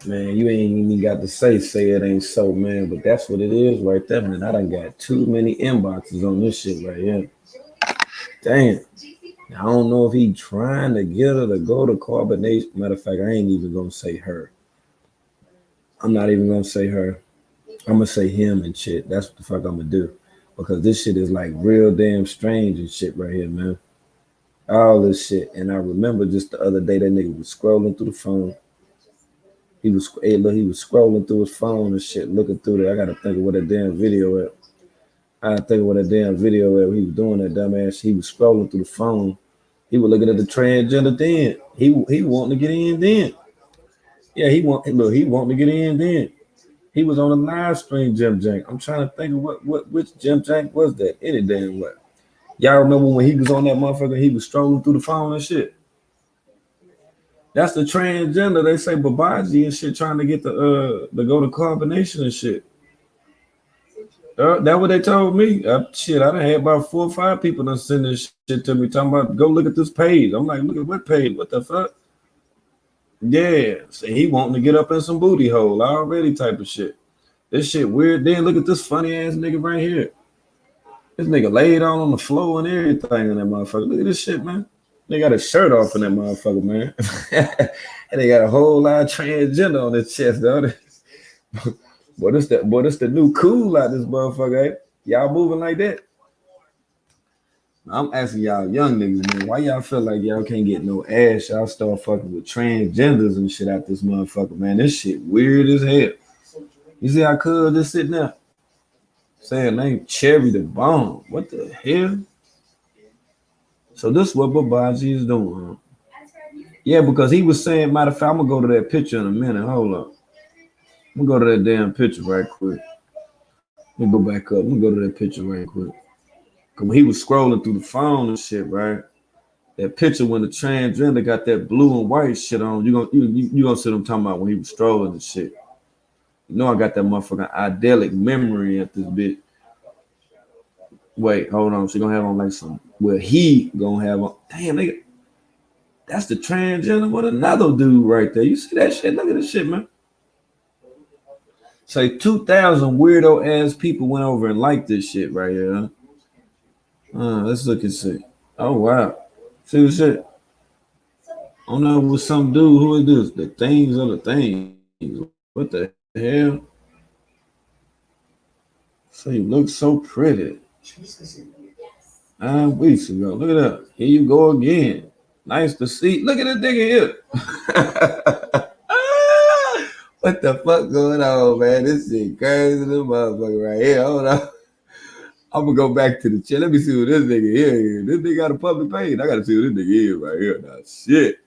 Man, you ain't even got to say it ain't so, man. But that's what it is right there, man. I done got too many inboxes on this shit right here. Damn. I don't know if he trying to get her to go to carbonation. Matter of fact, I ain't even gonna say her. I'm not even gonna say her. I'm gonna say him and shit. That's what the fuck I'm gonna do. Because this shit is like real damn strange and shit right here, man. All this shit. And I remember just the other day that nigga was scrolling through the phone. He was scrolling through his phone and shit, looking through there. I gotta think of what that damn video at. I gotta think of what that damn video at. He was doing that dumbass. He was scrolling through the phone. He was looking at the transgender then. He wanting to get in then. Yeah, he wanting to get in then. He was on a live stream, Jim Jank. I'm trying to think of which Jim Jank was that? Any damn what? Y'all remember when he was on that motherfucker? He was strolling through the phone and shit. That's the transgender. They say Babaji and shit trying to get the go to carbonation and shit. That what they told me. Shit, I done had about 4 or 5 people done send this shit to me talking about go look at this page. I'm like, look at what page? What the fuck? Yeah, see, he wanting to get up in some booty hole already type of shit. This shit weird. Then look at this funny ass nigga right here. This nigga laid on the floor and everything in that motherfucker. Look at this shit, man. They got a shirt off in that motherfucker, man. And they got a whole lot of transgender on his chest, though. Boy, this the new cool out this motherfucker, eh? Y'all moving like that? I'm asking y'all young niggas, man, why y'all feel like y'all can't get no ass? Y'all start fucking with transgenders and shit out this motherfucker, man. This shit weird as hell. You see how Cuz just sitting there saying name Cherry the Bomb. What the hell? So this is what Babaji is doing, huh? Yeah, because he was saying, matter of fact, I'm gonna go to that picture in a minute. Hold up. I'm gonna go to that damn picture right quick. Let me go back up. I'm gonna go to that picture right quick. Cause when he was scrolling through the phone and shit, right? That picture when the transgender got that blue and white shit on, you gonna see them talking about when he was strolling and shit. You know I got that motherfucking idyllic memory at this bit. Wait, hold on. She gonna have on like some. Well, he gonna have on. Damn, nigga. That's the transgender with another dude right there. You see that shit? Look at this shit, man. Say 2,000 weirdo ass people went over and liked this shit right here. Let's look and see. Oh wow. See the shit? I don't know with some dude. Who is this? The things are the things. What the hell? So you look so pretty. 9 weeks ago. Look at that. Here you go again. Nice to see. Look at this nigga here. What the fuck going on, man? This shit crazy, the motherfucker right here. Hold on. I'm gonna go back to the chat. Let me see what this nigga here. This nigga got a public page. I gotta see what this nigga is right here. Now, shit.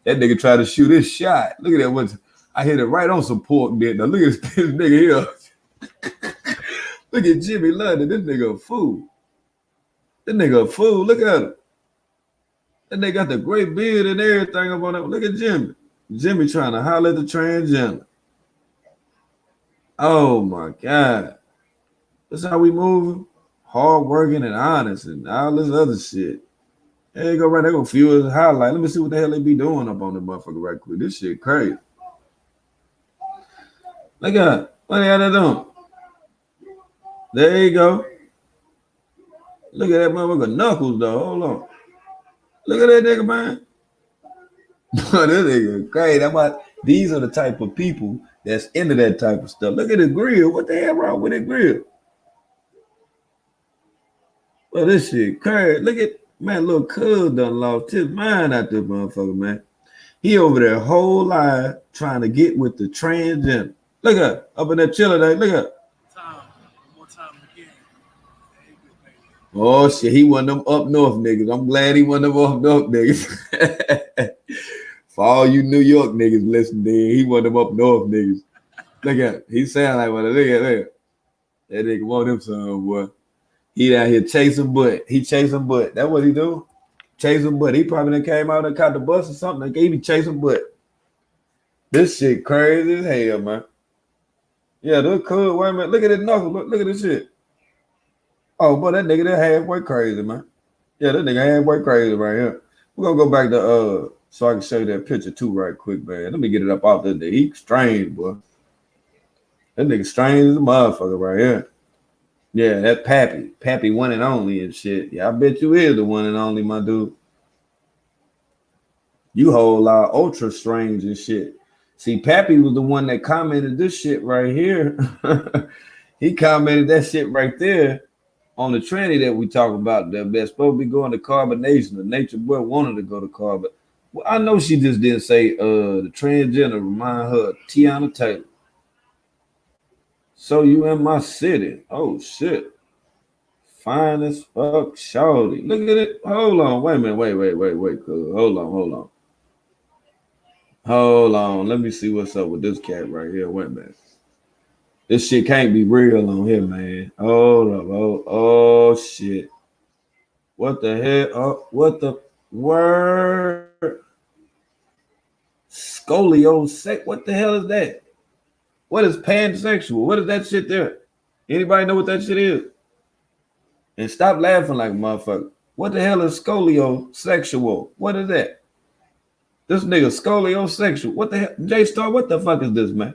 That nigga tried to shoot his shot. Look at that one. I hit it right on some pork dick. Now look at this nigga here. Look at Jimmy London. This nigga a fool. This nigga a fool. Look at him. That nigga got the great beard and everything up on that. Look at Jimmy. Jimmy trying to holler at the transgender. Oh my God. That's how we moving. Hard working and honest and all this other shit. There you go, right there. Go fuel his highlight. Let me see what the hell they be doing up on the motherfucker right quick. This shit crazy. Look at what the hell they doing. There you go. Look at that motherfucker knuckles though. Hold on. Look at that nigga, man. This nigga crazy. These are the type of people that's into that type of stuff. Look at the grill. What the hell wrong with that grill? Well, this shit crazy. Look at, man, little Cuz done lost his mind out there, motherfucker, man. He over there whole life trying to get with the transgender. Look at up in that chiller day. Look at. More time again. Oh shit, he one of them up north niggas. I'm glad he one of them up north niggas. For all you New York niggas listening, he one of them up north niggas. Look at, he sound like one of them. Look at. That nigga want him some, boy. He out here chasing butt. He chasing butt. That's what he do. Chasing butt. He probably done came out and caught the bus or something. Like he be chasing butt. This shit crazy as hell, man. Yeah, this cool. Wait a minute. Look at this knuckle. Look at this shit. Oh, boy, that nigga that halfway crazy, man. Yeah, that nigga halfway crazy right here. We're gonna go back to So I can show you that picture too right quick, man. Let me get it up out there. He strange, boy. That nigga strange as a motherfucker right here. Yeah, that Pappy. Pappy one and only and shit. Yeah, I bet you is the one and only, my dude. You whole lot ultra strange and shit. See, Pappy was the one that commented this shit right here. He commented that shit right there on the tranny that we talk about. That's supposed to be going to carbonation. The nature boy wanted to go to carbon. Well, I know she just didn't say the transgender remind her of Tiana Taylor. So you in my city. Oh shit. Fine as fuck, shawty. Look at it. Hold on. Wait a minute. Wait. Cool. Hold on. Let me see what's up with this cat right here. Wait a minute. This shit can't be real on here, man. Hold up. Oh shit. What the hell? Oh, what the word? Scoliosis. What the hell is that? What is pansexual? What is that shit there? Anybody know what that shit is? And stop laughing like a motherfucker. What the hell is scoliosexual? What is that? This nigga scoliosexual. What the hell? J Star, what the fuck is this, man?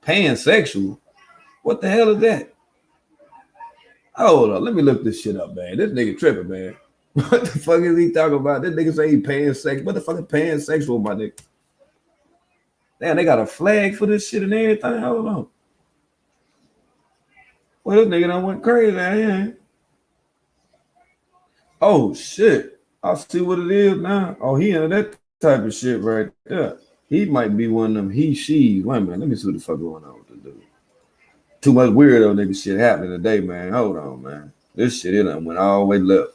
Pansexual? What the hell is that? Hold on, let me look this shit up, man. This nigga tripping, man. What the fuck is he talking about? This nigga say he pansexual. What the fuck is pansexual, my nigga? Damn, they got a flag for this shit and everything. Hold on. Well, this nigga done went crazy out here. Oh shit. I see what it is now. Oh, he into that type of shit right there. He might be one of them she. Wait a minute, let me see what the fuck going on with this dude. Too much weirdo nigga shit happening today, man. Hold on, man. This shit, it done went all the way left.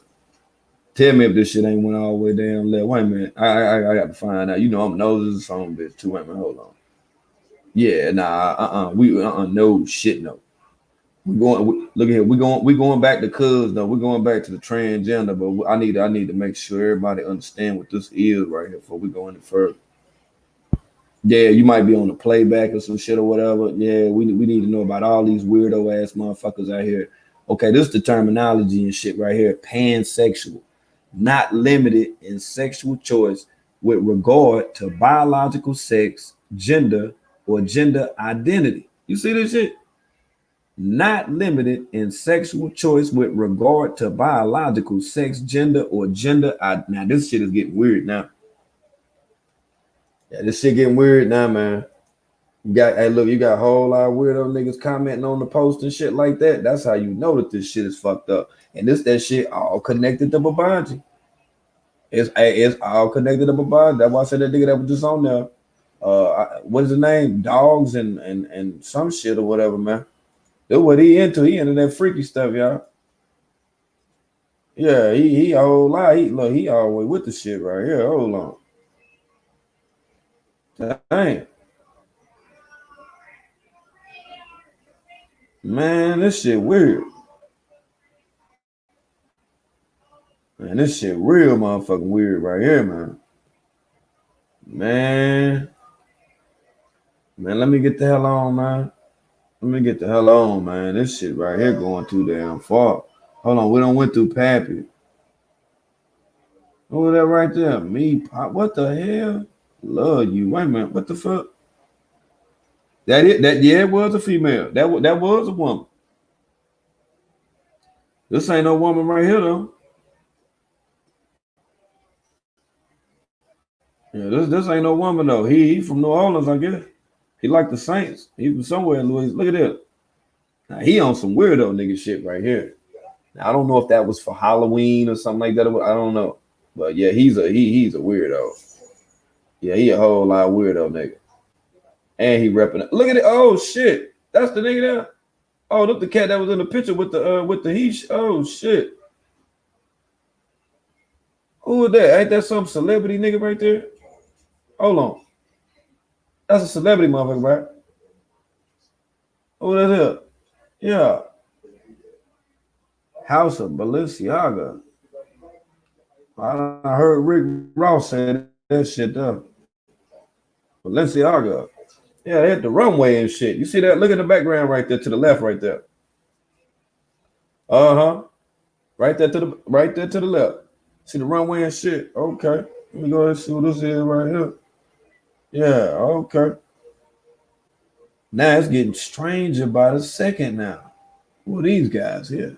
Tell me if this shit ain't went all the way down left. Wait a minute. I got to find out. You know I'm noses a song bitch too. Wait a minute, hold on. Yeah, nah, no shit, no. Look at here. We going back to cuz though. We're going back to the transgender, but I need to make sure everybody understand what this is right here before we go any further. Yeah, you might be on the playback or some shit or whatever. Yeah, we need to know about all these weirdo ass motherfuckers out here. Okay, this is the terminology and shit right here. Pansexual, not limited in sexual choice with regard to biological sex, gender, or gender identity. You see this shit? Not limited in sexual choice with regard to biological sex, gender, or gender. Now this shit is getting weird now. Yeah, this shit getting weird now, man. You got a whole lot of weirdo niggas commenting on the post and shit like that. That's how you know that this shit is fucked up. And that shit all connected to Babaji. It's all connected to Babaji. That's why I said that nigga that was just on there. What is the name? Dogs and some shit or whatever, man. That's what he into. He into that freaky stuff, y'all. Yeah, he a whole lot. He always with the shit right here. Hold on. Dang. Man, this shit weird. Man, this shit real motherfucking weird right here, man. Man, let me get the hell on, man. Let me get the hell on, man. This shit right here going too damn far. Hold on, we done went through Pappy. Who was that right there? Me, Pop. What the hell? Love you. Wait a minute. What the fuck? It was a female. That was a woman. This ain't no woman right here though. Yeah, this ain't no woman though. He from New Orleans, I guess. He like the Saints. He from somewhere in Louisiana. Look at that. Now he on some weirdo nigga shit right here. Now, I don't know if that was for Halloween or something like that. I don't know. But yeah, he's a weirdo. Yeah, he a whole lot of weirdo nigga. And he repping it. Look at it. Oh shit. That's the nigga there. Oh, look, the cat that was in the picture with the he. Oh shit. Who is that? Ain't that some celebrity nigga right there? Hold on. That's a celebrity motherfucker, right? Who that is? Yeah. House of Balenciaga. I heard Rick Ross say that shit though. Balenciaga. Yeah, they had the runway and shit. You see that? Look at the background right there to the left, right there. Right there to the left. See the runway and shit. Okay. Let me go ahead and see what this is right here. Yeah, okay. Now it's getting stranger by the second now. Who are these guys here?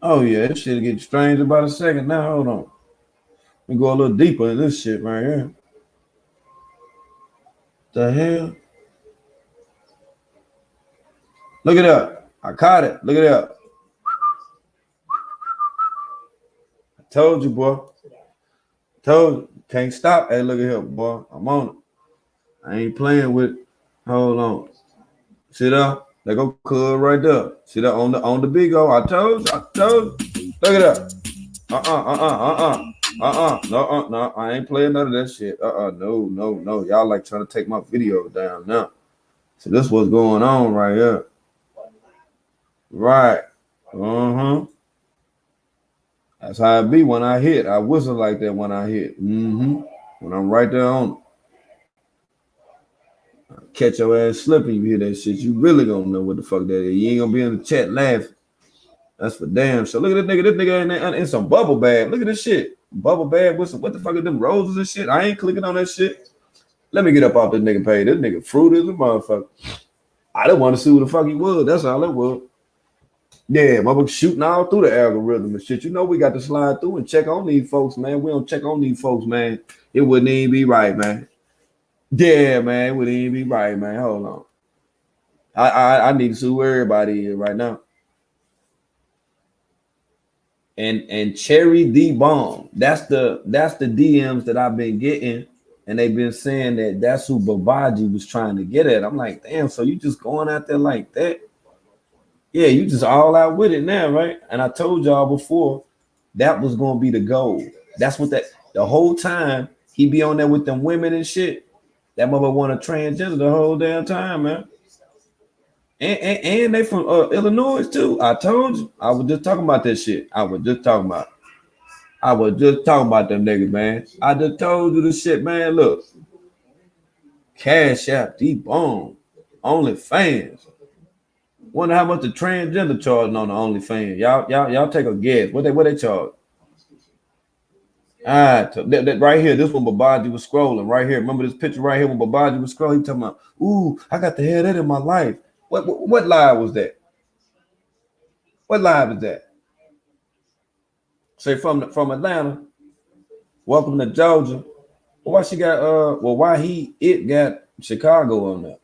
Oh yeah, this shit getting stranger by the second now. Hold on. Let me go a little deeper in this shit right here. The hell? Look it up. I caught it. Look it up. I told you, boy. Told you. Can't stop. Hey, look at here, boy. I'm on it. I ain't playing with it. Hold on. See that? They go cuz right there. See that on the big O. I told you. I told you. Look at that. No, I ain't playing none of that shit. No. Y'all like trying to take my video down now. So this what's going on right here. Right. That's how it be when I hit. I whistle like that when I hit. When I'm right there on it. Catch your ass slipping, you hear that shit. You really gonna know what the fuck that is. You ain't gonna be in the chat laughing. That's for damn sure. Look at this nigga in there in some bubble bag. Look at this shit. Bubble bag with some, what the fuck are them roses and shit? I ain't clicking on that shit. Let me get up off this nigga page. This nigga fruit is a motherfucker. I didn't want to see who the fuck he was. That's all it was. Yeah, motherfucker shooting all through the algorithm and shit. You know we got to slide through and check on these folks, man. We don't check on these folks, man. It wouldn't even be right, man. Yeah, man, it wouldn't even be right, man. Hold on. I need to see who everybody is right now. And Cherry D Bomb. That's the DMs that I've been getting, and they've been saying that that's who Babaji was trying to get at. I'm like, damn, so you just going out there like that? Yeah, you just all out with it now, right? And I told y'all before that was gonna be the goal. That's what the whole time he be on there with them women and shit. That mother want to transgender the whole damn time, man. And they from Illinois too. I told you. I was just talking about that shit. I was just talking about them niggas, man. I just told you the shit, man. Look, Cash App, D-Bone, OnlyFans. Wonder how much the transgender charging on the OnlyFans. Y'all take a guess. What they charge? That right here. This one Babaji was scrolling right here. Remember this picture right here when Babaji was scrolling? He talking about, ooh, I got to have that in my life. What live was that? What live is that? Say from Atlanta. Welcome to Georgia. Well, why she got why it got Chicago on there?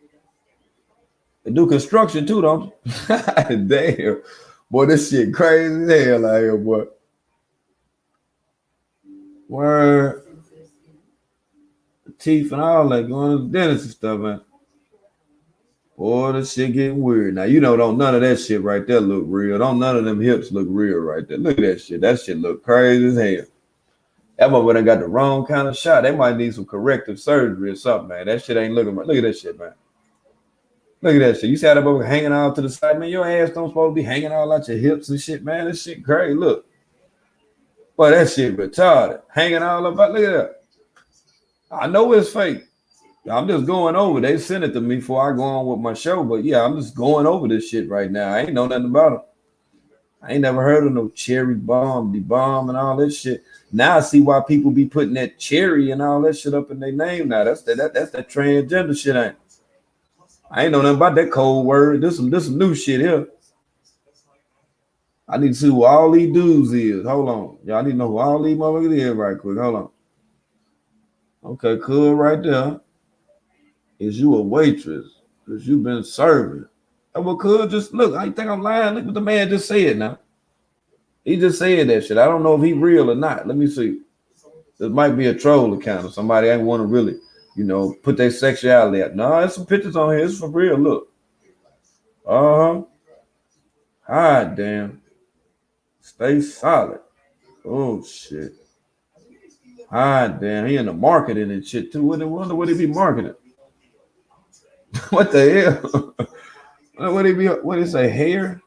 They do construction too, don't you? Damn. Boy, this shit crazy as hell out here, boy. Where teeth and all that going to the dentist and stuff, man. Boy, this shit getting weird. Now you know, don't none of that shit right there look real. Don't none of them hips look real right there. Look at that shit. That shit look crazy as hell. That motherfucker got the wrong kind of shot. They might need some corrective surgery or something, man. That shit ain't looking right. Look at that shit, man. Look at that shit. You see how that motherfucker hanging out to the side, man. Your ass don't supposed to be hanging all out your hips and shit, man. This shit crazy. Look. Boy, that shit retarded. Hanging all about. Look at that. I know it's fake. I'm just going over. They sent it to me before I go on with my show, but yeah, I'm just going over this shit right now. I ain't know nothing about it. I ain't never heard of no cherry bomb, and all that shit. Now I see why people be putting that cherry and all that shit up in their name. Now that's that transgender shit. I ain't know nothing about that cold word. This some new shit here. I need to see who all these dudes is. Hold on, y'all need to know who all these motherfuckers is right quick. Hold on. Okay, cool right there. Is you a waitress? Because you been serving. Oh, well, could just look. I think I'm lying. Look what the man just said now. He just said that shit. I don't know if he real or not. Let me see. This might be a troll account or somebody ain't want to really, put their sexuality out. No, there's some pictures on here. It's for real. Look. God damn. Stay solid. Oh shit. God damn. He in the marketing and shit too. Wonder what he be marketing. What the hell? What is a hair?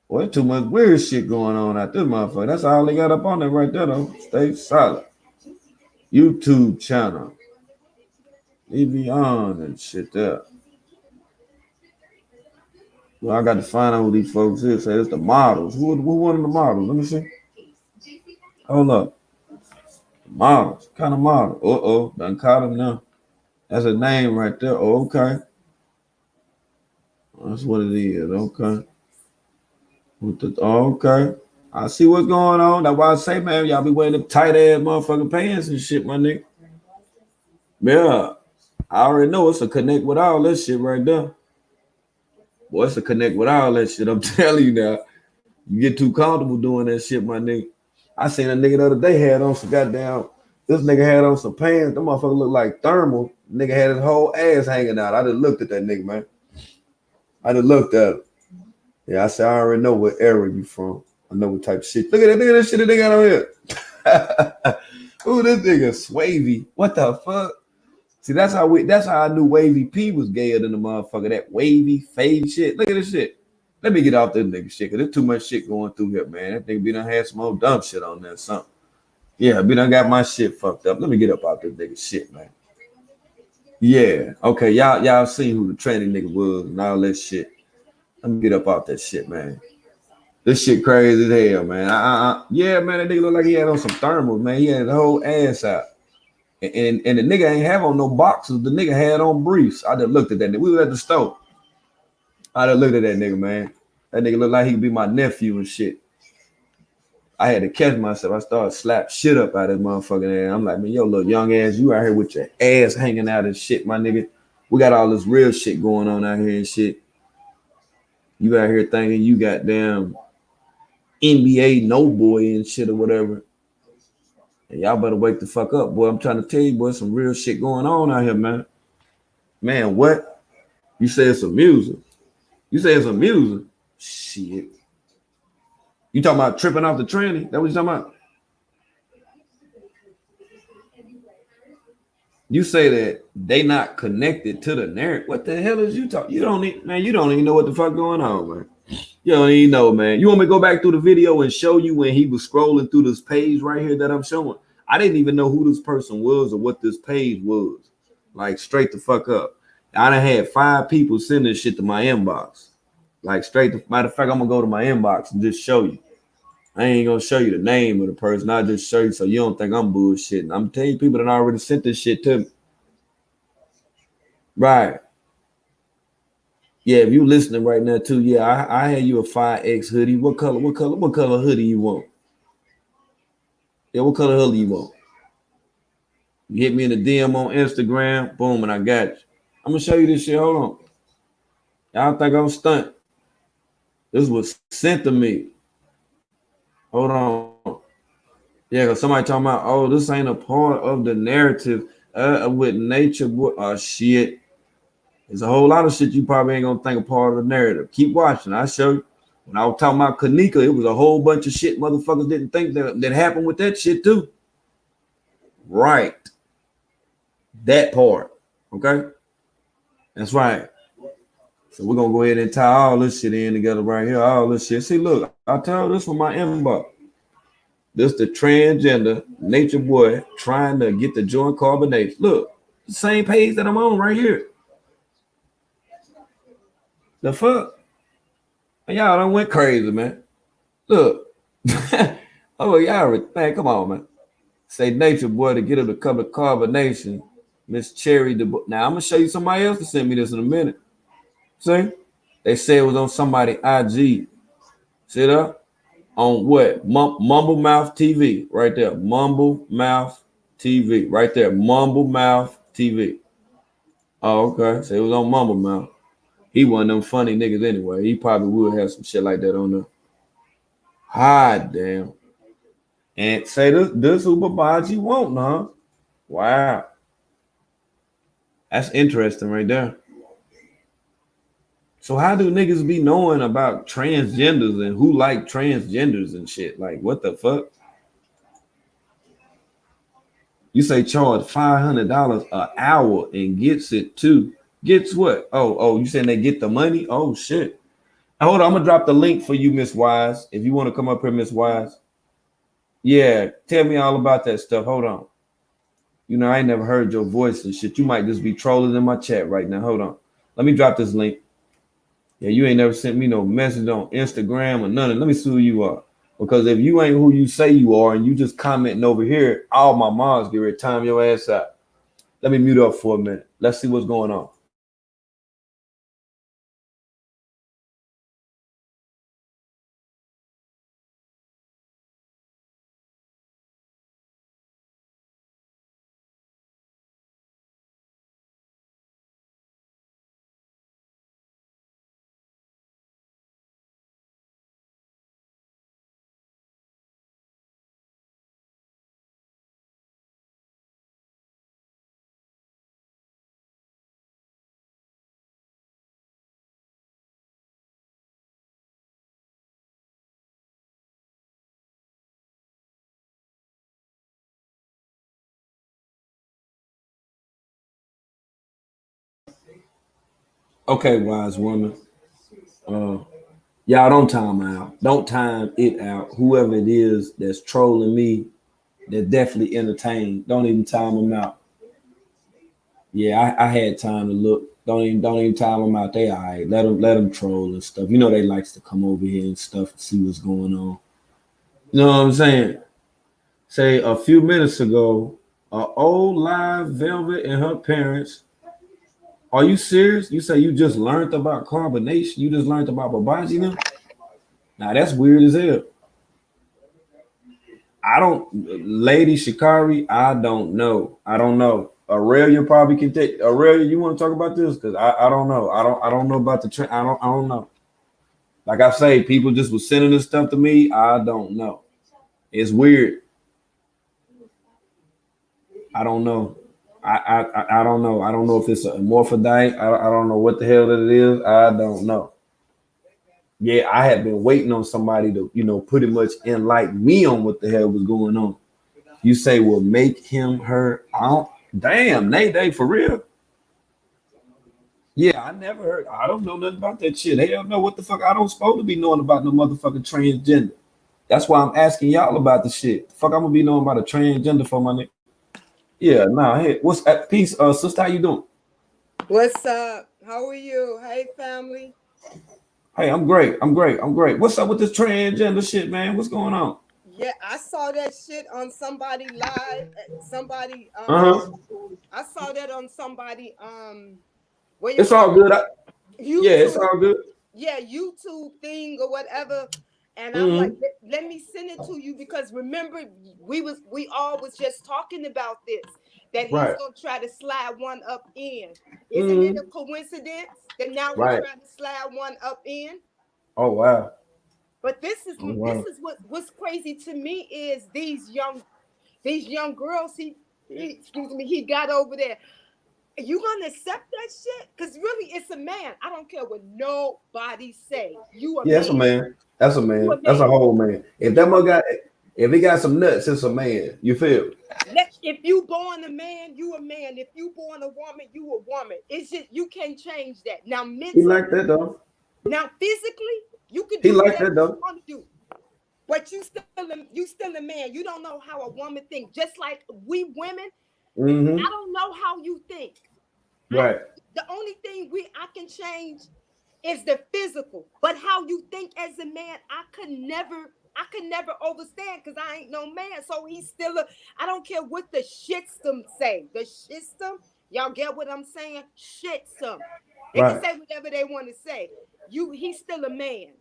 Well, too much weird shit going on out this motherfucker. That's all they got up on there right there, though. Stay solid. YouTube channel. Leave on and shit there. Well, I got to find out who these folks is. Say it's the models. Who one of the models? Let me see. Hold up. Models. Kind of model. Uh-oh. Done caught him now. That's a name right there. Oh, okay. That's what it is. Okay. Okay. I see what's going on. That's why I say, man, y'all be wearing them tight ass motherfucking pants and shit, my nigga. Yeah. I already know it's a connect with all that shit right there. Boy, it's a connect with all that shit. I'm telling you now. You get too comfortable doing that shit, my nigga. I seen a nigga the other day had on some goddamn. This nigga had on some pants. Them motherfucker look like thermal. Nigga had his whole ass hanging out. I just looked at that nigga, man. I just looked at him. Yeah, I said, I already know what era you from. I know what type of shit. Look at that shit that they got on here. Ooh, this nigga Swavy. What the fuck? See, that's how I knew Wavy P was gayer than the motherfucker. That wavy, fade shit. Look at this shit. Let me get off this nigga shit, cause there's too much shit going through here, man. That nigga be done had some old dumb shit on there or something. Yeah, be done got my shit fucked up. Let me get up out this nigga shit, man. Yeah, okay, y'all seen who the training nigga was and all that shit. Let me get up out that shit, man. This shit crazy as hell, man. Yeah, man, that nigga look like he had on some thermals, man. He had the whole ass out. And the nigga ain't have on no boxes. The nigga had on briefs. I just looked at that nigga. We was at the store. I just looked at that nigga, man. That nigga look like he could be my nephew and shit. I had to catch myself. I started slap shit up out of this motherfucking ass. I'm like, man, yo, little young ass, you out here with your ass hanging out and shit, my nigga. We got all this real shit going on out here and shit. You out here thinking you got damn NBA no boy and shit or whatever. And y'all better wake the fuck up, boy. I'm trying to tell you, boy, some real shit going on out here, man. Man, what? You say it's amusing. You say it's amusing. Shit. You talking about tripping off the tranny? That what you talking about? You say that they not connected to the narrative. What the hell is you talking? You don't even know what the fuck going on, man. You don't even know, man. You want me to go back through the video and show you when he was scrolling through this page right here that I'm showing? I didn't even know who this person was or what this page was. Like, straight the fuck up. I done had 5 people send this shit to my inbox. Like, matter of fact, I'm gonna go to my inbox and just show you. I ain't gonna show you the name of the person. I'll just show you so you don't think I'm bullshitting. I'm telling you, people that already sent this shit to me. Right. Yeah, if you listening right now too, yeah, I had you a 5X hoodie. What color hoodie you want? Yeah, what color hoodie you want? You hit me in the DM on Instagram, boom, and I got you. I'm gonna show you this shit. Hold on. Y'all think I'm stunt. This was sent to me. Hold on. Yeah, because somebody talking about, oh, this ain't a part of the narrative with nature. Oh, shit. There's a whole lot of shit you probably ain't gonna think a part of the narrative. Keep watching. I show you. When I was talking about Kanika, it was a whole bunch of shit motherfuckers didn't think that happened with that shit too. Right. That part. Okay? That's right. So we're gonna go ahead and tie all this shit in together right here. All this shit. See, look, I tell this from my inbox. This the transgender nature boy trying to get the joint carbonation. Look, the same page that I'm on right here. The fuck? Y'all done went crazy, man. Look. Oh, y'all, man, come on, man. Say nature boy to get her to cover carbonation. Miss Cherry. Now, I'm going to show you somebody else to send me this in a minute. See? They say it was on somebody IG. See that? On what? Mumble Mouth TV. Right there. Mumble Mouth TV. Right there. Mumble Mouth TV. Oh, okay. So it was on Mumble Mouth. He one of them funny niggas anyway. He probably would have some shit like that on there. Hot damn. And say this who Babaji want, huh? Wow. That's interesting right there. So how do niggas be knowing about transgenders and who like transgenders and shit? Like, what the fuck? You say charge $500 an hour and gets it too. Gets what? Oh, you saying they get the money? Oh shit. Hold on, I'm gonna drop the link for you, Miss Wise. If you want to come up here, Miss Wise. Yeah, tell me all about that stuff. Hold on. You know, I ain't never heard your voice and shit. You might just be trolling in my chat right now. Hold on. Let me drop this link. Yeah, you ain't never sent me no message on Instagram or nothing. Let me see who you are. Because if you ain't who you say you are and you just commenting over here, all my moms get ready to time your ass out. Let me mute up for a minute. Let's see what's going on. Okay, wise woman. Uh, y'all don't time out. Don't time it out. Whoever it is that's trolling me, they're definitely entertained. Don't even time them out. Yeah, I had time to look. Don't even time them out. They all right. Let them troll and stuff. You know they likes to come over here and stuff and see what's going on. You know what I'm saying? Say a few minutes ago, a old live Velvet and her parents. Are you serious? You say you just learned about carbonation? You just learned about Babaji now? Now that's weird as hell. I don't, Lady Shikari. I don't know. I don't know. Aurelia probably can take. Aurelia, you want to talk about this? Because I don't know. I don't know about the trend. I don't know. Like I say, people just was sending this stuff to me. I don't know. It's weird. I don't know. I don't know. I don't know if it's a morphodite. I don't know what the hell that it is. I don't know. Yeah, I had been waiting on somebody to, pretty much enlighten me on what the hell was going on. You say, well, make him her out. Damn, Nate, for real? Yeah, I never heard. I don't know nothing about that shit. Hell no, what the fuck? I don't supposed to be knowing about no motherfucking transgender. That's why I'm asking y'all about the shit. The fuck, I'm gonna be knowing about a transgender for my nigga. Yeah, nah. Hey, what's peace, sister? How you doing? What's up? How are you? Hey, family. Hey, I'm great. I'm great. I'm great. What's up with this transgender shit, man? What's going on? Yeah, I saw that shit on somebody live. Somebody Uh huh. I saw that on somebody what you It's call all good. Yeah, it's YouTube. all good. Yeah, YouTube thing or whatever. And I'm like, Mm-hmm. let me send it to you because remember we all was just talking about this that he's Right. gonna try to slide one up in. Isn't it a Mm-hmm. coincidence that now he Right. trying to slide one up in? Oh wow. But Oh this wow. is what's crazy to me is these young girls excuse me he got over there. You gonna accept that shit? Cause really it's a man. I don't care what nobody say. You a Yeah, that's a man. man. That's a You a man. That's a man. whole man. If that You mug a got, if he got some nuts, it's a man. You feel? if you born a man, you a man. If you born a woman, you a woman. It's just you can't change that. Now He like mentally, that though. now physically, you can He do like whatever that you though. want to do. But you still a man. You don't know how a woman think. Just like we women, I Mm-hmm. don't know how you think. I Right. the only thing we I can change is the physical. But how you think as a man, I could never understand because I ain't no man. So he's still a I don't care what the shitstem say. The shitstem, y'all get what I'm saying? Shitstem. They can Right. say whatever they want to say. He's still a man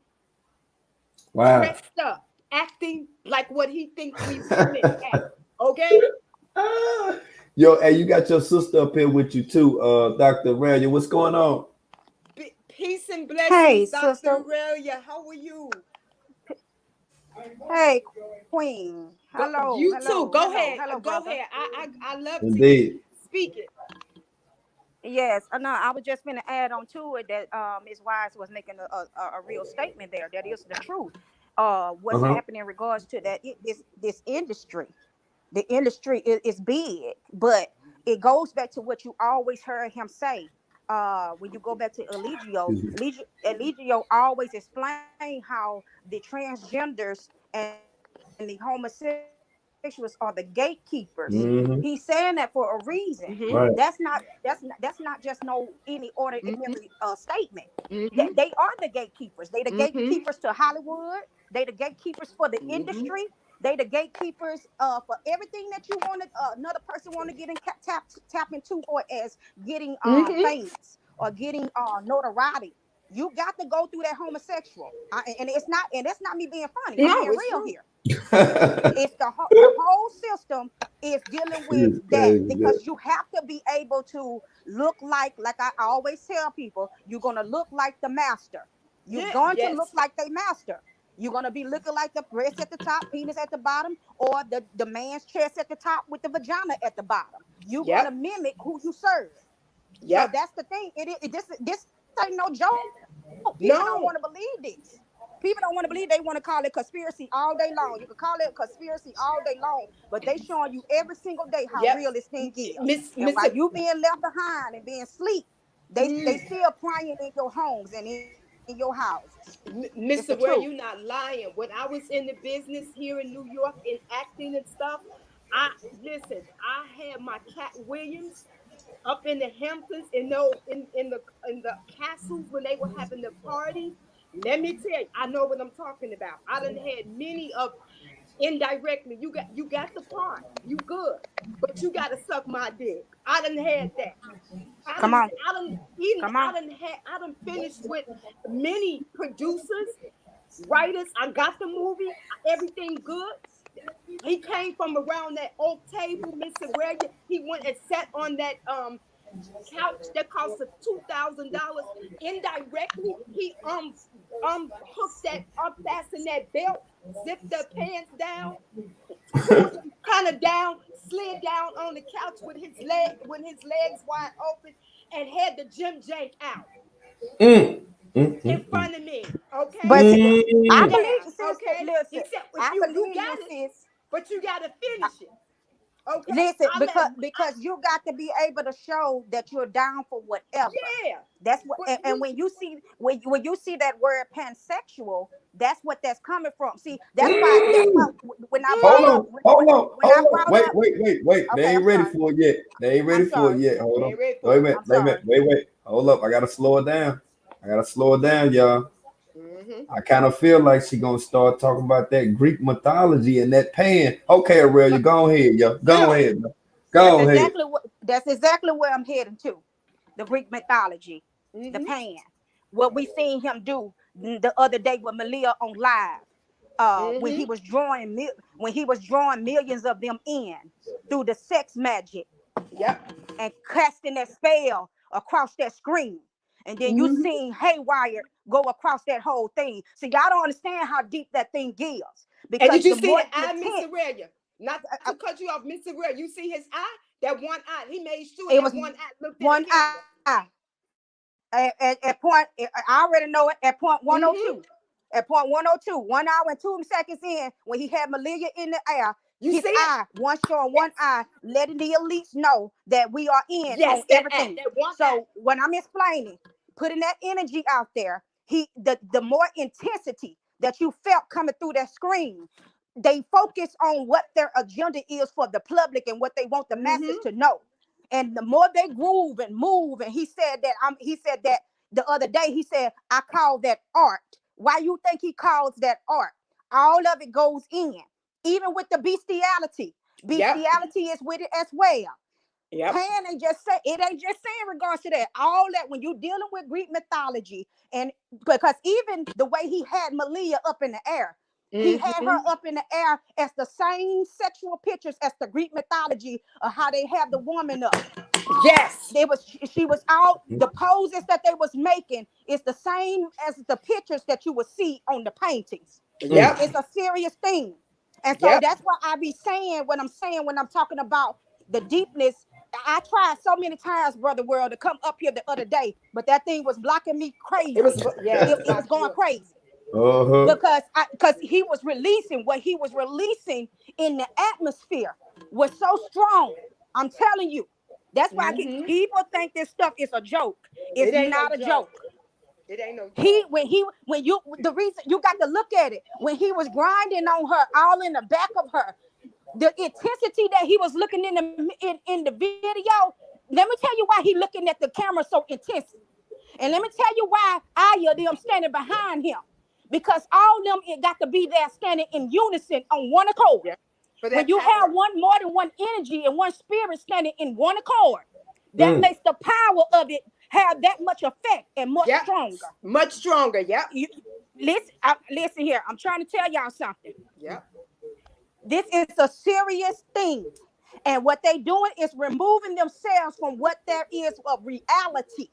Wow. dressed up, acting like what he think we women act. Okay? Ah. Yo, hey, you got your sister up here with you too, Dr. Aurelia. What's going on? Peace and Hey, blessings, Dr. sister. Aurelia. How are you? Hey, Queen. Hello, You hello, too. hello, hello, Go brother. ahead. I love to hear Indeed. you speak it. Yes, no, I was just going to add on to it that Ms. Wise was making a real statement there. That is the truth. What's Uh-huh. happening in regards to that? This industry, the industry is big, but it goes back to what you always heard him say. When you go back to Eligio always explain how the transgenders and the homosexuals homosexuals are the gatekeepers. Mm-hmm. He's saying that for a reason. Mm-hmm. Right. That's not just no any Mm-hmm. ordinary statement. Mm-hmm. They are the gatekeepers. They the Mm-hmm. gatekeepers to Hollywood. They the gatekeepers for the Mm-hmm. industry. They the gatekeepers for everything that you want to another person want to get in tap into, or as getting Mm-hmm. famous or getting notoriety. You got to go through that homosexual. And it's not me being funny. I'm No, being it's real true. here. It's the whole system is dealing with It's that, crazy. because you have to be able to look like I always tell people, you're gonna look like the master. You're Yeah. going to look Yes. like the master. You're gonna be looking like the breast at the top, penis at the bottom, or the man's chest at the top with the vagina at the bottom. You're gonna Yep. mimic who you serve. So Yep. that's the thing. This ain't no joke. People don't want to believe No. this. People don't want to believe. They want to call it conspiracy all day long. You can call it conspiracy all day long, but they showing you every single day how Yep. real this thing is. Miss And while Mr. you being left behind and being asleep, they Mm, still prying in your homes and in your houses. It's the truth. Mr. Ware, you not lying. When I was in the business here in New York in acting and stuff, I listen. I had my Cat Williams up in the Hamptons in the castles when they were having the parties. Let me tell you, I know what I'm talking about. I done had many of indirectly. You got the part. You good, but you got to suck my dick. I done had that. Come on, I done even come on. I done finished with many producers, writers. I got the movie, everything good. He came from around that oak table, Mr. Where he went and sat on that couch that cost us $2,000. Indirectly, he hooked that, unfastened that belt, zipped the pants down, pulled them kind of down, slid down on the couch with his legs wide open, and had the gym jank out Mm, in mm. front of me. Okay, But see, I Mm. believe now, you, sister. okay. He Listen, said, if I you believe you, got it, sis. but you got to finish it. Okay, Listen, I let because you got to be able to show that you're down for whatever. yeah, That's what, but and you when you see when you see that word pansexual, that's what that's coming from. See, that's why Mm. when I Hold brought mm, up on, hold on, when I hold on. brought Wait, up, wait, wait, wait. They okay, ain't I'm ready sorry, for it yet. They ain't ready I'm for it sorry, yet. Hold on. ain't ready Wait a for it. minute, I'm wait a minute, sorry. wait, wait. Hold up. I gotta slow it down. I gotta slow it down, y'all. Mm-hmm. I kind of feel like she gonna start talking about that Greek mythology and that pan. Okay, Aurelia, go ahead, yo. Go Yeah. ahead, man. Go ahead. That's exactly where I'm heading to. The Greek mythology, the Mm-hmm. Pan. What we seen him do the other day with Malia on live. When Mm-hmm. when he was drawing millions of them in through the sex magic Yep. and casting that spell across that screen. And then you Mm-hmm. seen Haywire go across that whole thing. So y'all don't understand how deep that thing is. And Because did you the see more the eye, Miss intense, Aurelia? Not to cut you off, Miss Aurelia. You see his eye? That one eye. He made sure it that was one eye looked in the one camera. eye. At point, I already know it. At point Mm-hmm. 102, at point 102, 1 hour and 2 seconds in, when he had Malia in the air, You his see it? eye, one showing one Yes. eye, letting the elites know that we are in on Yes, that eye. everything. That one eye. So when I'm explaining, putting that energy out there, the more intensity that you felt coming through that screen, they focus on what their agenda is for the public and what they want the masses Mm-hmm. to know. And the more they groove and move, and he said that the other day, he said, I call that art. Why you think he calls that art? All of it goes in, even with the bestiality. Yep. Bestiality is with it as well. Yep. Pan ain't just say it ain't just saying regards to that. All that when you're dealing with Greek mythology, and because even the way he had Malia up in the air, he had her Mm-hmm. up in the air as the same sexual pictures as the Greek mythology of how they have the woman up. Yes. They was she was out, the poses that they was making is the same as the pictures that you would see on the paintings. Mm. Yep. It's a serious thing. And so Yep. that's why I be saying when I'm talking about the deepness. I tried so many times, Brother World, to come up here the other day, but that thing was blocking me It was crazy. yeah, it was It was blocking going you. crazy Uh-huh. because he was releasing what he was releasing in the atmosphere was so strong. I'm telling you. That's why Mm-hmm. people think this stuff is a joke. It's It ain't no not a joke. joke. It ain't no He joke. when you the reason you got to look at it when he was grinding on her all in the back of her. The intensity that he was looking in the video. Let me tell you why he looking at the camera so intense. And let me tell you why them standing behind him. Because all them it got to be there standing in unison on one accord. Yeah. For When that you have power. more than one energy and one spirit standing in one accord, that makes the power of it have that much effect and much Yeah. stronger. Much stronger. Yep. You, listen here. I'm trying to tell y'all something. Yep. This is a serious thing. And what they doing is removing themselves from what there is of reality.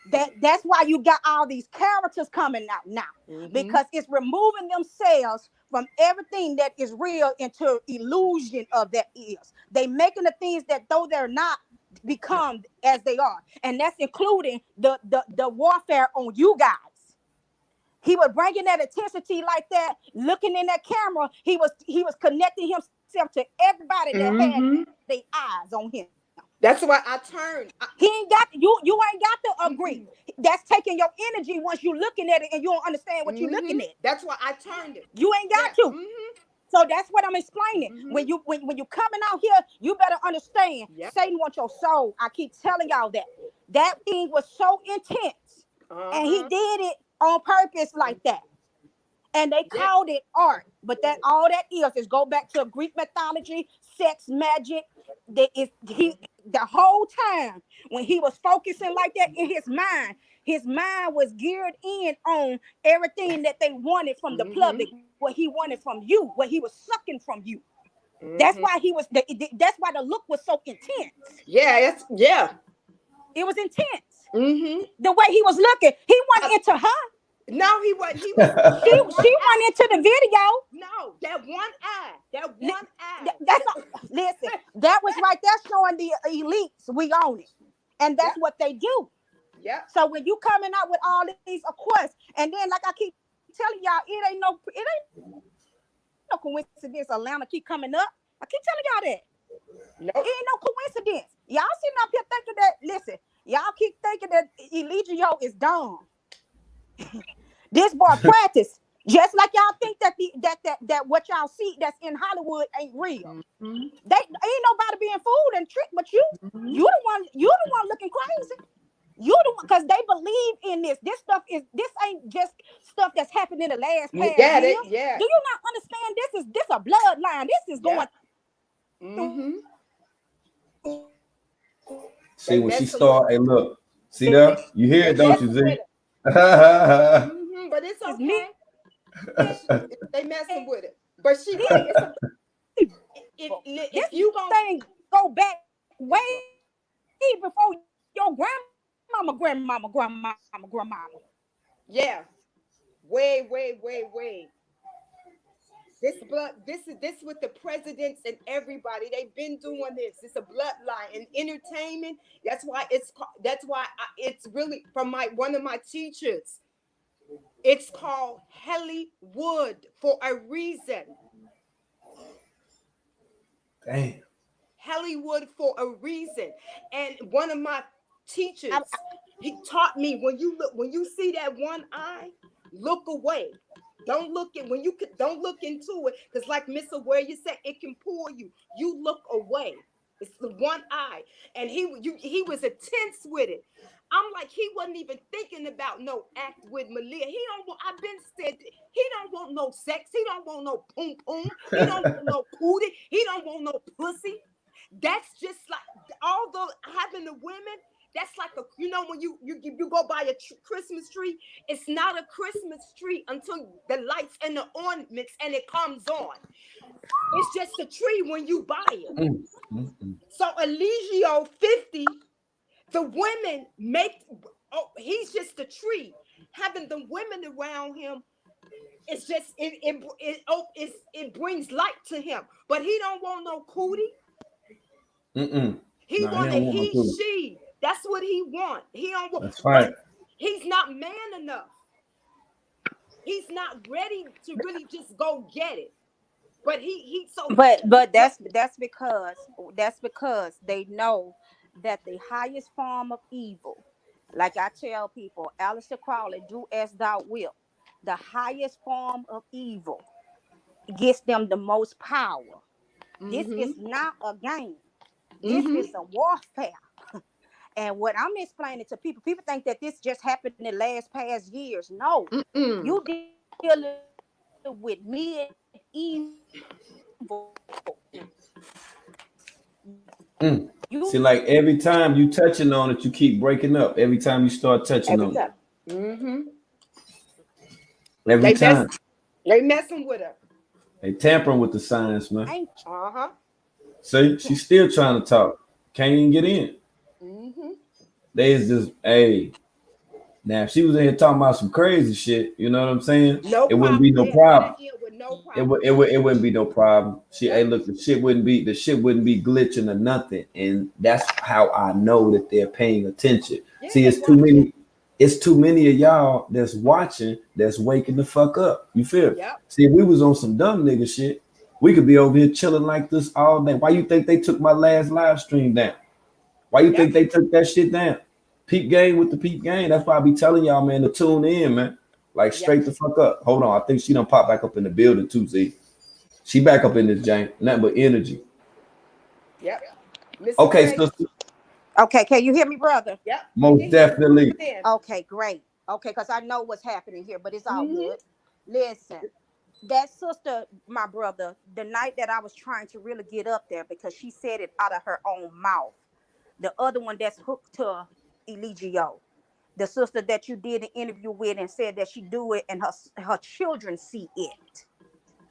That's why you got all these characters coming out now, because it's removing themselves from everything that is real into illusion of that is. They making the things that though they're not become as they are, and that's including the warfare on you guys. He was bringing that intensity like that, looking in that camera. He was connecting himself to everybody that had their eyes on him. That's why I turned. He ain't got you ain't got to agree. That's taking your energy once you're looking at it and you don't understand what you're looking at. That's why I turned it. You ain't got to. So that's what I'm explaining. When you coming out here, you better understand. Yep. Satan wants your soul. I keep telling y'all that. That thing was so intense, and he did it on purpose like that. And they called it art, but that all that is go back to Greek mythology, sex magic. The whole time when he was focusing like that in his mind was geared in on everything that they wanted from the public, what he wanted from you, what he was sucking from you. That's why that's why the look was so intense. Yeah, it was intense. The way he was looking, he wasn't into her. No, he wasn't. She went into the video. No, that one eye. Listen, that was right there showing the elites we own it, and that's what they do. Yeah. So when you coming out with all these, of course, and then like I keep telling y'all, it ain't no coincidence. Atlanta keep coming up. I keep telling y'all that. No, it ain't no coincidence. Y'all sitting up here thinking that. Listen, y'all keep thinking that Eligio is dumb. This boy practice, just like y'all think that what y'all see that's in Hollywood ain't real. They ain't nobody being fooled and tricked, but you. You the one looking crazy. You the one, because they believe in this. This ain't just stuff that's happened in the last past year. Yeah. Do you not understand? This a bloodline. This is going. See, when she start, hey, look, see that? You hear it, don't you, Z? But it's okay. They messing with it. But she if you gonna go back way before your grandmama. Yeah. Way. This with the presidents and everybody. They've been doing this. It's a bloodline and entertainment. That's why it's really from one of my teachers. It's called Hollywood for a reason. Damn. Hollywood for a reason. And one of my teachers, he taught me when you see that one eye, look away. Don't look don't look into it, because like Miss Aware, you said it can pull you. You look away. It's the one eye, and he was intense with it. I'm like, he wasn't even thinking about no act with Malia. I've been said he don't want no sex. He don't want no poom poom. He don't want no cootie. He don't want no pussy. That's just like although having the women. That's like when you go by a Christmas tree, it's not a Christmas tree until the lights and the ornaments and it comes on. It's just a tree when you buy it. So Eligio 50, the women he's just a tree. Having the women around him, it's just it brings light to him. But he don't want no cootie. He want a she. That's what he want. He don't want. That's right. He's not man enough. He's not ready to really just go get it. But he so. But that's because they know that the highest form of evil, like I tell people, Aleister Crowley, do as thou wilt. The highest form of evil gets them the most power. This Mm-hmm. is not a game. This Mm-hmm. is a warfare. And what I'm explaining to people, people think that this just happened in the last past years. No, Mm-mm. you dealing with evil. Mm. You See, like every time you touching on it, you keep breaking up. Every time you start touching Every on it, time. Mm-hmm. every They mess. time They messing with her. they tampering with the science, man. ain't Uh-huh. See, she's still trying to talk, can't even get in. Mm-hmm. They is just, hey, now if she was in here talking about some crazy shit, you know what I'm saying? No It wouldn't be problem. no They'll be back problem. in with no It problem. would it would it wouldn't be no problem. Hey, Yep. look, the shit wouldn't be glitching or nothing, and that's how I know that they're paying attention. Yeah, See, they watching. it's too many of y'all that's watching, that's waking the fuck up. You feel me? Yep. See, if we was on some dumb nigga shit, we could be over here chilling like this all day. Why you think they took my last live stream down? Why you Yep. think they took that shit down? Peep game with the peep game. That's why I be telling y'all, man, to tune in, man. Like Yep. straight the fuck up. Hold on, I think she done popped back up in the building too, Z. She back up in this jank. Nothing but energy. Yep. Mrs. Okay, Branch. sister. okay. Can you hear me, brother? Yep. We Most can hear you definitely. then. Okay, great. Okay, because I know what's happening here, but it's all Mm-hmm. good. Listen, that sister, my brother, the night that I was trying to really get up there because she said it out of her own mouth. The other one that's hooked to Eligio, the sister that you did an interview with and said that she do it and her children see it.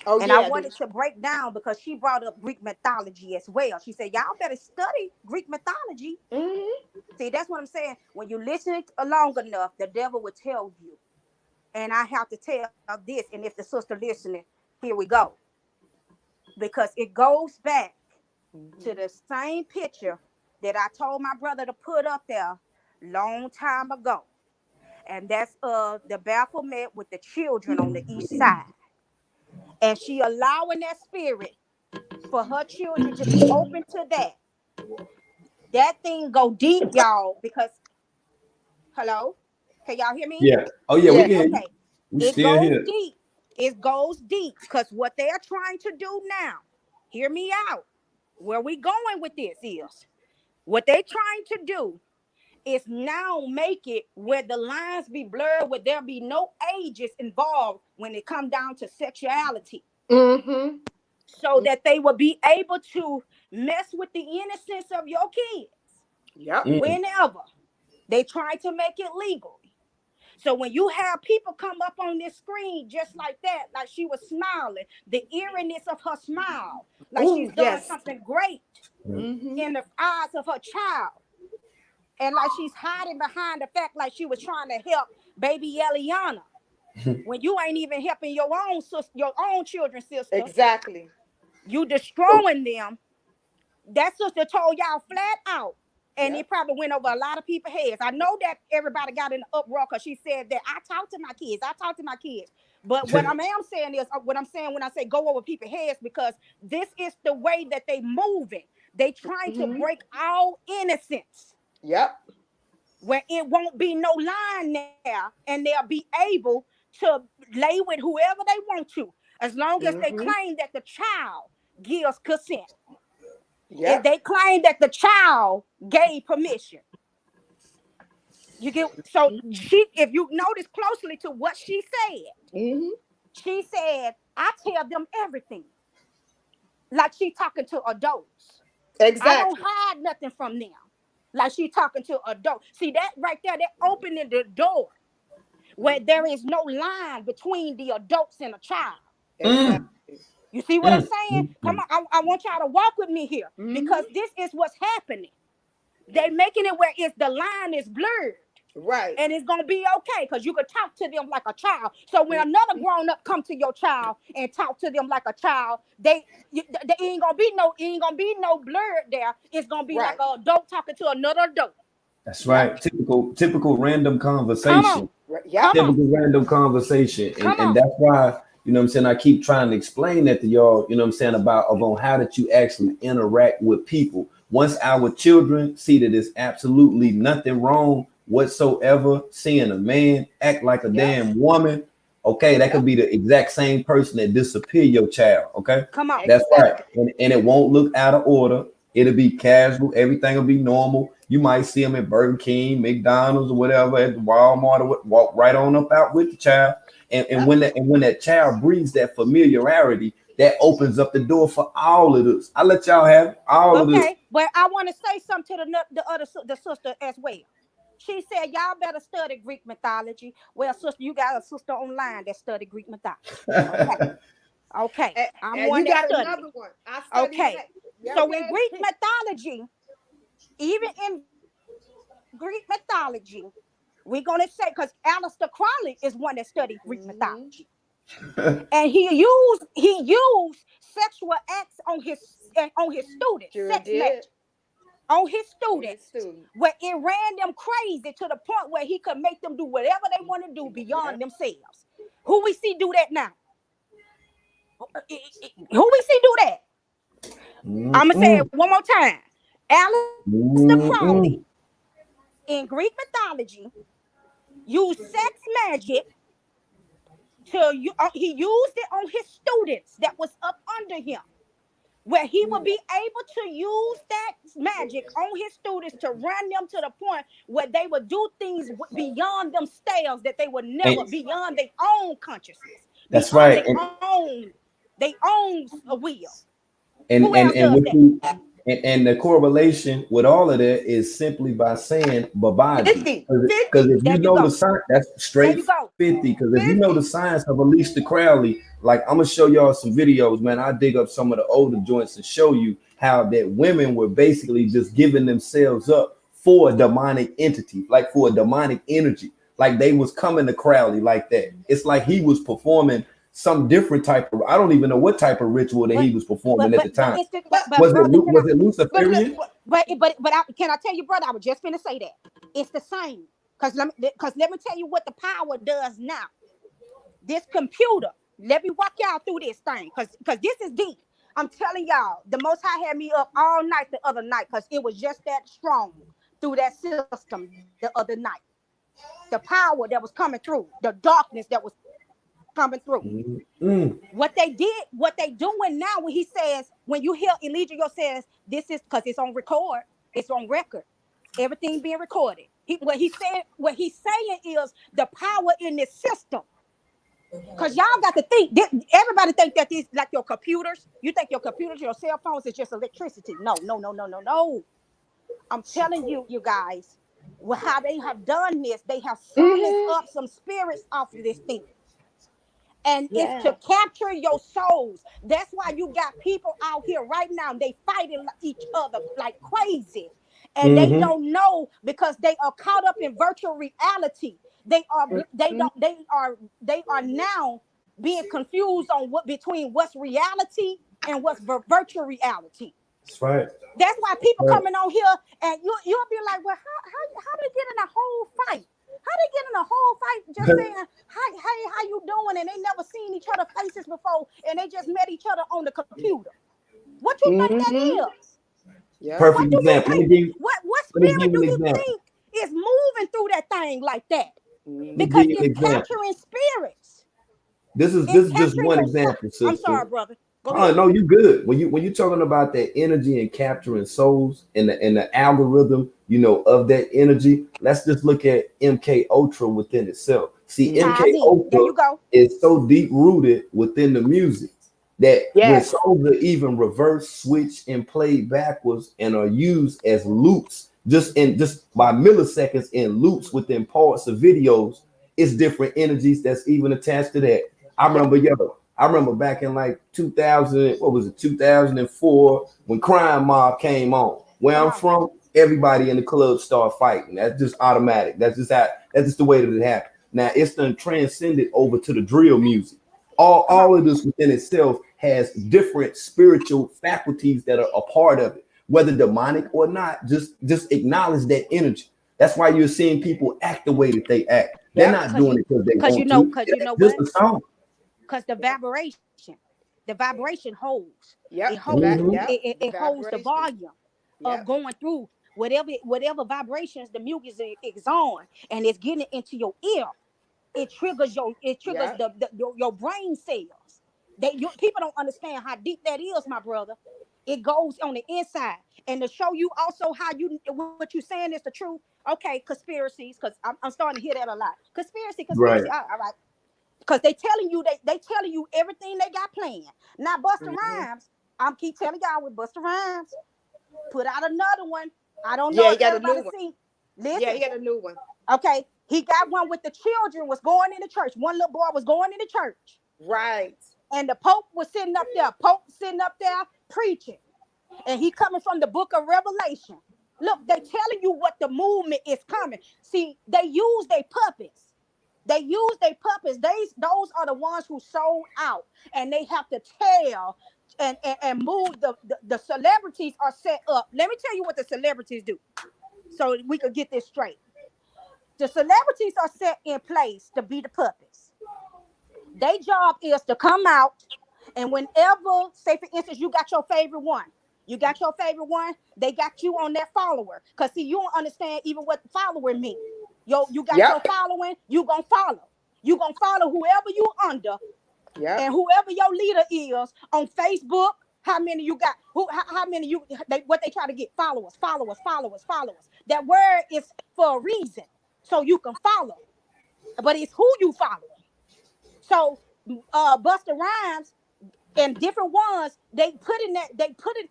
Oh And I yeah. wanted to break down because she brought up Greek mythology as well. She said, y'all better study Greek mythology. Mm-hmm. See, that's what I'm saying. When you listen long enough, the devil will tell you. And I have to tell this. And if the sister listening, here we go. Because it goes back to Mm-hmm. the same picture that I told my brother to put up there long time ago. And that's the Baphomet with the children on the east side. And she allowing that spirit for her children to be open to that. That thing go deep, y'all, because hello? Can y'all hear me? Yeah. Oh yeah, we Yeah. can hear you. Okay. We It still goes here. deep. It goes deep. Because what they're trying to do now, hear me out. Where we going with this is what they trying to do is now make it where the lines be blurred, where there be no ages involved when it come down to sexuality. Mm-hmm. So that they will be able to mess with the innocence of your kids Yep. Mm. whenever they try to make it legal. So when you have people come up on this screen just like that, like she was smiling, the eeriness of her smile, like Oh she's done yes. something great Mm-hmm. in the eyes of her child, and like she's hiding behind the fact like she was trying to help baby Eliana when you ain't even helping your own sister, your own children, sister. Exactly. You destroying them. That sister told y'all flat out, and it Yep. probably went over a lot of people's heads. I know that everybody got in the uproar because she said that I talk to my kids. I talk to my kids. But what I am saying is what I'm saying when I say go over people's heads, because this is the way that they moving. They trying to Mm-hmm. break all innocence Yep. where it won't be no line there, and they'll be able to lay with whoever they want to, as long as they Mm-hmm. claim that the child gives consent. If Yep. they claim that the child gave permission, you get so she. If you notice closely to what Mm-hmm. she said, I tell them everything, like she talking to adults. I don't Exactly. hide nothing from them, like she talking to adults. See that right there? They're opening the door where there is no line between the adults and a child. Mm. Exactly. You see what I'm Mm. saying? Mm. Come Mm. on, I want y'all to walk with me here Mm-hmm. because this is what's happening. They making it where it's the line is blurred. Right. And it's gonna be okay because you could talk to them like a child. So when another Mm-hmm. grown up come to your child and talk to them like a child, they ain't gonna be no blurred there. It's gonna be like Right. an adult talking to another adult. That's Yep. right. Typical random Come conversation. on, Yep. come on, Typical random conversation. come And on. that's why, you know what I'm saying, I keep trying to explain that to y'all, you know what I'm saying, about on how that you actually interact with people. Once our children see that there's absolutely nothing wrong whatsoever, seeing a man act like a Yep. damn woman, Okay, that Yep. could be the exact same person that disappear your child. Okay, Come on. that's right, Exactly. and it won't look out of order. It'll be casual. Everything will be normal. You might see them at Burger King, McDonald's, or whatever, at Walmart, or walk right on up out with the child. And Yep. when that child breeds that familiarity, that opens up the door for all of this. I let y'all have all of this. Okay, but I want to say something to the sister as well. She said, "Y'all better study Greek mythology." Well, sister, you got a sister online that study Greek mythology. Okay, okay, I'm And one you that got studied it. another one. I studied Okay, that. Yeah, so in Greek okay. mythology, even in Greek mythology, we're gonna say because Aleister Crowley is one that studied Greek Mm-hmm. mythology, and he used sexual acts on his students, Sure sex did. magic on his On his students, student. where it ran them crazy to the point where he could make them do whatever they want to do Yeah. beyond themselves. Who we see do that now? Who we see do that? I'm gonna say Mm-mm, it one more time. Aleister mm-mm. Crowley in Greek mythology used sex magic to you. He used it on his students that was up under him, where he would be able to use that magic on his students to run them to the point where they would do things beyond themselves that they would And never beyond their own consciousness, that's beyond right. their own will. And Who and else and does what that? you and the correlation with all of that is simply by saying Babaji. 50. Because 50. if There you you know the go. science, that's There straight you go. 50. Because if you know the 50. science of Alicia Crowley, like I'm gonna show y'all some videos, man. I dig up some of the older joints and show you how that women were basically just giving themselves up for a demonic entity, like for a demonic energy. Like they was coming to Crowley like that. It's like he was performing some different type of, I don't even know what type of ritual that But he was performing at the time. it's the, But but brother, can I? Was it but look, Luciferian? Can I tell you, brother? I was just finna say that it's the same. Cause let me tell you what the power does now. This computer. Let me walk y'all through this thing, cause this is deep. I'm telling y'all, the Most High had me up all night the other night, cause it was just that strong through that system the other night. The power that was coming through, the darkness that was coming through. Mm. What they doing now when he says, when you hear Elijah says, this is because it's on record, it's on record, everything being recorded. What he's saying is the power in this system. Because y'all got to think, everybody think that these like your computers. You think your computers, your cell phones is just electricity. No, no, no, no, no, no. I'm telling you, you guys, how they have done this, they have summoned mm-hmm. up some spirits off of this thing, and it's Yeah. to capture your souls. That's why you got people out here right now. They fighting each other like crazy, and they Hmm. don't know because they are caught up in virtual reality. Mm-hmm. They are now being confused on what between what's reality and what's virtual reality. That's right. That's why people Right. coming on here and you'll be like, well, how they get in a whole fight? How they get in a whole fight just saying, hi, hey, how you doing? And they never seen each other faces before, and they just met each other on the computer. What you think Mm-hmm. that is? Yep. What Perfect do you example. think? What Let me spirit give you do an you example. think is moving through that thing like that? Let me Mm-hmm. Because give you an it's example. capturing spirits. This It's is just capturing one your soul. example, I'm sister. sorry, brother. Go Oh ahead. no, you good. When you're talking about that energy and capturing souls and the algorithm, of that energy, let's just look at MK Ultra within itself. See, Ties MK Mm-hmm. in. There Ultra you go. is so deep rooted within the music that when Yes. songs are even reverse, switch, and played backwards and are used as loops, just by milliseconds in loops within parts of videos, it's different energies that's even attached to that. I Yep. remember, yo, I remember back in like 2000, what was it, 2004, when Crime Mob came on. Where Come I'm on. from, everybody in the club start fighting. That's just automatic. That's just the way that it happened. Now it's done transcended over to the drill music. All, Come on. all of this within itself has different spiritual faculties that are a part of it, whether demonic or not. Just acknowledge that energy. That's why you're seeing people act the way that they act. They're Yep. not doing it because they want to. Cause It you know ain't just what? a song. Because the vibration holds. It Yep. holds Yep. it The holds the vibration. volume of Yep. going through whatever vibrations the music is on, and it's getting into your ear. it triggers your brain cells. People don't understand how deep that is, my brother. It goes on the inside, and to show you also how what you're saying is the truth. Okay, conspiracies, because I'm starting to hear that a lot. Right. Conspiracy. All right, because they telling you everything they got planned. Now, Busta Rhymes, I'm keep telling y'all with Busta Rhymes, put out another one. I don't know Yeah, he if got a new everybody one. seen. Yeah, Listen, he got a new one. okay, he got one with the children was going into church. One little boy was going into church, Right. and the Pope was sitting up there. Pope sitting up there preaching, and he coming from the book of Revelation. Look, they telling you what the movement is coming. See, they use their puppets. They use their puppets. Those are the ones who sold out, and they have to tell and move the celebrities are set up. Let me tell you what the celebrities do, so we could get this straight. The celebrities are set in place to be the puppets. Their job is to come out, and whenever, say for instance, you got your favorite one. You got your favorite one, they got you on that follower. Because see, you don't understand even what follower means. You got your Yep. following, you gonna follow. You gonna follow whoever you under, Yep. and whoever your leader is on Facebook. How many you got? How many what they try to get? Followers. That word is for a reason. So you can follow. But it's who you following. So Busta Rhymes and different ones, they putting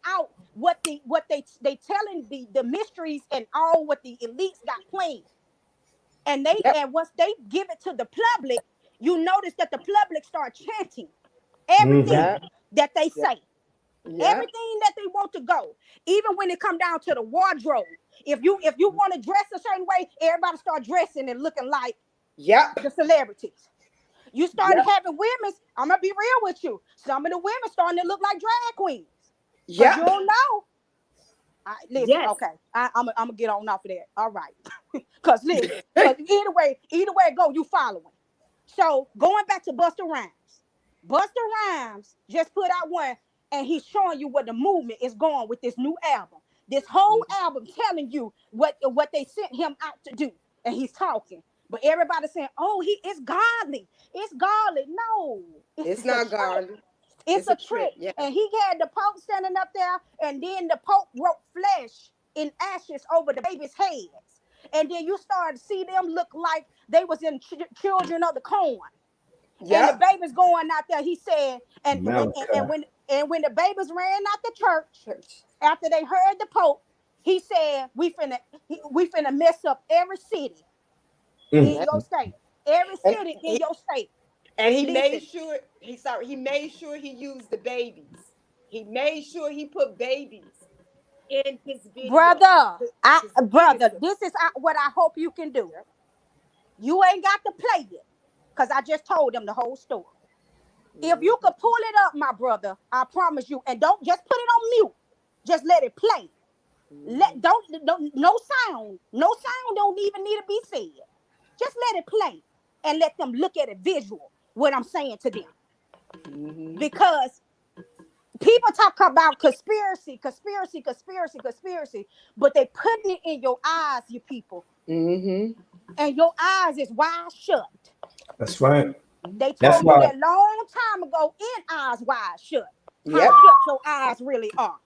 out what they telling the mysteries and all what the elites got planned. Yep. And once they give it to the public, you notice that the public start chanting Mm-hmm. everything Yep. that they Yep. say, Yep. everything that they want to go. Even when it come down to the wardrobe, if you want to dress a certain way, everybody start dressing and looking like Yep. the celebrities. You started Yep. having women. I'm gonna be real with you. Some of the women starting to look like drag queens. Cause you Yep. don't know. Listen, Yes. okay. I'm gonna get on off of that. All right. Cause listen, cause either way it go, you following. So going back to Busta Rhymes. Busta Rhymes just put out one, and he's showing you where the movement is going with this new album. This whole album telling you what they sent him out to do, and he's talking. But everybody's saying, "Oh, he is godly. It's godly." No, It's it's a not trick. garlic. It's It's a a trick. trick. Yeah. And he had the Pope standing up there, and then the Pope wrote flesh in ashes over the baby's heads. And then you started to see them look like they was in children of the corn. And the Yep. babies going out there, he said, Malachi. when the babies ran out the church Church. after they heard the Pope, he said, we finna mess up every city in Yep. your state. Every And city in he, your state. and he made Listen, sure he made sure he used the babies. He made sure he put babies in his video. brother, His brother, innocent. this is what I hope you can do. Yep. You ain't got to play it, because I just told them the whole story. If you Mhm. could pull it up, my brother, I promise you, and don't just put it on mute. Just let it play. Mhm. Don't no sound. No sound don't even need to be said. Just let it play and let them look at it visual, what I'm saying to them. Mhm. Because people talk about conspiracy, but they putting it in your eyes, you people. Mhm. And your eyes is wide shut. That's right. They That's told you why. that long time ago in Eyes Wide Shut, how Yep. shut your eyes really are.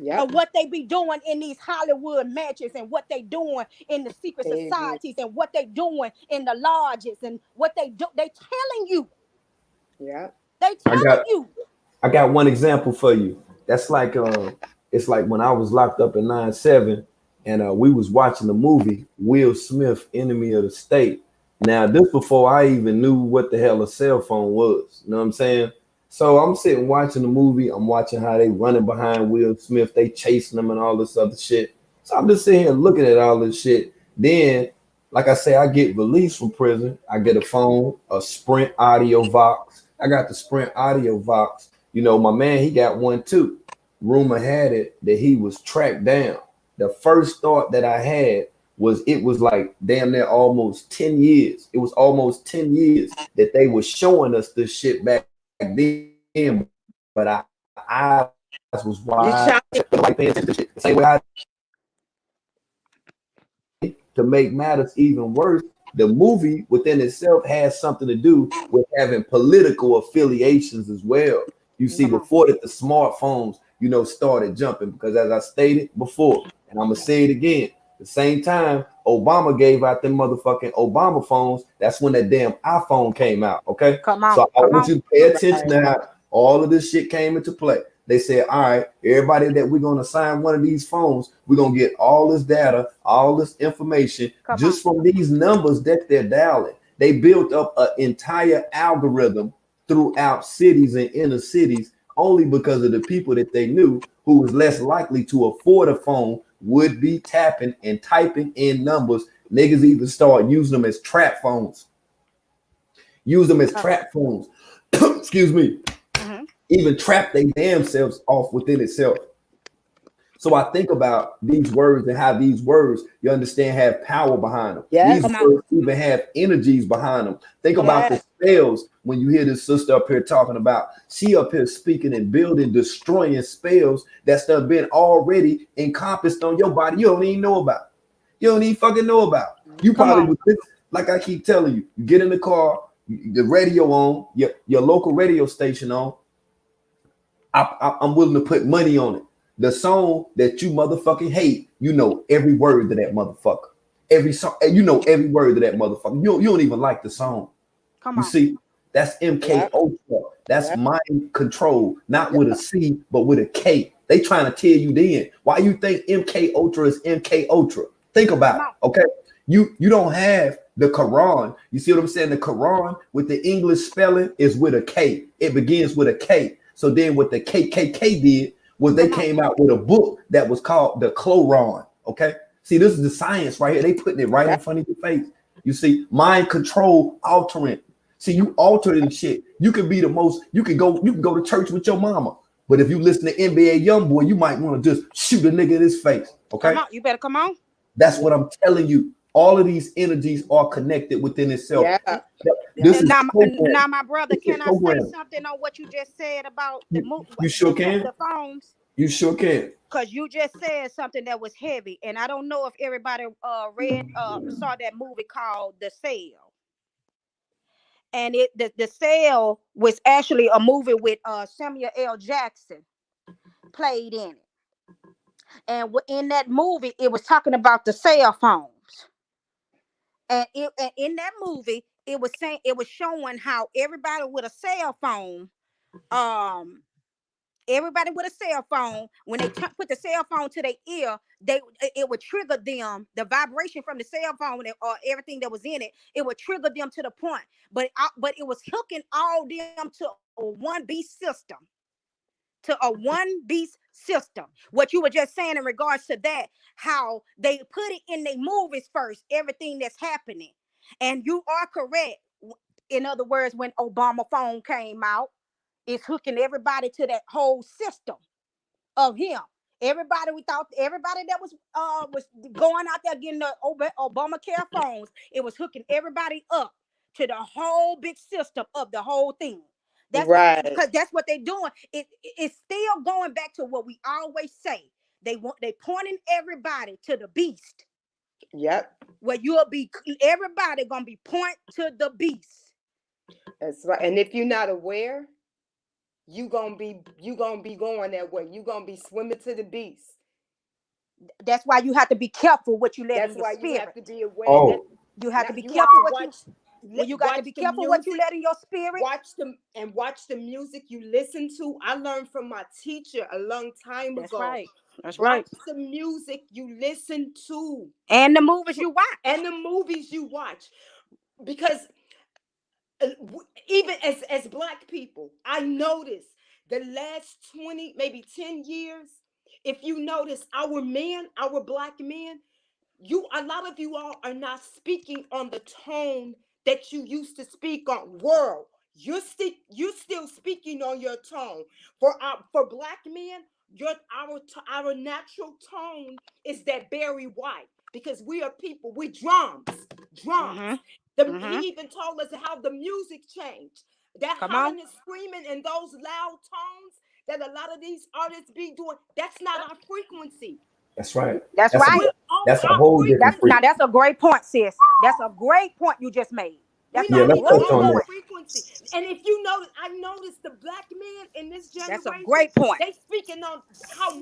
Yep. And what they be doing in these Hollywood matches, and what they doing in the secret Baby. societies, and what they doing in the lodges, and what they do. They telling you. Yep. They I telling got you. I got one example for you. That's like it's like when I was locked up in 9/7, and we was watching the movie Will Smith, Enemy of the State. Now this before I even knew what the hell a cell phone was. You know what I'm saying? So I'm sitting watching the movie. I'm watching how they running behind Will Smith, they chasing him and all this other shit. So I'm just sitting here looking at all this shit. Then, like I say, I get released from prison. I get a phone, a Sprint Audio Vox. I got the Sprint Audio Vox. You know, my man, he got one too. Rumor had it that he was tracked down. The first thought that I had was it was like damn near almost 10 years. It was almost 10 years that they were showing us this shit back then. But our eyes was You wide shot shut. Like paying attention to shit. The same way I to make matters even worse. the movie within itself has something to do with having political affiliations as well. You see, Come on. before that, the smartphones, started jumping because, as I stated before, and I'm gonna say it again, the same time Obama gave out them motherfucking Obama phones, that's when that damn iPhone came out. Okay, Come on. so I Come want on. you to pay attention Right. now. All of this shit came into play. They said, all right, everybody that we're going to assign one of these phones, we're going to get all this data, all this information Come just from these numbers that they're dialing. They built up an entire algorithm throughout cities and inner cities only because of the people that they knew who was less likely to afford a phone would be tapping and typing in numbers. Niggas even start using them as trap phones. Use them as on. trap phones. Excuse me. Mhm. Even trap they damn selves off within itself. So I think about these words and how these words, you understand, have power behind them. These Yes. Come on. words even have energies behind them. Think about the Yes. spells when you hear this sister up here talking about, she up here speaking and building, destroying spells that's done been already encompassed on your body. You don't even know about. You don't even fucking know about. You Come probably on. would, like I keep telling you, you get in the car, the radio on, your local radio station on. I'm willing to put money on it. The song that you motherfucking hate, you know every word to that motherfucker. Every song, you know every word to that motherfucker. You don't even like the song. Come You on. see, that's MK Yep. Ultra. That's Yep. mind control, not with a Yep. C, but with a K. They trying to tell you then. Why you think MK Ultra is MK Ultra? Think Come about it. on. Okay. You don't have the Quran. You see what I'm saying? The Quran with the English spelling is with a K. It begins with a K. So then what the KKK did was they Come on. came out with a book that was called the Cloron. Okay. See, this is the science right here. They putting it right in Yep. front of your face. You see, mind control altering. See, you altering shit. You can be the most, you can go to church with your mama. But if you listen to NBA Youngboy, you might want to just shoot a nigga in his face. Come Okay. on. You better come on. That's what I'm telling you. All of these energies are connected within itself. Yeah. This is Now, programming. my brother, This is can I say programming. something on what you just said about You sure can. the phones? You sure can. Because you just said something that was heavy, and I don't know if everybody saw that movie called The Sale. And the Sale was actually a movie with Samuel L. Jackson played in it. And in that movie, it was talking about the cell phones. And in that movie, it was showing how um, everybody with a cell phone, when they put the cell phone to their ear, it would trigger them. The vibration from the cell phone or everything that was in it, it would trigger them to the point. But it was hooking all them to a one beast system. To a one beast system. What you were just saying in regards to that, how they put it in their movies first, everything that's happening. And you are correct. In other words, when Obama phone came out, it's hooking everybody to that whole system of him. Everybody that was going out there getting the Obamacare phones, it was hooking everybody up to the whole big system of the whole thing. That's Right. because that's what they're doing. It's still going back to what we always say. They pointing everybody to the beast. Yep. Where everybody gonna be point to the beast. That's right. And if you're not aware, you gonna be going that way. You gonna be swimming to the beast. That's why you have to be careful what you let in That's your why you have spirit. to be aware. Oh, You have to be You have careful to what you watch. well, you got to Watch be the careful what you music. let in your spirit. Watch the music you listen to. I learned from my teacher a long time That's ago. right. That's Watch right. the music you listen to And the movies you watch. and the movies you watch, because even as black people, I noticed the last 20, maybe 10 years, if you notice, our black men, a lot of you all are not speaking on the tone that you used to speak on. World, you're still speaking on your tone. For black men, our natural tone is that Barry White, because we are people, we drums. Mm-hmm. He Mm-hmm. even told us how the music changed. That Come on. hollering and screaming and those loud tones that a lot of these artists be doing, that's not our frequency. that's right. That's That's a right. We're That's a our whole different That's freak. now frequency. that's a great point, sis. That's a great point you just made. We're That's a Yeah, not let's even touch great on on that that. point. frequency. And if you notice, I noticed the black men in this That's a generation, great point. they speaking on how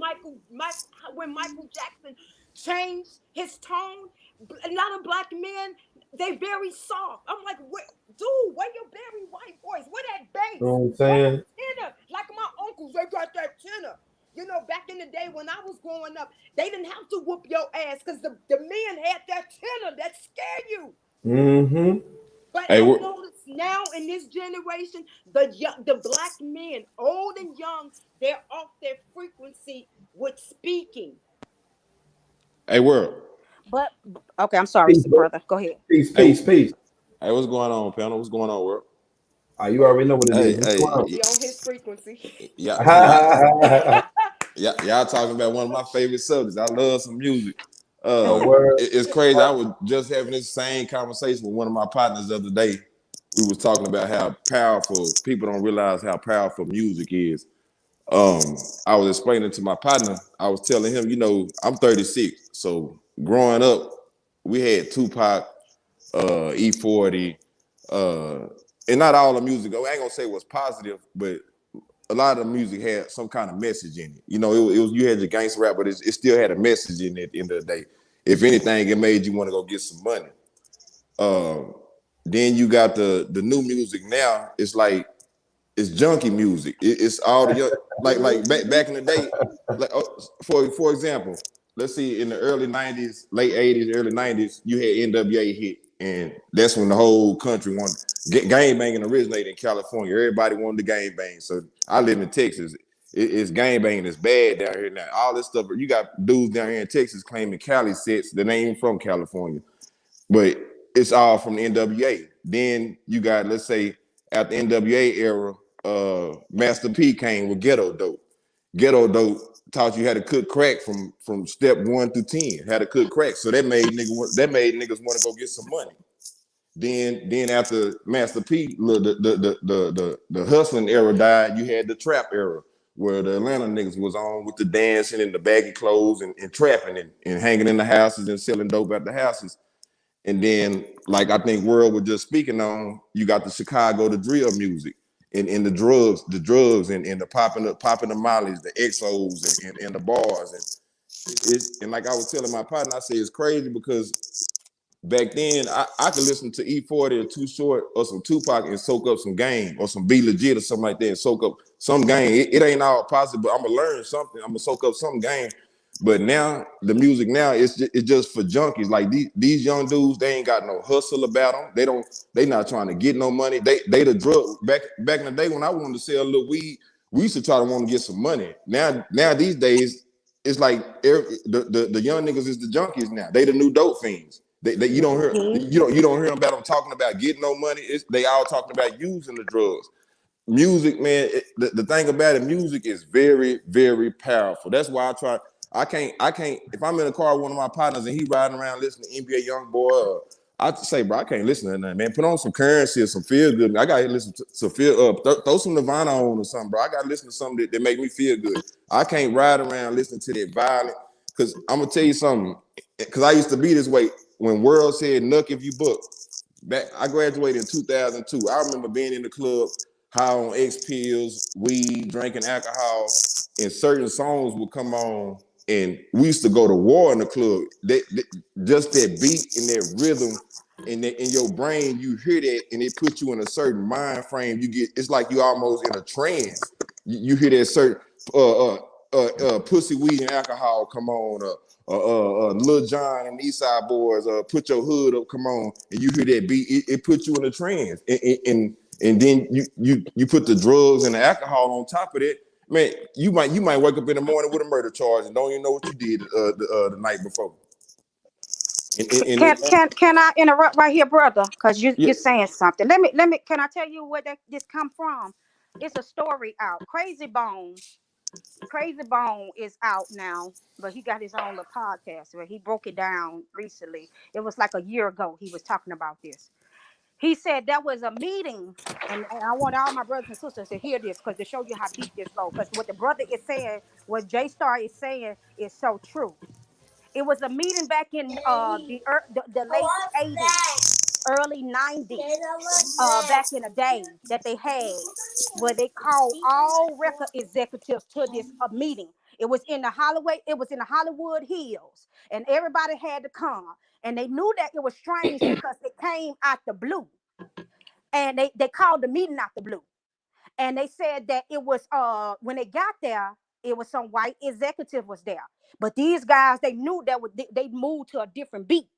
when Michael Jackson changed his tone. A lot of black men, they very soft. I'm like, what, dude? Where your Barry White voice? Where that You know bass? what I'm Where that saying? tenor? Like my uncles, they got that tenor. You know, back in the day when I was growing up, they didn't have to whoop your ass because the men had that tenor that scare you. Mm-hmm. But Hey, I we're, notice now in this generation, the black men, old and young, they're off their frequency with speaking. hey, we're, But okay, I'm sorry, Peace, bro. brother. Go ahead. Peace, hey, peace, peace. hey, what's going on, panel? What's going on, world? You already know what it is. Hey, What's hey, going He on his frequency. on? y'all talking about one of my favorite subjects. I love some music. A word. It's crazy. I was just having this same conversation with one of my partners the other day. We was talking about how powerful people don't realize how powerful music is. Um, I was explaining to my partner. I was telling him, I'm 36, so growing up, we had Tupac, E40, uh, and not all the music. I ain't gonna say it was positive, but a lot of the music had some kind of message in it. It was you had your gangster rap, but it still had a message in it at the end of the day. If anything, it made you want to go get some money. Um, then you got the new music now. It's like it's junkie music. It's all the young like back in the day. Like for example, let's see in the early '90s, late '80s, early '90s, you had NWA hit, and that's when the whole country wanted gang banging originated in California. Everybody wanted to gang bang. So I live in Texas. It's gang banging. It's bad down here now. All this stuff. You got dudes down here in Texas claiming Cali sets that ain't even from California, but it's all from the NWA. Then you got, let's say, at the NWA era, Master P came with Ghetto Dope. Ghetto Dope taught you how to cook crack from step 1 through 10, how to cook crack. So that made niggas want to go get some money. Then after Master P, the hustling era died. You had the trap era where the Atlanta niggas was on with the dancing and the baggy clothes and trapping and hanging in the houses and selling dope at the houses. And then, like I think World was just speaking on, you got the Chicago, the drill music, and the drugs, and the popping the mollies, the XOs, and the bars, and like I was telling my partner, I say it's crazy because back then I could listen to E40 or Too Short or some Tupac and soak up some game or some Be Legit or something like that and soak up some game. It ain't all positive, but I'm gonna learn something. I'm gonna soak up some game. But now the music now it's just for junkies. Like these young dudes, they ain't got no hustle about them. They not trying to get no money. They the drug back in the day when I wanted to sell a little weed, we used to try to want to get some money. Now these days it's like the young niggas is the junkies now. They the new dope fiends. You don't hear Mhm. you don't hear about them talking about getting no money. They all talking about using the drugs. Music, man. The thing about it, music is very, very powerful. That's why I try. I can't. If I'm in a car with one of my partners and he riding around listening to NBA YoungBoy, I say, bro, I can't listen to nothing, man. Put on some Currency or some Feel Good. I gotta listen to some Feel. Throw some Nirvana on or something, bro. I gotta listen to something that make me feel good. I can't ride around listening to that violent. Cause I'm gonna tell you something. Cause I used to be this way when World said "Nuck if you book." Back, I graduated in 2002. I remember being in the club, high on X pills, weed, drinking alcohol, and certain songs would come on, and we used to go to war in the club. Just that beat and that rhythm, and in your brain, you hear that, and it puts you in a certain mind frame. It's like you almost in a trance. You hear that certain pussy, weed, and alcohol come on. Lil Jon and the East Side Boys, put your hood up, come on, and you hear that beat, it puts you in a trance, and then you put the drugs and the alcohol on top of it, man. You might wake up in the morning with a murder charge and don't even know what you did the night before. And Can I interrupt right here, brother? Because yeah, you're saying something. Let me. Can I tell you where this come from? It's a story out. Crazy Bone is out now, but he got his own little podcast where he broke it down recently. It was like a year ago. He was talking about this. He said there was a meeting, and I want all my brothers and sisters to hear this because to show you how deep this goes. Because what the brother is saying, what J Star is saying, is so true. It was a meeting back in the late 80s, early 90s, back in the day that they had, where they called all record executives to this meeting. It was in the Hollywood Hills, and everybody had to come. And they knew that it was strange because they came out the blue, and they called the meeting out the blue. And they said that it was when they got there, it was some white executive was there. But these guys, they knew that they moved to a different beat.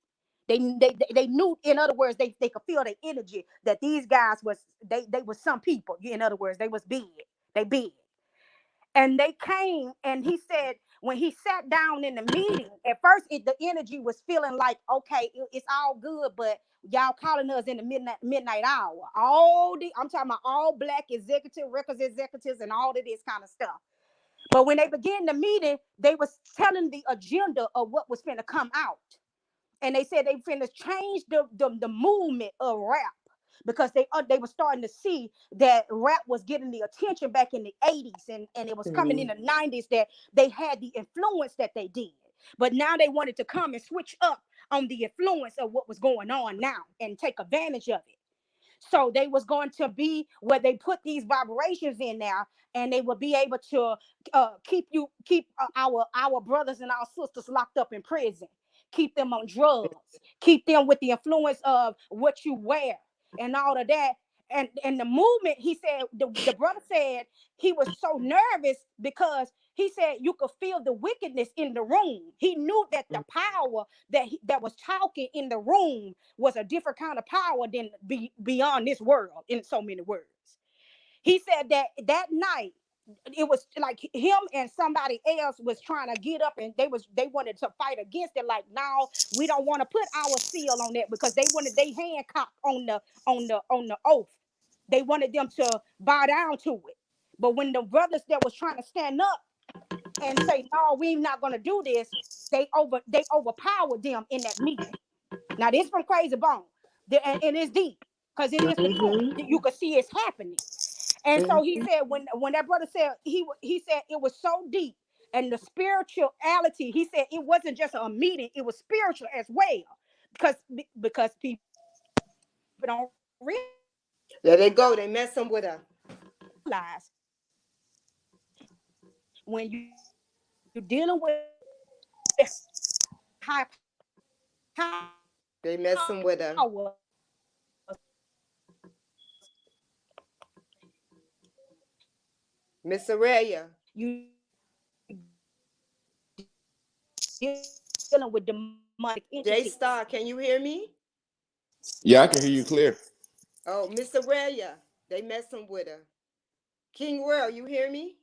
They knew, in other words, they could feel the energy that these guys was, they was some people. In other words, they was big. They big. And they came, and he said when he sat down in the meeting, at first the energy was feeling like, okay, it's all good, but y'all calling us in the midnight hour. I'm talking about all black executive records executives and all of this kind of stuff. But when they began the meeting, they was telling the agenda of what was finna come out. And they said they finna change the movement of rap, because they were starting to see that rap was getting the attention back in the 80s, and it was coming in the 90s that they had the influence that they did. But now they wanted to come and switch up on the influence of what was going on now and take advantage of it. So they was going to be where they put these vibrations in there, and they would be able to keep our brothers and our sisters locked up in prison, keep them on drugs, keep them with the influence of what you wear and all of that. And the movement, he said, the brother said he was so nervous because he said you could feel the wickedness in the room. He knew that the power that was talking in the room was a different kind of power than beyond this world, in so many words. He said that night it was like him and somebody else was trying to get up, and they wanted to fight against it. Like, no, we don't want to put our seal on that, because they wanted they Hancock on the oath. They wanted them to bow down to it. But when the brothers that was trying to stand up and say, no, we're not going to do this, they overpowered them in that meeting. Now, this from Crazy Bone, and it's deep, because it is the truth. You can see it's happening. And so he said, when that brother said, he said it was so deep, and the spirituality, he said it wasn't just a meeting, it was spiritual as well, because people don't There they go. They messing with her. realize when you're dealing with high They messing with her. power, Miss Aurelia. you dealing with demonic J entities. Star, can you hear me? Yeah, I can hear you clear. Oh, Miss Aurelia. They messing with her. King World, you hear me?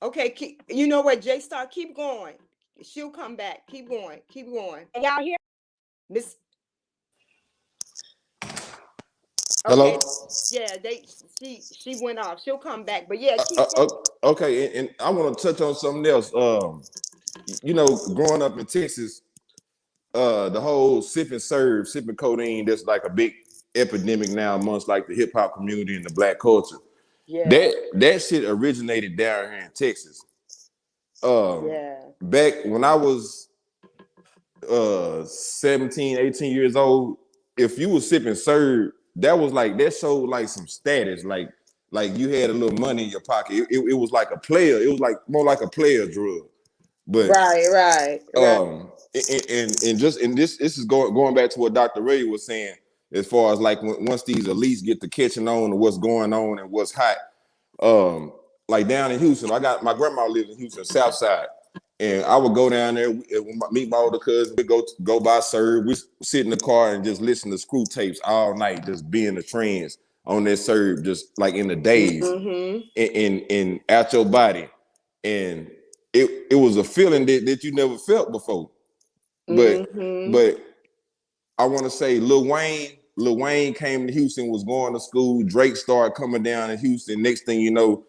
Okay, you know what, J Star, keep going. She'll come back. Keep going. Keep going. And y'all hear? Miss. Hello. Okay. Yeah, she went off. She'll come back. But yeah, keep going. Okay, and I want to touch on something else. You know, growing up in Texas, the whole sip and serve, sipping codeine, that's like a big epidemic now amongst like the hip hop community and the black culture. Yeah. That shit originated down here in Texas. Yeah. Back when I was 17, 18 years old, if you was sipping serve, that was like, that showed like some status, like you had a little money in your pocket. It was like a player. It was like more like a player drug. But right. and this is going back to what Dr. Ray was saying, as far as like once these elites get to catching on to what's going on and what's hot. Like down in Houston, my grandma lived in Houston, South Side, and I would go down there, meet my older cousin. We go by serve. We sit in the car and just listen to screw tapes all night, just being the trends on that serve, just like in the days, in at your body, and it was a feeling that you never felt before. But I want to say Lil Wayne came to Houston, was going to school. Drake started coming down in Houston. Next thing you know,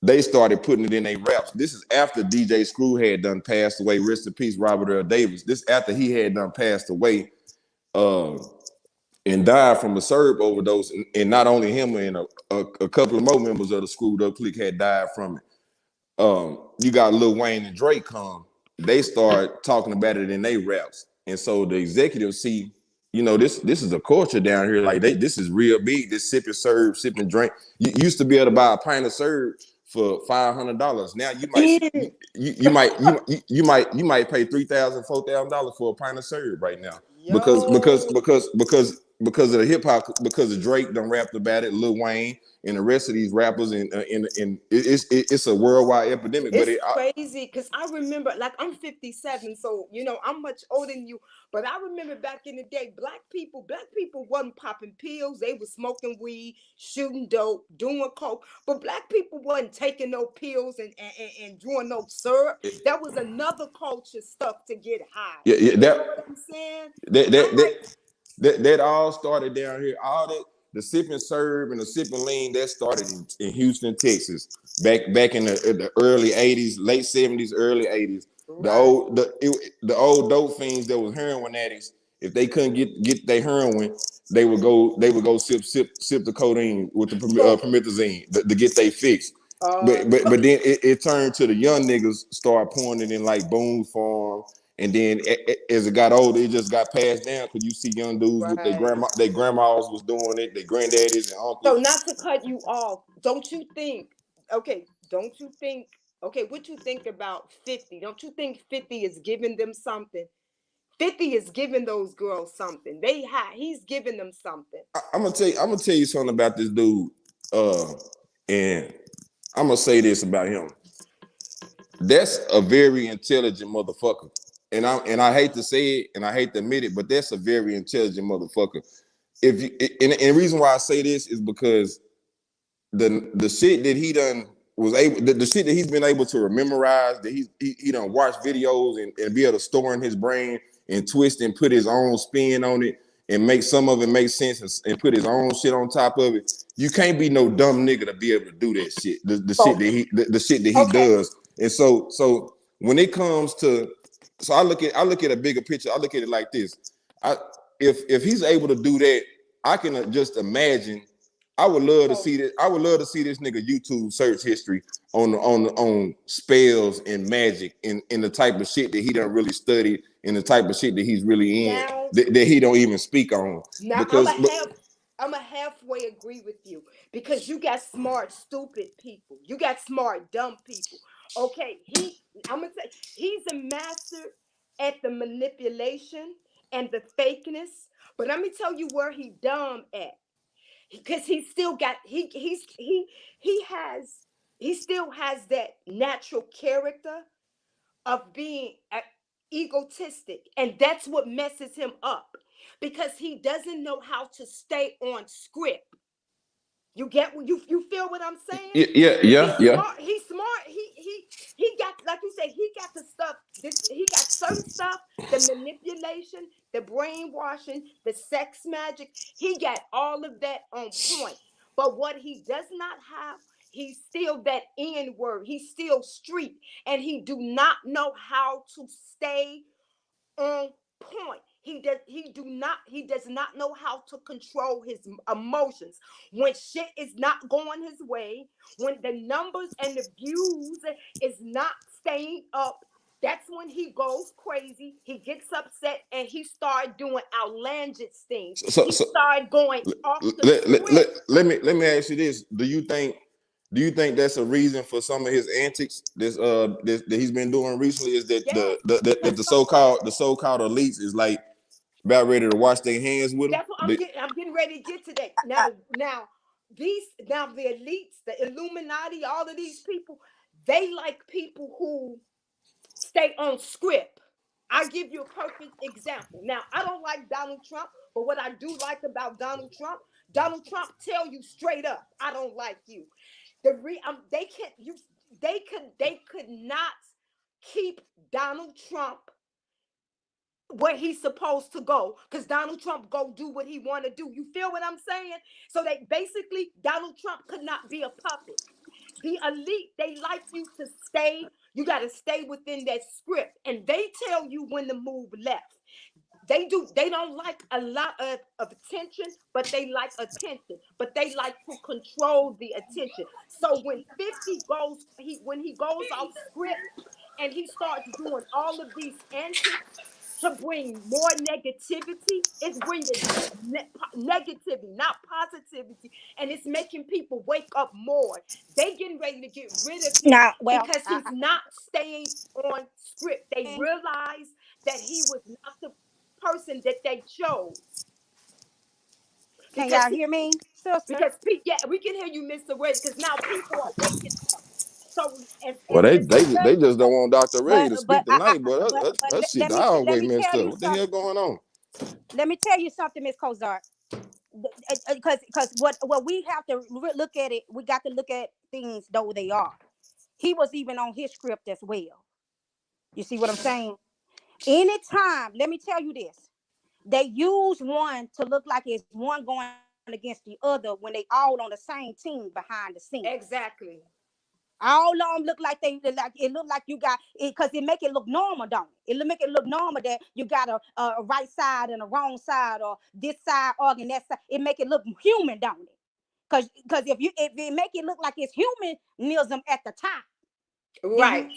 they started putting it in their raps. This is after DJ Screw had done passed away. Rest in peace, Robert Earl Davis. This after he had done passed away and died from a serve overdose. And not only him, and a couple of more members of the Screwed Up Clique had died from it. you got Lil Wayne and Drake come, they start talking about it in their raps. And so the executives see, you know, this is a culture down here. Like this is real big. This sip and serve, sip and drink. You used to be able to buy a pint of serve for $500. Now you might you might pay $3,000, $4,000 for a pint of serve right now. Because because Yo. because because because of the hip hop, because of Drake done rapped about it, Lil Wayne and the rest of these rappers, and it's a worldwide epidemic. But It's crazy because I remember, like, I'm 57, so you know I'm much older than you. But I remember back in the day, black people wasn't popping pills. They were smoking weed, shooting dope, doing coke. But black people wasn't taking no pills and doing no syrup. That was another culture stuff to get high. yeah, You know what I'm saying? that I'm that that like, that all started down here. All that the sip and serve and the sip and lean that started in Houston, Texas, back in the early '80s, late '70s, early '80s. right. The old dope fiends that was heroin addicts, if they couldn't get their heroin, they would go sip the codeine with the So, promethazine to get they fix. But so then it turned to the young niggas start pouring it in like Boone Farm, and then as it got older, it just got passed down because you see young dudes with right. their grandmas was doing it, their granddaddies and So uncles. not to cut you off, don't you think, okay, don't you think, okay, what you think about 50? Don't you think 50 is giving them something? 50 is giving those girls something. He's giving them something. I'm gonna tell you something about this dude, and I'm gonna say this about him. That's a very intelligent motherfucker. And I hate to say it and I hate to admit it, but that's a very intelligent motherfucker. If you and the reason why I say this is because the shit that he done was able the shit that he's been able to memorize, that he done watch videos and be able to store in his brain and twist and put his own spin on it and make some of it make sense, and put his own shit on top of it. You can't be no dumb nigga to be able to do that shit. The shit So, that the shit that he okay. does. And so when it comes to, so I look at a bigger picture. I look at it like this. I if he's able to do that, I can just imagine. I would love to So see this. I would love to see this nigga YouTube search history on spells and magic and the type of shit that he done really studied and the type of shit that he's really in now, that he don't even speak on. now Because I'm a halfway agree with you because you got smart, stupid people. You got smart, dumb people. Okay, I'm gonna say he's a master at the manipulation and the fakeness. But let me tell you where he dumb at. Because he still got he has he still has that natural character of being egotistic, and that's what messes him up because he doesn't know how to stay on script. You get what you feel what I'm saying? yeah, He's yeah. smart. He's smart. He got, like you said, he got the stuff. He got certain stuff, the manipulation, the brainwashing, the sex magic. He got all of that on point. But what he does not have, he's still that N word. He's still street, and he do not know how to stay on point. He does not know how to control his emotions. When shit is not going his way, when the numbers and the views is not staying up, that's when he goes crazy. He gets upset and he started doing outlandish things. So He so started going off the let, let, let, script. let me ask you this. Do you think that's a reason for some of his antics that he's been doing recently? Is that Yes, that because the so-called elites is like about ready to wash their hands with him? that's what I'm getting ready to get to that. Now the elites, the Illuminati, all of these people, they like people who stay on script. I give you a perfect example. Now, I don't like Donald Trump, but what I do like about Donald Trump tell you straight up, I don't like you. They can't you they could not keep Donald Trump where he's supposed to go because Donald Trump go do what he want to do. You feel what I'm saying? So they basically Donald Trump could not be a puppet. The elite, they like you to stay. You got to stay within that script, and they tell you when to move left. They don't like a lot of attention, but they like attention. But they like to control the attention. So when 50 goes, when he goes off script and he starts doing all of these antics to bring more negativity, it's bringing negativity, not positivity, and it's making people wake up more. They getting ready to get rid of him Now, well, because he's not staying on script. They realize that he was not the person that they chose. can Because y'all hear me, sister? yeah, we can hear you, Mr. Ray, because now people are waking up. So Well, as Mr. they Ray, just don't want Dr. Ray to speak I tonight, but that shit let me let always me messed tell up. you What the hell something. going on? Let me tell you something, Miss Cozart. Because what we have to look at it, we got to look at things though they are. He was even on his script as well. You see what I'm saying? Anytime, let me tell you this. They use one to look like it's one going against the other when they all on the same team behind the scenes. exactly. All of them look like it look like you got it because it make it look normal, don't it? It make it look normal that you got a right side and a wrong side or this side organ, that side. It make it look human, don't it? Because if it make it look like it's humanism at the top, then you Right.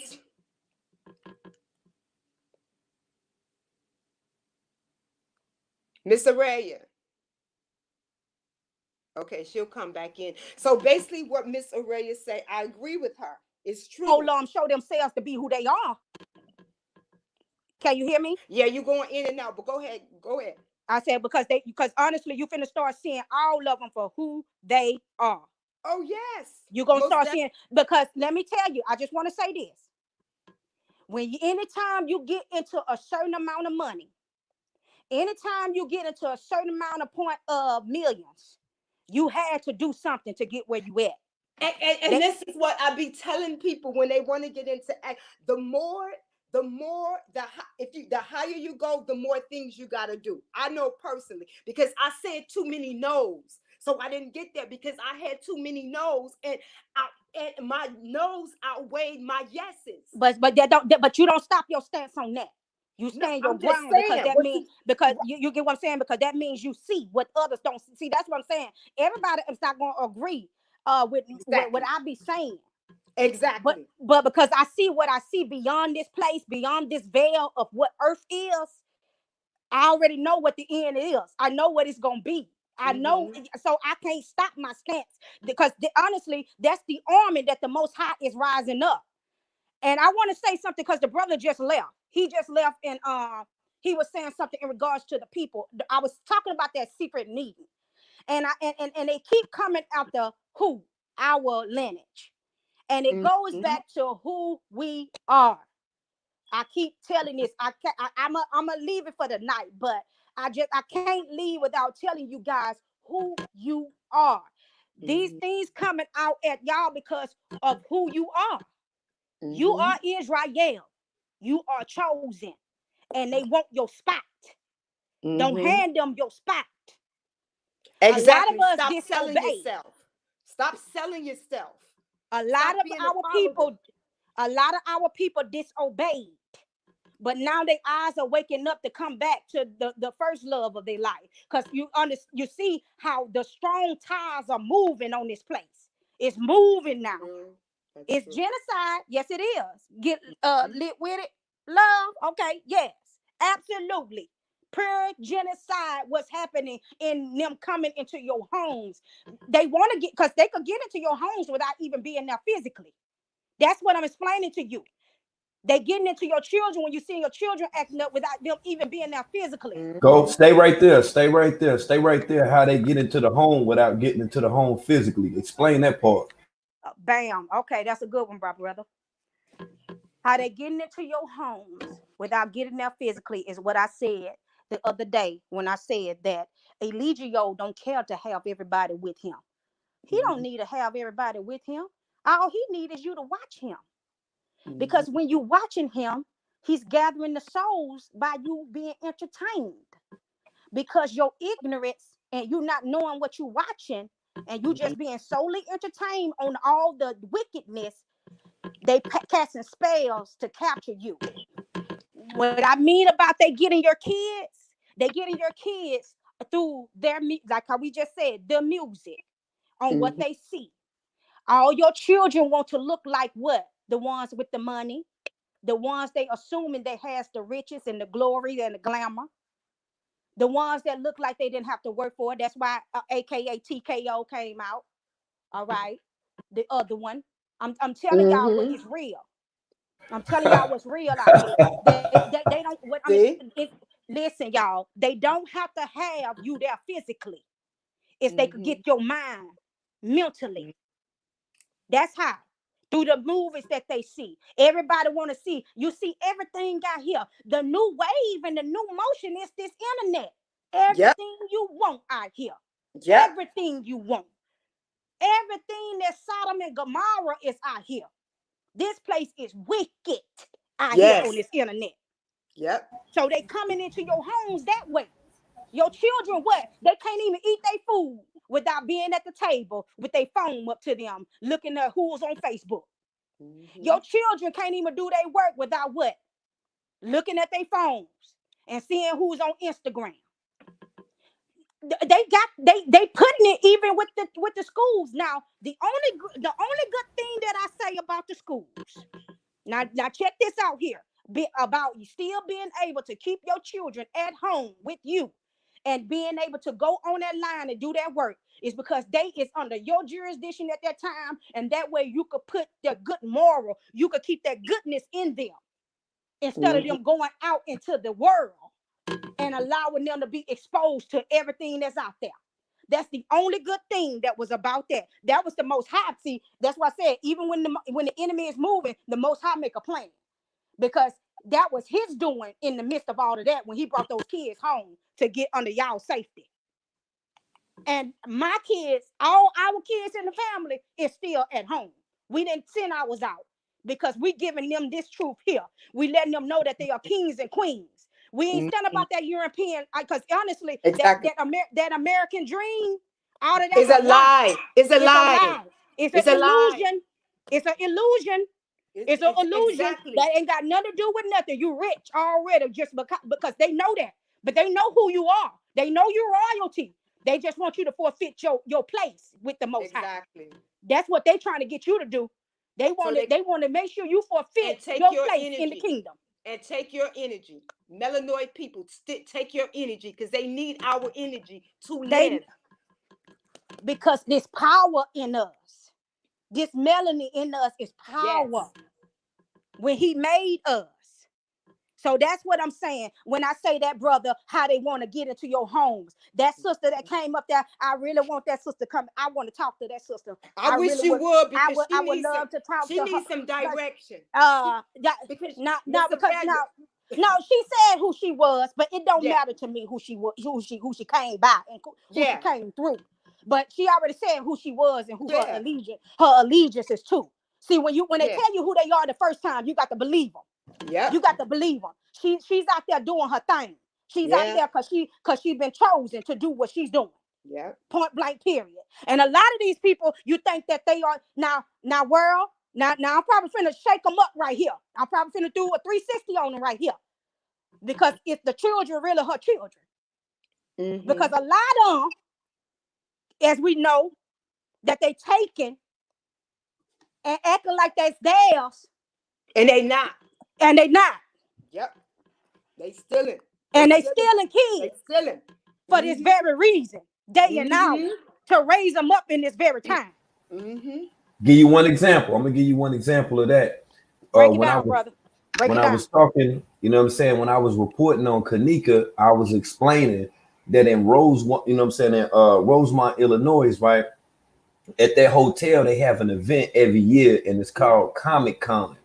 Miss Araya. Okay, she'll come back in. So basically, what Miss Araya say, I agree with her. It's hold true. on, show themselves to be who they are. Can you hear me? Yeah, you going in and out, but go ahead. Go ahead. I said because honestly, you finna start seeing all of them for who they are. Oh yes, You're gonna most start definitely. seeing because let me tell you, I just want to say this. Anytime you get into a certain amount of money, anytime you get into a certain amount of point of millions, you had to do something to get where you at. And That, this is what I be telling people when they want to get into act. The more, the higher you go, the more things you got to do. I know personally because I said too many no's, so I didn't get there because I had too many no's, and my no's outweighed my yeses. but you don't stop your stance on that. You No, stand your I'm just ground because saying. that means because you get what I'm saying, because that means you see what others don't see. That's what I'm saying. Everybody is not going to agree with what Exactly. I be saying. Exactly. But because I see what I see beyond this place, beyond this veil of what earth is, I already know what the end is. I know what it's gonna be. I know, Mm-hmm. so I can't stop my stance because honestly, that's the army that the Most High is rising up. And I want to say something because the brother just left. He just left, and he was saying something in regards to the people. I was talking about that secret meeting, and and they keep coming after who our lineage, and it goes Mm-hmm. back to who we are. I keep telling this. I'm gonna leave it for the night, but I can't leave without telling you guys who you are. These Mm-hmm. things coming out at y'all because of who you are. You Mm-hmm. are Israel. You are chosen, and they want your spot. Don't Mm-hmm. hand them your spot. A lot of Exactly. us Stop selling disobey. yourself. Stop selling yourself. A lot Stop of being a our follower. people, a lot of our people disobeyed. But now their eyes are waking up to come back to the first love of their life. Because you see how the strong ties are moving on this place. It's moving now. True. That's It's true. genocide. Yes, it is. Get Mhm. lit with it. Love. Okay. Yes. Absolutely. Pure genocide. What's happening in them coming into your homes? They want to get because they could get into your homes without even being there physically. That's what I'm explaining to you. They getting into your children when you see your children acting up without them even being there physically. Go, stay right there, stay right there, stay right there. How they get into the home without getting into the home physically? Explain that part. Bam. Okay, that's a good one, brother. How they getting into your homes without getting there physically is what I said the other day when I said that Eligio don't care to have everybody with him. He don't Mhm. need to have everybody with him. All he need is you to watch him. Mhm. Because when you watching him, he's gathering the souls by you being entertained. Because your ignorance and you not knowing what you watching and you Mhm. just being solely entertained on all the wickedness, they casting spells to capture you. What I mean about they getting your kids, They getting your kids through their, like how we just said, the music, on what they see. All your children want to look like what? The ones with the money, the ones they assuming that has the riches and the glory and the glamour, the ones that look like they didn't have to work for it. That's why AKA TKO came out. All right. The other one. I'm telling y'all what is real. I'm telling y'all what's real out here. They don't what I mean listen, y'all, they don't have to have you there physically. If they could get your mind mentally. That's how. Through the movies that they see. Everybody want to see. You see everything out here. The new wave and the new motion is this internet. Everything you want out here. Everything you want. Everything that Sodom and Gomorrah is out here. This place is wicked out here on this internet. So they coming into your homes that way. Your children, what? They can't even eat their food without being at the table with their phone up to them, looking at who's on Facebook. Your children can't even do their work without what? Looking at their phones and seeing who's on Instagram. They putting it even with the schools. Now, the only good thing that I say about the schools. Now check this out here. About you still being able to keep your children at home with you and being able to go on that line and do that work is because they is under your jurisdiction at that time, and that way you could put the good moral, you could keep that goodness in them instead of them going out into the world and allowing them to be exposed to everything that's out there. That's the only good thing that was about that. That was the Most High. See, that's why I said, even when the enemy is moving, the Most High make a plan, because that was his doing in the midst of all of that when he brought those kids home to get under y'all safety. And my kids, all our kids in the family is still at home. We didn't send ours out because we giving them this truth here. We letting them know that they are kings and queens. We ain't stunned about that European, because honestly, that American dream, all of that is a lie. It's a lie. It's an illusion. It's an illusion. It's an illusion that ain't got nothing to do with nothing. You rich already just because they know that. But they know who you are. They know you're royalty. They just want you to forfeit your place with the Most High. That's what they're trying to get you to do. They want to make sure you forfeit your place in the kingdom. And take your energy. Melanoid people, take your energy because they need our energy to live. Because this power in us, this melanin in us is power. Yes. When he made us. So that's what I'm saying. When I say that, brother, how they want to get into your homes. That sister that came up there, I really want that sister come. I want to talk to that sister. I wish she would, because I would love to talk to her. She needs some direction. No, she said who she was, but it don't matter to me who she was, who she came by and who she came through. But she already said who she was and who her allegiance is to. See, when they tell you who they are the first time, you got to believe them. Yeah, you got to believe them. She's out there doing her thing. She's out there because she's been chosen to do what she's doing. Yeah, point blank, period. And a lot of these people, you think that they are now world. Now I'm probably finna shake them up right here. I'm probably finna do a 360 on them right here, because if the children really her children, because a lot of them, as we know, that they taking and acting like that's theirs, and they not. Yep, they stealing. And they stealing kids. They stealing for this very reason, day and hour, to raise them up in this very time. Give you one example. I'm gonna give you one example of that. Break it down, brother. When I was talking, you know what I'm saying, when I was reporting on Kanika, I was explaining that in Rosemont, you know what I'm saying, in Rosemont, Illinois, right? At that hotel, they have an event every year, and it's called Comic Con.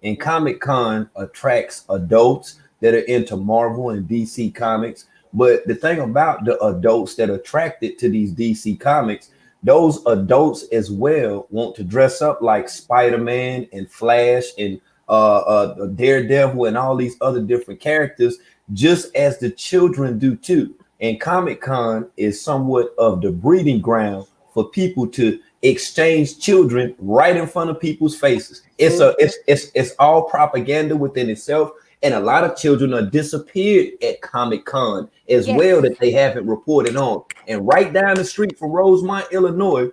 And Comic Con attracts adults that are into Marvel and DC comics. But the thing about the adults that are attracted to these DC comics, those adults as well want to dress up like Spider-Man and Flash and Daredevil and all these other different characters, just as the children do too. And Comic Con is somewhat of the breeding ground for people to exchange children right in front of people's faces. It's all propaganda within itself. And a lot of children are disappeared at Comic-Con as Yes. well that they haven't reported on. And right down the street from Rosemont, Illinois,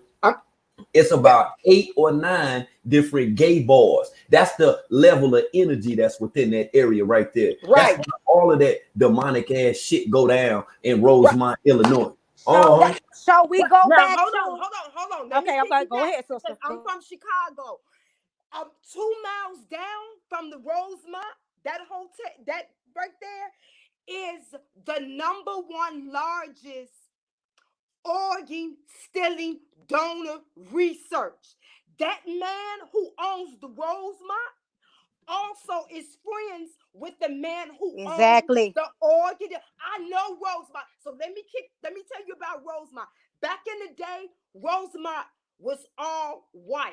it's about 8 or 9 different gay bars. That's the level of energy that's within that area right there. Right. That's all of that demonic ass shit go down in Rosemont, Illinois. So, so we go Now back hold to. on. Let me Okay, go piggyback ahead, sister. because I'm from Chicago. 2 miles down from the Rosemont, that hotel, that right there is the number one largest organ stealing donor research. That man who owns the Rosemont also is friends with the man who Exactly. owns the organ. I know Rosemont. So let me tell you about Rosemont. Back in the day, Rosemont was all white,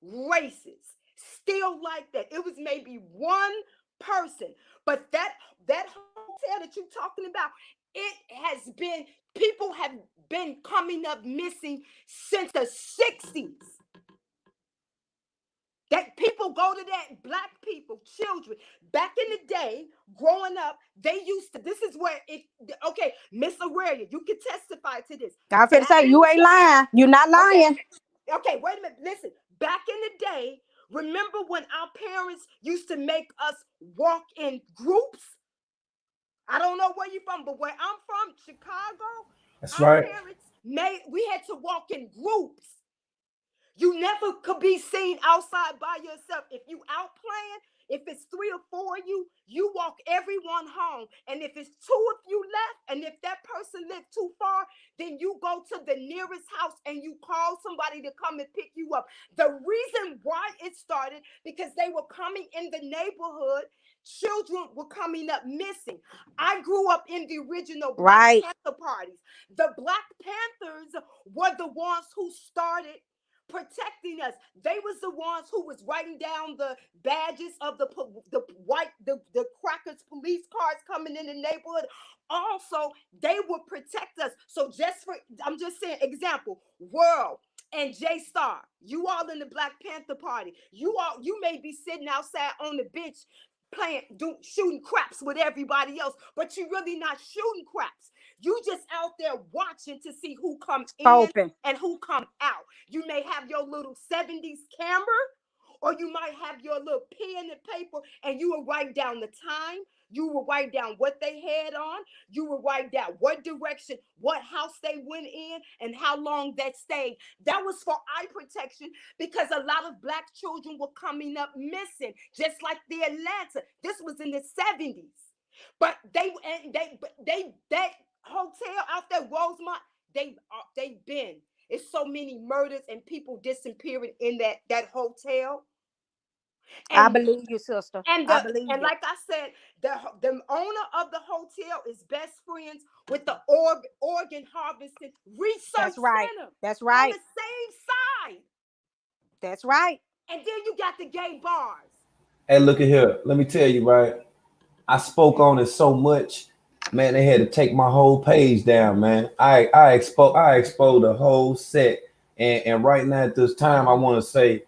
racist, still like that. It was maybe one person, but that hotel that you're talking about, it has been, people have been coming up missing since the 60s. That people go to that, black people, children. Back in the day, growing up, they used to, this is where it, okay, Miss Aurelia, you can testify to this. I'm finna say, you ain't lying. You're not lying. Okay, wait a minute. Listen, back in the day, remember when our parents used to make us walk in groups? I don't know where you're from, but where I'm from, Chicago, That's our right. parents we had to walk in groups. You never could be seen outside by yourself. If you out playing, if it's 3 or 4 of you, you walk everyone home. And if it's 2 of you left, and if that person lived too far, then you go to the nearest house and you call somebody to come and pick you up. The reason why it started, because they were coming in the neighborhood, children were coming up missing. I grew up in the original Black Panther parties. The Black Panthers were the ones who started protecting us. They was the ones who was writing down the badges of the crackers police cars coming in the neighborhood. Also, they would protect us. So I'm just saying, example, World and J Star, you all in the Black Panther party, you may be sitting outside on the bench shooting craps with everybody else, but you really not shooting craps. You just out there watching to see who come in and who come out. You may have your little 70s camera, or you might have your little pen and paper, and you will write down the time. You will write down what they had on. You will write down what direction, what house they went in, and how long that stayed. That was for eye protection, because a lot of Black children were coming up missing, just like the Atlanta. This was in the 70s. But that hotel out there, Rosemont, they've been. It's so many murders and people disappearing in that hotel. And, I believe you, sister. I believe you. Like I said, the owner of the hotel is best friends with the organ harvesting research center. That's right. On the same side. That's right. And then you got the gay bars. Hey, look at here. Let me tell you, right? I spoke on it so much, man. They had to take my whole page down, man. I exposed the whole set, and right now at this time, I want to say,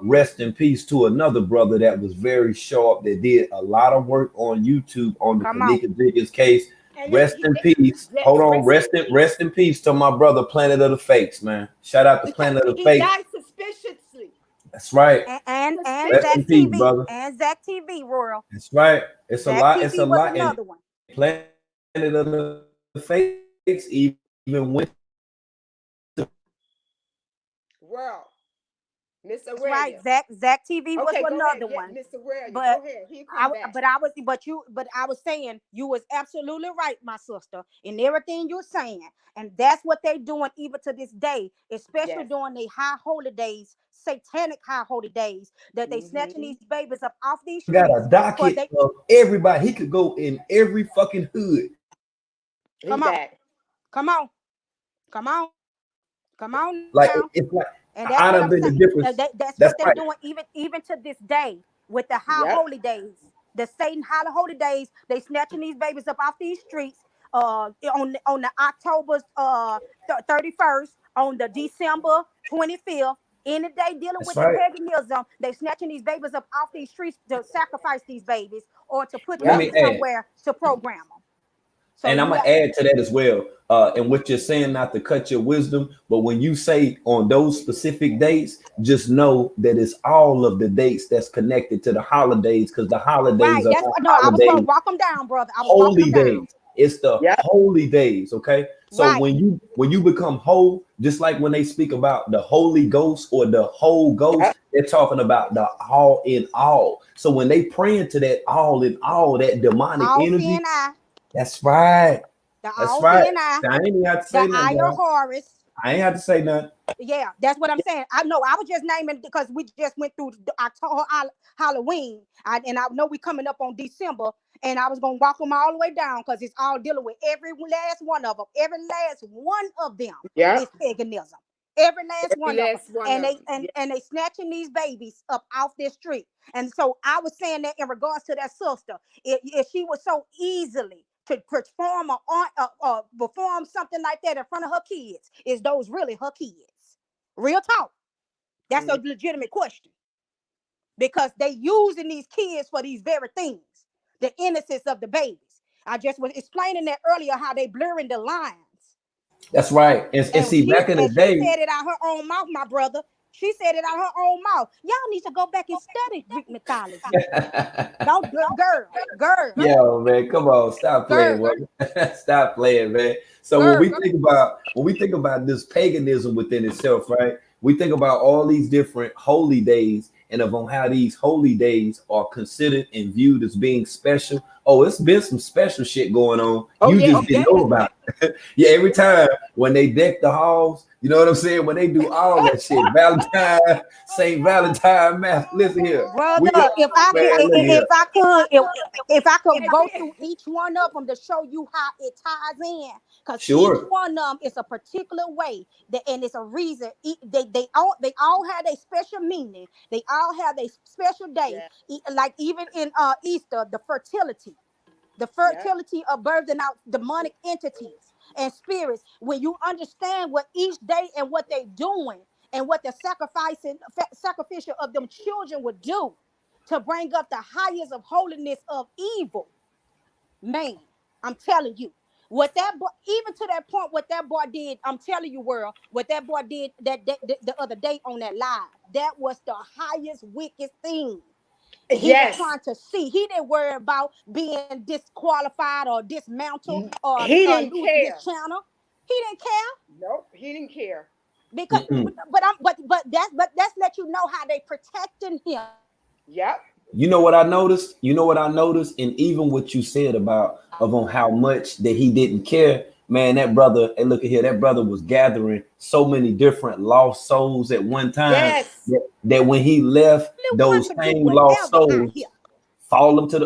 rest in peace to another brother that was very sharp, that did a lot of work on YouTube on the Kanika Diggins case. And rest in peace. Hold on, rest in peace to my brother, Planet of the Fakes, man. Shout out to Planet of the Fakes. He died suspiciously. That's right. And rest Zach in peace, TV, brother. and Zach TV, Royal. That's right. It's Zach a lot. TV It's a was lot. Another one. Planet of the Fakes even went to World. Miss Aurelia. Right, Zach TV was another one. Miss Aurelia, but go ahead. He come back. But I was saying you was absolutely right, my sister, in everything you're saying, and that's what they're doing even to this day, especially during the high holy days, satanic high holy days, that they snatching these babies up off these streets. Got a docket of everybody. He could go in every fucking hood. Come on now. Like it's like. And that's what I'm saying. That's what they're doing even to this day with the high holy days, the Satan high holy days. They snatching these babies up off these streets. On the October 31st, on the December 25th, Any day dealing That's with the right. paganism, they snatching these babies up off these streets to sacrifice these babies or to put Let them Yep. me in add, somewhere to program them. So and I'm you gonna got add to that as well. And what you're saying, not to cut your wisdom, but when you say on those specific dates, just know that it's all of the dates that's connected to the holidays, because the holidays right. are That's not what no, I was gonna holidays, walk them down, brother. I was walking holy them down. days. It's the Yep. holy days, okay? So Right. when you become whole, just like when they speak about the Holy Ghost or the whole Yep. ghost, they're talking about the all in all. So when they praying to that all in all, that demonic All energy, seeing eye, that's right. the That's all right. seeing eye, I ain't even have to the say nothing, eye of y'all. Horus. I ain't have to say nothing. Yeah, that's what I'm saying. I know I was just naming because we just went through October Halloween, and I know we coming up on December, and I was gonna walk them all the way down because it's all dealing with every last one of them. Every last one of them is Yep. paganism. Every last Every one of them, last one and of they them. and, Yeah. and they snatching these babies up off their street. And so I was saying that in regards to that sister, if she was so easily to perform perform something like that in front of her kids, is those really her kids? Real talk. That's a Mm. legitimate question because they using these kids for these very things, the innocence of the babies. I just was explaining that earlier how they blurring the lines. That's right. And And see, back in the she day, said it out her own mouth, my brother. She said it out her own mouth. Y'all need to go back and study Greek mythology. Don't girl, yo, man, come on, stop playing, girl, woman. Stop playing, man. So when girl. we think about this paganism within itself, right? We think about all these different holy days and of on how these holy days are considered and viewed as being special. Oh, it's been some special shit going on. Oh You yes, just didn't know definitely. about it. Yeah, every time when they deck the halls, you know what I'm saying? When they do all that shit, Valentine, Saint Valentine, man. Listen here, Brother, we go, if I man. Look here. if I could And go we, through each one of them to show you how it ties in, because each Sure. one of them is a particular way that, and it's a reason. They all have a special meaning. They all have a special day. yeah, Like even in Easter, the yeah, fertility of birthing out demonic entities and spirits. When you understand what each day and what they doing and what the sacrificial of them children would do to bring up the highest of holiness of evil, man, I'm telling you. What that boy, even to that point, what that boy did, I'm telling you, world, what that boy did the other day on that live, that was the highest wicked thing he was yes. trying to see. He didn't worry about being disqualified or dismantled or He didn't lose his care. channel. He didn't care Nope, he didn't care. because, Mm-mm. that's let you know how they protecting him. Yep. You know what I noticed, and even what you said about of on how much that he didn't care. Man, that brother, and look at here, that brother was gathering so many different lost souls at one time Yes. that when he left, The one those could do same lost whatever out souls here. follow him to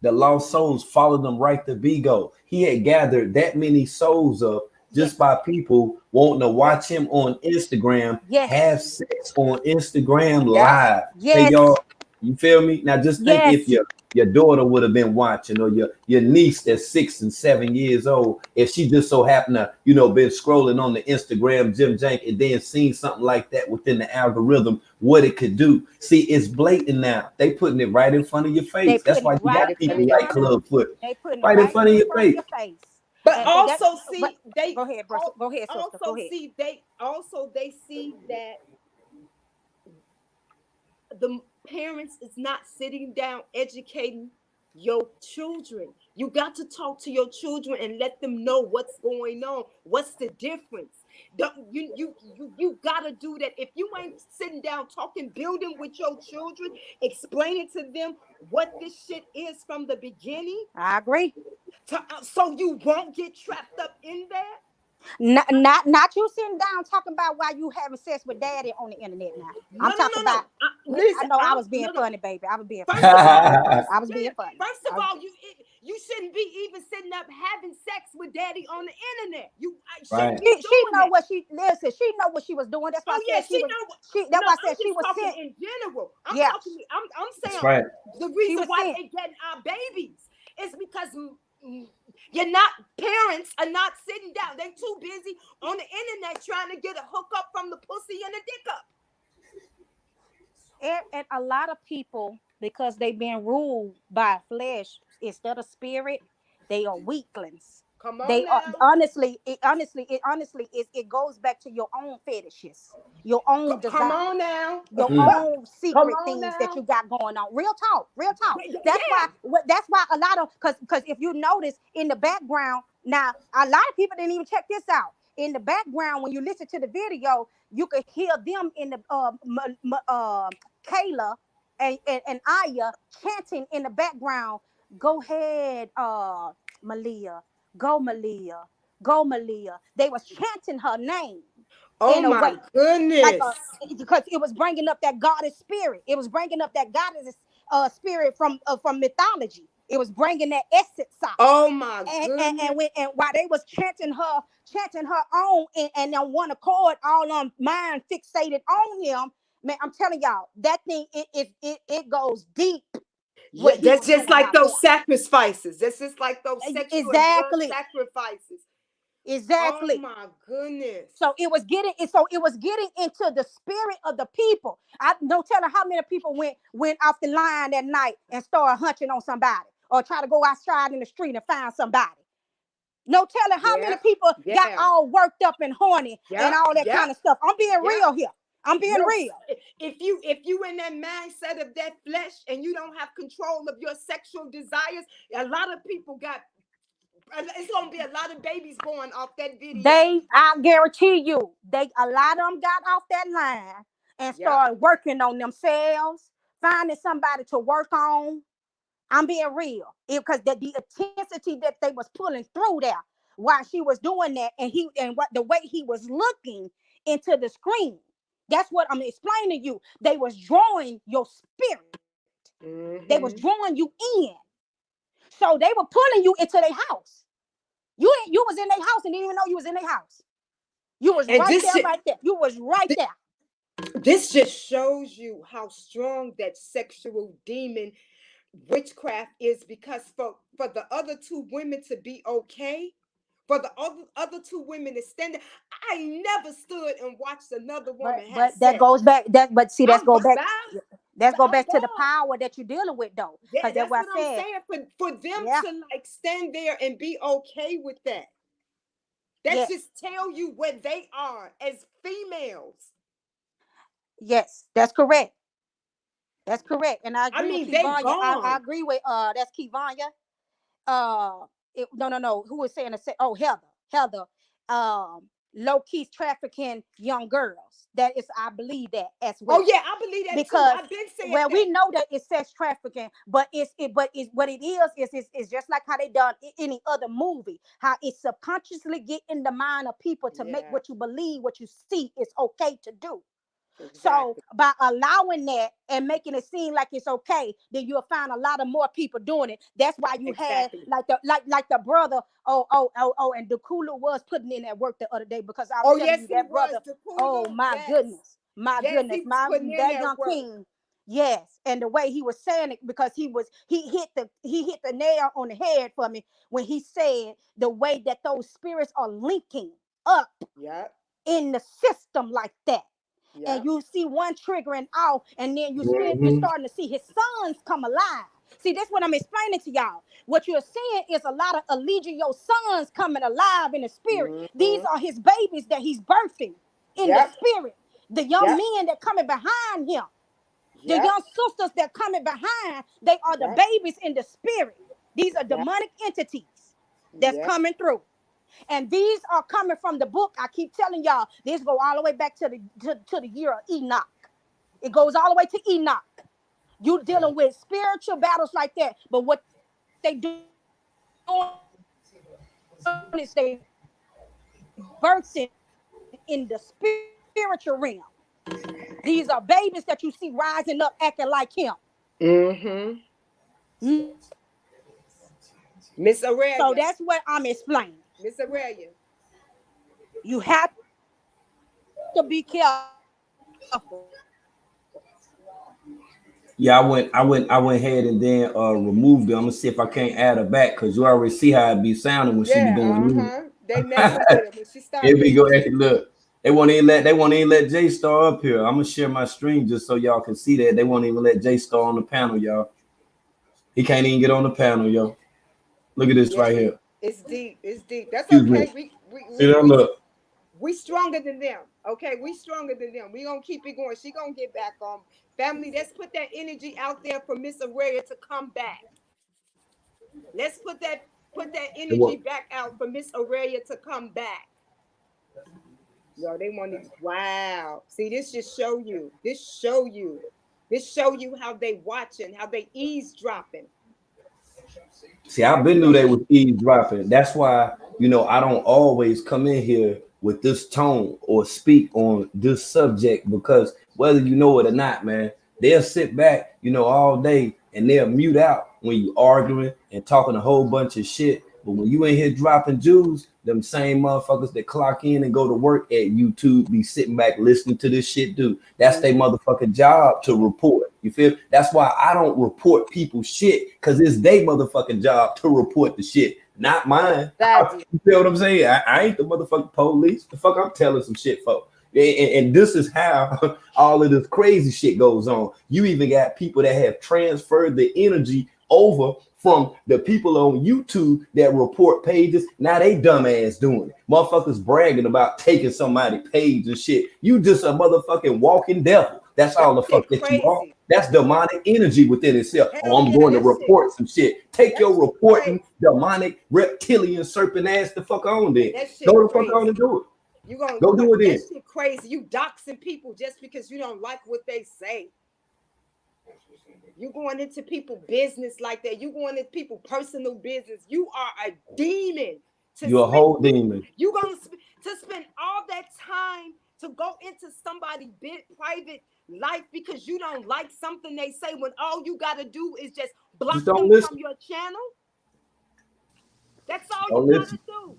the lost souls followed them right to Vigo. He had gathered that many souls up Yes, just by people wanting to Yep. watch him on Instagram have yes, sex on Instagram Yep. live. Hey yes, y'all, you feel me? Now just think if yes. your daughter would have been watching, or your niece that's 6 and 7 years old, if she just so happened to, been scrolling on the Instagram Jim Jank and then seen something like that within the algorithm, what it could do. See, it's blatant now. They putting it right in front of your They face. That's putting why it you Right right got in people front of in your like front of. Clubfoot They putting it right in right front of in your front of face. your face. But And that. also But see they go ahead, bro. Go ahead, sister. Go also ahead. see they see that the parents is not sitting down educating your children. You got to talk to your children and let them know what's going on. What's the difference? Don't, you gotta do that. If you ain't sitting down talking, building with your children, explaining to them what this shit is from the beginning, I agree. so you won't get trapped up in that. Not you sitting down talking about why you having sex with daddy on the internet now. I'm No, no, talking no, no. about. I Listen, know I I'm was being no, no. funny, baby. I was being First funny. of all, I was yeah, being yeah. funny. First of all, you shouldn't be even sitting up having sex with daddy on the internet. I shouldn't Right. be She doing know that. what she listen. She know what she was doing. That's why Oh I yeah, said she she was. know. That's No, why I I'm said she just was talking sent. in general. I'm Yeah, talking. I'm That's saying right. the she reason was why sent. they getting our babies is because you're not parents are not sitting down. They too busy on the internet trying to get a hookup from the pussy and the dick up. And a lot of people, because they've been ruled by flesh instead of spirit, they are weaklings. Come on They are now. honestly, it goes back to your own fetishes, your own Come desires, on now. your Mm. own Come secret on things that now. you got going on. Real talk, real talk. That's why Yeah. that's why a lot of, because if you notice in the background, now a lot of people didn't even check this out. In the background, when you listen to the video, you could hear them in the Kayla and Aya chanting in the background. Go ahead, Malia. Go Malia. Go Malia. They was chanting her name Oh in a my way like goodness. because it was bringing up that goddess spirit. It was bringing up that goddess spirit from mythology. It was bringing that essence out. Oh my And goodness. when and while they was chanting her on and on one accord, all on mind fixated on him, man, I'm telling y'all that thing it goes deep Yeah, what he that's was just doing like out there. those sacrifices. That's just like those sexual and blood Exactly, sacrifices. Oh exactly. my goodness. So it was getting into the spirit of the people. I don't tell her how many people went off the line that night and started hunching on somebody or try to go outside in the street and find somebody. No telling how Yeah. many people got Yeah. all worked up and horny and Yep. all that Yep. kind of stuff. I'm being Yep. real here. I'm being Look, real. if you in that mindset of that flesh and you don't have control of your sexual desires, a lot of people got. It's gonna be a lot of babies born off that video. I guarantee you, a lot of them got off that line and Yep. started working on themselves, finding somebody to work on. I'm being real, because the intensity that they was pulling through there while she was doing that, and what the way he was looking into the screen. That's what I'm explaining to you. They was drawing your spirit. They was Mm-hmm. drawing you in. So they were pulling you into their house. You was in their house and didn't even know you was in their house. You was And right there, right there. You was right there. this just shows you how strong that sexual demon witchcraft is, because for the other two women to be okay, for the other two women to stand there, I never stood and watched another But woman have but that sex. goes back. That but see, I'm that's go I'm back to the gone. power that you're dealing with though. Yeah, Because that's that's what what I I'm said. saying. For them Yeah. to like stand there and be okay with that. That Yes. just tell you where they are as females. Yes. That's correct. That's correct. And I I agree with mean, they Kivanya. I gone. agree with that's Kivanya. No. Who was saying the oh, Heather. Um Low key trafficking young girls. That is, I believe that as Oh well. yeah, I believe that too. Because I've been said well, that. we know that it's sex trafficking, but it's what it is just like how they done any other movie, how it subconsciously get in the mind of people to make Yeah, what you believe, what you see is okay to do. So exactly. by allowing that and making it seem like it's okay, then you'll find a lot of more people doing it. That's why you had Exactly. like the brother. And Dakula was putting in that work the other day, because I'm Oh telling yes, you he that was brother. the Oh Kulu. my Yes, goodness, my yes, goodness, he was my putting in that that young work. king. Yes, and the way he was saying it, because he hit the nail on the head for me when he said the way that those spirits are linking up Yep, in the system like that. And yep. you see one triggering off, and then you're Mhm. starting to see his sons come alive. See, that's what I'm explaining to y'all. What you're seeing is a lot of Allegio sons coming alive in the spirit. These Mm-hmm. are his babies that he's birthing in the Yep, spirit. The young yep, men that coming behind him, the yep, young sisters that coming behind, they are the yep, babies in the spirit. These are yep, demonic entities that's yep. coming through. And these are coming from the book. I keep telling y'all, this go all the way back to the year of Enoch. It goes all the way to Enoch. You dealing with spiritual battles like that, but what they doing is they birthing in the spiritual realm. These are babies that you see rising up acting like him. Mm-hmm. So that's what I'm Miss explaining. Aurelia, You Miss have Aurelia. to be careful Yeah, I went ahead and then removed it. I'm gonna see if I can't add her back because you already see how it be sounding when she be Yeah, going in. uh-huh. They messing with her when she start It be doing go that. hey, look. They won't even let J Star up here. I'm gonna share my screen just so y'all can see that. They won't even let J Star on the panel, y'all. He can't even get on the panel, yo. Look at this Yeah, right here. it's deep. It's deep. That's Excuse me. okay. We See we that? we Look. we stronger than them. Okay, we stronger than them. We gonna keep it going. She gonna get back on. Family, let's put that energy out there for Miss Aurelia to come back. Let's put that energy back out for Miss Aurelia to come back. Yo, they want to. Wow. See, this just show you. This show you. This show you how they watching, how they eavesdropping. See, I've been knew they was eavesdropping. That's why, I don't always come in here with this tone or speak on this subject because whether you know it or not, man, they'll sit back, all day and they'll mute out when you arguing and talking a whole bunch of shit. But when you in here dropping jewels, them same motherfuckers that clock in and go to work at YouTube be sitting back listening to this shit, dude. That's their motherfucking job to report. You feel? That's why I don't report people's shit because it's their motherfucking job to report the shit, not mine. Exactly. You feel what I'm saying? I ain't the motherfucking police. The fuck I'm telling some shit for. And this is how all of this crazy shit goes on. You even got people that have transferred the energy over from the people on YouTube that report pages. Now they dumbass doing it. Motherfuckers bragging about taking somebody's page and shit. You just a motherfucking walking devil. That's all the fuck that you are. That's demonic energy within itself. Hell I'm yeah, going to that report some shit. Take your shit reporting, crazy. demonic, reptilian, serpent ass the fuck on then. That shit Go the crazy. fuck on and do it. You gonna Go do it then. That shit crazy. You doxing people just because you don't like what they say. You going into people business like that. You going into people personal business. You are a demon. You're a whole demon. You gonna to spend all that time to go into somebody's private life because you don't like something they say when all you gotta do is just block them from your channel. That's all you gotta do.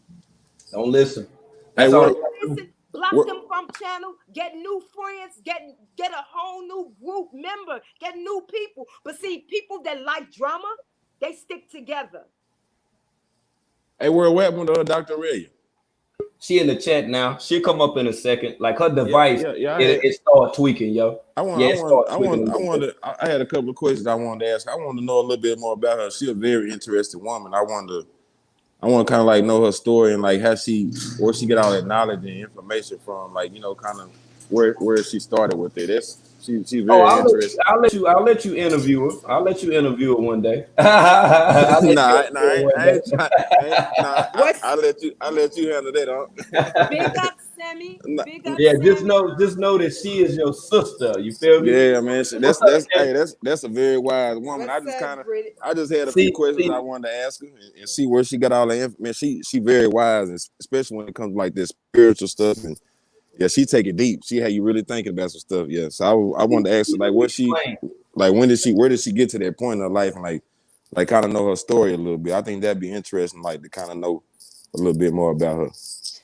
Don't listen. That's all. Listen, block them from channel, get new friends, get a whole new group member, get new people. But see, people that like drama, they stick together. Hey, where happened to Dr. Aurelia? She in the chat now. She'll come up in a second. Like her device, it started tweaking, yo. I had a couple of questions I wanted to ask. I wanted to know a little bit more about her. She's a very interesting woman. I want to kind of like know her story and like where she get all that knowledge and information from, like, kind of where she started with it. She's very interesting. I'll let you interview her. I'll let you interview her one day. I'll let you handle that, huh? Big up, Sammy. Big up, yeah, Sammy. just know that she is your sister. You feel me? Yeah, man. That's a very wise woman. I just had a few questions I wanted to ask her and see where she got all the information. She very wise, especially when it comes to like this spiritual stuff. And yeah, she take it deep. She had you really thinking about some stuff. Yeah. So I wanted to ask her like where did she get to that point in her life and like kind of know her story a little bit. I think that'd be interesting, like to kind of know a little bit more about her.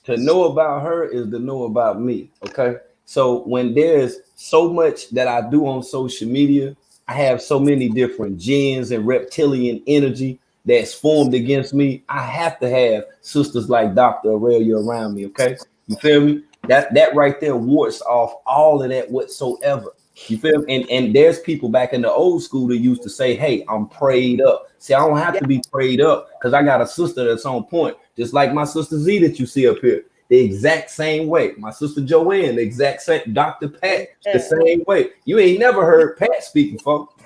To know about her is to know about me. Okay. So when there's so much that I do on social media, I have so many different jinns and reptilian energy that's formed against me. I have to have sisters like Dr. Aurelia around me. Okay. You feel me? That right there wards off all of that whatsoever. You feel me? And there's people back in the old school that used to say, hey, I'm prayed up. See, I don't have to be prayed up because I got a sister that's on point, just like my sister Z that you see up here. The exact same way. My sister Joanne, the exact same. Dr. Pat, the same way. You ain't never heard Pat speaking, folks.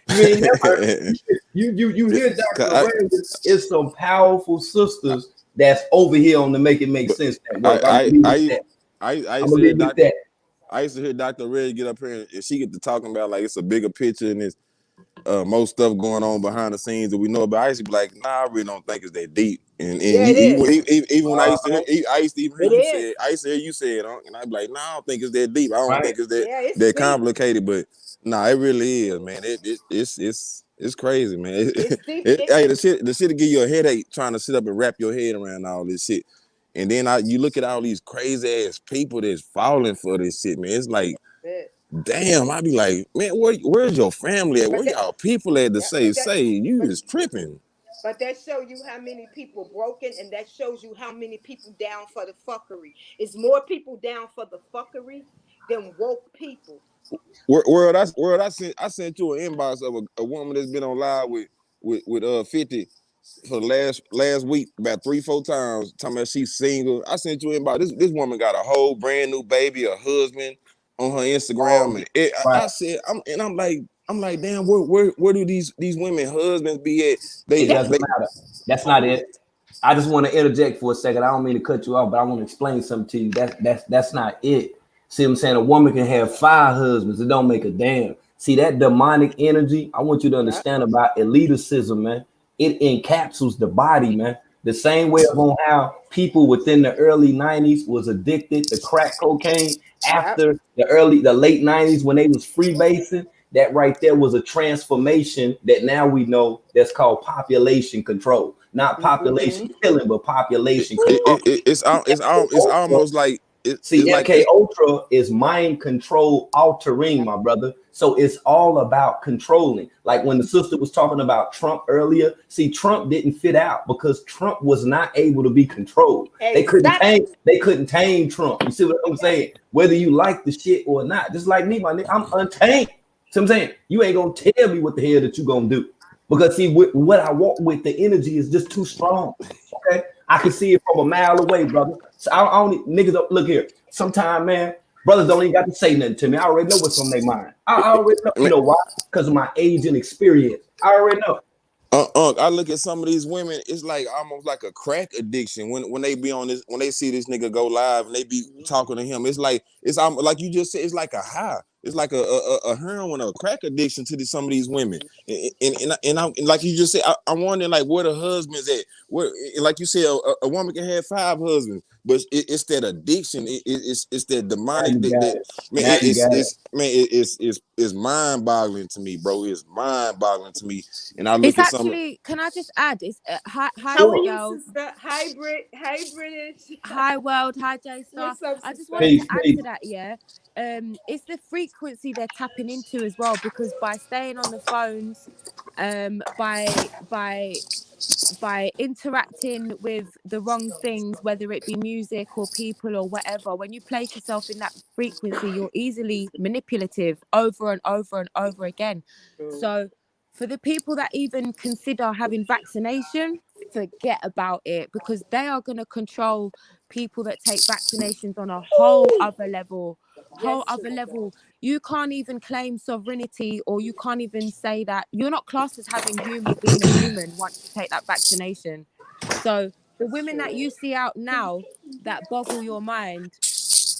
You ain't never heard. You hear Dr. Aurelia. It's some powerful sisters that's over here on the Make It Make Sense network. I used to hear Dr. Aurelia get up here and she get to talking about like it's a bigger picture and it's most stuff going on behind the scenes that we know about. I used to be like, nah, I really don't think it's that deep. And even when I used to even hear you say it, I used to hear you say it, and I'd be like, nah, I don't think it's that deep. I don't think it's that complicated, but nah, it really is, man. It's crazy, man. Hey, the shit will give you a headache trying to sit up and wrap your head around all this shit. And then you look at all these crazy ass people that's falling for this shit, man. It's like, damn, I be like, man, where's your family at? Where y'all people at to say you is tripping? But that show you how many people broken, and that shows you how many people down for the fuckery. It's more people down for the fuckery than woke people. World, I sent you an inbox of a woman that's been on live with 50 for the last week about 3-4 times, talking about she's single. I sent you an inbox. This woman got a whole brand new baby, a husband on her Instagram, and Right. I said, I'm like, damn, where do these women husbands be at? It They That doesn't they matter. That's not it. I just want to interject for a second. I don't mean to cut you off, but I want to explain something to you. That's not it. See what I'm saying? A woman can have 5 husbands. It don't make a damn. See that demonic energy? I want you to yeah. understand about elitism, man. It encapsulates the body, man. The same way of on how people within the early 90s was addicted to crack cocaine Yep. after the late 90s when they was freebasing. That right there was a transformation that now we know that's called population control. Not population Mm-hmm. killing, but population it, control. it, it, it's al- it's al- it's almost like See, it's like MK it's Ultra is mind control altering, my brother. So it's all about controlling. Like when the sister was talking about Trump earlier, see, Trump didn't fit out because Trump was not able to be controlled. Exactly. They couldn't tame Trump. You see what I'm saying? Whether you like the shit or not, just like me, my nigga, I'm untamed. See what I'm saying? You ain't gonna tell me what the hell that you gonna do. Because see, what I walk with, the energy is just too strong. Okay, I can see it from a mile away, brother. So I don't niggas don't look here. Sometimes, man, brothers don't even got to say nothing to me. I already know what's on their mind. I already know. I You mean, know why? Because of my age and experience. I already know. I look at some of these women, it's like almost like a crack addiction when they be on this, when they see this nigga go live and they be talking to him. It's like like you just said, it's like a high. It's like a heroin or a crack addiction to some of these women. And like you just said, I'm wondering like where the husbands at. Where, like you said, a woman can have 5 husbands, but it's that addiction. It's that Now demonic. you got That it. man, Now you got it. it's mind boggling to me, bro. It's mind boggling to me. And I It's look at some. actually, can I just add? It's hi How are Sure. you, girls, sister? Hybrid. Hey, British. hi world, hi J Star. What's up, I just sister? wanted to Peace, add to peace. that. Yeah, it's the frequency they're tapping into as well, because by staying on the phones, by interacting with the wrong things, whether it be music or people or whatever, when you place yourself in that frequency, you're easily manipulative over and over and over again. True. So, for the people that even consider having vaccination, forget about it, because they are going to control people that take vaccinations on a whole other level. Yes, Whole other sister. level. You can't even claim sovereignty, or you can't even say that you're not classed as having human, being a human once you take that vaccination. So the women that True. you see out now that boggle your mind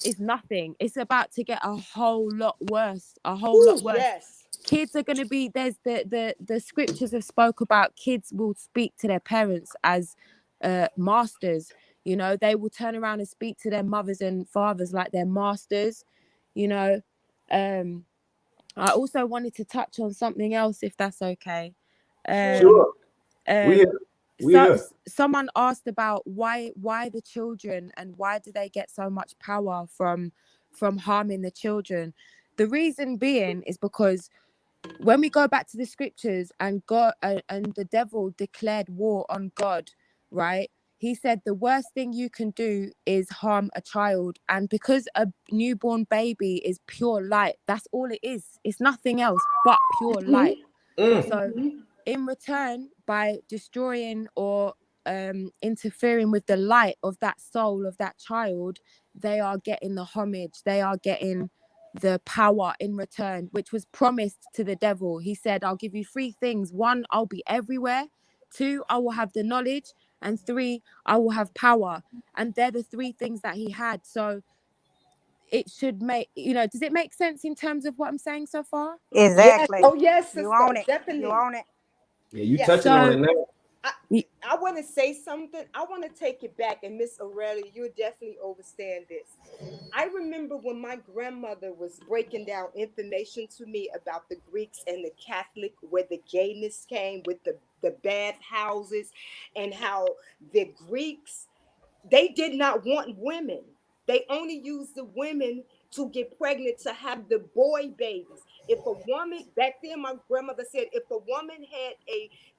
is nothing. It's about to get a whole lot worse, a whole lot Ooh, worse. yes. Kids are going to be, there's the scriptures have spoke about kids will speak to their parents as masters. You know, they will turn around and speak to their mothers and fathers like they're masters. You know, um I also wanted to touch on something else, if that's okay. Sure. um Sure. We um here. We so here. someone asked about why the children, and why do they get so much power from harming the children. The reason being is because when we go back to the scriptures, and God and the devil declared war on God, right? He said the worst thing you can do is harm a child. And because a newborn baby is pure light, that's all it is. It's nothing else but pure light. Mm. So in return, by destroying or interfering with the light of that soul of that child, they are getting the homage, they are getting the power in return, which was promised to the devil. He said, I'll give you 3 things. 1, I'll be everywhere. 2, I will have the knowledge. And 3, I will have power. And they're the 3 things that he had. So it should make, does it make sense in terms of what I'm saying so far? Yes. Exactly. Oh, yes, You sister. own it. You Definitely. own it. Yeah, you Yes. touching on So it now. I, I want to say something. I want to take it back. And Miss Aurelia, you definitely understand this. I remember when my grandmother was breaking down information to me about the Greeks and the Catholic, where the gayness came with the bath houses, and how the Greeks, they did not want women. They only used the women to get pregnant, to have the boy babies. if a woman back then, my grandmother said, if a woman had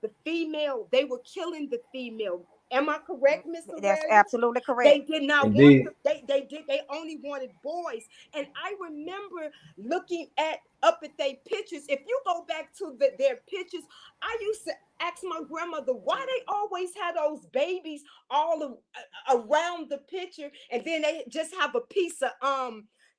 the female, they were killing the female. Am I correct, Miss That's Aurelia? absolutely They correct. did not want Indeed. they only wanted boys. And I remember looking up at their pictures. If you go back to their pictures, I used to ask my grandmother why they always had those babies all around the picture, and then they just have a piece of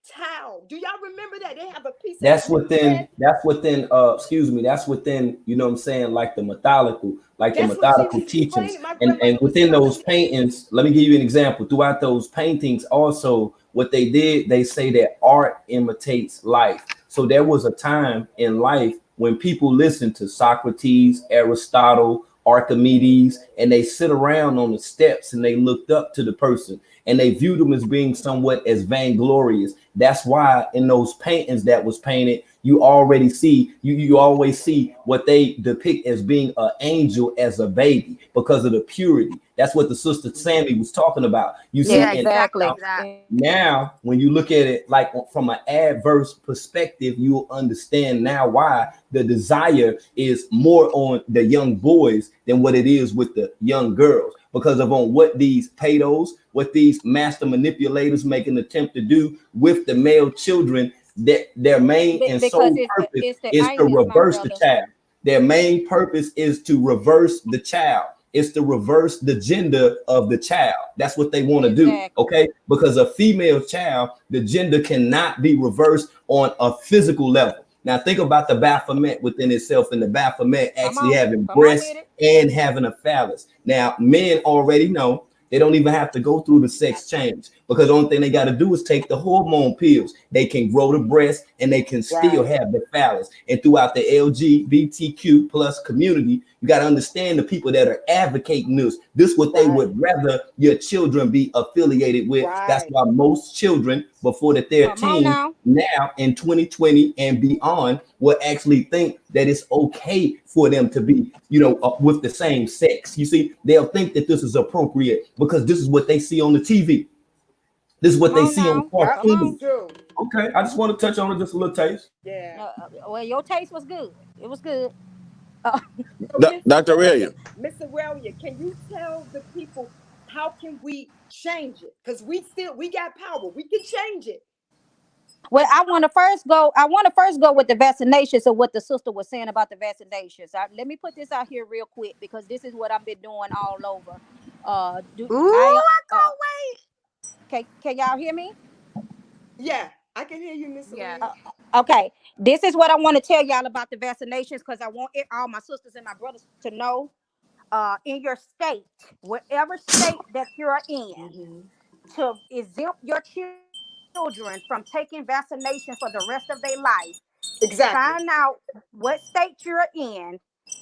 towel. Do y'all remember that? They have a piece of That's Miss Red. within excuse me, that's within, you know what I'm saying, like the That's what she methodical was teachings. explaining. My And grandmother was within telling those me. paintings, let me give you an example. Throughout those paintings, also what they did, they say that art imitates life. So there was a time in life when people listened to Socrates, Aristotle, Archimedes, and they sit around on the steps and they looked up to the person and they viewed them as being somewhat as vainglorious. That's why in those paintings that was painted, you already see, you always see what they depict as being an angel as a baby because of the purity. That's what the sister Sammy was talking about. You Yeah, see, Yeah, and exactly. exactly that. now when you look at it like from an adverse perspective, you'll understand now why the desire is more on the young boys than what it is with the young girls, because of on what these pedos, what these master manipulators make an attempt to do with the male children, that their main and Because sole purpose it's the is to aiming, my reverse the brother. child. Their main purpose is to reverse the child. It's to reverse the gender of the child. That's what they want to do. Exactly. Okay. Because a female child, the gender cannot be reversed on a physical level. Now think about the Baphomet within itself, and the Baphomet actually having Come on with breasts it. and having a phallus. Now men already know they don't even have to go through the sex change, because the only thing they got to do is take the hormone pills. They can grow the breast and they can still Right. have the phallus. And throughout the LGBTQ plus community, you got to understand the people that are advocating this. This is what they Right. would rather your children be affiliated with. That's Right. why most children, before that they're Come on teens, now. now in 2020 and beyond, will actually think that it's okay for them to be, with the same sex. You see, they'll think that this is appropriate because this is what they see on the TV. This is what Come they on see on now. Yep. Come cartoons. on. True. Okay, I just want to touch on it just a little taste. Yeah. Well, your taste was good. It was good. Uh, So Miss Dr. Aurelia, Aurelia, Miss Aurelia, can you tell the people how can we change it? Because we got power. We can change it. well, I want to first go with the vaccinations of what the sister was saying about the vaccinations. Let me put this out here real quick because this is what I've been doing all over. Do Ooh, I I uh can't wait. can y'all hear me? Yeah, I can hear you, Miss Yeah. Aurelia. Okay, this is what I want to tell y'all about the vaccinations because I want all my sisters and my brothers to know. In your state, whatever state that you're in, Hmm. to exempt your children from taking vaccination for the rest of their life, find Exactly. out what state you're in,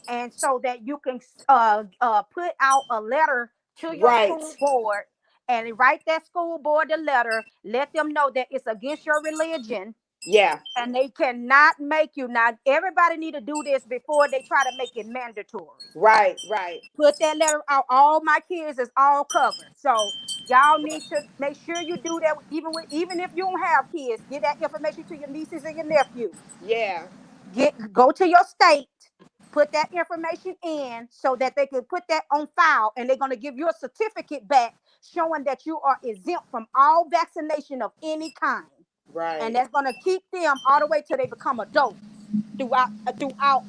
and so that you can put out a letter to your Right. school board and write that school board a letter. Let them know that it's against your religion Yeah. and they cannot make you. Now, everybody need to do this before they try to make it mandatory. Right. Right. Put that letter out. All my kids is all covered. So y'all need to make sure you do that. Even if you don't have kids, get that information to your nieces and your nephews. Yeah. Go to your state, put that information in so that they can put that on file, and they're gonna give you a certificate back showing that you are exempt from all vaccination of any kind. And Right. that's gonna keep them all the way till they become adults throughout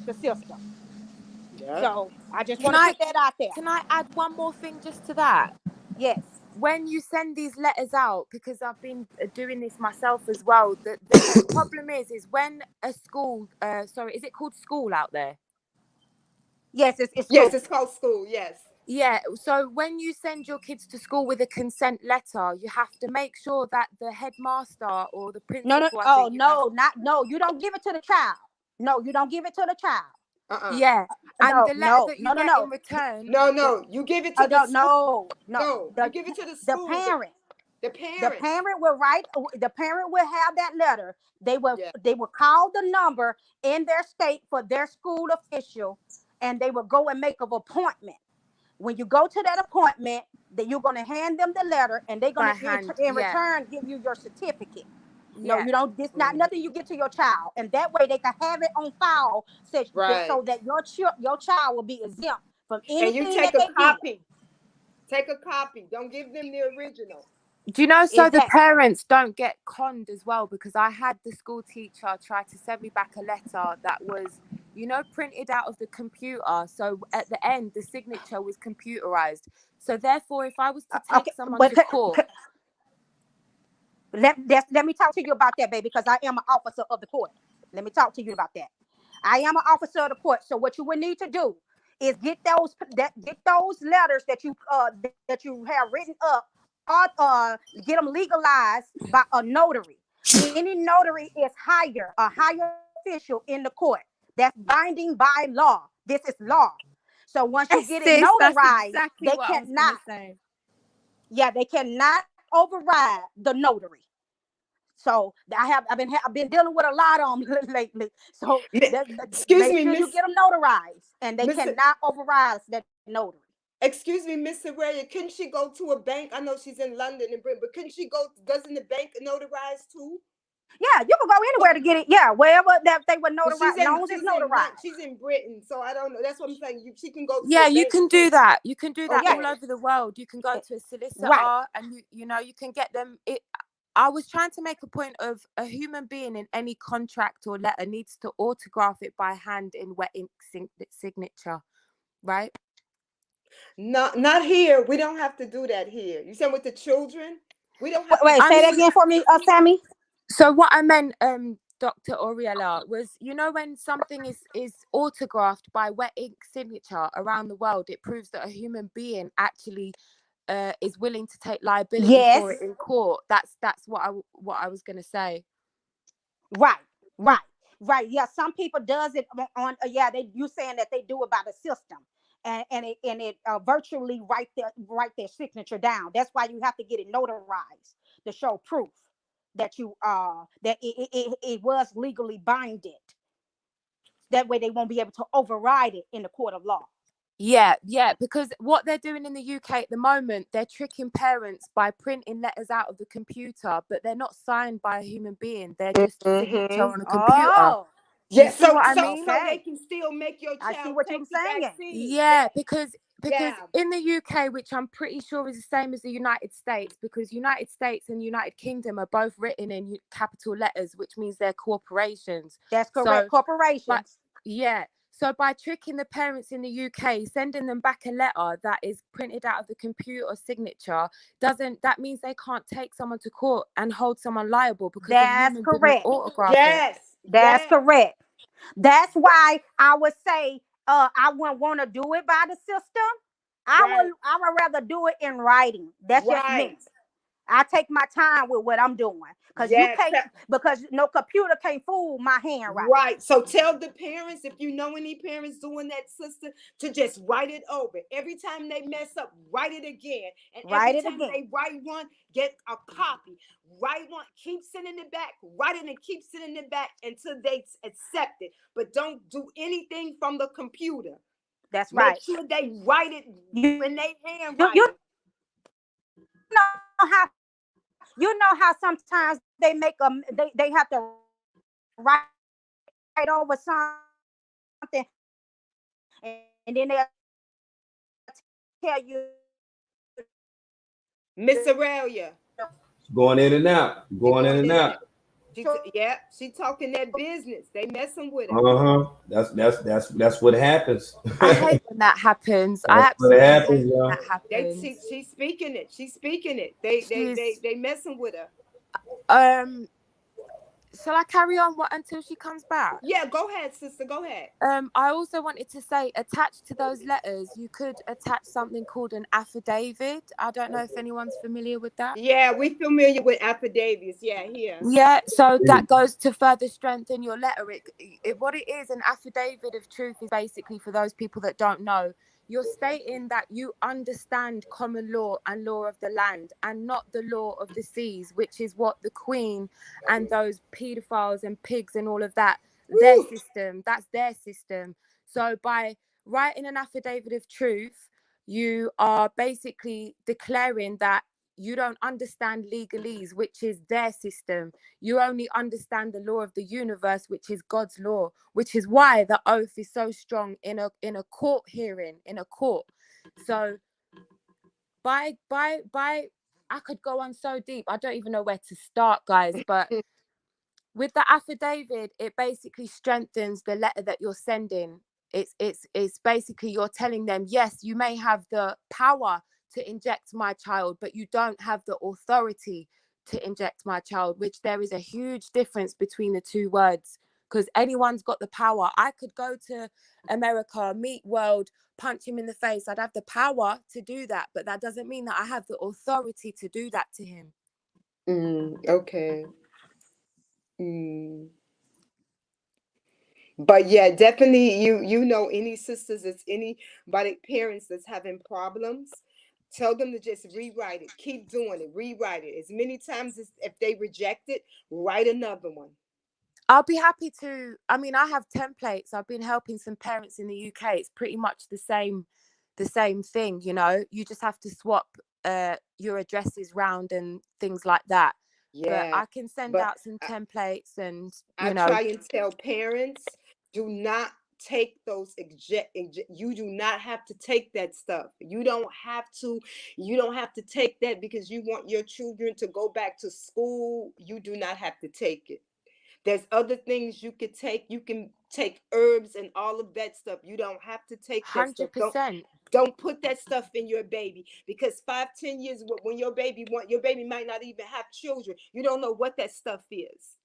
the system. Yep. So I just Can want to I put that out there. can I add one more thing just to that? Yes. When you send these letters out, because I've been doing this myself as well, the problem is when a school, sorry, is it called school out there? Yes, it's Yes, school. it's called school. Yes. Yeah, so when you send your kids to school with a consent letter, you have to make sure that the headmaster or the No, no, principal, I oh think you have, no, not no. You don't give it to the child. No, you don't give it to the child. Uh-uh. yeah, and No, the letter no, that you no, no, get in no. return, No, the, no. You give it to the No, school. no. No, you give it to the The school. parent, The the parents. parent will write. The parent will have that letter. Yeah. They will call the number in their state for their school official, and they will go and make an appointment. When you go to that appointment, that you're going to hand them the letter, and they're going by to hand, in yeah. return give you your certificate. No, Yeah. you don't. This not nothing you get to your child, and that way they can have it on file, Right. so that your child will be exempt from And you anything take that a they did. copy. Take a copy. Don't give them the original. Do you know, so the Exactly. parents don't get conned as well, because I had the school teacher try to send me back a letter that was, you know, printed out of the computer. So at the end, the signature was computerized. So therefore, if I was to Okay, take someone but to court, let me talk to you about that, baby, because I am an officer of the court. Let me talk to you about that. I am an officer of the court. So what you would need to do is get those letters that you have written up, or get them legalized by a notary. Any notary is a higher official in the court. That's binding by law. This is law. So once you yes, get it sis, that's notarized, exactly they what I was going cannot, to say. yeah, they cannot override the notary. So I've been dealing with a lot on lately. So Excuse make me, sure you Miss get them notarized, and they Miss. cannot override that notary. Excuse me, Miss Aurelia. Couldn't she go to a bank? I know she's in London and Britain, but couldn't she go? Doesn't the bank notarize too? Yeah, you can go anywhere to get it. Yeah, wherever that they would But notarize, long as it's notarized. she's in Britain, so I don't know. That's what I'm saying. She can go to a Yeah, you bank can too. do that. You can do that Yeah, all Okay. over the world. You can go to a right. solicitor, and you know, you can get them. I was trying to make a point of a human being in any contract or letter needs to autograph it by hand in wet ink signature, right? Not here. We don't have to do that here. You said with the children, we don't Wait, have to wait, do I say that mean, again for me, Sammy. so what I meant, Dr. Oriella, was, you know, when something is autographed by wet ink signature around the world, it proves that a human being actually is willing to take liability Yes, for it in court. That's what I was gonna say. right, right, right. Yeah, some people does it on. Yeah, they you saying that they do it by the system, and it virtually write their signature down. That's why you have to get it notarized to show proof that it was legally binded. That way, they won't be able to override it in the court of law. Yeah, because what they're doing in the UK at the moment, they're tricking parents by printing letters out of the computer, but they're not signed by a human being. They're just a signature Mm-hmm. on a computer. Oh, Do you Yeah, see what I mean? so they okay. can still make your I see child what you're take the saying. vaccine. Yeah, Yeah, because yeah, in the UK, which I'm pretty sure is the same as the United States, because United States and United Kingdom are both written in capital letters, which means they're corporations. That's correct. So, but Corporations. yeah, so by tricking the parents in the UK, sending them back a letter that is printed out of the computer signature, doesn't that means they can't take someone to court and hold someone liable because a That's human didn't correct. autograph it? yes, That's yes, correct. That's why I would say I wouldn't want to do it by the system. right, I would rather do it in writing. That's just me. right. I take my time with what I'm doing because you Yeah, can't because no computer can't fool my handwriting. right. So tell the parents, if you know any parents doing that, sister, to just write it over. Every time they mess up, write it again. And Write every it time again. they write one, get a copy. Write one, keep sending it back, write it and keep sending it back until they accept it. But don't do anything from the computer. That's Make right. sure they write it when they You handwriting. you know how sometimes they have to write over something and then they'll tell you Miss Aurelia, Going in and out. you Going in going and in and out. out. Yeah, she talking that business. They messing with her. Uh-huh. That's what happens. I hate when that happens. I That's what absolutely hate happens, when y'all. that happens. She's speaking it. She's speaking it. They messing with her. Um shall I carry on until she comes back? Yeah, go ahead, sister. Go ahead. I also wanted to say, attached to those letters, you could attach something called an affidavit. I don't know if anyone's familiar with that. Yeah, we familiar with affidavits. Yeah, here. Yeah, so that goes to further strengthen your letter. What it is, an affidavit of truth is basically, for those people that don't know, you're stating that you understand common law and law of the land and not the law of the seas, which is what the Queen and those pedophiles and pigs and all of that, their Woo. system, that's their system. So by writing an affidavit of truth, you are basically declaring that you don't understand legalese, which is their system. You only understand the law of the universe, which is God's law, which is why the oath is so strong in a court hearing, in a court. So by I could go on so deep. I don't even know where to start, guys, but with the affidavit, it basically strengthens the letter that you're sending. It's basically you're telling them, yes, you may have the power to inject my child, but you don't have the authority to inject my child, which there is a huge difference between the two words, because anyone's got the power. I could go to America, meet world, punch him in the face. I'd have the power to do that, but that doesn't mean that I have the authority to do that to him. Okay. But yeah, definitely you know any sisters, it's anybody parents that's having problems, tell them to just rewrite it. Keep doing it. Rewrite it as many times as if they reject it, write another one. I'll be happy to. I mean, I have templates. I've been helping some parents in the UK. It's pretty much the same thing, you know. You just have to swap your addresses round and things like that. But Yeah. I can send But out some templates and, I you know, try and tell parents, do not take those you do not have to take that stuff. You don't have to take that because you want your children to go back to school. You do not have to take it. There's other things you could take. You can take herbs and all of that stuff. You don't have to take that stuff. 100%. Don't put that stuff in your baby, because 5-10 years when your baby might not even have children. You don't know what that stuff is.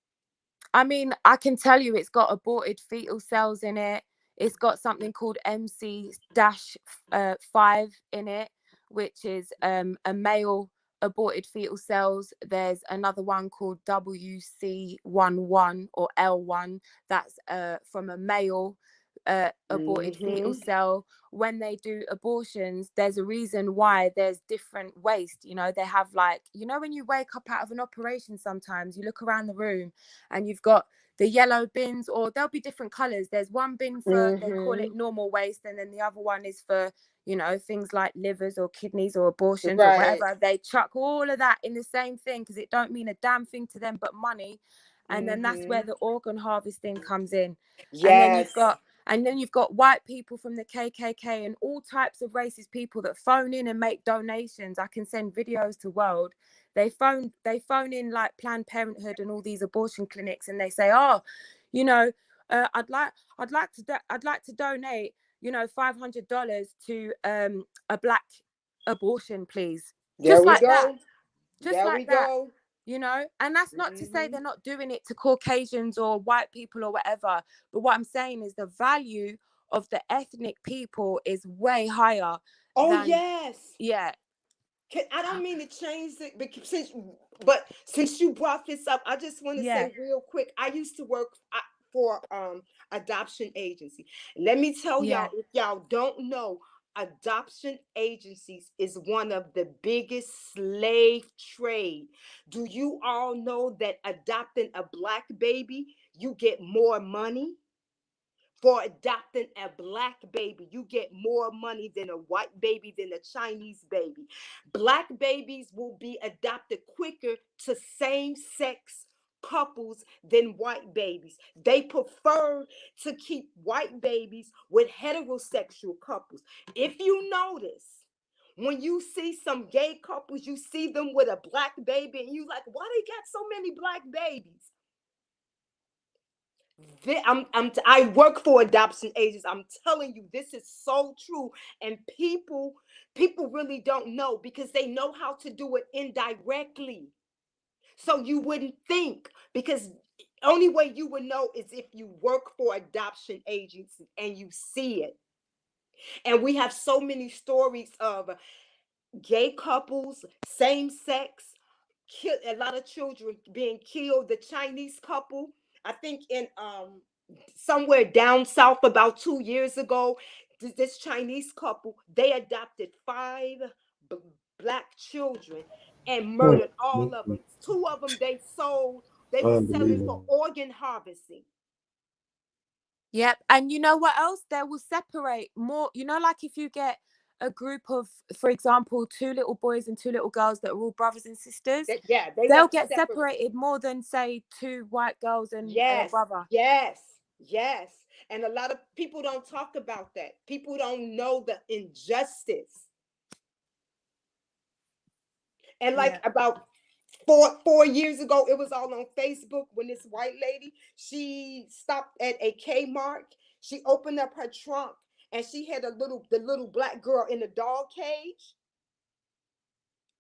I mean, I can tell you it's got aborted fetal cells in it. It's got something called MC-5 in it, which is a male aborted fetal cells. There's another one called WC11 or L1. That's from a male aborted fetal cell. When they do abortions, there's a reason why there's different waste. You know, they have, like, you know, when you wake up out of an operation, sometimes you look around the room and you've got the yellow bins, or there'll be different colors. There's one bin for, they call it normal waste, and then the other one is for, you know, things like livers or kidneys or abortions or Right. whatever. They chuck all of that in the same thing because it don't mean a damn thing to them but money. And then that's where the organ harvesting comes in. And then Yes. you've got white people from the KKK and all types of racist people that phone in and make donations. I can send videos to World. They phone in like Planned Parenthood and all these abortion clinics, and they say, "Oh, you know, I'd like to donate, you know, $500 to a black abortion, please." There Just we like that. go. Just There we like that. go. You know, and that's not to say they're not doing it to Caucasians or white people or whatever. But what I'm saying is the value of the ethnic people is way higher Oh than, yes. yeah. I don't mean to change it, but since you brought this up, I just want to Yeah. say real quick. I used to work for adoption agency. Let me tell Yeah. y'all, if y'all don't know, adoption agencies is one of the biggest slave trade. Do you all know that adopting a black baby, you get more money? For adopting a black baby, you get more money than a white baby, than a Chinese baby. Black babies will be adopted quicker to same-sex couples than white babies. They prefer to keep white babies with heterosexual couples. If you notice, when you see some gay couples, you see them with a black baby, and you like, why they got so many black babies? I work for adoption agents. I'm telling you, this is so true. And people really don't know, because they know how to do it indirectly. So you wouldn't think, because only way you would know is if you work for adoption agents and you see it. And we have so many stories of gay couples, same sex, a lot of children being killed. The Chinese couple, I think in somewhere down south about 2 years ago, this Chinese couple, they adopted five b- black children and murdered all of them. Two of them they sold. They were selling for Unbelievable. organ harvesting. Yep. And you know what else? They will separate more, you know, like if you get a group of, for example, 2 little boys and 2 little girls that are all brothers and sisters, Yeah, they they'll have to get separate. separated more than, say, 2 white girls and a Yes, brother. yes, yes. And a lot of people don't talk about that. People don't know the injustice. And like Yeah. about 4 years ago, it was all on Facebook when this white lady, she stopped at a Kmart. She opened up her trunk and she had the little black girl in the dog cage.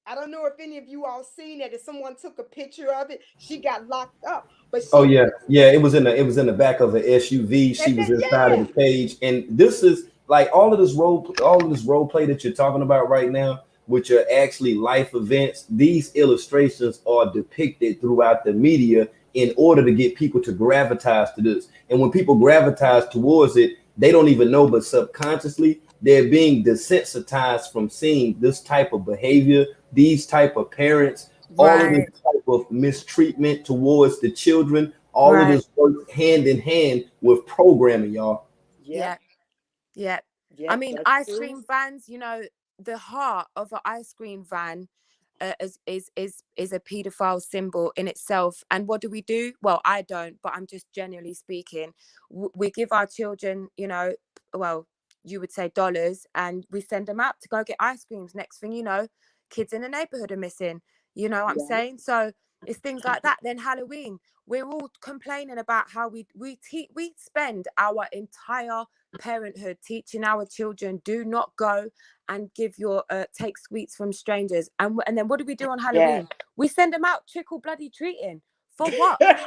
I don't know if any of you all seen it. If someone took a picture of it, she got locked up. But Oh she, yeah, yeah. It was in the back of an SUV. She was inside of yeah, the cage, and this is like all of this role play that you're talking about right now, which are actually life events. These illustrations are depicted throughout the media in order to get people to gravitate to this. And when people gravitate towards it, they don't even know, but subconsciously they're being desensitized from seeing this type of behavior, these type of parents, all of this Right. type of mistreatment towards the children, all of Right. this works hand in hand with programming, y'all. yep, Yeah. Yeah. I yep, mean, that's ice true. cream vans, the heart of an ice cream van is a pedophile symbol in itself. And what do? Well, I don't, but I'm just generally speaking. We give our children, well, you would say dollars, and we send them out to go get ice creams. Next thing you know, kids in the neighborhood are missing. You know what I'm Yeah. saying? So it's things like that. Then Halloween, we're all complaining about how we spend our entire parenthood teaching our children, do not go and take sweets from strangers, and then what do we do on Yeah. Halloween? We send them out trickle bloody treating. For what? It's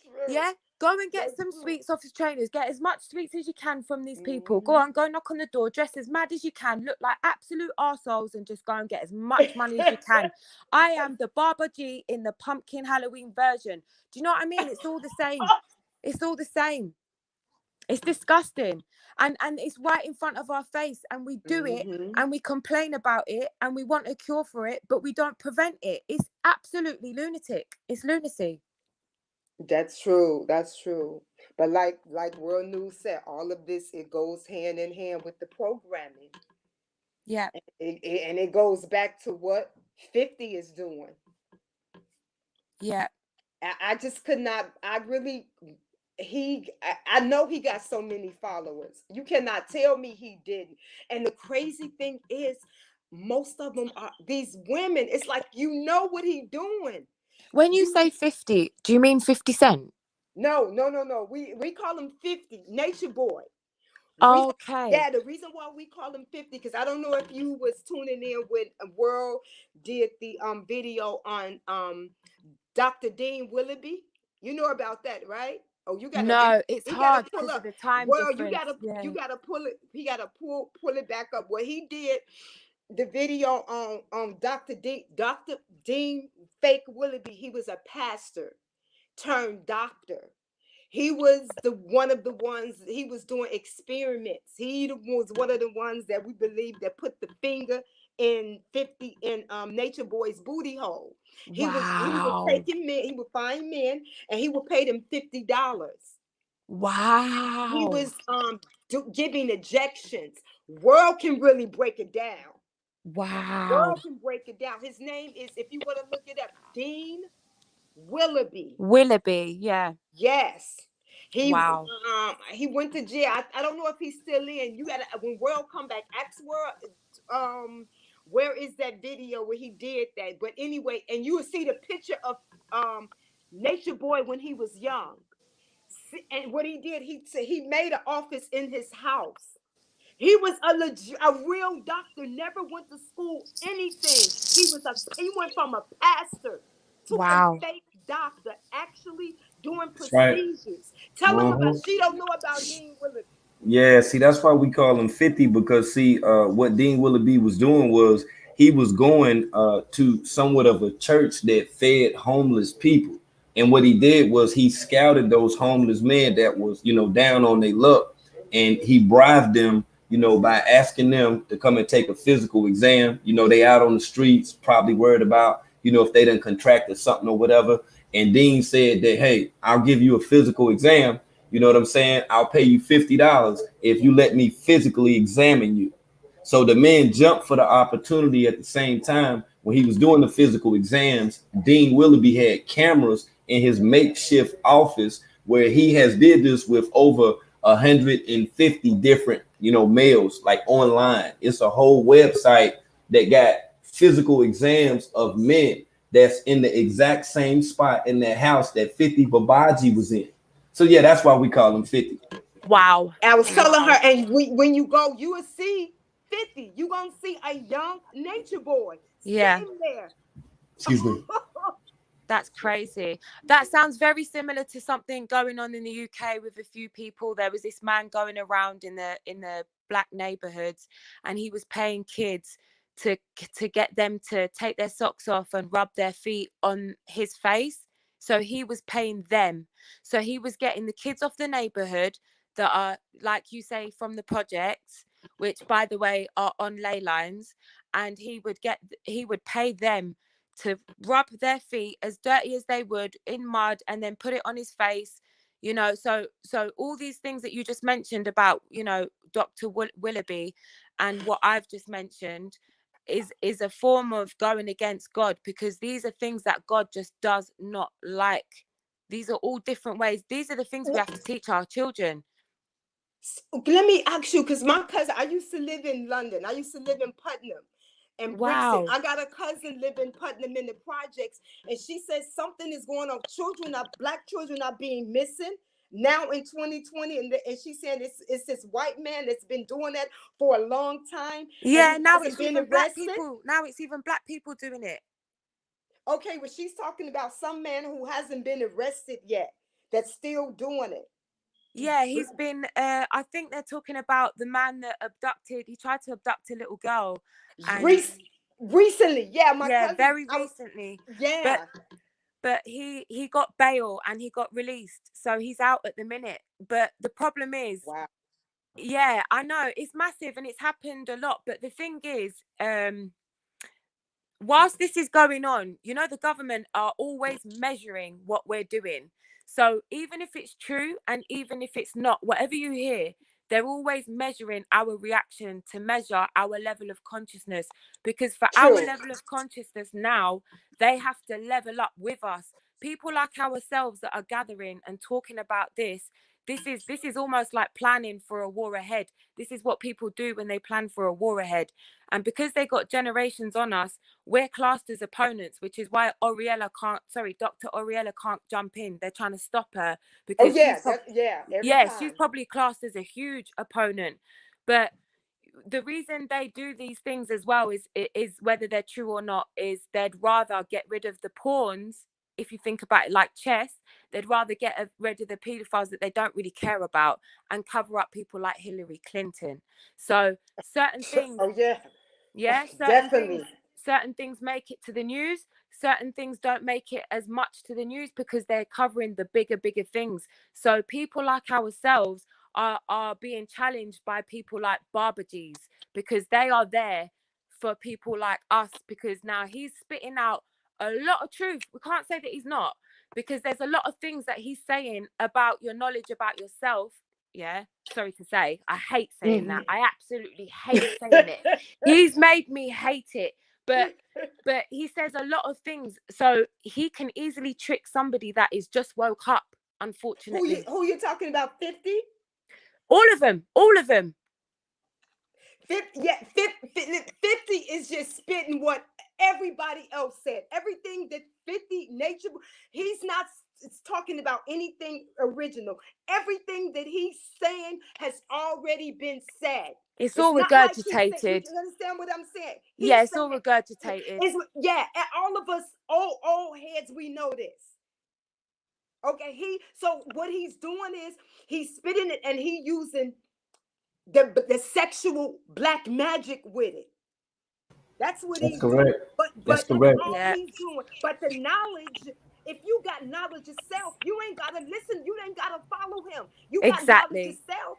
true. Yeah, go and get That's some true. sweets off the trainers, get as much sweets as you can from these people. Go Mhm. on, go knock on the door, dress as mad as you can, look like absolute arseholes, and just go and get as much money as you can. I am the Babaji in the pumpkin Halloween version. Do you know what I mean? It's all the same. It's all the same. It's disgusting, and it's right in front of our face, and we do it, Mhm. and we complain about it, and we want a cure for it, but we don't prevent it. It's absolutely lunatic. It's lunacy. That's true. That's true. But like World News said, all of this, it goes hand in hand with the programming. Yeah. And it goes back to what 50 is doing. Yeah. I just could not. I really. I know he got so many followers. You cannot tell me he didn't. And the crazy thing is, most of them are these women. It's like you know what he doing. When you say 50, do you mean 50 Cent? No, no, no, no. We call him 50, Nature Boy. We Okay. Yeah, the reason why we call him 50, because I don't know if you was tuning in when World did the video on Dr. Dean Willoughby. You know about that, right? Oh, you gotta No, it's he gotta hard pull because of up. the time Well, difference. you Yeah. gotta pull it, he gotta pull it back up. What he did, the video on Dr. Dean Fake Willoughby, he was a pastor turned doctor. He was the one of the ones, he was doing experiments. He was one of the ones that we believe that put the finger in 50 in Nature Boy's booty hole. He would Wow. take him men, he would find men and he would pay them $50. He Wow. was giving injections. World can really break it down. Wow. World can break it down. His name is, if you want to look it up, Dean Willoughby. Willoughby. Yeah. Yes. Wow. He went to jail. I don't know if he's still in. You gotta, when World come back, ask World where is that video where he did that. But anyway, and you will see the picture of Nature Boy when he was young. And what he did, he made an office in his house. He was a real doctor, never went to school, anything. He went from a pastor to a Wow. fake doctor, actually doing That's right. procedures. Tell him about, Uh-huh. she don't know about Dean Willoughby. Yeah, see, that's why we call him 50, because see, what Dean Willoughby was doing was he was going to somewhat of a church that fed homeless people. And what he did was he scouted those homeless men that was, down on their luck, and he bribed them, by asking them to come and take a physical exam. They out on the streets, probably worried about, if they done contracted something or whatever. And Dean said that, hey, I'll give you a physical exam. You know what I'm saying? I'll pay you $50 if you let me physically examine you. So the man jumped for the opportunity at the same time. When he was doing the physical exams, Dean Willoughby had cameras in his makeshift office where he has did this with over 150 different, males, like online. It's a whole website that got physical exams of men that's in the exact same spot in that house that 50 Babaji was in. So yeah, that's why we call him 50. Wow. I was telling her, Wow. and when you go, you will see 50. You gonna see a young nature boy Yeah. sitting there. Excuse me. That's crazy. That sounds very similar to something going on in the UK with a few people. There was this man going around in the black neighborhoods, and he was paying kids to get them to take their socks off and rub their feet on his face. So he was paying them. So he was getting the kids off the neighborhood that are, like you say, from the projects, which by the way are on ley lines, and he would pay them to rub their feet as dirty as they would in mud and then put it on his face. So all these things that you just mentioned about, Dr. Willoughby, and what I've just mentioned is a form of going against God, because these are things that God just does not like. These are all different ways. These are the things we have to teach our children. Let me ask you, because my cousin, I used to live in London. I used to live in Putnam and Brixton. Wow. I got a cousin live in Putnam in the projects, and she says something is going on. Black children are being missing now in 2020, and she said it's this white man that's been doing that for a long time, and Yeah, he now hasn't it's been even black arrested. people. Now it's even black people doing it. Okay, well, she's talking about some man who hasn't been arrested yet that's still doing it. Yeah, he's been I think they're talking about the man that he tried to abduct a little girl, and Recently, yeah, my yeah, cousin. very recently. But Yeah. he got bail and he got released. So he's out at the minute. But the problem is, Wow. yeah, I know it's massive and it's happened a lot, but the thing is, whilst this is going on, the government are always measuring what we're doing. So even if it's true and even if it's not, whatever you hear, they're always measuring our reaction to measure our level of consciousness. Because for our True. level of consciousness now, they have to level up with us. People like ourselves that are gathering and talking about this. This is almost like planning for a war ahead. This is what people do when they plan for a war ahead. And because they got generations on us, we're classed as opponents, which is why Dr. Oriella can't jump in. They're trying to stop her Oh because yeah, every she's time. probably classed as a huge opponent. But the reason they do these things as well is whether they're true or not, is they'd rather get rid of the pawns. If you think about it like chess, they'd rather get rid of the pedophiles that they don't really care about and cover up people like Hillary Clinton. So certain things, Oh yeah, yeah, definitely. certain things make it to the news. Certain things don't make it as much to the news because they're covering the bigger things. So people like ourselves are being challenged by people like Babaji's, because they are there for people like us, because now he's spitting out a lot of truth. We can't say that he's not, because there's a lot of things that he's saying about your knowledge about yourself. Yeah, sorry to say, I hate saying that. I absolutely hate saying it. He's made me hate it. But he says a lot of things, so he can easily trick somebody that is just woke up, unfortunately. Who you talking about? 50? All of them. 50, yeah, 50 is just spitting what everybody else said. Everything that 50 nature, he's not talking about anything original. Everything that he's saying has already been said. It's It's all not like he said, regurgitated. you understand what I'm saying? Yeah, it's all regurgitated. Yeah, and all of us, old heads, we know this. Okay, so what he's doing is he's spitting it and he using the sexual black magic with it. That's what That's he's doing. correct. But That's that's correct. all Yeah. he's doing. But the knowledge, if you got knowledge yourself, you ain't gotta listen. You ain't gotta follow him. You got knowledge Exactly. yourself.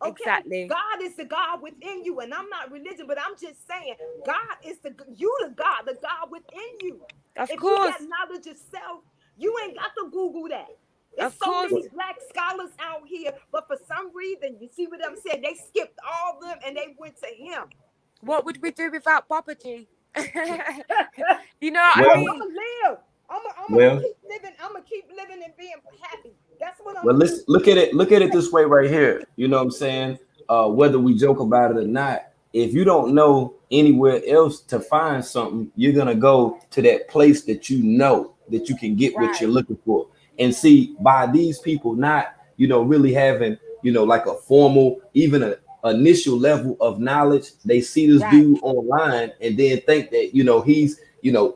Okay, Exactly. God is the God within you, and I'm not religion, but I'm just saying, God is the God within you. Of If you got course. knowledge yourself, you ain't got to Google that. It's Of so course. many black scholars out here, but for some reason, you see what I'm saying? They skipped all them and they went to him. What would we do without Babaji? You know what I I'm Well, mean? gonna live. I'm gonna well, keep living. I'm gonna keep living and being happy. That's what I'm well, gonna let's do. look at it this way right here. You know what I'm saying? Whether we joke about it or not, if you don't know anywhere else to find something, you're gonna go to that place that you know that you can get what you're Right. looking for. And see, by these people not, really having, like a formal, even a initial level of knowledge, they see this Right. dude online and then think that, he's,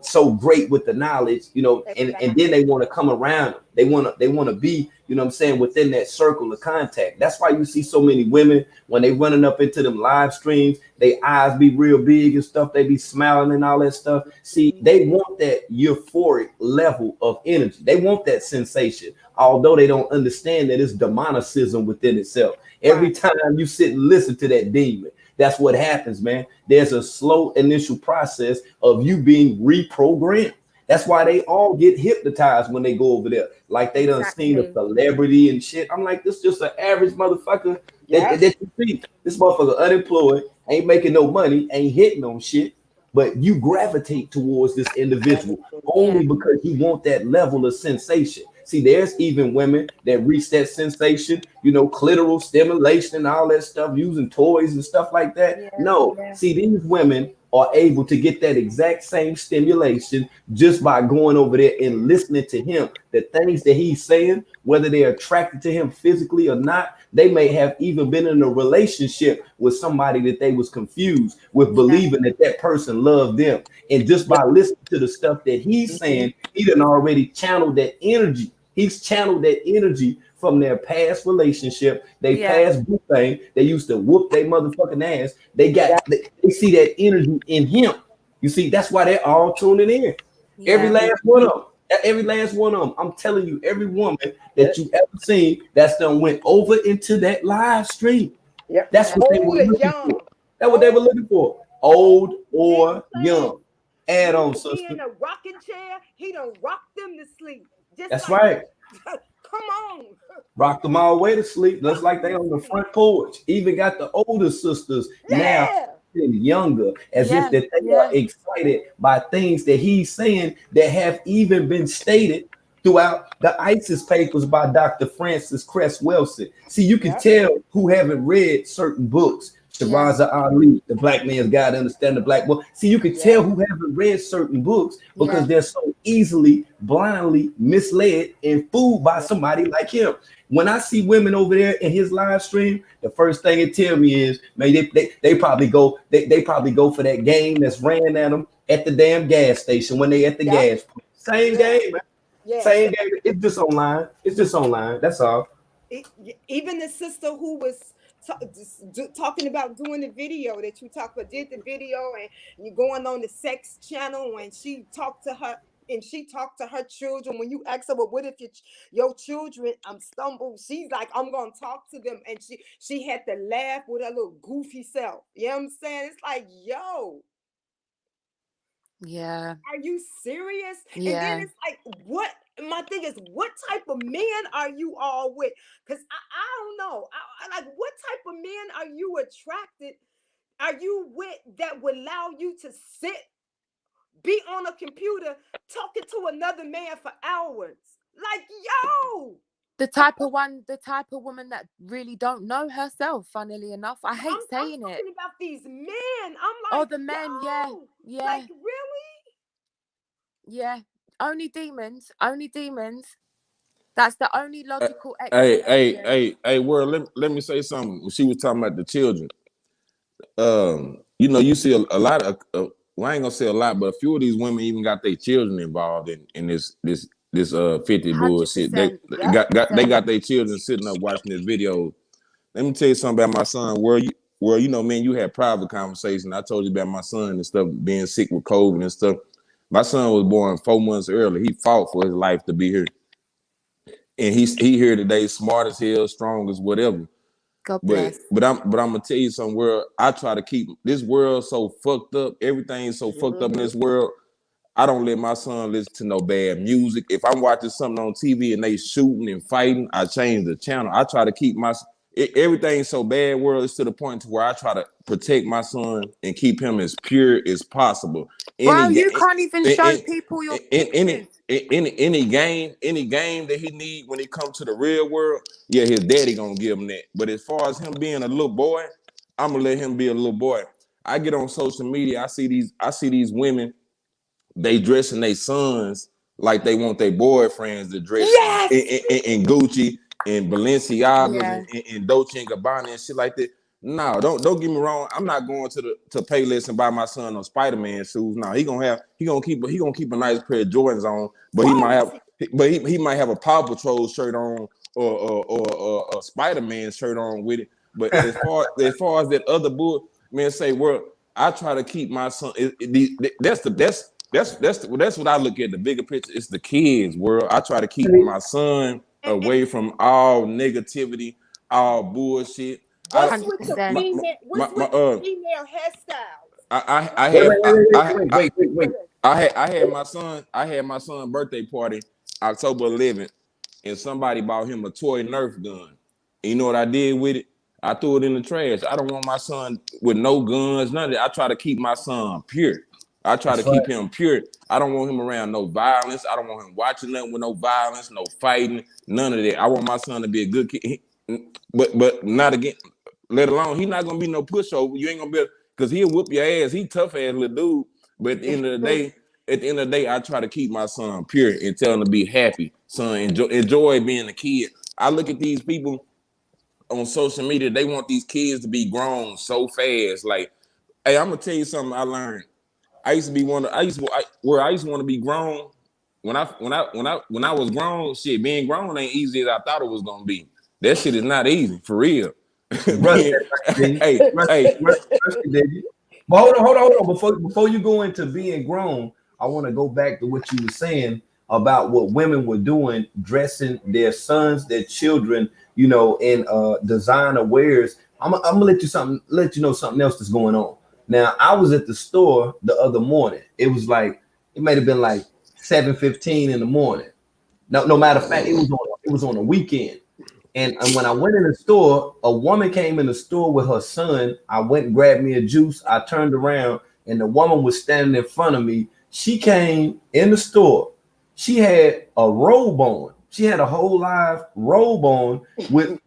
so great with the knowledge, and then Exactly. they want to come around. They want to be, what I'm saying, within that circle of contact. That's why you see so many women when they running up into them live streams, they eyes be real big and stuff, they be smiling and all that stuff. See, Mhm. they want that euphoric level of energy. They want that sensation, although they don't understand that it's demonicism within itself. Every Right. time you sit and listen to that demon, that's what happens, man. There's a slow initial process of you being reprogrammed. That's why they all get hypnotized when they go over there. Like they done seen a Exactly. celebrity and shit. I'm like, this just an average motherfucker that, Yep. that you see. This motherfucker unemployed, ain't making no money, ain't hitting on shit. But you gravitate towards this individual Yeah. only because you want that level of sensation. See, there's even women that reach that sensation, clitoral stimulation and all that stuff, using toys and stuff like that. Yeah. No, Yeah. see, these women are able to get that exact same stimulation just by going over there and listening to him. The things that he's saying, whether they're attracted to him physically or not, they may have even been in a relationship with somebody that they was confused with, Yeah. believing that that person loved them. And just by listening to the stuff that he's saying, he done already channeled that energy. He's channeled that energy from their past relationship, they Yeah. past boo thing. They used to whoop their motherfucking ass. They see that energy in him. You see, that's why they're all tuning in. Every Yeah. last one of them. Every last one of them. I'm telling you, every woman that you ever seen that's done went over into that live stream. Yep. That's Yeah. what they were Old or looking for. young. That's what they were Old. looking for. Old. Old You hear me or saying? young. Add You on, could be sister. in a rocking chair. He done rocked them to sleep. Just That's like, right. come on. Rock them all the way to sleep. Just Rock like them they to on the sleep. front porch. Even got the older sisters now Yeah. younger, as if Yeah. that they are Yeah. excited by things that he's saying that have even been stated throughout the ISIS papers by Dr. Francis Cress Wilson. See, you can Yep. tell who haven't read certain books. Yeah. Shiraza Ali, The Black Man's Guide to Understand the Black Book. See, you can tell Yep. who haven't read certain books because Yeah. they're so easily, blindly misled and fooled by Yep. somebody like him. When I see women over there in his live stream, the first thing it tell me is, man, they probably go they probably go for that game that's ran at them at the damn gas station when they at the Yep. gas pump. Same Yeah. game, man. Yeah. Same game. It's just online. It's just online. That's all. Even the sister who was talking about doing the video that you talked about, did the video, and you going on the sex channel, and she talked to her. And she talked to her children. When you ask her, well, what if your children stumble? She's like, I'm gonna talk to them, and she had to laugh with her little goofy self. You know what I'm saying? It's like, yo, Yeah. are you serious? And then Yeah. it's like, what? My thing is, what type of men are you all with? Because I don't know. I like, what type of men are you attracted? Are you with that would allow you to sit, be on a computer, talking to another man for hours? Like, yo, The type of woman that really don't know herself, funnily enough. I hate I'm saying it. talking about these men. I'm Oh, like, the men, yeah. yo, Yeah. like, really? Yeah. Only demons. Only demons. That's the only logical Hey, hey, explanation. hey, world. Let me say something. When she was talking about the children, you see a lot of. Well, I ain't gonna say a lot, but a few of these women even got their children involved in this 50 bullshit. They 100%. Yep. they 100%. got their children sitting up watching this video. Let me tell you something about my son. Man, you had private conversation. I told you about my son and stuff being sick with COVID and stuff. My son was born 4 months early. He fought for his life to be here, and he here today, smart as hell, strong as whatever. God But bless. I'm gonna tell you something. Where I try to keep this world so fucked up, everything's so fucked up in Mm-hmm. this world. I don't let my son listen to no bad music. If I'm watching something on TV and they shooting and fighting, I change the channel. I try to keep everything's so bad, world. It's to the point to where I try to protect my son and keep him as pure as possible. Bro, Any you can't even show people your pictures. any game that he need when he comes to the real world, yeah, his daddy gonna give him that. But as far as him being a little boy, I'm gonna let him be a little boy. I get on social media, I see these women, they dressing their sons like they want their boyfriends to dress Yes. in Gucci and Balenciagas Yeah. and Dolce and Gabbana and shit like that. No, don't get me wrong. I'm not going to Payless and buy my son on Spider-Man shoes. No, he gonna keep a nice pair of Jordans on, but he might have a Paw Patrol shirt on or a Spider-Man shirt on with it. But as far as that other bull, man, say, well, I try to keep my son. That's what I look at. The bigger picture. It's the kids, world. I try to keep my son away from all negativity, all bullshit. What's with the 100%. female? What's with the female hairstyles? I Wait, have wait. I had my son's birthday party October 11th, and somebody bought him a toy Nerf gun. And you know what I did with it? I threw it in the trash. I don't want my son with no guns, none of that. I try to keep my son pure. I try to keep him pure. I don't want him around no violence. I don't want him watching nothing with no violence, no fighting, none of that. I want my son to be a good kid, but not again. Let alone he not gonna be no pushover. You ain't gonna be because he'll whoop your ass. He tough ass little dude. But at the end of the day, I try to keep my son pure and tell him to be happy. Son, enjoy being a kid. I look at these people on social media. They want these kids to be grown so fast. Like, hey, I'm gonna tell you something I learned. I used to want to be grown. When I was grown, shit, being grown ain't easy as I thought it was gonna be. That shit is not easy, for real. Hey. But hold on. Before you go into being grown, I want to go back to what you were saying about what women were doing, dressing their sons, their children, you know, in designer wares. I'm gonna let you know something else that's going on. Now, I was at the store the other morning. It was like it might have been like 7:15 in the morning. No matter of fact, it was on a weekend. And when I went in the store, a woman came in the store with her son. I went and grabbed me a juice. I turned around and the woman was standing in front of me. She came in the store. She had a robe on. She had a whole live robe on with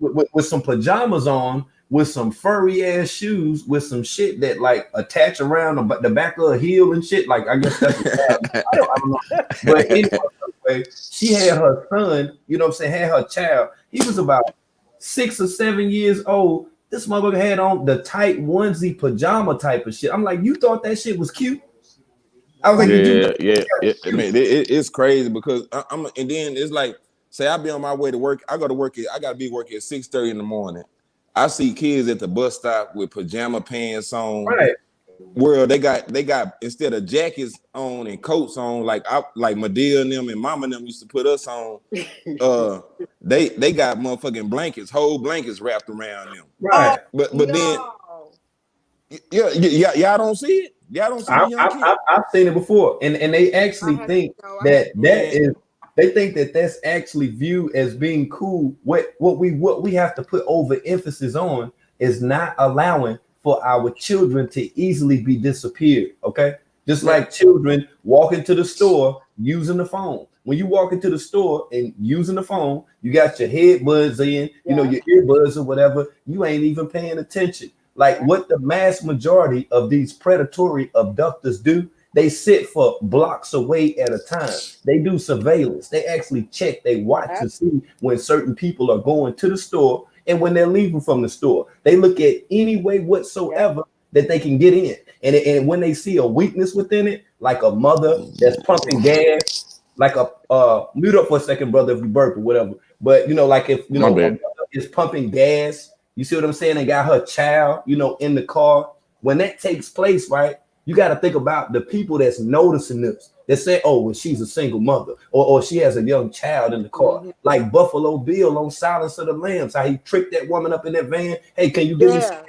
some pajamas on, with some furry ass shoes, with some shit that like attach around the back of her heel and shit. Like, I guess that's I don't know. But anyway, she had her son, you know what I'm saying, had her child. He was about 6 or 7 years old. This motherfucker had on the tight onesie pajama type of shit. I'm like, you thought that shit was cute? I was like, I mean, it's crazy because and then it's like, say I be on my way to work. I gotta be working at 6:30 in the morning. I see kids at the bus stop with pajama pants on. right. Where they got instead of jackets on and coats on, like Madea and them and Mama and them used to put us on. They got motherfucking blankets, whole blankets wrapped around them. Right. But then y'all don't see it. Y'all don't see the young kids. I've seen it before, and they actually think they think that that's actually viewed as being cool. What we have to put over emphasis on is not allowing for our children to easily be disappeared. Okay, just like children walk into the store using the phone. When you walk into the store and using the phone, you got your headbuds in, you know, your earbuds or whatever. You ain't even paying attention. Like what the mass majority of these predatory abductors do, they sit for blocks away at a time. They do surveillance. They actually check, they watch to see when certain people are going to the store and when they're leaving from the store. They look at any way whatsoever that they can get in. And when they see a weakness within it, like a mother that's pumping gas, like mute up for a second, brother, if you burp or whatever. But, you know, like if, you know, a mother is pumping gas, you see what I'm saying? They got her child, you know, in the car. When that takes place, right, you got to think about the people that's noticing this. They say, oh, well, she's a single mother, or she has a young child in the car. Like Buffalo Bill on Silence of the Lambs, how he tricked that woman up in that van. Hey, can you give me some?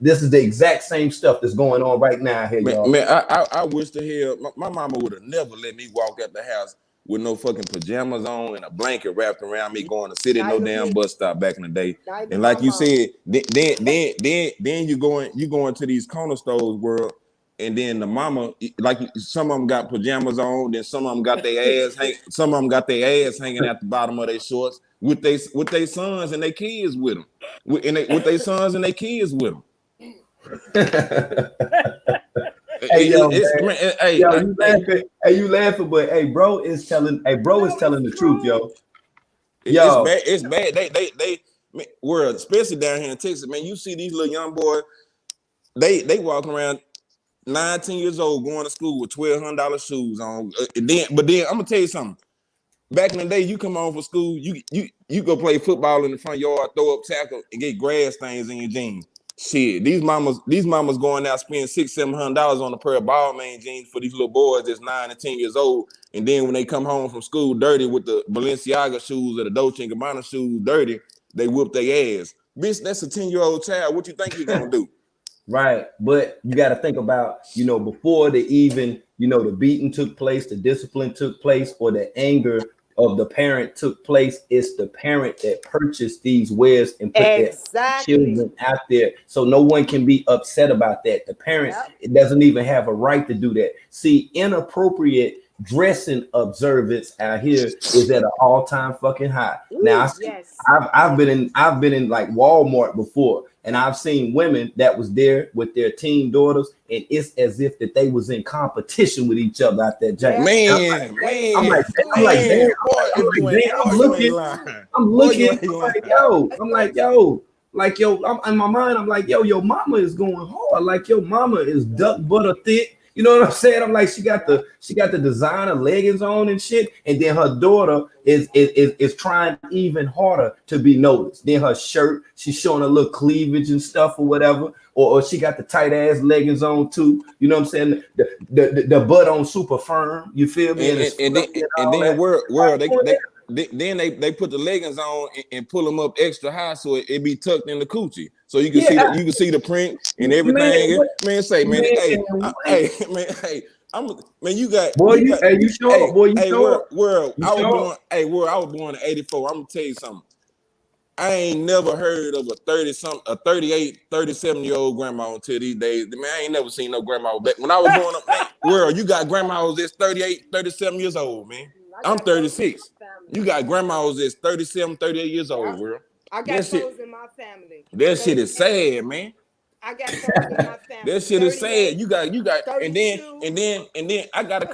This is the exact same stuff that's going on right now here, y'all. Man, I wish to hell my mama would have never let me walk out the house with no fucking pajamas on and a blanket wrapped around me going to sit at no Neither damn me. bus stop back in the day. Neither And my like you mom. said, then you going to these corner stores world, and then the mama, like some of them got pajamas on, then some of them got their ass some of them got their ass hanging at the bottom of their shorts with their sons and their kids with them, with their sons and their kids with them. Hey yo, man. Hey, Yo, you laughing? Hey, you laughing? But hey, bro is telling. Hey, bro is telling the truth, yo. it's Yo, bad. It's bad. They world, especially down here in Texas, man. You see these little young boys. They walking around 19 years old going to school with $1,200 shoes on. But then I'm gonna tell you something. Back in the day, you come home from school, you go play football in the front yard, throw up tackle, and get grass stains in your jeans. Shit, these mamas going out spending $600-700 on a pair of Balmain jeans for these little boys that's 9 and 10 years old. And then when they come home from school dirty with the Balenciaga shoes or the Dolce & Gabbana shoes dirty, they whoop their ass. Bitch, that's a 10-year-old child. What you think he gonna do? right. But you got to think about, before the beating took place, the discipline took place, or the anger of the parent took place. It's the parent that purchased these wares and put their children out there. So no one can be upset about that. The parent, it doesn't even have a right to do that. See, inappropriate dressing observance out here is at an all-time fucking high. Now, I've been in like Walmart before, and I've seen women that was there with their teen daughters, and it's as if that they was in competition with each other out there. Man, I'm like, damn, I'm looking, in my mind, I'm like, yo, your mama is going hard, like your mama is duck butter thick. You know what I'm saying? I'm like, she got the designer leggings on and shit, and then her daughter is trying even harder to be noticed. Then her shirt, she's showing a little cleavage and stuff or whatever, or she got the tight ass leggings on too. You know what I'm saying? The butt on super firm. You feel me? And then they put the leggings on and pull them up extra high so it be tucked in the coochie, so you can see the print and everything. You got I was born in '84. I'm gonna tell you something. I ain't never heard of a 38, 37-year-old grandma until these days. Man, I ain't never seen no grandma back when I was growing up. Man, world, you got grandmas that's 38, 37 years old, man. I'm 36. You got grandmas that's 37, 38 years old, world. I got those in my family. That shit is sad, man. I got those in my family. That shit is sad. You got, and then I got a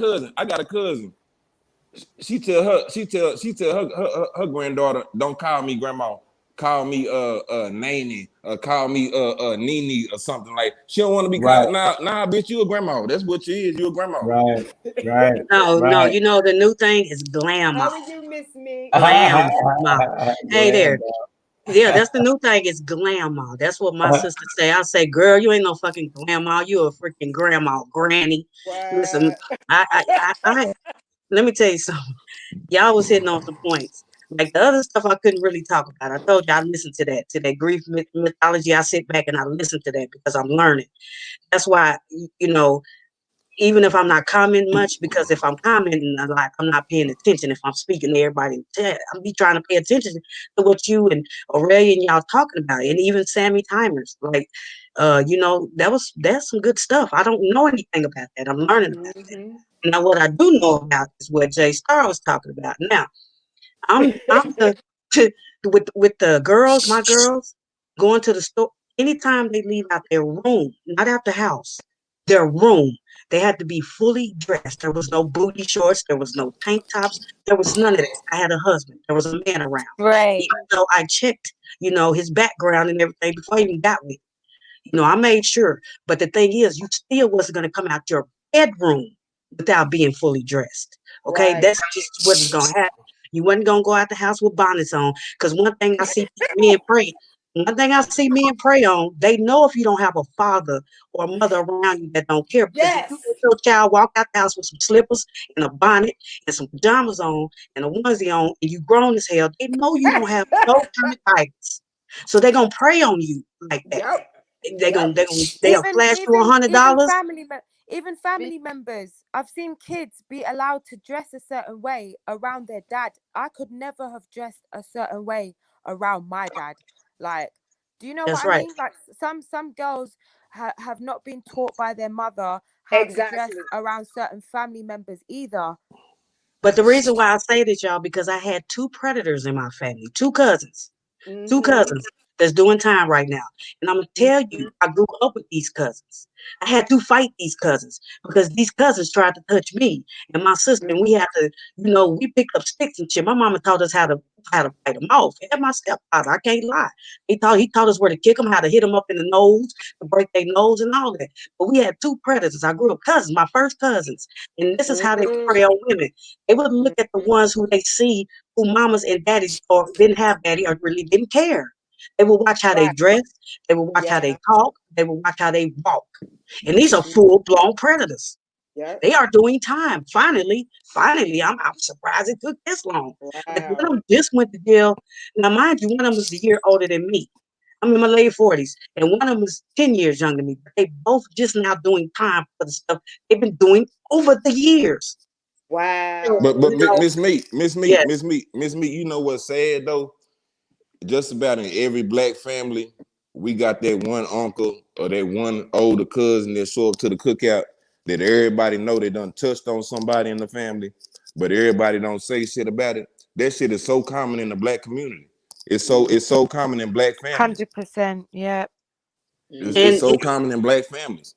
cousin. She tell her granddaughter, don't call me grandma. Call me Nanny, call me Nene or something like. She don't want to be called. Nah, bitch, you a grandma. That's what she is. You a grandma. Right. No. You know the new thing is glamour. How would you miss me? Glamour. Hey there. Yeah, that's the new thing is glamour. That's what my sister say. I say, girl, you ain't no fucking glamour. You a freaking grandma, granny. Listen, I let me tell you something. Y'all was hitting on some points. Like the other stuff I couldn't really talk about. I told you I listened to that grief mythology. I sit back and I listen to that because I'm learning. That's why, even if I'm not commenting much, because if I'm commenting a lot, I'm not paying attention. If I'm speaking to everybody, I'm be trying to pay attention to what you and Aurelia and y'all talking about, and even Sammy Timers. Like, that's some good stuff. I don't know anything about that. I'm learning about that. Now, what I do know about is what Jay Star was talking about. Now, I'm with the girls, my girls, going to the store. Anytime they leave out their room, not out the house, their room, they had to be fully dressed. There was no booty shorts. There was no tank tops. There was none of this. I had a husband. There was a man around. Right. Even though I checked, his background and everything before he even got with me. I made sure. But the thing is, you still wasn't going to come out your bedroom without being fully dressed. Okay? Right. That's just what's going to happen. You wasn't going to go out the house with bonnets on. Because one thing I see men prey on, they know if you don't have a father or a mother around you that don't care. Because if you let your child walk out the house with some slippers and a bonnet and some pajamas on and a onesie on, and you grown as hell, they know you don't have no guidance. So they're going to prey on you like that. They're gonna flash you $100. Even family members, I've seen kids be allowed to dress a certain way around their dad. I could never have dressed a certain way around my dad. Like, do you know what That's I right. mean? Like some girls have not been taught by their mother how to dress Exactly. around certain family members either. But the reason why I say this, y'all, because I had two predators in my family, two cousins. Two Mm-hmm. cousins that's doing time right now. And I'm gonna tell Mm-hmm. you, I grew up with these cousins. I had to fight these cousins because these cousins tried to touch me and my sister, and we had to, we picked up sticks and shit. My mama taught us how to fight them off. And my stepfather, I can't lie. He taught us where to kick them, how to hit them up in the nose, to break their nose and all that. But we had two predators. I grew up cousins, my first cousins, and this is how they prey on women. They would look at the ones who they see who mamas and daddies or didn't have daddy or really didn't care. They will watch how they Right. dress. They will watch how Yeah. they talk. They will watch how they walk. And these are Mm-hmm. full blown predators. Yep. They are doing time. Finally, I'm surprised it took this long. Like one of Wow. them just went to jail. Now, mind you, one of them was a year older than me. I'm in my late 40s, and one of them was 10 years younger than me. But they both just now doing time for the stuff they've been doing over the years. So, Wow. But Miss Meat, yes, Miss Meat, you know what's sad though? Just about in every black family, we got that one uncle or that one older cousin that show up to the cookout that everybody know they done touched on somebody in the family, but everybody don't say shit about it. That shit is so common in the black community. It's so common in black families. 100%. Yeah. It's and so common in black families.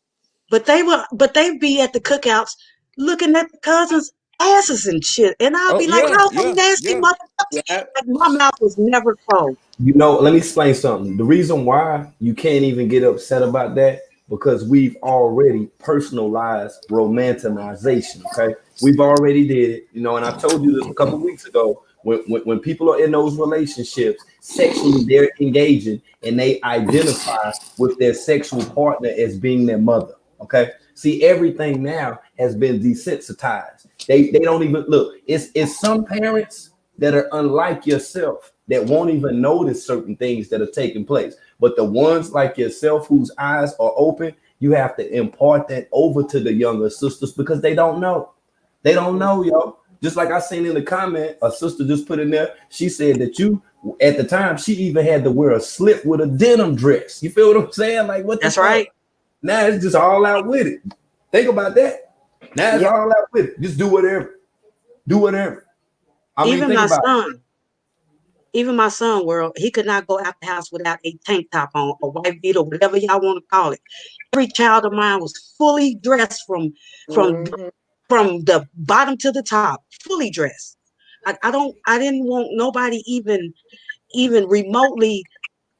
but they be at the cookouts looking at the cousins' asses and shit, and I'll Oh be like, yeah, y'all some yeah, nasty yeah. motherfuckers. Yep. Like my mouth was never closed. You know, let me explain something. The reason why you can't even get upset about that because we've already personalized romanticization. Okay, we've already did it. You know, and I told you this a couple of weeks ago. When people are in those relationships, sexually they're engaging and they identify with their sexual partner as being their mother. Okay, see, everything now has been desensitized. They don't even look. It's some parents that are unlike yourself that won't even notice certain things that are taking place. But the ones like yourself whose eyes are open, you have to impart that over to the younger sisters because they don't know. They don't know, yo. Just like I seen in the comment, a sister just put in there, she said that you, at the time, she even had to wear a slip with a denim dress. You feel what I'm saying? Like, what the That's fuck? right. Now it's just all out with it. Think about that. Now it's Yep. all out with it. Just do whatever. Do whatever. I mean, Even think my about it. son, even my son, world, he could not go out the house without a tank top on, a white beater, whatever y'all want to call it. Every child of mine was fully dressed from Mm-hmm. from the bottom to the top, fully dressed. I didn't want nobody even remotely,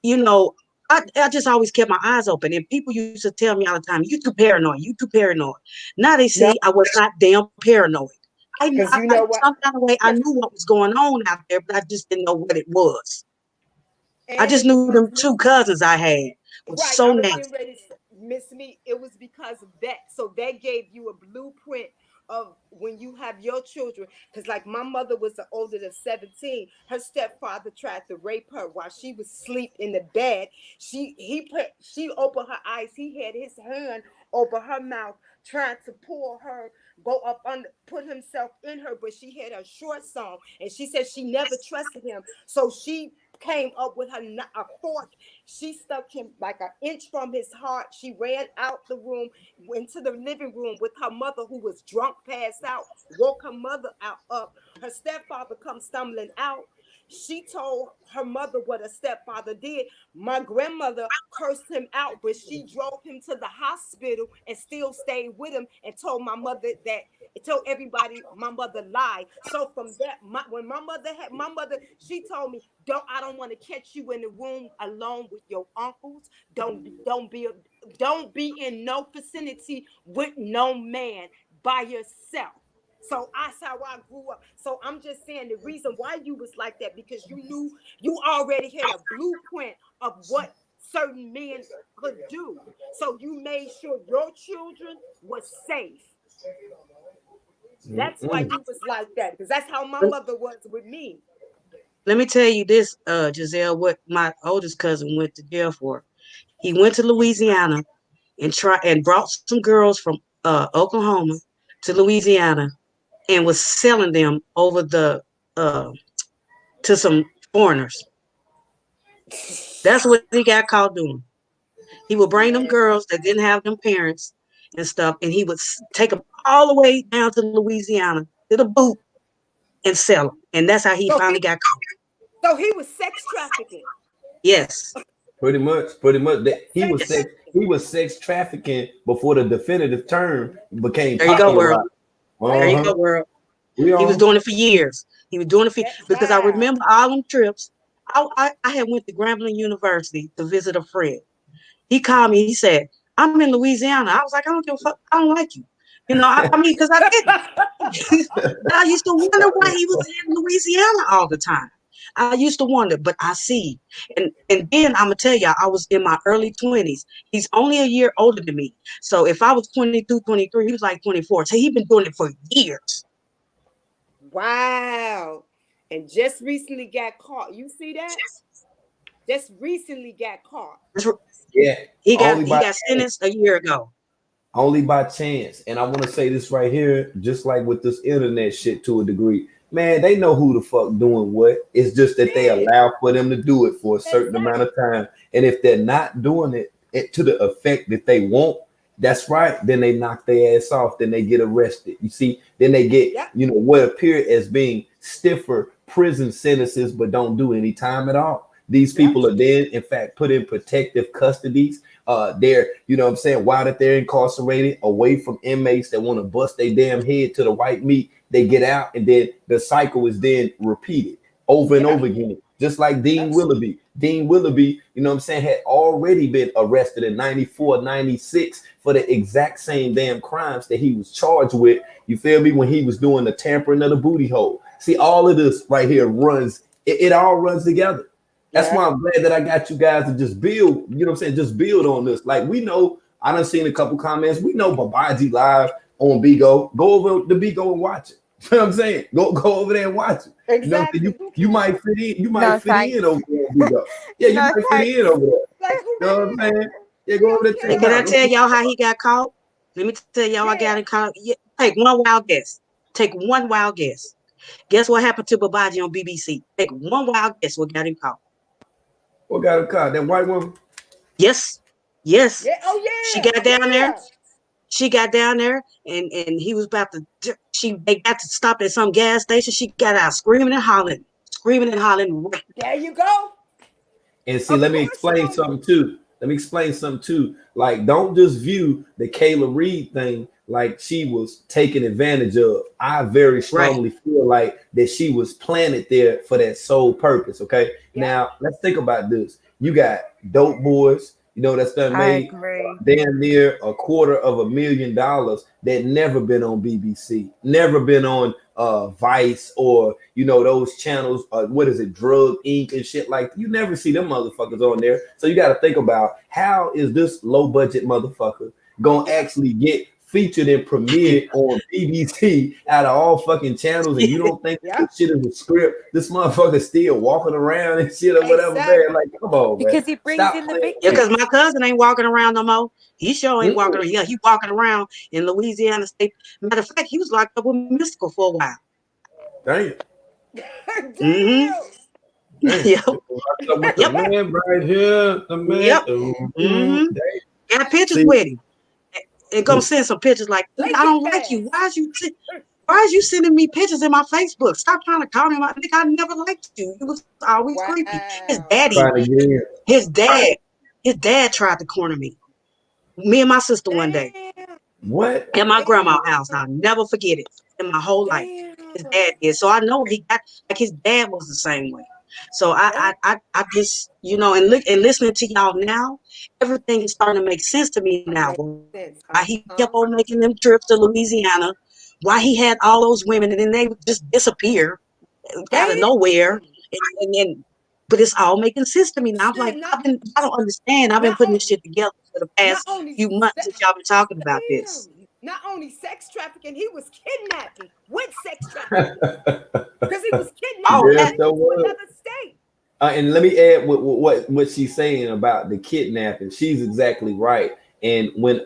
you know. I just always kept my eyes open, and people used to tell me all the time, "You too paranoid. You too paranoid." Now they No, see I was not damn paranoid. because you I know what? some kind of way I Yeah. knew what was going on out there, but I just didn't know what it was. I And just it knew was them two Miss cousins I had was Right, so I was getting nasty. ready to miss me. It was because of that. So that gave you a blueprint of when you have your children. Because like my mother was the older than 17. Her stepfather tried to rape her while she was asleep in the bed. She opened her eyes. He had his hand over her mouth, trying to pull her, go up under, put himself in her, but she had a short song. And she said she never trusted him. So she came up with a fork. She stuck him like an inch from his heart. She ran out the room, went to the living room with her mother, who was drunk, passed out, woke her mother out up. Her stepfather comes stumbling out. She told her mother what her stepfather did. My grandmother cursed him out, but she drove him to the hospital and still stayed with him and told my mother that it told everybody my mother lied. So from that, when my mother, she told me, I don't want to catch you in the room alone with your uncles. Don't be in no vicinity with no man by yourself. So that's how I grew up. So I'm just saying the reason why you was like that, because you knew you already had a blueprint of what certain men could do. So you made sure your children were safe. That's why Mm-mm. you was like that, because that's how my mother was with me. Let me tell you this, Giselle, what my oldest cousin went to jail for. He went to Louisiana and brought some girls from Oklahoma to Louisiana and was selling them over the to some foreigners. That's what he got caught doing. He would bring them girls that didn't have them parents and stuff, and he would take them all the way down to Louisiana to the boot and sell them. And that's how he finally got caught. So he was sex trafficking. Yes. Pretty much. He was sex trafficking before the definitive term became there you go, popular. World. There you go, World. He was doing it for years. He was doing it because I remember all them trips. I had went to Grambling University to visit a friend. He called me. He said, "I'm in Louisiana." I was like, "I don't give a fuck. I don't like you." You know, I mean, because I didn't. But I used to wonder why he was in Louisiana all the time. I used to wonder, but I see. And then I'm gonna tell y'all, I was in my early 20s. He's only a year older than me. So if I was 22, 23, he was like 24. So he's been doing it for years. Wow. And just recently got caught. You see that? Just recently got caught. Yeah. He got sentenced a year ago. Only by chance. And I want to say this right here, just like with this internet shit to a degree. Man, they know who the fuck doing what. It's just that they allow for them to do it for a certain amount of time. And if they're not doing it to the effect that they want, that's right. Then they knock their ass off. Then they get arrested. You see, then they get, what appear as being stiffer prison sentences, but don't do any time at all. These people are then, in fact, put in protective custodies. They're, while that they're incarcerated, away from inmates that want to bust their damn head to the white meat. They get out, and then the cycle is then repeated over and over again. Just like Dean Willoughby. Dean Willoughby, had already been arrested in 94, 96 for the exact same damn crimes that he was charged with. You feel me? When he was doing the tampering of the booty hole. See, all of this right here runs, it all runs together. That's why I'm glad that I got you guys to just build, just build on this. Like, we know, I done seen a couple comments. We know Babaji live on Bigo. Go over to Bigo and watch it. You know what I'm saying? Go over there and watch it. Exactly. You might fit in. You might fit in over there. Bigo. Yeah, you might fit in over there. You know what I'm saying? Yeah, go over there. Can I tell y'all how he got caught? Let me tell y'all I got him caught. Take one wild guess. Take one wild guess. Guess what happened to Babaji on BBC? Take one wild guess what got him caught. What got him caught? That white woman? Yes. Yeah. Oh, yeah. She got down there. She got down there and he was about to, they got to stop at some gas station. She got out screaming and hollering. There you go. And see, let me explain something too. Like, don't just view the Kayla Reed thing like she was taken advantage of. I very strongly feel like that she was planted there for that sole purpose. Okay. Yeah. Now let's think about this. You got Dope Boys, that's done made damn near $250,000 that never been on BBC, never been on Vice or those channels. What is it, Drug Inc. and shit like that. You never see them motherfuckers on there. So you got to think about how is this low budget motherfucker gonna actually get featured and premiered on BBC out of all fucking channels, and you don't think this shit is a script? This motherfucker still walking around and shit or whatever, man. Like, come on, man. Because he brings in the victim. Yeah, because my cousin ain't walking around no more. He sure ain't walking around. Yeah, he walking around in Louisiana State. Matter of fact, he was locked up with Mystical for a while. Damn. Yep. The man right here. The man. Yep. Got pictures with him. And gonna send some pictures like, I don't like you. Why is you sending me pictures in my Facebook? Stop trying to call me. I never liked you. You was always creepy. His dad tried to corner me. Me and my sister one day. What? At my grandma's house. I'll never forget it in my whole life. His dad did. So I know he got, like, his dad was the same way. So I just, and listening to y'all now, everything is starting to make sense to me now. Why he kept on making them trips to Louisiana, why he had all those women, and then they would just disappear out of nowhere. But it's all making sense to me now. I'm like, I don't understand. I've been putting this shit together for the past few months since y'all been talking about this. Not only sex trafficking, he was kidnapping with sex trafficking. Because he was kidnapping to another state. And let me add what she's saying about the kidnapping. She's exactly right. And when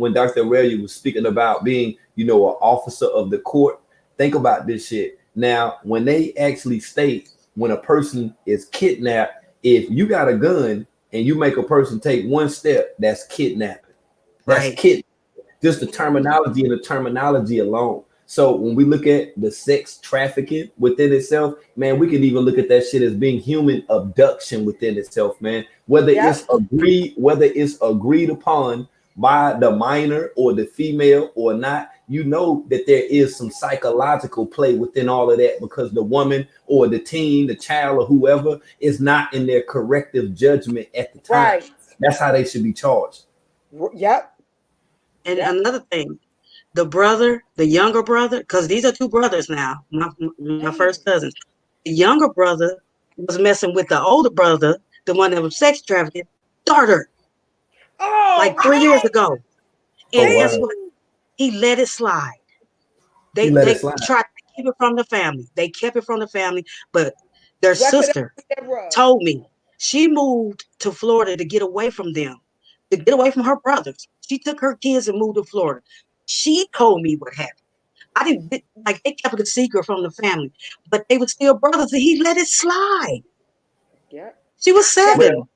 when Dr. Aurelia was speaking about being, you know, an officer of the court, think about this shit. Now, when they actually state when a person is kidnapped, if you got a gun and you make a person take one step, that's kidnapping. That's Right. kid. Just the terminology and the terminology alone. So when we look at the sex trafficking within itself, man, we can even look at that shit as being human abduction within itself, man. Whether it's agreed upon by the minor or the female or not, you know that there is some psychological play within all of that because the woman or the teen, the child or whoever is not in their corrective judgment at the time. Right. That's how they should be charged. Yep. And Yep. another thing, the brother, the younger brother, because these are two brothers now, my first cousins. The younger brother was messing with the older brother, the one that was sex trafficking, daughter, Oh, like 3 years right. ago. Oh And guess wow. what? He let it slide. He They let it they slide. tried to keep it from the family. They kept it from the family, but their Swept it up sister with that rug. told me she moved to Florida to get away from them, to get away from her brothers. She took her kids and moved to Florida. She told me what happened. I didn't like they kept it a secret from the family, but they were still brothers, and he let it slide. Yep. She was Kept it, 7.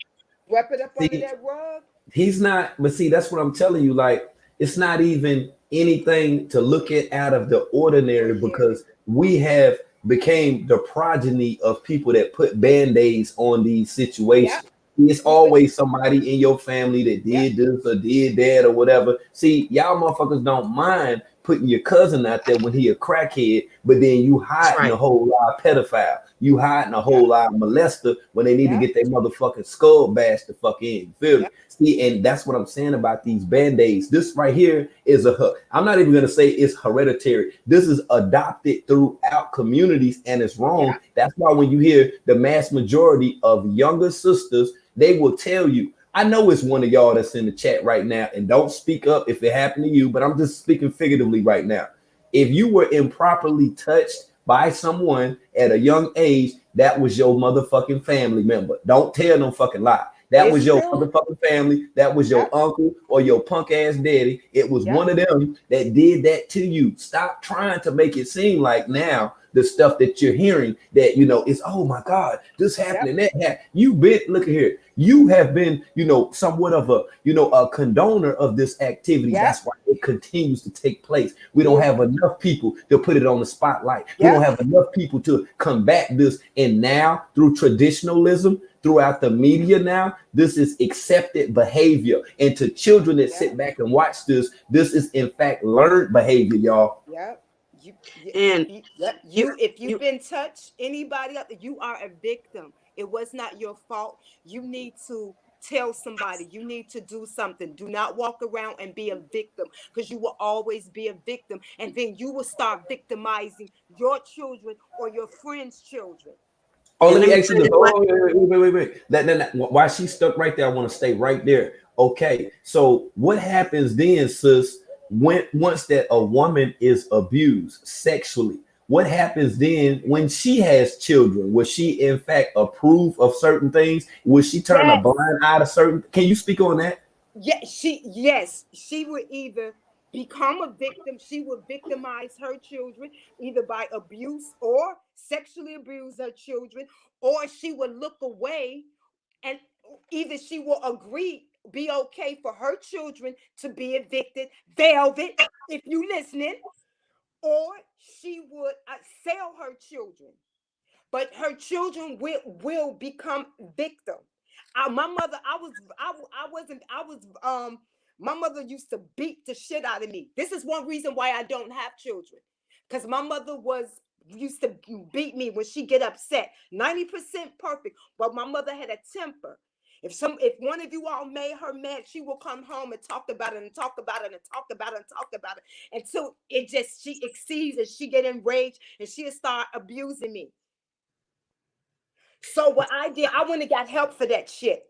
swept it up under See, that rug. he's not, but see, that's what I'm telling you. Like, it's not even anything to look at out of the ordinary Ordinary. because we have became the progeny of people that put band-aids on these Yep. situations. It's We was. always somebody in your family that Yep. did this or did that or whatever. See, y'all motherfuckers don't mind putting your cousin out there when he a crackhead, but then you That's hiding a right. whole lot of pedophile. You hiding a Yep. whole lot of molester when they need to Yep. get their motherfucking skull bashed the fuck in. You feel me? Yep. See, and that's what I'm saying about these band-aids. This right here is I'm not even gonna say it's hereditary. This is adopted throughout communities and it's wrong. Yep. That's why when you hear the mass majority of younger sisters, they will tell you. I know it's one of y'all that's in the chat right now, and don't speak up if it happened to you, but I'm just speaking figuratively right now. If you were improperly touched by someone at a young age, that was your motherfucking family member. Don't tell no fucking lie. That It's was your true. motherfucking family. That was your Yep. uncle or your punk ass daddy. It was Yep. one of them that did that to you. Stop trying to make it seem like now the stuff that you're hearing that you know is oh my god, this happened and Yep. that happened. You've been look at here. You have been, you know, somewhat of a, you know, a condoner of this activity. Yep. That's why it continues to take place. We don't Mhm. have enough people to put it on the spotlight. We don't Yep. have enough people to combat this. And now through traditionalism, throughout the media now, this is accepted behavior. And to children that sit Yep. back and watch this is in fact learned behavior, y'all. Yep. And Yep. you If you've you been touched, anybody up there, you are a victim. It was not your fault. You need to tell somebody. You need to do something. Do not walk around and be a victim because you will always be a victim, and then you will start victimizing your children or your friends' children. Oh, and let let me me ask you tell this. you what. Oh, wait. Why she stuck right there, I want to stay right there. Okay, so what happens then, sis, when once that a woman is abused sexually? What happens then when she has children? Will she in fact approve of certain things? Will she turn a Yes. blind eye to certain? Can you speak on that? Yes, she would either become a victim, she would victimize her children either by abuse or sexually abuse her children, or she would look away and either she will agree, be okay for her children to be evicted, Velvet, if you listening, or she would sell her children, but her children will become victim. My mother, I wasn't, I was my mother used to beat the shit out of me. This is one reason why I don't have children, because my mother was used to beat me when she get upset. 90% perfect, but my mother had a temper. If one of you all made her mad, she will come home and talk about it and talk about it and talk about it and talk about it until it just she exceeds and she get enraged and she'll start abusing me. So what I did, I went and got help for that shit.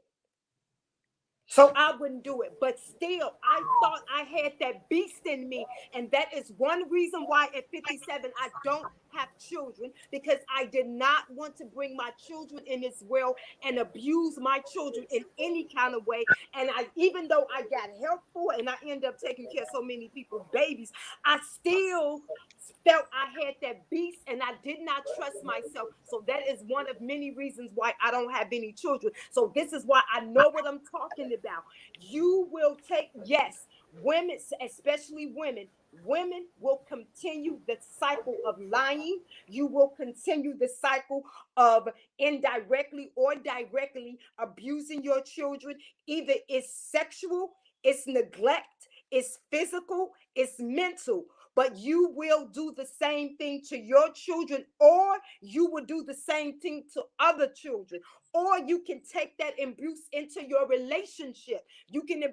So I wouldn't do it. But still, I thought I had that beast in me. And that is one reason why at 57, I don't have children, because I did not want to bring my children in this world and abuse my children in any kind of way. And even though I got helpful and I ended up taking care of so many people's babies, I still felt I had that beast and I did not trust myself. So that is one of many reasons why I don't have any children. So this is why I know what I'm talking about. You will take, yes, women, especially women will continue the cycle of lying. You will continue the cycle of indirectly or directly abusing your children. Either it's sexual, it's neglect, it's physical, it's mental, but you will do the same thing to your children, or you will do the same thing to other children, or you can take that abuse into your relationship. You can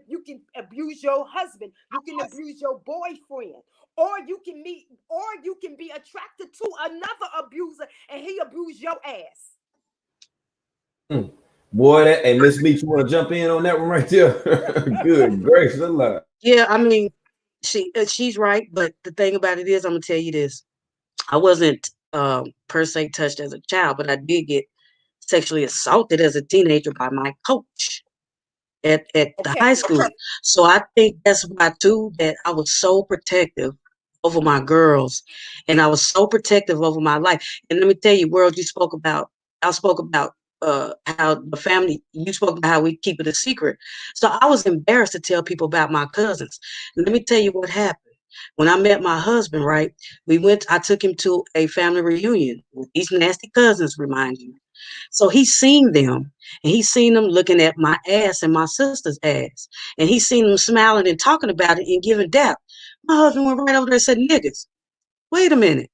abuse your husband, you can abuse your boyfriend, or you can meet, or you can be attracted to another abuser and he abuse your ass. Boy, that hey, Miss Meech, you want to jump in on that one right there? Good gracious alive. Yeah, I mean, she's right, but the thing about it is, I'm gonna tell you this: I wasn't per se touched as a child, but I did get sexually assaulted as a teenager by my coach at the Okay. high school. So I think that's why too that I was so protective over my girls, and I was so protective over my life. And let me tell you, world, I spoke about how the family. You spoke about how we keep it a secret. So I was embarrassed to tell people about my cousins. And let me tell you what happened. When I met my husband, right, I took him to a family reunion with these nasty cousins, remind you. So he's seen them, and he's seen them looking at my ass and my sister's ass. And he's seen them smiling and talking about it and giving dap. My husband went right over there and said, niggas, wait a minute.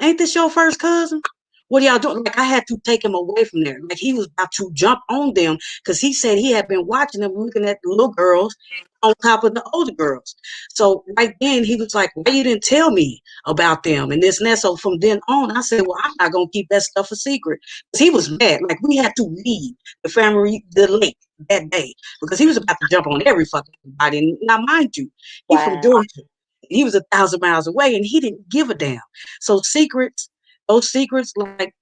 Ain't this your first cousin? What are y'all doing? Like I had to take him away from there. Like he was about to jump on them because he said he had been watching them looking at the little girls on top of the older girls. So right then he was like, why you didn't tell me about them and this and that? So from then on, I said, well, I'm not gonna keep that stuff a secret. Because he was mad. Like we had to leave the lake that day because he was about to jump on every fucking body. And now mind you, he from Wow. Georgia. He was 1,000 miles away and he didn't give a damn. So those secrets, like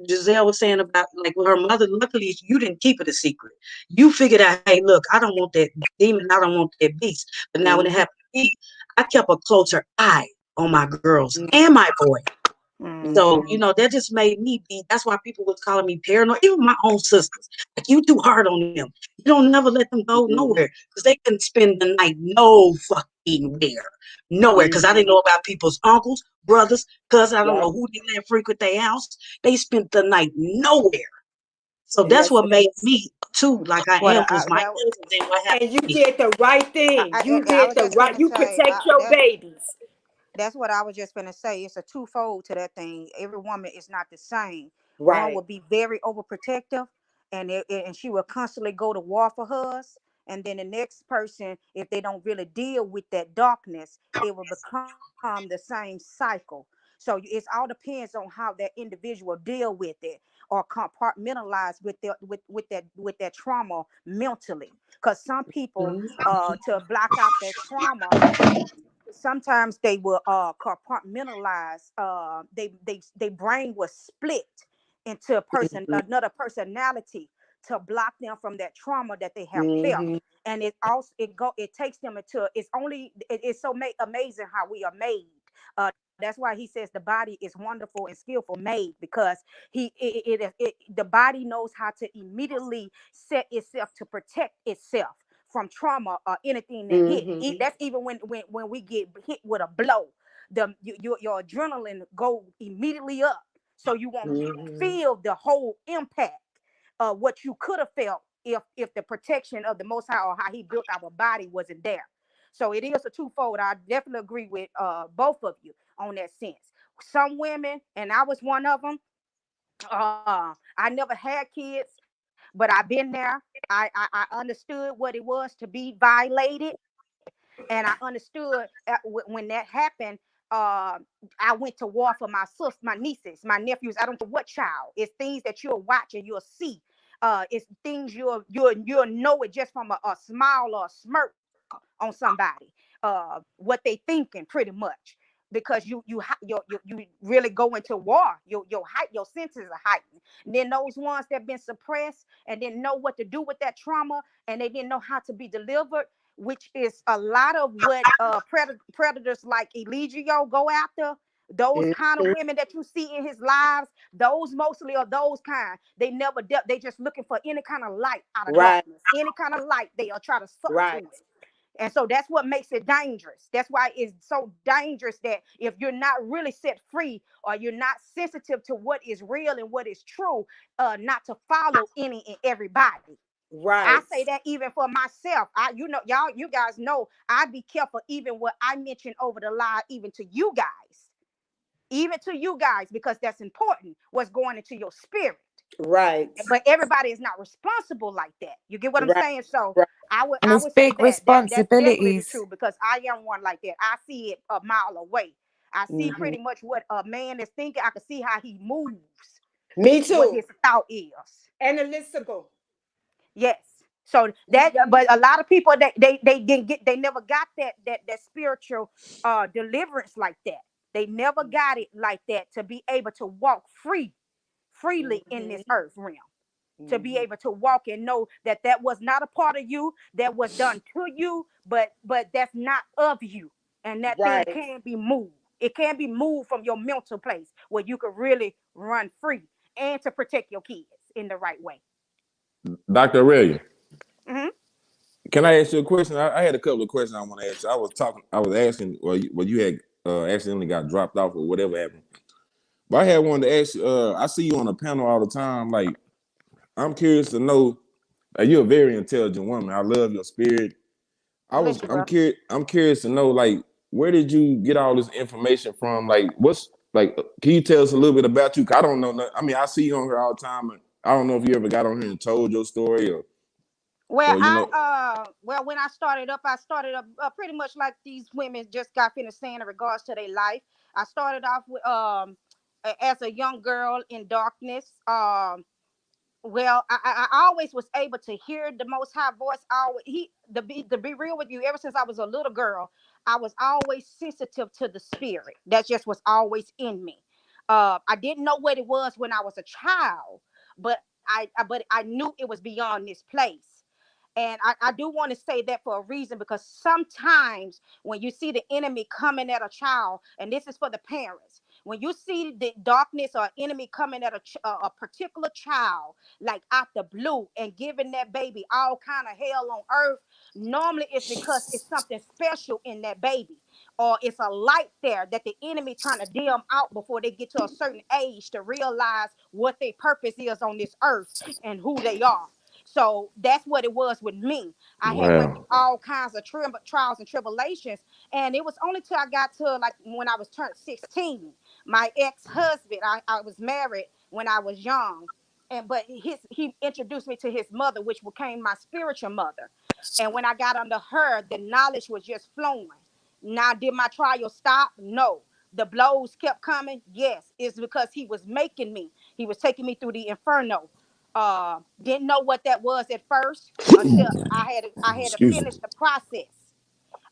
Giselle was saying about like with her mother, luckily you didn't keep it a secret. You figured out, hey, look, I don't want that demon, I don't want that beast. But now when it Mhm. happened to me, I kept a closer eye on my girls Mhm. and my boy. So, Mm-hmm. that just made me that's why people was calling me paranoid, even my own sisters. Like, you too hard on them. You don't never let them go Mhm. nowhere because they couldn't spend the night no fucking where. Nowhere. Because I didn't Mhm. know about people's uncles, brothers, cousins. I don't Yep. know who they let frequent their house. They spent the night nowhere. So And that's that's what made me too like I What am was my that cousins and what happened and you to me. did the right thing. You I did was the just right. gonna You say protect your babies. that's what I was just gonna say. It's a twofold to that thing. Every woman is not the same. One Right. will be very overprotective, and and she will constantly go to war for hers. And then the next person, if they don't really deal with that darkness, it will become the same cycle. So it's all depends on how that individual deal with it or compartmentalize with that trauma mentally. Because some people, Mhm. to block out that trauma, sometimes they will compartmentalize, they brain was split into a person, Mhm. another personality, to block them from that trauma that they have felt. Mhm. And it takes them into, it's so amazing how we are made. That's why he says the body is wonderful and skillful made, because the body knows how to immediately set itself to protect itself from trauma or anything that hit. Mhm. That's even when we get hit with a blow, your adrenaline go immediately up, so you won't Mhm. feel the whole impact of what you could have felt if the protection of the Most High, or how He built our body, wasn't there. So it is a twofold. I definitely agree with both of you on that sense. Some women, and I was one of them. I never had kids, but I've been there. I understood what it was to be violated, and I understood when that happened. Uh, I went to war for my sis, my nieces, my nephews. I don't care what child. It's things that you'll watch and you'll see. It's things you'll know it just from a smile or a smirk on somebody. What they thinking pretty much, because you really go into war. Your senses are heightened. And then those ones that been suppressed and didn't know what to do with that trauma, and they didn't know how to be delivered, which is a lot of what predators like Eligio go after. Those kind of Mhm. women that you see in his lives, those mostly are those kind. They never dealt. They just looking for any kind of light out of Right, darkness. Any kind of light, they are try to suck to right, it. And so that's what makes it dangerous. That's why it's so dangerous that if you're not really set free, or you're not sensitive to what is real and what is true, not to follow any and everybody. I right, say that even for myself. Y'all, you guys know I be careful even what I mention over the line, even to you guys, because that's important. What's going into your spirit. right, But everybody is not responsible like that. You get what I'm right, saying? So right. I would And I it's would say big that's definitely the responsibilities. truth, because I am one like that. I see it a mile away. I see Mhm. pretty much what a man is thinking. I can see how he moves, Me what too. his thought is. Analytical. Yes. So that, but a lot of people they didn't get, they never got that spiritual deliverance like that. They never got it like that, to be able to walk freely in this Mhm. earth realm, to be Mhm. able to walk and know that that was not a part of you, that was done to you, but that's not of you, and that thing Right. can be moved. It can be moved from your mental place where you could really run free, and to protect your kids in the right way. Dr. Aurelia, Hmm. can I ask you a question? I had a couple of questions I want to ask you. I was asking, well, you had accidentally got dropped off or whatever happened. But I had one to ask you. I see you on a panel all the time. Like, I'm curious to know. You're a very intelligent woman. I love your spirit. Bless you, I'm bro. curious. I'm curious to know, like, where did you get all this information from? Like, what's like? Can you tell us a little bit about you? 'Cause I don't know. I mean, I see you on here all the time, and I don't know if you ever got on here and told your story, Well, or you know. when I started up pretty much like these women just got finished saying in regards to their life. I started off with as a young girl in darkness. Well, I always was able to hear the Most High voice. Always, to be real with you, ever since I was a little girl, I was always sensitive to the spirit. That just was always in me. I didn't know what it was when I was a child, but I knew it was beyond this place. And I do want to say that for a reason, because sometimes when you see the enemy coming at a child, and this is for the parents, when you see the darkness or enemy coming at a particular child, like out the blue, and giving that baby all kind of hell on earth, normally it's because it's something special in that baby, or it's a light there that the enemy trying to dim out before they get to a certain age to realize what their purpose is on this earth and who they are. So that's what it was with me. I had went through Wow. all kinds of trials and tribulations, and it was only till I got to like when I was turned 16. My ex-husband, I was married when I was young, and but he introduced me to his mother, which became my spiritual mother. And when I got under her, the knowledge was just flowing. Now, did my trial stop? No. The blows kept coming. Yes, it's because he was making me. He was taking me through the inferno. Didn't know what that was at first until I had to Excuse me. finish the process.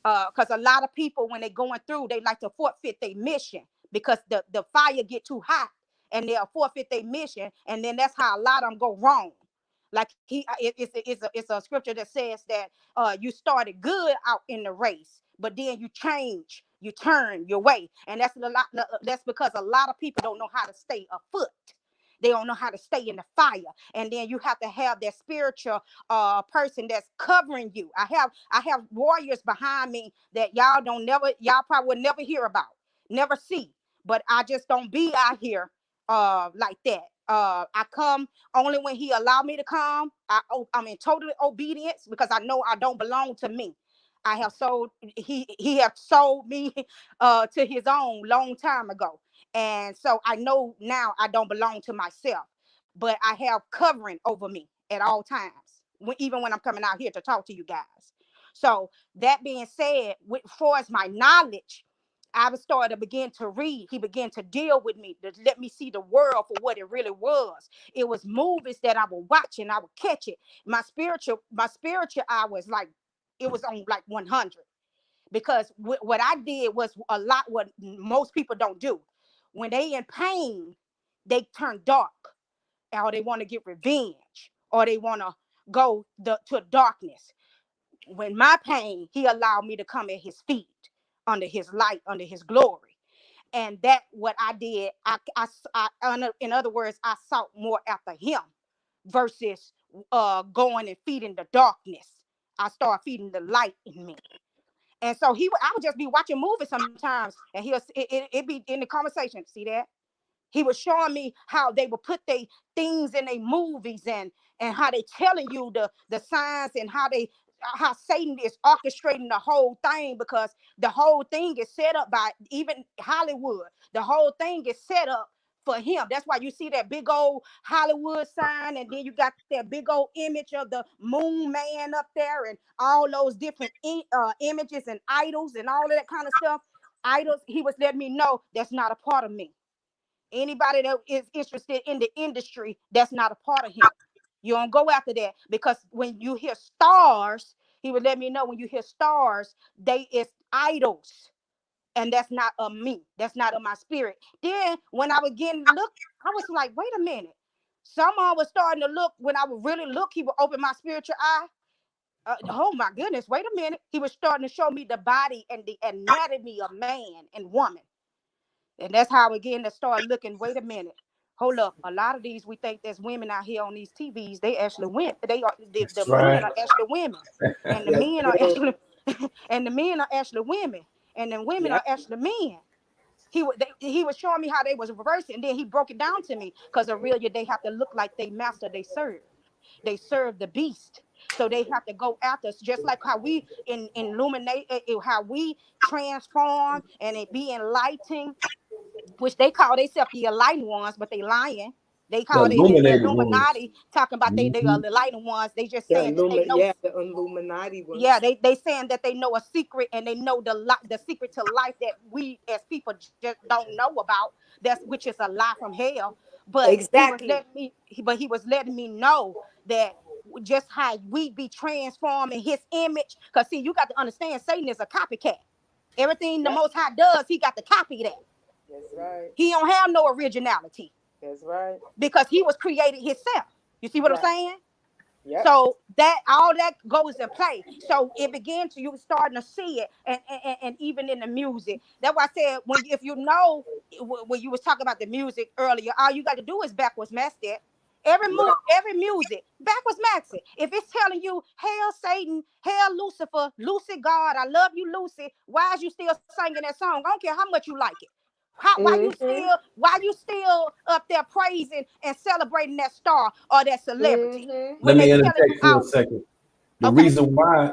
Because a lot of people, when they're going through, they like to forfeit their mission because the fire get too hot, and they'll forfeit their mission, and then that's how a lot of them go wrong. Like it's a scripture that says that you started good out in the race, but then you change, you turn your way, and that's a lot. That's because a lot of people don't know how to stay afoot. They don't know how to stay in the fire, and then you have to have that spiritual person that's covering you. I have warriors behind me that y'all probably would never hear about, never see. But I just don't be out here like that. I come only when he allowed me to come. I'm in total obedience because I know I don't belong to me. I have sold he have sold me to his own long time ago. And so I know now I don't belong to myself, but I have covering over me at all times, even when I'm coming out here to talk to you guys. So that being said, with far as my knowledge, I was starting to begin to read. He began to deal with me, to let me see the world for what it really was. It was movies that I would watch and I would catch it. My spiritual eye was like, it was on like 100, because what I did was a lot what most people don't do. When they in pain, they turn dark, or they want to get revenge, or they want to go to darkness. When my pain, he allowed me to come at his feet, under his light, under his glory. And that what I did, in other words, I sought more after him versus going and feeding the darkness. I started feeding the light in me. And so I would just be watching movies sometimes, and it be in the conversation. See that? He was showing me how they would put their things in their movies, and how they telling you the signs, and how Satan is orchestrating the whole thing, because the whole thing is set up by even Hollywood. The whole thing is set up for him. That's why you see that big old Hollywood sign, and then you got that big old image of the moon man up there, and all those different images and idols and all of that kind of stuff. Idols, he was letting me know that's not a part of me. Anybody that is interested in the industry, that's not a part of him. You don't go after that, because when you hear stars, he would let me know, when you hear stars, they is idols. And that's not of me. That's not of my spirit. Then when I was getting look, I was like, wait a minute. Someone was starting to look. When I would really look, he would open my spiritual eye. Oh my goodness, wait a minute. He was starting to show me the body and the anatomy of man and woman. And that's how again to start looking. Wait a minute. Hold up. A lot of these, we think there's women out here on these TVs. They actually went. They are the That's men right. are actually women, and the That's men are true. actually and the men are actually women, and the women Yeah. are actually men. He was showing me how they was reversing, and then he broke it down to me, because Aurelia, they have to look like they master they serve. They serve the beast. So they have to go after us, just like how we illuminate, how we transform and it be enlightening, which they call themselves the enlightened ones, but they lying. They The call the illuminated ones. Illuminati, talking about they are Mhm. the enlightened ones. They just The saying that they know. the Illuminati Yeah, ones. they saying that they know a secret, and they know the secret to life that we as people just don't know about. That's which is a lie from hell. But Exactly. he was letting me know that just how we be transformed in his image. Because see, you got to understand, Satan is a copycat. Everything the Yep. Most High does, he got to copy that. That's right. He don't have no originality, That's right. because he was created himself. You see what I'm Right. saying? Yep. So that all that goes in play. So it began to, you starting to see it, and even in the music. That's why I said, when if you know, when you was talking about the music earlier, all you got to do is backwards match that. Every music, backwards match it. If it's telling you, "Hail Satan, hail Lucifer, Lucy God, I love you, Lucy," why is you still singing that song? I don't care how much you like it. Mm-hmm. Why you still up there praising and celebrating that star or that celebrity Mm-hmm. when Let me they telling interject you for a out? second. Okay.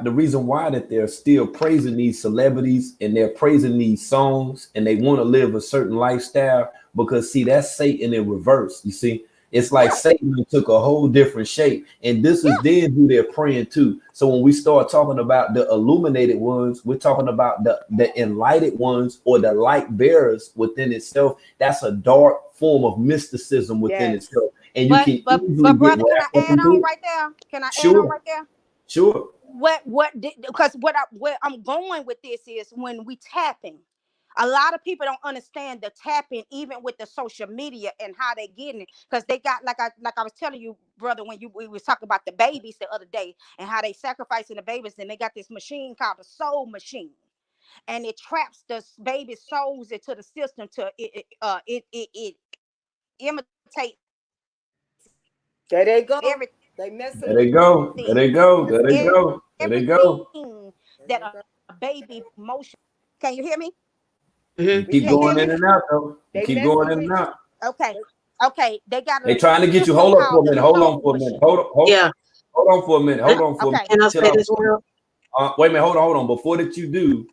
The reason why that they're still praising these celebrities and they're praising these songs and they want to live a certain lifestyle, because see, that's Satan in reverse. You see, it's like Yeah. Satan took a whole different shape, and this is Yeah. then who they're praying to. So when we start talking about the illuminated ones, we're talking about the enlightened ones, or the light bearers within itself. That's a dark form of mysticism within Yes. itself, and you But can but easily but get brother, can I wrapped up add on into it. right there? Can I add on Sure, right there? sure. Because where I'm going with this is, when we tapping, a lot of people don't understand the tapping, even with the social media and how they getting it, because they got, like I was telling you, brother, when we was talking about the babies the other day, and how they sacrificing the babies, and they got this machine called the soul machine, and it traps the baby's souls into the system to it imitates There they everything. go. They messing There with they go. There they go. There they go. There they go. Everything there that they a go. baby motion. Can you hear me? You Mm-hmm. We keep Can you can hear going hear in me? you. and out, though. You They keep going messing in and with you. out. Okay. Okay. They got They a trying to get you. system Hold up for a called the minute. Hold on soul for a minute. machine. Yeah. Hold on for a minute. Hold on for a minute. Okay. Can I Chill say out this, for a minute. world? Wait a minute. Hold on. Before that you do,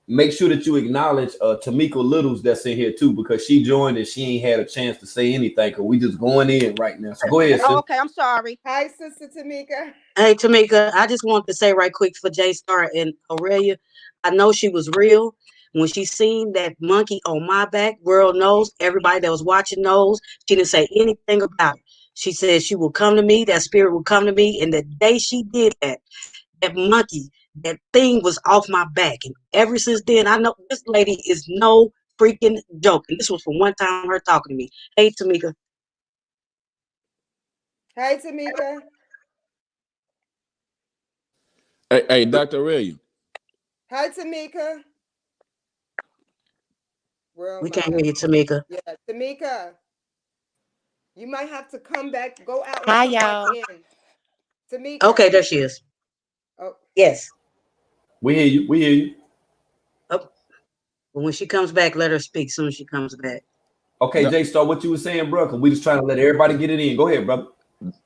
make sure that you acknowledge Tamika Littles that's in here too, because she joined and she ain't had a chance to say anything, because we just going in right now. So go ahead, Oh, sis. okay. I'm sorry. Hi, Sister Tamika. Hey, Tamika, I just want to say right quick for J Star and Aurelia, I know she was real, When she seen that monkey on my back, world knows, everybody that was watching knows, she didn't say anything about it. She said she will come to me, that spirit will come to me. And the day she did that, that monkey, that thing was off my back. And ever since then, I know this lady is no freaking joke. And this was from one time her talking to me. Hey, Tamika. Hey, Tamika. Hey, Dr. Aurelia. Hi, Tamika. We can't hear you, Tamika. Yeah, Tamika. You might have to come back, go out and Hi, come back y'all. in. Tamika. Okay, there she is. Oh. Yes. We hear you. We hear you. Oh, but when she comes back, let her speak soon as she comes back. Okay, J Star, what you were saying, bro? Cause we just trying to let everybody get it in. Go ahead, brother.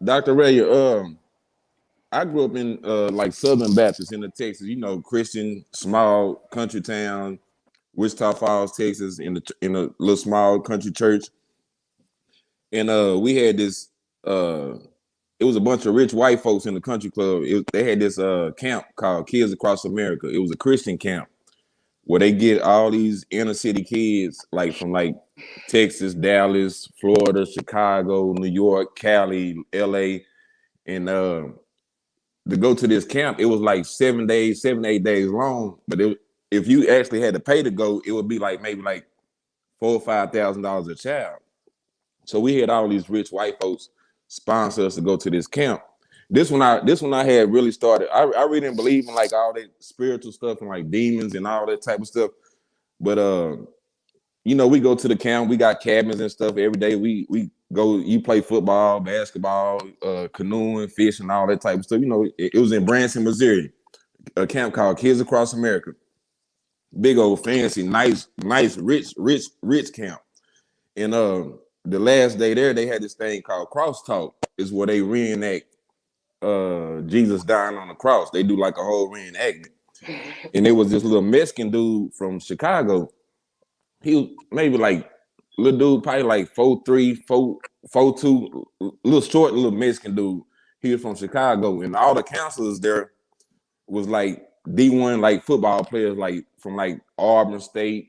Dr. Aurelia, I grew up in like Southern Baptist in the Texas, Christian small country town, Wichita Falls, Texas, in a little small country church. And we had this it was a bunch of rich white folks in the country club. They had this camp called Kids Across America. It was a Christian camp where they get all these inner city kids from Texas, Dallas, Florida, Chicago, New York, Cali, LA, and to go to this camp, it was like 7 days, 8 days long. But if you actually had to pay to go, it would be maybe $4,000 or $5,000 a child. So we had all these rich white folks sponsor us to go to this camp. This one I had really started. I really didn't believe in all that spiritual stuff and demons and all that type of stuff. But we go to the camp. We got cabins and stuff every day. We go. You play football, basketball, canoeing, fishing, all that type of stuff. It was in Branson, Missouri, a camp called Kids Across America. Big old fancy, nice, rich camp. And the last day there, they had this thing called crosstalk. Is where they reenact Jesus dying on the cross. They do a whole reenactment. And it was this little Mexican dude from Chicago. He was maybe little dude, probably 4'3", 4'2", little short, little Mexican dude. He was from Chicago, and all the counselors there was D1 football players from Auburn State,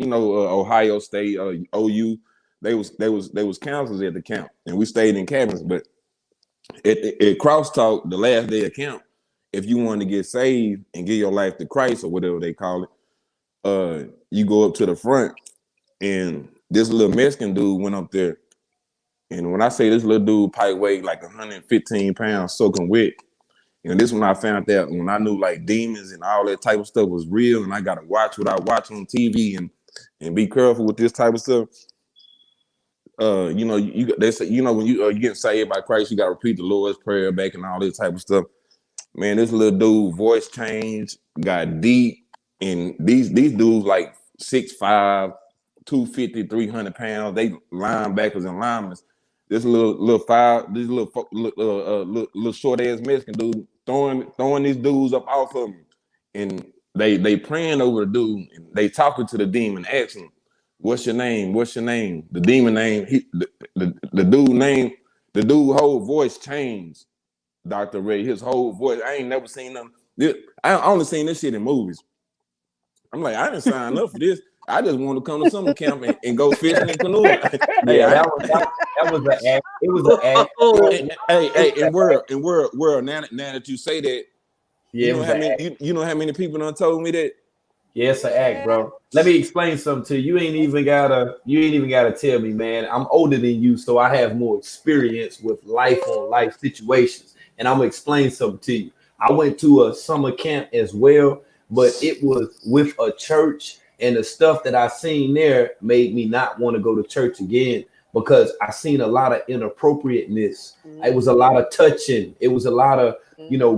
Ohio State, OU. They was counselors at the camp, and we stayed in cabins. But at crosstalk, the last day of camp, if you wanted to get saved and give your life to Christ or whatever they call it, you go up to the front, and this little Mexican dude went up there. And when I say this little dude probably weighed 115 pounds soaking wet, this when I found out, when I knew demons and all that type of stuff was real, and I gotta watch what I watch on TV and be careful with this type of stuff. They say, when you get saved by Christ, you gotta repeat the Lord's Prayer back and all this type of stuff. Man, this little dude voice changed, got deep, and these dudes 6'5", 250, 300 pounds. They linebackers and linemen. This little short ass Mexican dude throwing these dudes up off of him, and they praying over the dude, and they talking to the demon, asking, "What's your name? What's your name?" The demon name, the dude name, the dude whole voice changed. Dr. Ray, his whole voice. I ain't never seen them. I only seen this shit in movies. I'm I didn't sign up for this. I just want to come to summer camp and go fishing and canoeing. That was an act. It was an act. Hey, and world. Now that you say that, yeah, you know how many people done told me that? Yeah, it's an act, bro. Let me explain something to you. You ain't even gotta tell me, man. I'm older than you, so I have more experience with life on life situations. And I'm gonna explain something to you. I went to a summer camp as well, but it was with a church, and the stuff that I seen there made me not want to go to church again because I seen a lot of inappropriateness. It was a lot of touching. It was a lot of,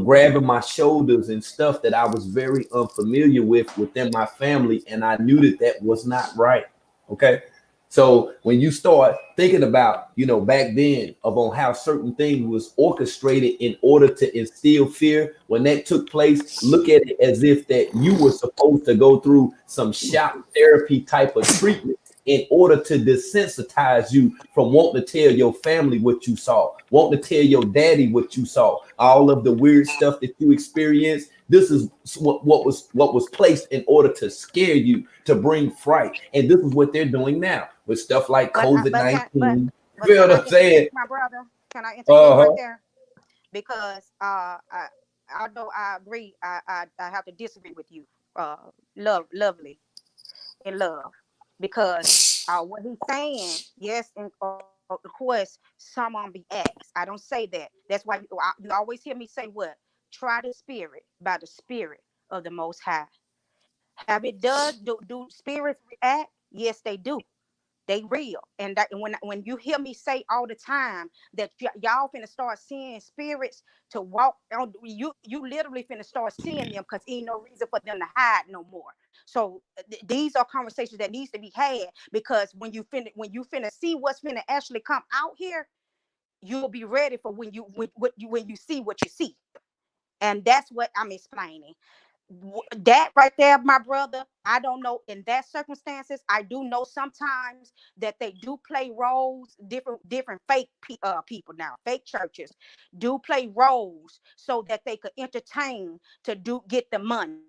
grabbing my shoulders and stuff that I was very unfamiliar with within my family, and I knew that was not right. Okay. So when you start thinking about, back then on how certain things was orchestrated in order to instill fear, when that took place, look at it as if that you were supposed to go through some shock therapy type of treatment in order to desensitize you from wanting to tell your family what you saw, wanting to tell your daddy what you saw, all of the weird stuff that you experienced. This is what was placed in order to scare you, to bring fright. And this is what they're doing now with stuff like COVID-19. You feel can what I I'm saying? interject, my brother? Can I interject right Uh-huh. there? Because although I agree, I have to disagree with you, lovely in love, because what he's saying, yes, and of course, someone be asked. I don't say that. That's why you always hear me say what? Try the spirit by the spirit of the Most High. Have it done? Do spirits react? Yes, they do. They real. And that when you hear me say all the time that y'all finna start seeing spirits to walk on, you literally finna start seeing them, because ain't no reason for them to hide no more. So these are conversations that needs to be had, because when you finna see what's finna actually come out here, you'll be ready for when you see what you see. And that's what I'm explaining. That right there, my brother, I don't know, in that circumstances, I do know sometimes that they do play roles, different fake people, now fake churches do play roles so that they could entertain to do get the money.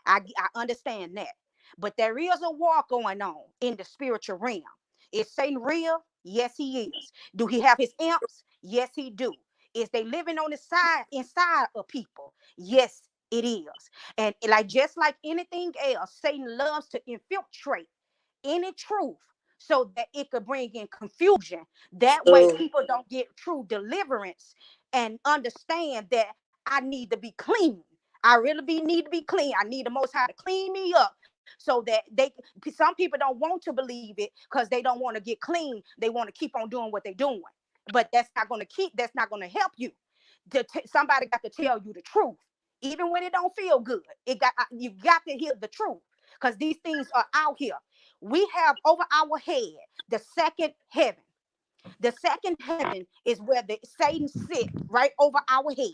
I understand that. But there is a war going on in the spiritual realm. Is Satan real? Yes, he is. Do he have his imps? Yes, he do. Is they living on the side inside of people? Yes, it is. And like just like anything else, Satan loves to infiltrate any truth so that it could bring in confusion. That way people don't get true deliverance and understand that I need to be clean. I really need to be clean. I need the Most High to clean me up so that some people don't want to believe it because they don't want to get clean. They want to keep on doing what they're doing. But that's not going to help you. Somebody got to tell you the truth. Even when it don't feel good, you got to hear the truth, because these things are out here. We have over our head the second heaven. The second heaven is where the Satan sit, right over our head.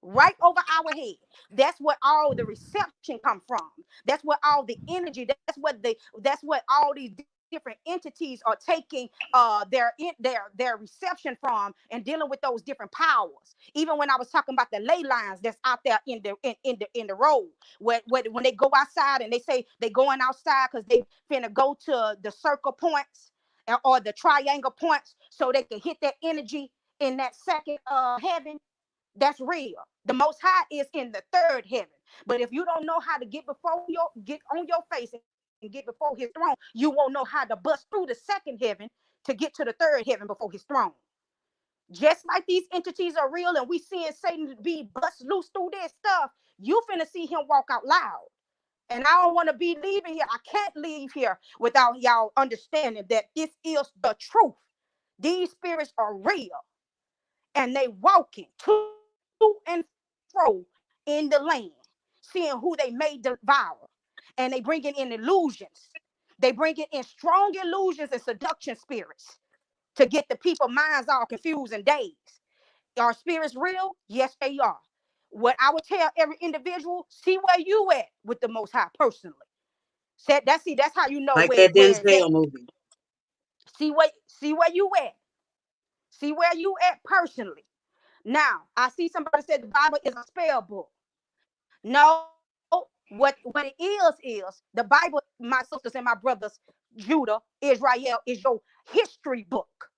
Right over our head. That's what all the reception come from. That's what all the energy. That's what all these different entities are taking their reception from, and dealing with those different powers. Even when I was talking about the ley lines that's out there in the road, when they go outside and they say they going outside because they finna go to the circle points or the triangle points so they can hit that energy in that second heaven. That's real. The Most High is in the third heaven. But if you don't know how to get on your face and get before His throne, you won't know how to bust through the second heaven to get to the third heaven before His throne. Just like these entities are real, and we seeing Satan be bust loose through this stuff, you finna see him walk out loud. And I don't want to be leaving here. I can't leave here without y'all understanding that this is the truth. These spirits are real, and they walking to and fro in the land, seeing who they may devour. And they bringing in illusions. They bringing in strong illusions and seduction spirits to get the people minds all confused and dazed. Are spirits real? Yes, they are. What I would tell every individual: see where you at with the Most High personally. That's how you know Like that where it's Denzel at. movie. See where you at. See where you at personally. Now, I see somebody said the Bible is a spell book. No, what it is the Bible, my sisters and my brothers, Judah, Israel, is your history book.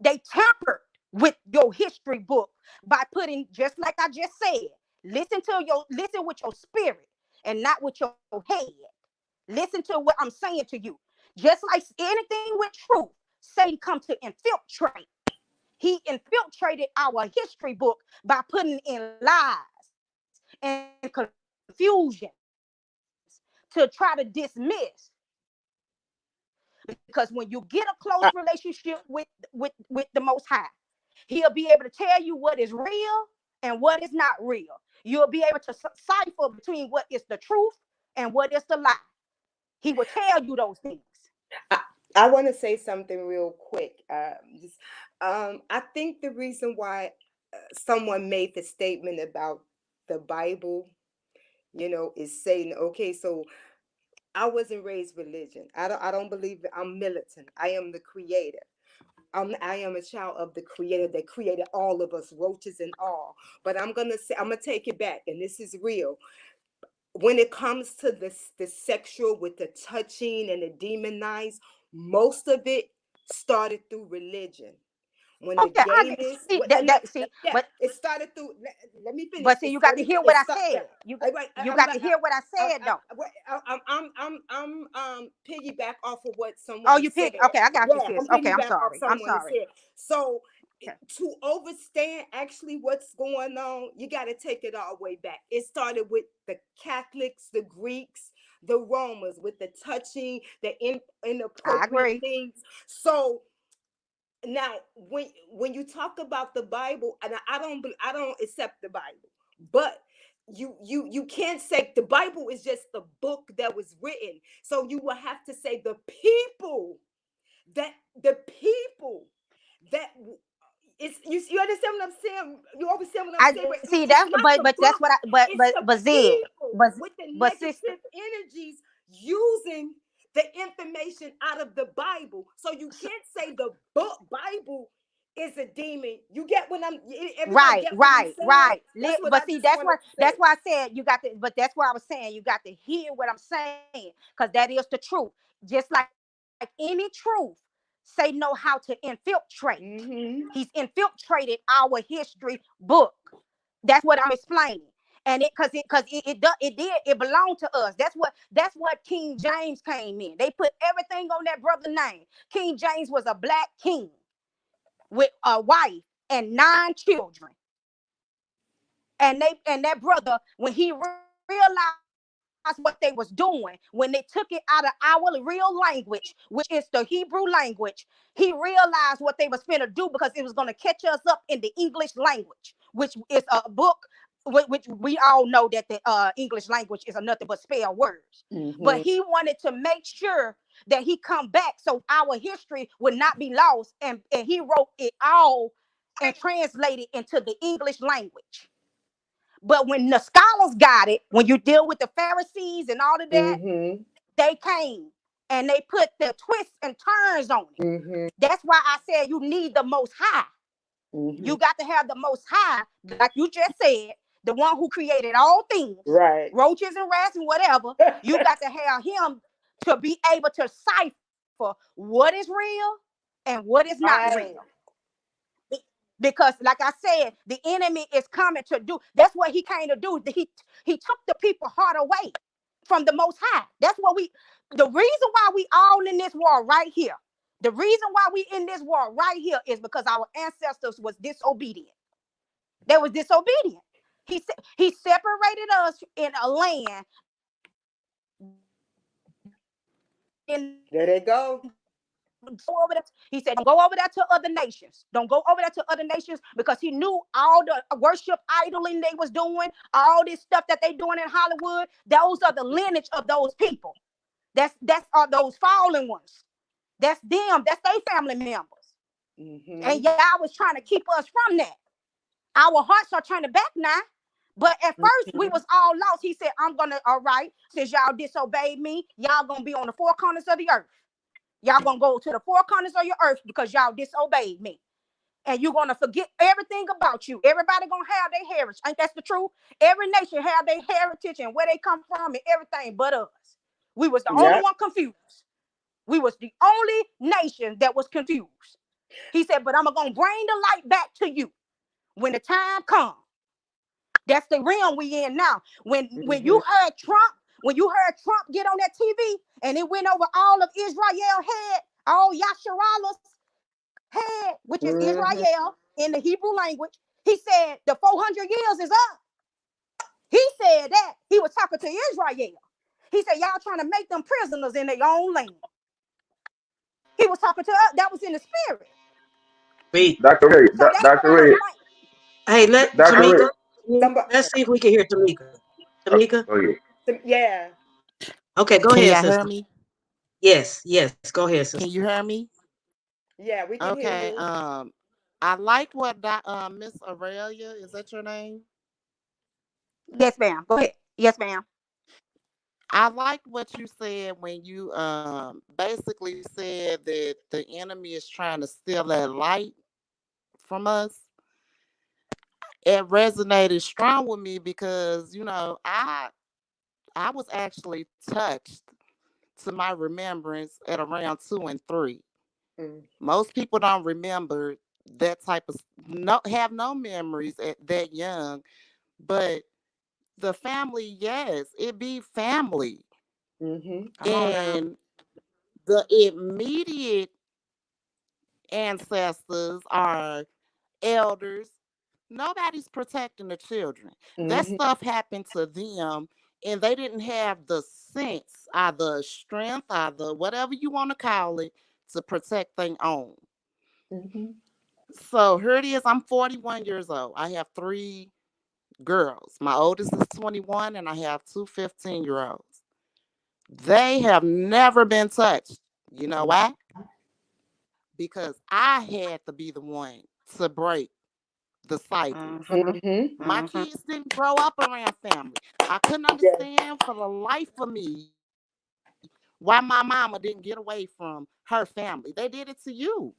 They tampered with your history book by putting, just like I just said, listen with your spirit and not with your head. Listen to what I'm saying to you. Just like anything with truth, Satan come to infiltrate. He infiltrated our history book by putting in lies and confusions to try to dismiss. Because when you get a close relationship with the Most High, He'll be able to tell you what is real and what is not real. You'll be able to cipher between what is the truth and what is the lie. He will tell you those things. I want to say something real quick. I think the reason why someone made the statement about the Bible, is saying, okay, so I wasn't raised religion. I don't believe I'm militant. I am the creator. I am a child of the creator that created all of us, roaches and all. But I'm gonna take it back, and this is real. When it comes to the sexual with the touching and the demonized, most of it started through religion. When the Okay, I get gayness, see what, that see, yeah, but it started through. Let me finish but see, this. you got to hear what It I start. Yeah, said. I, You I'm got like, to hear what I said though. I'm piggyback off of what Oh, someone you said. pick. Okay, I got you, Yeah, sis. I'm Okay, I'm piggyback off sorry. I'm someone sorry. said. So Okay. to understand actually what's going on, you got to take it all the way back. It started with the Catholics, the Greeks, the Romans, with the touching, the I inappropriate agree. things. So now when you talk about the Bible, and I don't accept the Bible, but you can't say the Bible is just the book that was written. So you will have to say that the people that you understand what I'm saying? You understand what I'm I saying? But see it's that, not the but that's book, what I it's the but Zed, people but with the sister, negative energies using the information out of the Bible. So you so, can't say the book Bible is a demon. You get what everybody right, get what I'm right, saying? right. That's what But I see, just wanted to that's say. why I said you got to. But that's why I was saying you got to hear what I'm saying, because that is the truth. Just like any truth, say know how to infiltrate. Mm-hmm. He's infiltrated our history book. That's what I'm explaining. And it belonged to us. That's what King James came in. They put everything on that brother's name. King James was a black king with a wife and 9 children. And that brother, when he realized what they was doing, when they took it out of our real language, which is the Hebrew language, he realized what they was finna do because it was gonna catch us up in the English language, which is a book which we all know that the English language is a nothing but spell words. But Mm-hmm. he wanted to make sure that he come back so our history would not be lost, and he wrote it all and translated into the English language. But when the scholars got it, when you deal with the Pharisees and all of that, Mm-hmm. they came and they put the twists and turns on it. Mm-hmm. That's why I said you need the most high. Mm-hmm. You got to have the most high, like you just said, the one who created all things, Right. roaches and rats and whatever. You got to have him to be able to cipher what is real and what is not real. Right. Because like I said, the enemy is coming to do that's what he came to do. He took the people heart away from the most high. That's what we the reason why we all in this war right here. The reason why we in this war right here is because our ancestors was disobedient. They was disobedient. He separated us in a land in There they go. go over there. He said, don't go over there to other nations. Don't go over there to other nations because he knew all the worship idling they was doing, all this stuff that they doing in Hollywood. Those are the lineage of those people. That's are those fallen ones. That's them. That's their family members. Mm-hmm. And y'all was trying to keep us from that. Our hearts are turning back now. But at first we was all lost. He said, I'm gonna, all right, since y'all disobeyed me, y'all gonna be on the four corners of the earth. Y'all gonna go to the four corners of your earth because y'all disobeyed me. And you're gonna forget everything about you. Everybody gonna have their heritage. Ain't that the truth? Every nation have their heritage and where they come from and everything but us. We was the only Yep. one confused. We was the only nation that was confused. He said, but I'm gonna bring the light back to you when the time comes. That's the realm we in now. When Mm-hmm. you heard Trump, when you heard Trump get on that TV and it went over all of Israel head, all Yasharalah's head, which is Mm-hmm. Israel in the Hebrew language, he said the 400 years is up. He said that. He was talking to Israel. He said, y'all trying to make them prisoners in their own land. He was talking to us. That was in the spirit. Wait. Dr. Ray, So that's what Dr. I'm Ray, explaining. Hey, let Dr. Ray. Tamika. Somebody, Let's see if we can hear Tamika. Tamika. Oh yeah. yeah. Okay, go Can ahead, y'all hear sister. me? Yes. Go ahead, sister. Can you hear me? Yeah, we can hear Okay. you. I like what Miss Aurelia, is that your name? Yes, ma'am. Go ahead. Yes, ma'am. I like what you said when you basically said that the enemy is trying to steal that light from us. It resonated strong with me because I was actually touched to my remembrance at around 2 and 3. Mm. Most people don't remember that type of no have no memories at that young, but the family, yes, it be family. Mm-hmm. Come on now. And the immediate ancestors are elders. Nobody's protecting the children. That Mm-hmm. stuff happened to them, and they didn't have the sense, either strength, either whatever you want to call it, to protect their own. Mm-hmm. So here it is. I'm 41 years old. I have 3 girls. My oldest is 21, and I have two 15-year-olds. They have never been touched. You know why? Because I had to be the one to break the cycle. Mm-hmm. Mm-hmm. My Mm-hmm. kids didn't grow up around family. I couldn't Yeah. understand for the life of me why my mama didn't get away from her family. They did it to you.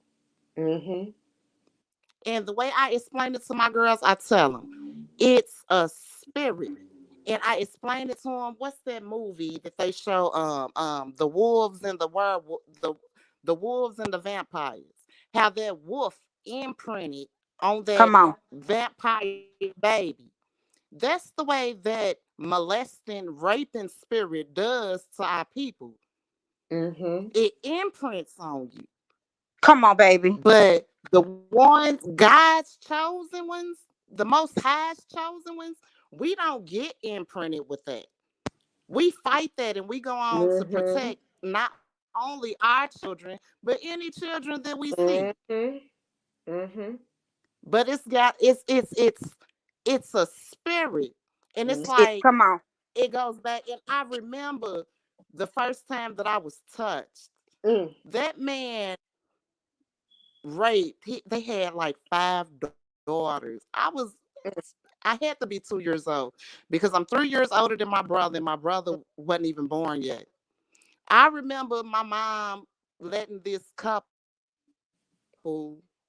Mm-hmm. And the way I explain it to my girls, I tell them it's a spirit. And I explain it to them. What's that movie that they show? The wolves and the wolves and the vampires. How that wolf imprinted on that Come on. vampire baby. That's the way that molesting, raping spirit does to our people. Mm-hmm. It imprints on you. Come on, baby. But the ones, God's chosen ones, the Most High's chosen ones, we don't get imprinted with that. We fight that and we go on to Mm-hmm. protect not only our children, but any children that we see. Mm-hmm. Mm-hmm. But it's a spirit. And it's It. like Come on. it goes back. And I remember the first time that I was touched. Mm. That man raped. They had like 5 daughters. I had to be 2 years old because I'm 3 years older than my brother, and my brother wasn't even born yet. I remember my mom letting this couple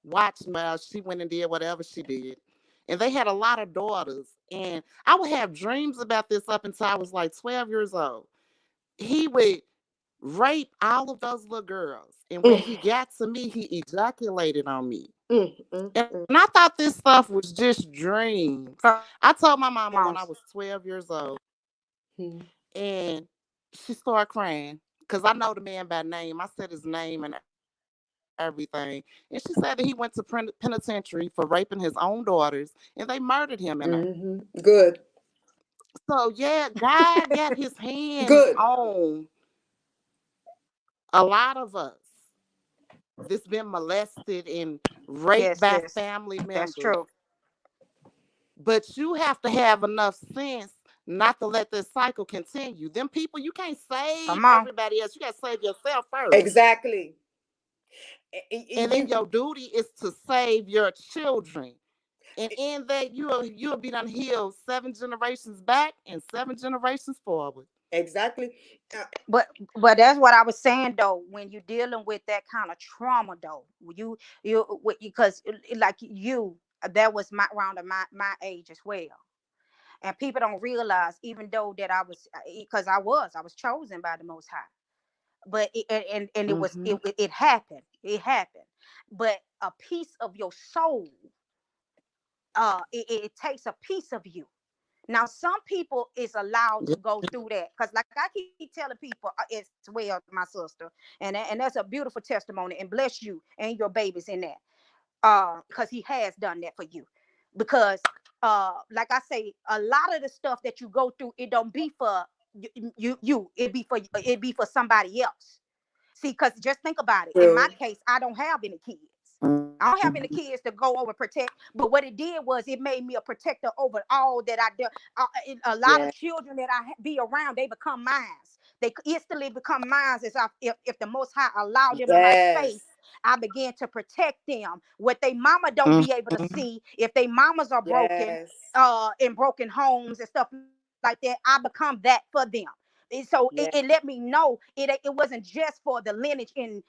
watch me while she went and did whatever she did. And they had a lot of daughters. And I would have dreams about this up until I was like 12 years old. He would rape all of those little girls. And when he Mm. got to me, he ejaculated on me. Mm. Mm. And I Mm. thought this stuff was just dreams. I told my Come mama on. when I was 12 years old, Mm. and she started crying because I know the man by name. I said his name and everything. And she said that he went to penitentiary for raping his own daughters, and they murdered him in there. Mm-hmm. Good. So, yeah, God got his hands Good. on a lot of us that's been molested and raped Yes, by yes. family That's members. true. But you have to have enough sense not to let this cycle continue. Them people, you can't save Come on. everybody else. You got to save yourself first. Exactly. And then You. your duty is to save your children. And in that, you'll be done healed 7 generations back and 7 generations forward. Exactly. Uh, But but that's what I was saying though. When you're dealing with that kind of trauma, though, because like you, that was my around my age as well. And people don't realize, even though that I was, because I was chosen by the Most High. But and it was mm-hmm. it happened. It happened. But a piece of your soul, it takes a piece of you. Now, some people is allowed to go through that because, like I keep telling people as well, my sister, and that's a beautiful testimony, and bless you and your babies in that, because he has done that for you. Because, like I say, a lot of the stuff that you go through, it don't be for it be for somebody else. See, because just think about it. In my True. case, I don't have any kids. I don't have Mhm. any kids to go over protect. But what it did was it made me a protector over all that I do. A lot Yeah. of children that be around, they become mines. They instantly become mines as if the Most High allowed them in my space. Yes. I began to protect them. What they mama don't be able to Mhm. see. If they mamas are broken, Yes. in broken homes and stuff like that, I become that for them. So Yeah. it let me know it wasn't just for the lineage in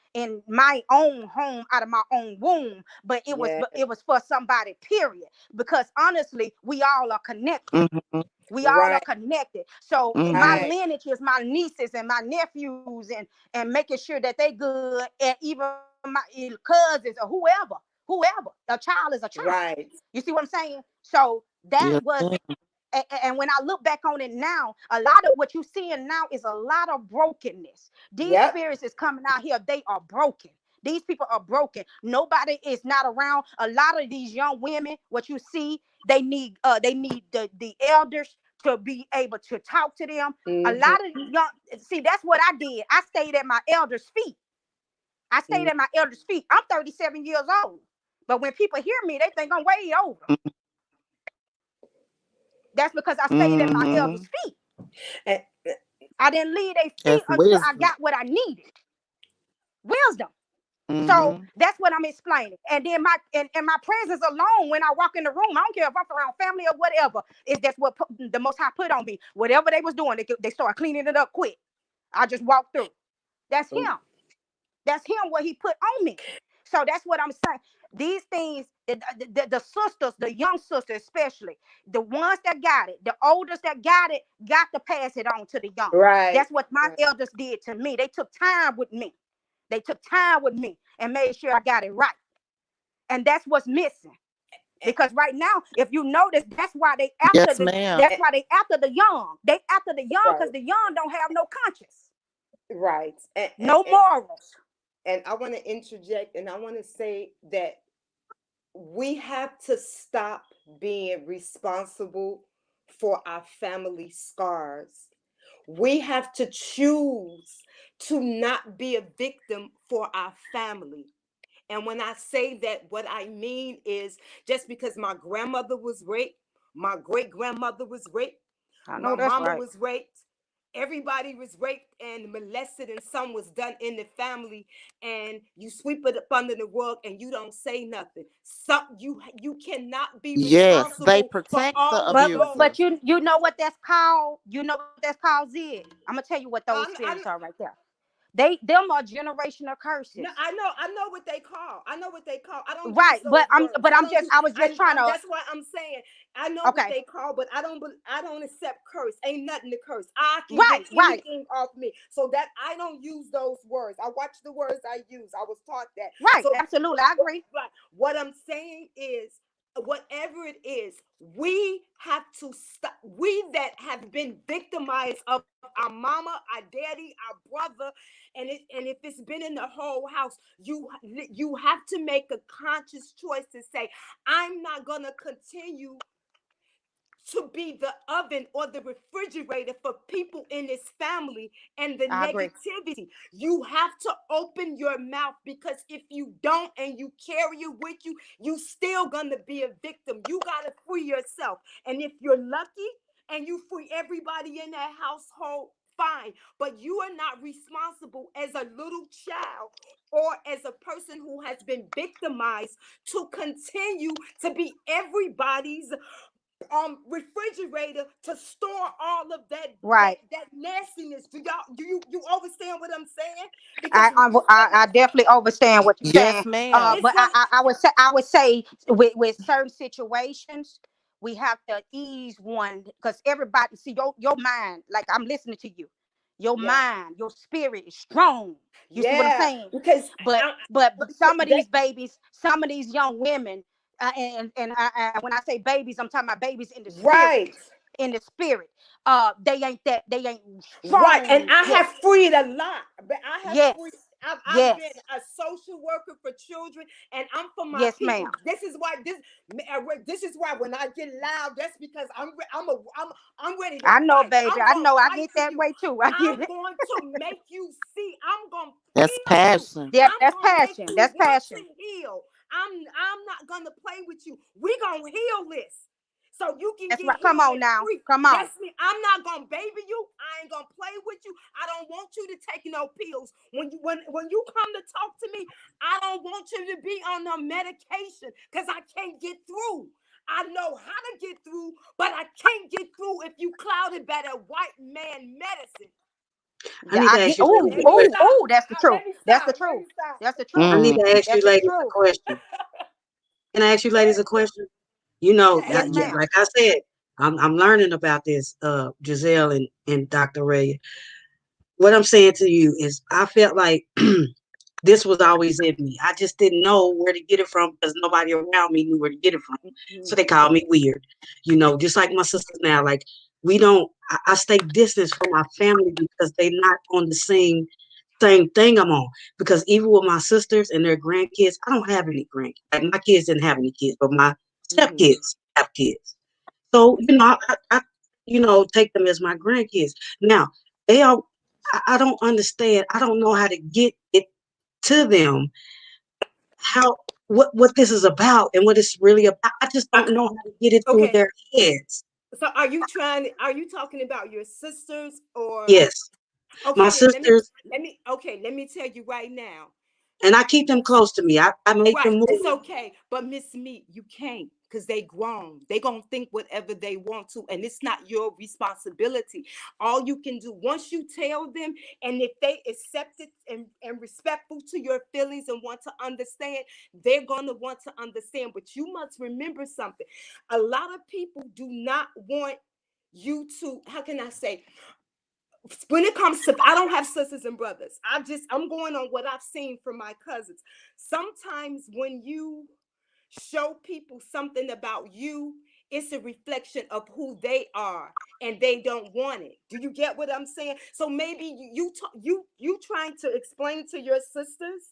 my own home out of my own womb, but Yeah. it was for somebody, period. Because honestly, we all are connected. Mm-hmm. We all are Right. connected. So my Mm-hmm. Right. lineage is my nieces and my nephews, and making sure that they good, and even my cousins or whoever. A child is a child. Right. You see what I'm saying? So that Yes, was, ma'am. and when I look back on it now, a lot of what you're seeing now is a lot of brokenness. These Yep. spirits is coming out here, they are broken. These people are broken. Nobody is not around. A lot of these young women, what you see, they need the elders to be able to talk to them. A Mm-hmm. lot of young, see, that's what I did. I stayed at my elders' feet. I stayed at my elders' feet. I'm 37 years old. But when people hear me, they think I'm way older. That's because I stayed at my Mm-hmm. elders' feet. And, I didn't leave their feet That's until I wisdom. got what I needed. Wisdom. So Mm-hmm. that's what I'm explaining. And then my presence alone when I walk in the room, I don't care if I'm around family or whatever, is that's what the Most High put on me. Whatever they was doing, they started cleaning it up quick. I just walked through. That's him. That's him, what he put on me. So that's what I'm saying. These things, the sisters, the young sisters especially, the ones that got it, the oldest that got to pass it on to the young. right. That's what my Right. elders did to me. They took time with me. They took time with me and made sure I got it right. And that's what's missing. Because right now, if you notice, Yes, ma'am. that's why they after the young. They after the young because Right. the young don't have no conscience, Right. no morals. And I want to interject and I want to say that we have to stop being responsible for our family scars. We have to choose to not be a victim for our family. And when I say that, what I mean is just because my grandmother was raped, my great grandmother was raped, I my know that's mama right. was raped, everybody was raped and molested, and some was done in the family, and you sweep it up under the rug and you don't say nothing. You cannot be Yes, they responsible for protect the all of those. But abuser. you know what that's called? You know what that's called, Zed? I'm gonna tell you what those I, spirits are right there. Them are generational No, curses. I know what they call. I know what they call. I don't use Right. those words. I don't use. I was just trying I'm. to That's why I'm saying I know what okay. they call, but I don't accept curse. Ain't nothing to curse. I can get Right. anything off me, so that I don't use those words. I watch the words I use. I was taught that. Right. So Absolutely. I agree. what I'm saying is, whatever it is, we have to stop. We that have been victimized of our mama, our daddy, our brother, and if it's been in the whole house, you have to make a conscious choice to say, I'm not gonna continue to be the oven or the refrigerator for people in this family and the I agree. negativity. You have to open your mouth, because if you don't and you carry it with you, you still gonna be a victim. You gotta free yourself. And if you're lucky and you free everybody in that household, fine. But you are not responsible as a little child or as a person who has been victimized to continue to be everybody's refrigerator to store all of Right. that nastiness. Do you understand what I'm saying? Because I definitely understand what you're Yes, saying. ma'am. it's But gonna I would say with certain situations, we have to ease one because everybody see your mind. Like I'm listening to you, your yeah, mind, your spirit is strong. You see what I'm yeah, saying? because But I, some of that these babies, some of these young women, when I say babies, I'm talking about babies in the spirit. right. In the spirit, they ain't Right, and strong I yet. have freed a lot. But I have Yes, freed. I've been yes, a social worker for children, and I'm for my yes, people. ma'am. This is why when I get loud, that's because I'm ready to I know, fight. baby. I'm I gonna know. I fight get for that you. way too. I get I'm it. going to make you see. I'm gonna That's heal you. passion. Yeah, I'm that's gonna make passion. you That's want to passion. heal. I'm not gonna play with you. We gonna heal this. So you can That's get right. Come healed on and now. free. Come on. That's me. I'm not gonna baby you. I ain't gonna play with you. I don't want you to take no pills. When you come to talk to me, I don't want you to be on no medication because I can't get through. I know how to get through, but I can't get through if you clouded by that white man medicine. I need to ask you Oh, ladies a question. that's the truth. Let me That's the stop. Let truth. me stop. That's the I truth. need Mm. to ask you That's the ladies a truth. question. Can I ask you ladies a question? You know, Yes, yeah, ma'am. like I said, I'm learning about this, Giselle and Dr. Ray. What I'm saying to you is I felt like this was always in me. I just didn't know where to get it from because nobody around me knew where to get it from. So they called me weird. You know, just like my sisters now, like we don't I stay distance from my family because they not on the same thing I'm on. Because even with my sisters and their grandkids, I don't have any grandkids. Like my kids didn't have any kids, but my stepkids have kids. So, I take them as my grandkids. Now, they are I don't understand. I don't know how to get it to them how what this is about and what it's really about. I just Uh, don't know how to get it through okay. their heads. So are you talking about your sisters or Yes, my okay, then sisters, let me tell you right now. and I keep them close to me. I make Right, them move. it's okay. But Miss Me, you can't because they grown. They gonna think whatever they want to, and it's not your responsibility. All you can do once you tell them, and if they accept it and respectful to your feelings and want to understand, they're gonna want to understand. But you must remember something. A lot of people do not want you to, how can I say, when it comes to, I don't have sisters and brothers. I'm going on what I've seen from my cousins. Sometimes when you show people something about you, it's a reflection of who they are and they don't want it. Do you get what I'm saying? So maybe you trying to explain to your sisters,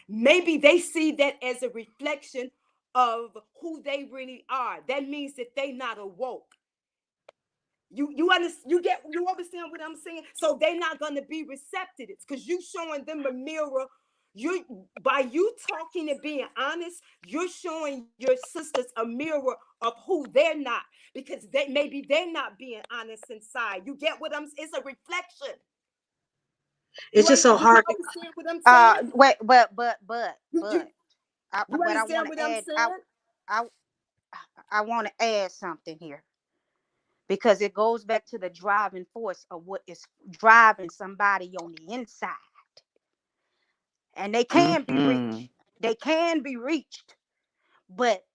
maybe they see that as a reflection of who they really are. That means that they not awoke. You understand what I'm saying? So they're not gonna be receptive. It's because you showing them a mirror. You by you talking and being honest, you're showing your sisters a mirror of who they're not because they're not being honest inside. You get what I'm? It's a reflection. It's just so Do you hard. understand what I'm saying? Wait, You you, you but I understand want what to I'm add. saying? I I want to add something here because it goes back to the driving force of what is driving somebody on the inside, and they can be Mm-hmm. reached. They can be reached, but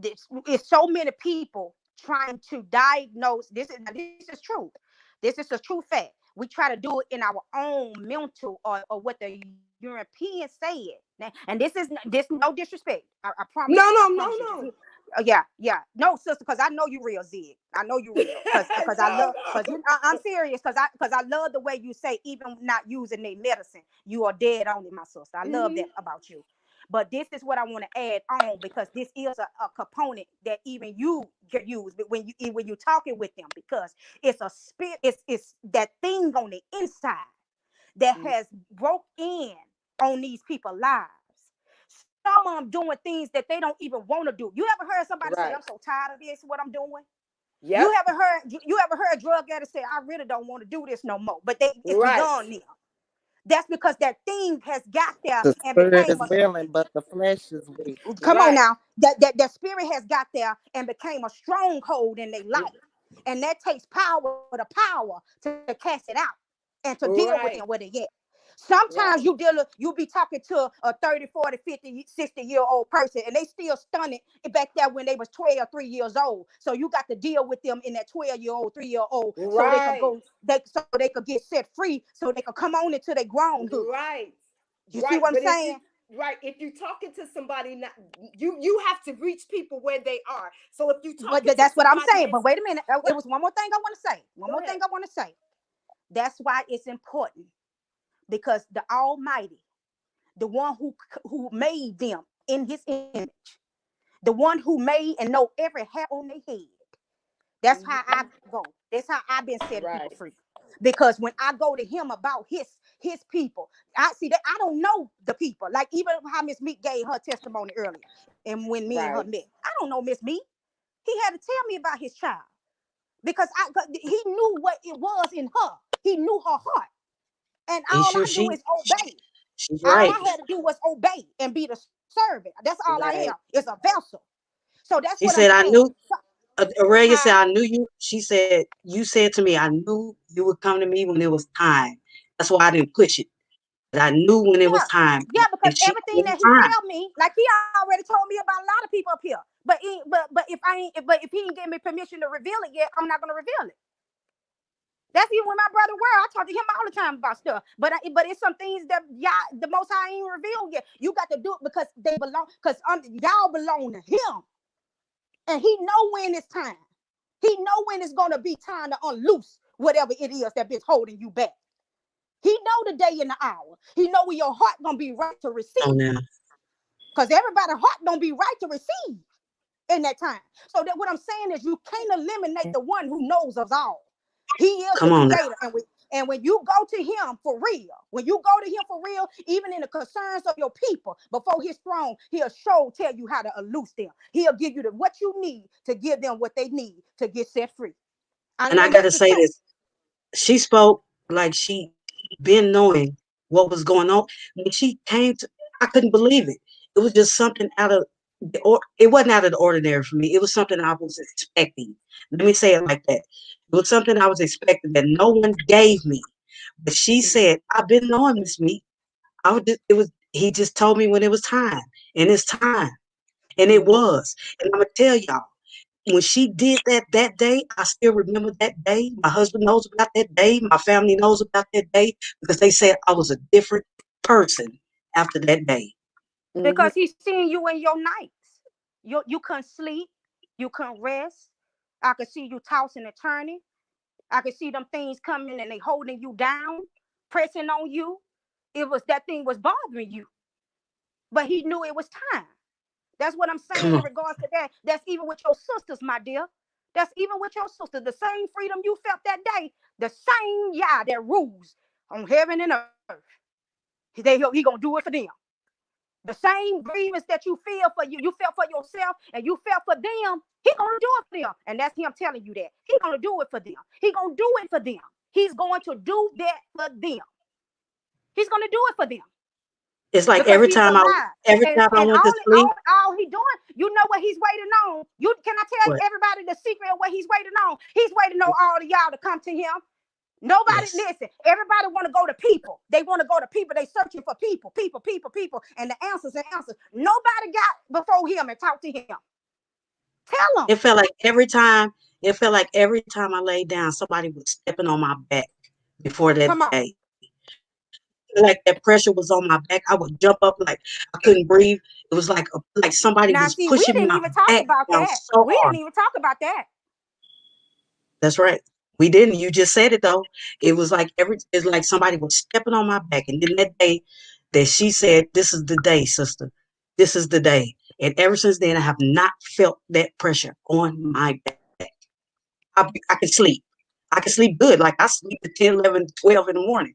it's so many people trying to diagnose this is true. This is a true fact. We try to do it in our own mental or what the Europeans say it. And this no disrespect. I promise you. No, I no, no, promise you. no. Yeah. No, sister, because I know you real, Zig. I know you real. Because I No, love because I'm serious because I love the way you say even not using their medicine. You are dead on it, my sister. I love no. that about you. But this is what I want to add on because this is a component that even you can use when you're talking with them because it's a spirit, it's that thing on the inside that has broke in on these people's lives. Some of them doing things that they don't even want to do. You ever heard somebody say, Right. "I'm so tired of this, what I'm doing"? Yep. You ever heard a drug addict say, "I really don't want to do this no more," but it's Right. beyond them. That's because that thing has got there The and spirit became is a willing, but the flesh is weak. come on Right. now. That spirit has got there and became a stronghold in their life. And that takes power to cast it out and to deal with them Right. where they at. Sometimes Right. you be talking to a 30, 40, 50, 60-year-old person and they still stunning back there when they was 12, 3 years old. So you got to deal with them in that 12-year-old, 3-year-old so they could Right. go so they could get set free so they could come on into their grownhood. Right. You see Right. what I'm But saying? if you're talking to somebody now, you have to reach people where they are. So if you're But talking to that's what I'm somebody saying. that's But wait a minute. It what was one more thing I want to say. One go more thing ahead. I want to say. That's why it's important because the Almighty, the one who made them in His image, the one who made and know every hair on their head. That's how I go. That's how I've been setting people Right. free. Because when I go to Him about His people, I see that I don't know the people. Like even how Miss Meek gave her testimony earlier, and when me and her Right. met, I don't know Miss Meek. He had to tell me about his child because he knew what it was in her. He knew her heart, and He all sure I do is obey. she's All right. I had to do was obey and be the servant. That's all I am. Right. Is a vessel. So that's He what I'm said, saying. Aurelia said, I knew you. She said, you said to me, I knew you would come to me when it was time. That's why I didn't push it. But I knew when it was time. Yeah, because And she everything it that was he time. tell me, like he already told me about a lot of people up here. But if I ain't, but if he ain't give me permission to reveal it yet, I'm not gonna reveal it. That's even when my brother were. I talk to him all the time about stuff. But it's some things that y'all, the Most High ain't revealed yet. You got to do it because they belong. Because y'all belong to him, and he know when it's time. He know when it's gonna be time to unloose whatever it is that been holding you back. He know the day and the hour. He know when your heart gonna be right to Oh, receive. now. Because everybody's heart don't be right to receive in that time. So that what I'm saying is you can't eliminate the one who knows us all. He is the Come on now. creator. And when you go to him for real, when you go to him for real, even in the concerns of your people, before his throne, he'll tell you how to loose them. He'll give you what you need to give them what they need to get set free. And I And got that's to the say truth. this. She spoke like she been knowing what was going on. When she came to, I couldn't believe it. It was just something out of it wasn't out of the ordinary for me. It was something I was expecting. Let me say it like that. It was something I was expecting that no one gave me. But she said, I've been knowing Miss Meek. He just told me when it was time. And it's time. And it was. And I'm gonna tell y'all, when she did that day, I still remember that day. My husband knows about that day. My family knows about that day because they said I was a different person after that day. Because he's seeing you in your nights. You couldn't sleep, you couldn't rest. I could see you tossing and turning. I could see them things coming and they holding you down, pressing on you. It was that thing was bothering you, but he knew it was time. That's what I'm Come saying in on. regards to that. That's even with your sisters, my dear. That's even with your sisters. The same freedom you felt that day, the same Yah that rules on heaven and earth. He gonna do it for them. The same grievance that you felt for yourself and you felt for them, he gonna do it for them. And that's him telling you that. He gonna do it for them. He gonna do it for them. He's going to do that for them. He's gonna do it for them It's like because every he's time alive. I And went to sleep. all he doing, you know what he's waiting on. You can I tell What? everybody the secret of what he's waiting on? He's waiting on all of y'all to come to him. Nobody, Yes. listen, everybody want to go to people. They want to go to people. They searching for people, and the answers and answers. Nobody got before him and talk to him. Tell him. It felt like every time I laid down, somebody was stepping on my back before that Come on. day. Like that pressure was on my back. I would jump up like I couldn't breathe. It was like somebody Now, was see, we pushing didn't my even talk back about down that. so We hard. didn't even talk about that. That's right. We didn't. You just said it though. It was like it's like somebody was stepping on my back. And then that day that she said, "This is the day, sister. This is the day." And ever since then, I have not felt that pressure on my back. I can sleep. I can sleep good. Like I sleep at 10, 11, 12 in the morning.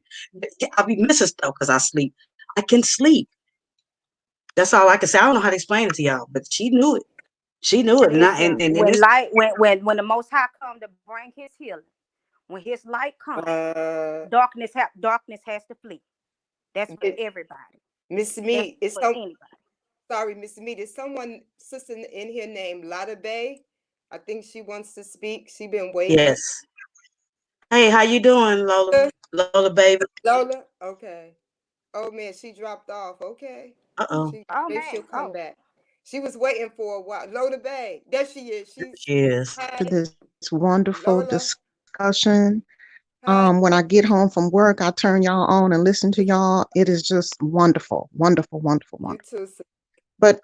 I'll be missing stuff because I sleep. I can sleep. That's all I can say. I don't know how to explain it to y'all, but she knew it. She knew it. Listen, And when it's light, when the Most High come to bring His healing, when His light comes, darkness has to flee. That's for everybody. Miss That's Meat, it's for some anybody. sorry, Miss Meat. Is someone sister in here named Lotta Bay? I think she wants to speak. She been waiting. yes. Hey, how you doing, Lola? Lola, baby. Lola? Okay. Oh man, she dropped off. Okay. Uh-oh. Oh Maybe she'll man. come Oh. back. She was waiting for a while. Lola Bay. There she is. There She's she is. hi. To this wonderful Lola. discussion. Hi. When I get home from work, I turn y'all on and listen to y'all. It is just wonderful, wonderful, wonderful, You wonderful. too. But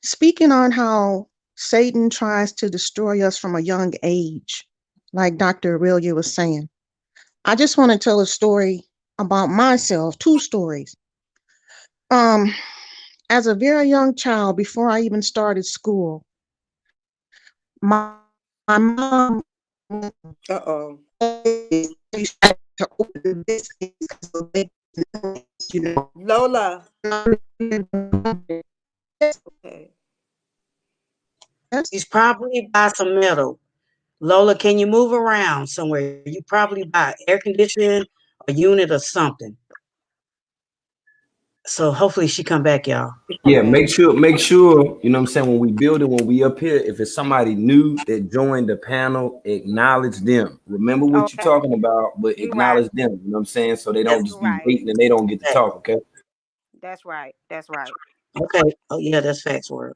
speaking on how Satan tries to destroy us from a young age, like Dr. Aurelia was saying, I just want to tell a story about myself, two stories. Um, as a very young child, before I even started school, my mom Uh-oh. to open the biscuits because the baby, you know. Lola. Okay. She's probably by some metal. Lola, can you move around somewhere? You probably buy air conditioning, a unit or something. So hopefully she come back, y'all. Yeah, make sure, you know what I'm saying, when we build it, when we up here, if it's somebody new that joined the panel, acknowledge them. Remember what you're Okay, talking about, but you right. acknowledge them, you know what I'm saying? So they don't Yes. just You be right. waiting and they don't get to talk, okay? That's right. That's right. Okay. Oh yeah, that's facts word.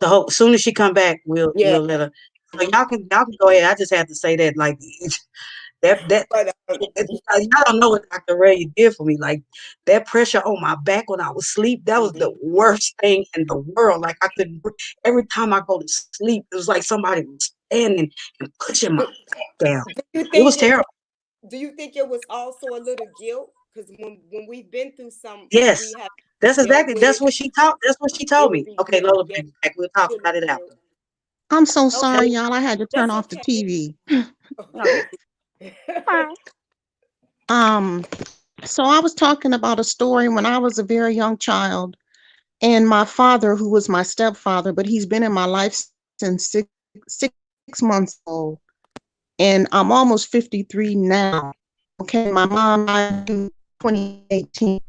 So as soon as she come back, we'll Yeah. let her. So y'all can go ahead. I just had to say that like that But y'all don't know what Dr. Ray did for me. Like that pressure on my back when I was asleep, that was the worst thing in the world. Like I couldn't every time I go to sleep, it was like somebody was standing and pushing my back down. do you It was think terrible. do you think it was also a little guilt? Because when we've been through what we Yes. have That's dealt exactly with, that's what she it told would me. be Okay, good. Lola, Yeah, bring it back. We'll talk feeling about it guilt. after. I'm so Tell sorry, me. y'all. I had to turn That's off the okay. TV. No, you fine. Um, so I was talking about a story when I was a very young child, and my father, who was my stepfather, but he's been in my life since 6 months old, and I'm almost 53 now. Okay, my mom died in 2018.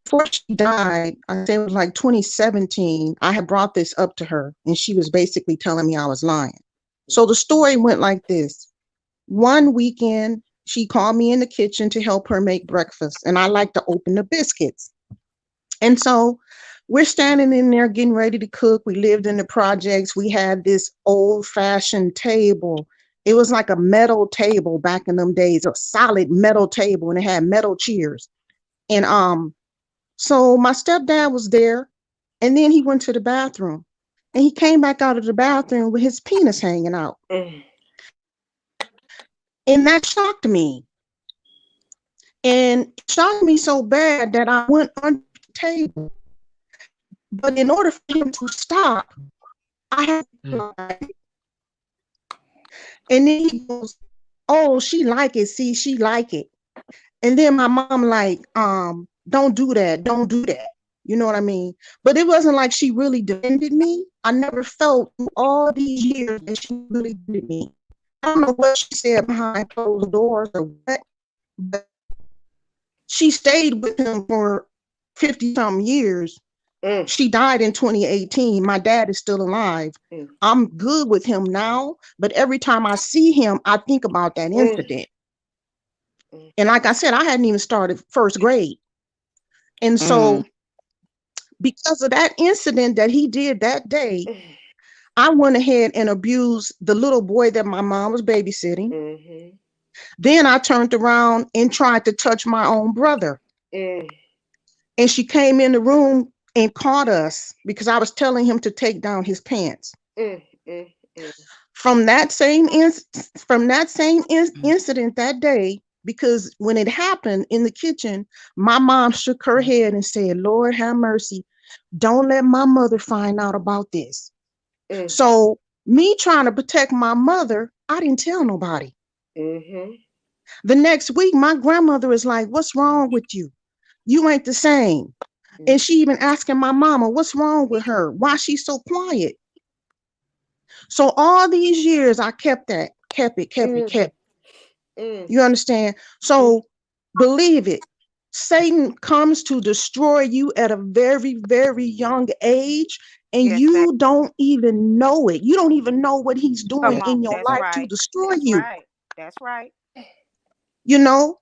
Before she died, I say it was like 2017, I had brought this up to her, and she was basically telling me I was lying. So the story went like this. One weekend, she called me in the kitchen to help her make breakfast, and I like to open the biscuits. And so we're standing in there getting ready to cook. We lived in the projects. We had this old fashioned table. It was like a metal table back in them days, a solid metal table, and it had metal chairs. And so my stepdad was there, and then he went to the bathroom, and he came back out of the bathroom with his penis hanging out. And that shocked me. And it shocked me so bad that I went under the table. But in order for him to stop, I had to like, and then he goes, "Oh, she like it. See, she like it." And then my mom like, don't do that. Don't do that. You know what I mean? But it wasn't like she really defended me. I never felt through all these years that she really did me. I don't know what she said behind closed doors or what, but she stayed with him for 50 something years. She died in 2018. My dad is still alive. I'm good with him now, but every time I see him, I think about that incident. And like I said, I hadn't even started first grade. And so, because of that incident that he did that day, I went ahead and abused the little boy that my mom was babysitting. Then I turned around and tried to touch my own brother. And she came in the room and caught us because I was telling him to take down his pants. From that same incident that day, because when it happened in the kitchen, my mom shook her head and said, "Lord have mercy, don't let my mother find out about this." So me trying to protect my mother, I didn't tell nobody. The next week, my grandmother is like, "What's wrong with you? You ain't the same." And she even asking my mama, "What's wrong with her? Why she's so quiet?" So all these years I kept that, kept it. You understand? So believe it. Satan comes to destroy you at a very, very young age, and Yes, ma'am. you don't even know it. You don't even know what he's doing Come on. in your That's life to right. destroy That's you. right. That's right. You know?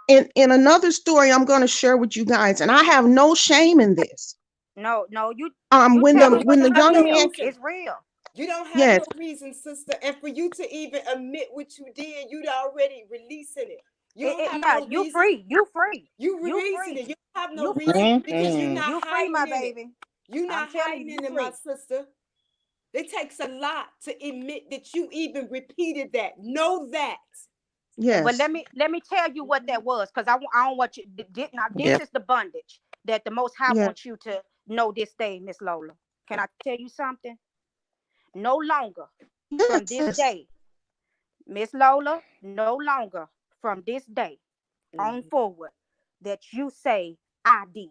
And in another story I'm going to share with you guys, and I have no shame in this. No, no, you When tell the me You what when is the don't have young no man, real. reason. It's real. You don't have yes, no reason, sister. And for you to even admit what you did, you'd already releasing it. You don't have Yeah, no you reason. free. You free. You You releasing free. it. You don't have no You reason free. because you're not You free, my hiding in it. baby. You're I'm not telling you, hiding you in it, my free. sister. It takes a lot to admit that you even repeated that. Know that. But yes, let me tell you what that was, because I don't want you. Now this Yep. is the bondage that the Most High yes, wants you to know this day, Miss Lola. Can I tell you something? No longer from this yes, day, Miss Lola. No longer from this day on forward that you say I did,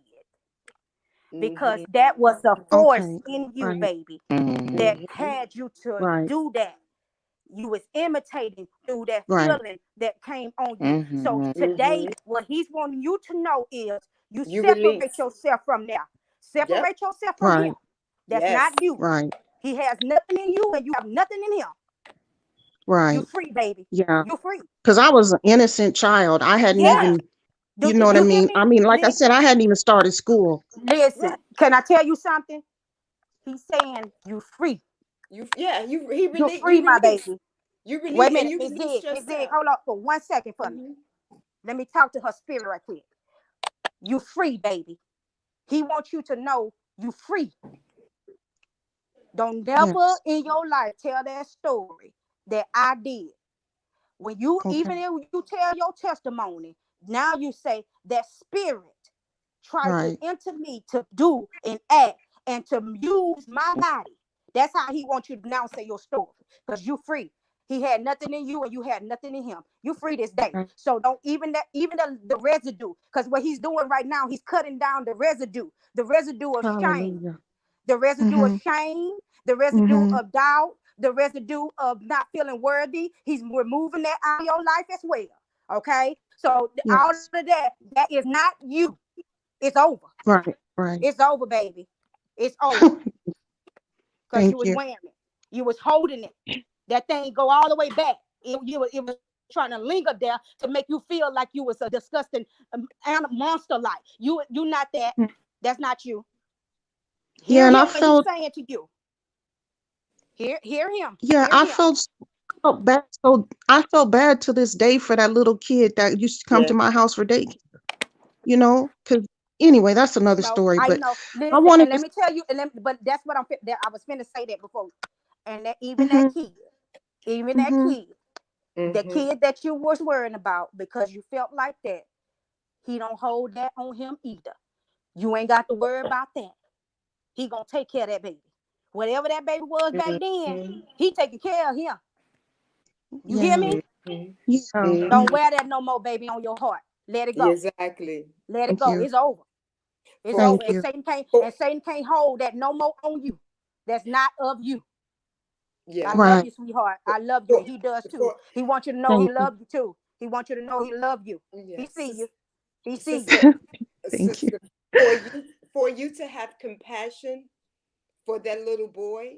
because that was a force okay, in you, right, baby, that Mm-hmm. had you to right, do that. You was imitating through that right, feeling that came on you. So Mm-hmm. today, what he's wanting you to know is You You separate release. yourself from there. Yep. Separate yourself from Right. him. That's Yes. not you. Right. He has nothing in you, and you have nothing in him. You Right. free, baby. Yeah. You free. Because I was an innocent child. I hadn't Yeah. even, Do you know what I you hear mean? me? I mean, like I said, Listen. I hadn't even started school. Listen. Right. Can I tell you something? He's saying you free. You yeah, you You he free, my released. baby. You Wait a release and minute, you Miss released Zig. Miss Zig, yourself. hold up for 1 second for me. Hmm. Let me talk to her spirit right quick. You free, baby. He wants you to know you free. Don't never Yes. in your life tell that story that I did. When you, Okay. even if you tell your testimony, now you say that spirit tried to Right. enter me to do and act and to use my body. That's how he wants you to now say your story, because you free. He had nothing in you and you had nothing in him. You free this day. Right. So don't even that, even the residue, because what he's doing right now, he's cutting down the residue of shame, Hallelujah. the residue of Mm-hmm. shame, the residue Mm-hmm. of doubt, the residue of not feeling worthy. He's removing that out of your life as well. Okay, so all Yes. of that is not you. It's over. Right. Right. It's over, baby. It's over. Because you Thank was you. wearing it. You was holding it. That thing go all the way back. It was trying to linger there to make you feel like you was a disgusting monster like. You not that. Mm. That's not you. Yeah, Hear and I him what he's felt, saying to you. Hear him. yeah, Hear him. felt bad. So I felt bad to this day for that little kid that used to come Yeah. to my house for daycare. Because anyway, that's another No, story. I But know. I Listen, and wanted let to. me tell you, but that's what that I was finna say that before. And that Mm-hmm. even that Mm-hmm. kid, the Mm-hmm. kid that you was worrying about because you felt like that, he don't hold that on him either. You ain't got to worry about that. He gonna take care of that baby. Whatever that baby was back then, Mm-hmm. he taking care of him. You hear Yeah. me? Mm-hmm. Yeah. Don't Yeah. Mm-hmm. wear that no more, baby, on your heart. Let it go. Exactly. Let it Thank go. you. It's over. It's For over. Thank And you. for Satan can't hold that no more on you. That's not of you. I yeah. love Right. you, sweetheart. I love you, For and he does too. for He wants you to know he Thank you. loves you too. He wants you to know he loves you. He see yes. you. He see you. Sister, Thank you. sister, for you to have compassion for that little boy,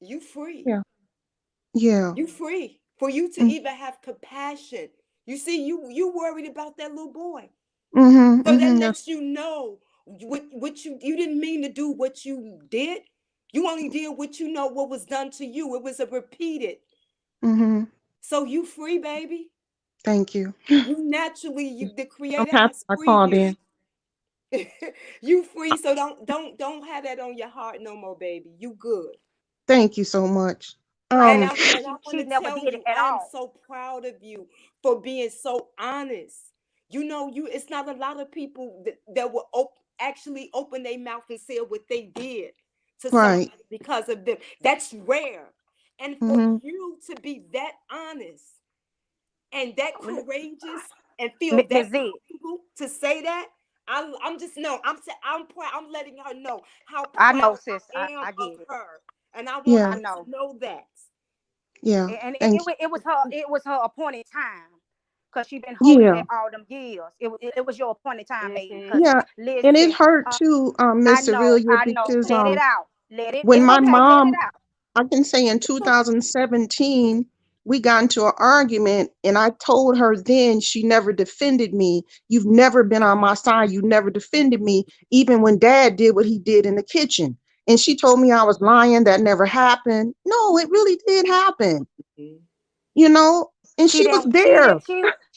you free. Yeah. Yeah. You free. For you to Mm. even have compassion. You see, you worried about that little boy. Mm-hmm. So that Mm-hmm. Yes. lets you know what you didn't mean to do what you did. You only did what you know what was done to you. It was a repeated. Mm-hmm. So you free, baby. Thank you. You naturally, the I'm creator happy has I freed called you. in. You free, so don't have that on your heart no more, baby. You good. Thank you so much. And Um. I want She to never tell did it you, at I am all. so proud of you for being so honest. You know, it's not a lot of people that will actually open their mouth and say what they did to somebody Right. because of them. That's rare. And for Mm-hmm. you to be that honest and that courageous and feel that Miss Z, comfortable to say that, I'm just no, I'm proud. I'm letting her know how I know, proud sis. I am I of get it. her, and I want I Yeah. her to know. know that. Yeah. And Thank it was her appointed time, because she been you. holding Yeah. that all them years. It was your appointed time, baby. Because Mm-hmm. Yeah. And it listen, hurt too, Miss Aurelia, I know. because Let it out. Let it. when It's my okay. Let it mom, out. I can say in It's okay. 2017, we got into an argument, and I told her then she never defended me. You've never been on my side. You never defended me, even when dad did what he did in the kitchen. And she told me I was lying, that never happened. No, it really did happen, Mm-hmm. you know? And she was there.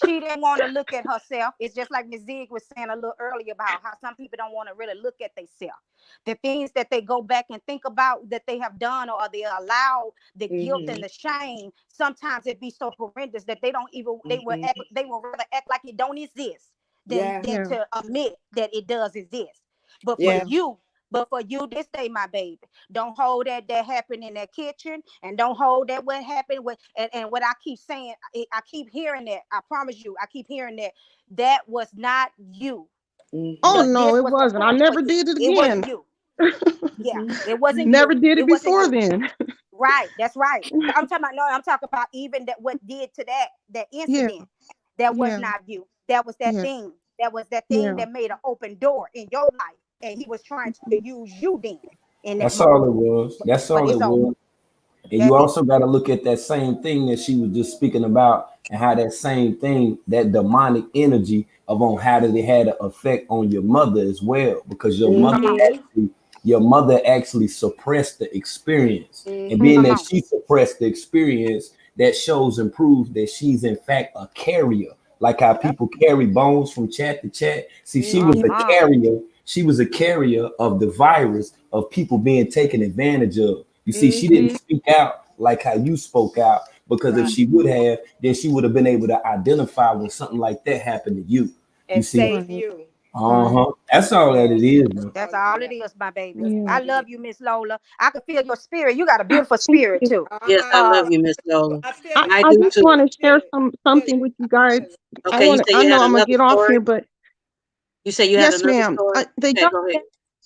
She didn't want to look at herself. It's just like Ms. Zig was saying a little earlier about how some people don't want to really look at themselves. The things that they go back and think about that they have done, or they allow the guilt and Mm-hmm. the shame. Sometimes it be so horrendous that they don't even Mm-hmm. they will rather act like it don't exist than Yeah. Yeah. to admit that it does exist. But for Yeah. Yeah. you, this day, my baby, don't hold that happened in that kitchen, and don't hold that what happened with, and what I keep saying, I keep hearing that. I promise you, I keep hearing that. That was not you. Oh, Mm-hmm. no, This it was the wasn't. I point for never you. did it It wasn't again. you. Yeah, Mm-hmm. it wasn't Never you. did it It wasn't before you. then. Right. That's right. I'm talking about, no, I'm talking about even that what did to that Yeah. incident. That was Yeah. not you. That was that Yeah. thing. That was that thing Yeah. that made an open door in your life, and he was trying to use you then in that That's moment. all it was. That's But all it it's over. was. And you That also got to look at that same thing that she was just speaking about, and how that same thing, that demonic energy of on how did it had an effect on your mother as well, because come on, your mother actually suppressed the experience, and Mm-hmm. being come that on. she suppressed the experience, that shows and proves that she's in fact a carrier, like how Yep. people carry bones from chat to chat. See, she was a Mm-hmm. Uh-huh. carrier. She was a carrier of the virus of people being taken advantage of. You see, she didn't Mm-hmm. speak out like how you spoke out, because if Right. she would have, then she would have been able to identify when something like that happened to you. You And see, save Right. you. Right. that's all that Yeah. it is, man. That's Oh, all yeah. it is, my baby. That's Yeah. I all it is. love you, Miss Lola. I can feel your spirit. You got a beautiful Thank spirit you. too. Yes, I Uh-huh. love Uh, you, Miss Lola. I feel I, it. I I do just I too. want to feel share it. Feel something it. with you I guys. feel it. Okay, you say I you know had I'm gonna another get off story. here, but You say you had yes, another ma'am. story. The Okay, young go ahead. man,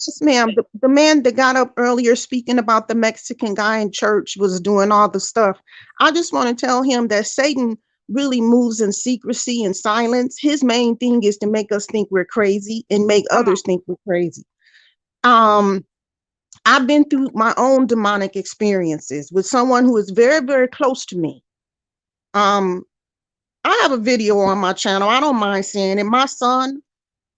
yes, ma'am. The man that got up earlier speaking about the Mexican guy in church was doing all the stuff. I just want to tell him that Satan really moves in secrecy and silence. His main thing is to make us think we're crazy and make come on. others think we're crazy. Um, I've been through my own demonic experiences with someone who is very, very close to me. Um, I have a video on my channel. I don't mind saying it. My son,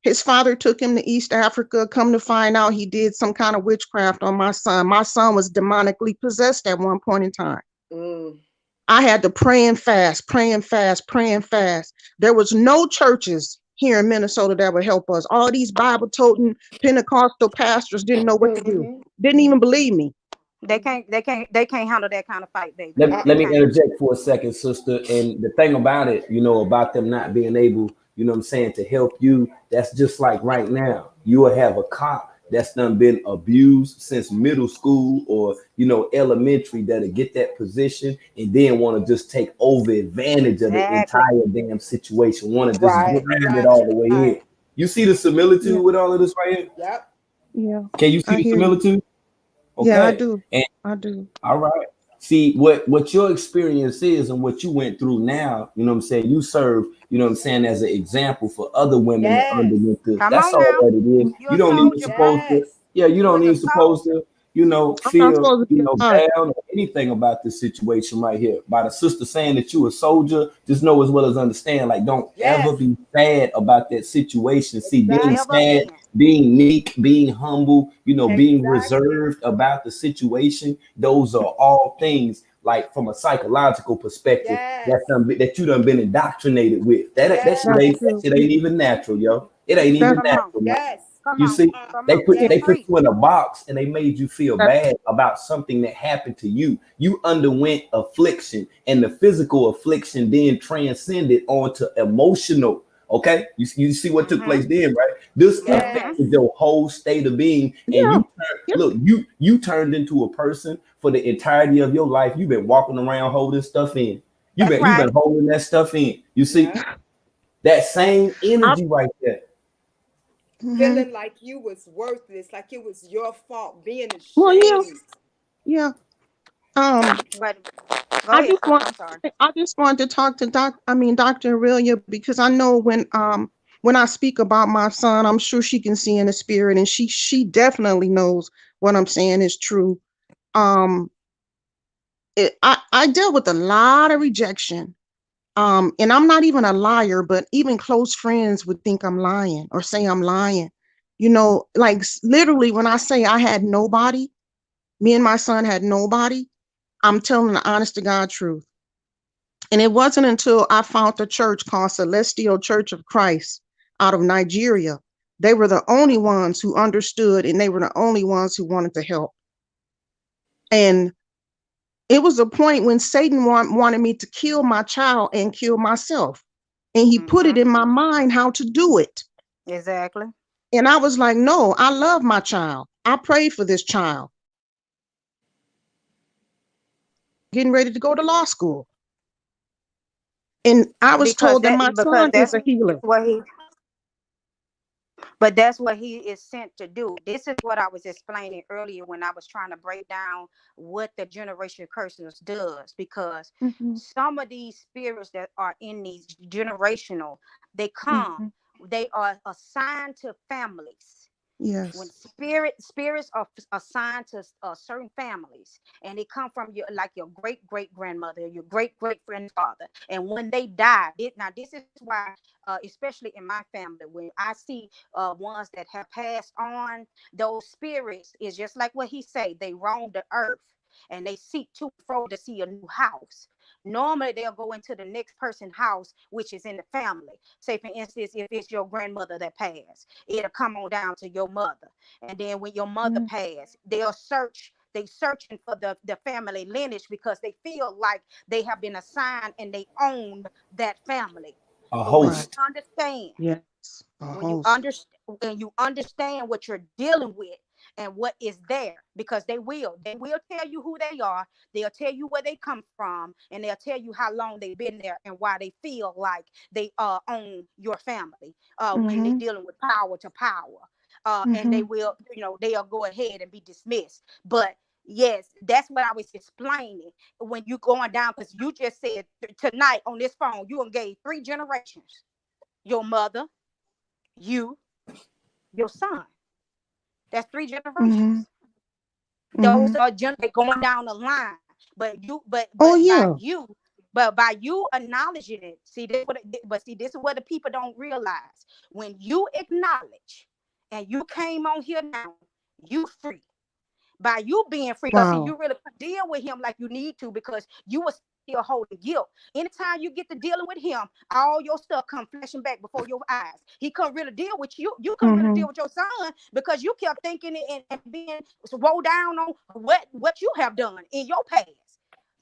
his father took him to East Africa. Come to find out, he did some kind of witchcraft on my son. My son was demonically possessed at one point in time. Mm. I had to pray and fast, pray and fast, pray and fast. There was no churches here in Minnesota that would help us. All these Bible toting Pentecostal pastors didn't know what to do. Mm-hmm. Didn't even believe me. They can't handle that kind of fight, baby. Let They me can't. interject for a second, sister. And the thing about it, about them not being able, what I'm saying, to help you, that's just like right now. You will have a cop that's done been abused since middle school or, elementary, that'll get that position and then want to just take over advantage of the Exactly. entire damn situation, want to just Right. grind it Right. all the way in. Right. You see the Yeah, similitude with all of this right here? Yep. yeah, Can you see I the hear you. similitude? Yeah, I Okay. do. And I do. all right. See what your experience is and what you went through now, what I'm saying? You serve, what I'm saying, as an example for other women that Yes. underneath this. Come That's on all now. that it is. You're You a don't even soldier, boo. supposed to, Yes. yeah, you You don't was a even supposed soldier. to, I'm not feel, supposed to be a liar. down or anything about this situation right here. By the sister saying that you a soldier, just know as well as understand, like, don't ever Yes. be sad about that situation. See, being Exactly. Never sad, again. being meek, being humble, being Exactly. reserved about the situation, those are all things, like, from a psychological perspective, Yes. that you done been indoctrinated with. That's That true. shit ain't even natural, yo. It ain't even That's Come on. natural, man. Yes. Come You on. see, Come they on. put Yes. Set they put free. you in a box and they made you feel that's bad about something that happened to you. You underwent affliction, and the physical affliction then transcended onto emotional. Okay, you see what took Mm-hmm. place then, right? This Mm-hmm. Yes. affected your whole state of being, and yeah, yeah. you turned into a person for the entirety of your life. You've been walking around holding stuff in. That's You've right. been holding that stuff in. You see Yeah. that same I, energy right there. mhm. Feeling like you was worthless, like it was your fault, being Well, yeah, ashamed. yeah. Um, But go I ahead, just sister. want I'm sorry. I just wanted to talk to Dr. Aurelia, because I know when I speak about my son, I'm sure she can see in the spirit, and she definitely knows what I'm saying is true. Um, I dealt with a lot of rejection. And I'm not even a liar, but even close friends would think I'm lying or say I'm lying. Like literally when I say I had nobody, me and my son had nobody, I'm telling the honest to God truth. And it wasn't until I found a church called Celestial Church of Christ out of Nigeria. They were the only ones who understood, and they were the only ones who wanted to help. And it was a point when Satan wanted me to kill my child and kill myself. And he put Mm-hmm. it in my mind how to do it. Exactly. And I was like, no, I love my child. I prayed for this child. Getting ready to go to law school. And I was Because told that that my because son is a healer. that's what he is sent to do. This is what I was explaining earlier when I was trying to break down what the generation curses does, because Mhm, some of these spirits that are in these generational, they come mhm, They are assigned to families. When Yes. spirits are assigned to certain families, and they come from your, like your great great grandmother, your great great grandfather, and when they die, now this is why, especially in my family, when I see ones that have passed on, those spirits is just like what he say. They roam the earth and they seek to and fro to see a new house. Normally, they'll go into the next person's house, which is in the family. Say, for instance, if it's your grandmother that passed, it'll come on down to your mother. And then when your mother Mhm. passed, they'll search. They searching for the family lineage because they feel like they have been assigned and they own that family. A But when you Right. host. understand, Yes. A when you host. understand when you understand what you're dealing with and what is there, because they will tell you who they are, they'll tell you where they come from, and they'll tell you how long they've been there and why they feel like they own your family, when they Mm-hmm. dealing with power to power, and they Mm-hmm. will, they'll go ahead and be dismissed. But yes, that's what I was explaining when you going down, because you just said tonight on this phone you gave 3 generations: your mother, you, your son. That's 3 generations. Mm-hmm. Those Mm-hmm. are going down the line. But you, but Oh but by yeah. you, but by you acknowledging it, see this what but see this is what the people don't realize. When you acknowledge and you came on here now, you free. By you being free, because see, Wow. you really could deal with him like you need to, because you were still holding guilt. Anytime you get to dealing with him, all your stuff come flashing back before your eyes. He couldn't really deal with you. You couldn't really Mm-hmm. deal with your son because you kept thinking and being rolled down on what you have done in your past.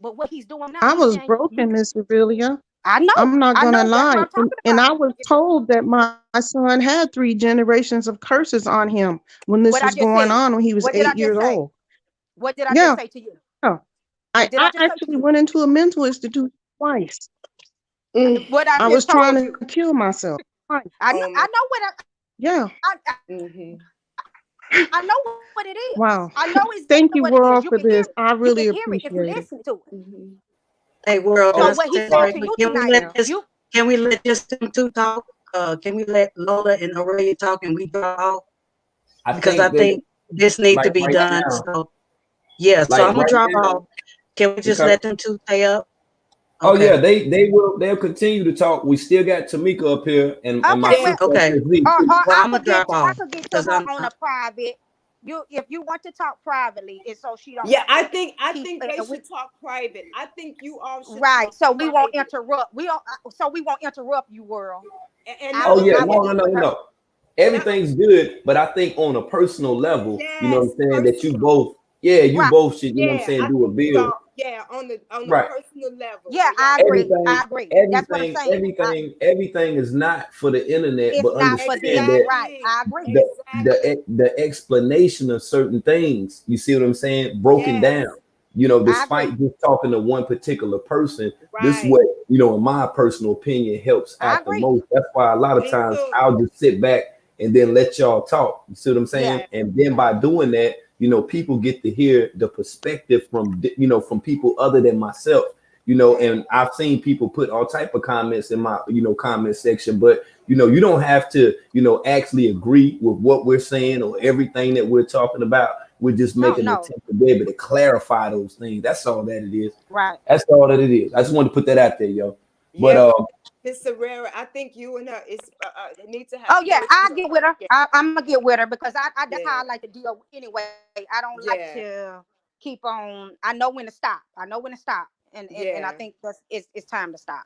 But what he's doing now, I he's was saying you. broken, Miss Aurelia. I know, I'm not I gonna know. That's what lie. I'm talking And about. I was told that my son had 3 generations of curses on him when this What I was just going said. on when he was What did I 8 years just say? old. What did I just Yeah. say to you? I, What did I I just say to actually you? went into a mental institute twice. Mm. What I I was just trying told to you. kill myself twice. Oh I my. know what Yeah. Mm-hmm. I know what it is. Wow. I know exactly Thank you, what it is. world, You for can hear this. it. I You can really hear it if you appreciate it. listen to it. Mm-hmm. Hey, world, can So I Oh, what he say said uh, to right quick? you Can we tonight, let this? you Can we let just them two talk? Can we let Lola and Aurelia talk and we drop off? I Because I think that think this need like to be right done. now, So yeah, so like I'm gonna right drop now, off. Can we just okay. let them two stay up? Oh Okay. yeah, they'll continue to talk. We still got Tamika up here and my okay? Yeah. Well, sister Okay. SSV or too. Well, I I'm gonna could drop I off could get to because her I'm. on a private. You, if you want to talk privately, and so she don't Yeah, have I to think keep. they We should talk private. I think you all should right. talk So we won't private. interrupt. We don't. So we won't interrupt you, world. And I not Oh will. yeah, only I will no, that, no, get no, with her. no. not Everything's good, but I think on a personal level, you know what yes, I'm saying, that you personal. both, yeah, you Right. both should, you know what I'm Yeah, saying, I do a think you bill. all, yeah, on the Right. personal level, Yeah, where y'all I can agree. really I Everything, agree. That's what I'm everything, saying. everything is not for the internet, It's but not for understand this. that Right. exactly, I agree. exactly. the explanation of certain things, you see what I'm saying, broken Yes, down, you know, I agree. despite just talking to one particular person, this right. what, you know, in my personal opinion, helps I out the agree. most. That's why a lot of Me times too. I'll just sit back and then let y'all talk. You see what I'm Yeah. saying? Yeah, And then by doing that, you know, people get to hear the perspective from, you know, from people other than myself, you know. And I've seen people put all type of comments in my, you know, comment section, but you know, you don't have to, you know, actually agree with what we're saying or everything that we're talking about. We're just No. making an No. attempt to be able to clarify those things. That's all that it is. Right. That's all that it is. I just wanted to put that out there, yo. But yeah. But Miss Herrera, I think you and her is they need to have Oh yeah, I personal. get with her. Yeah, I'm gonna get with her because I that's how yeah, I like to deal anyway. I don't like yeah, to keep on. I know when to stop. I know when to stop, and I yeah. think it's time to stop.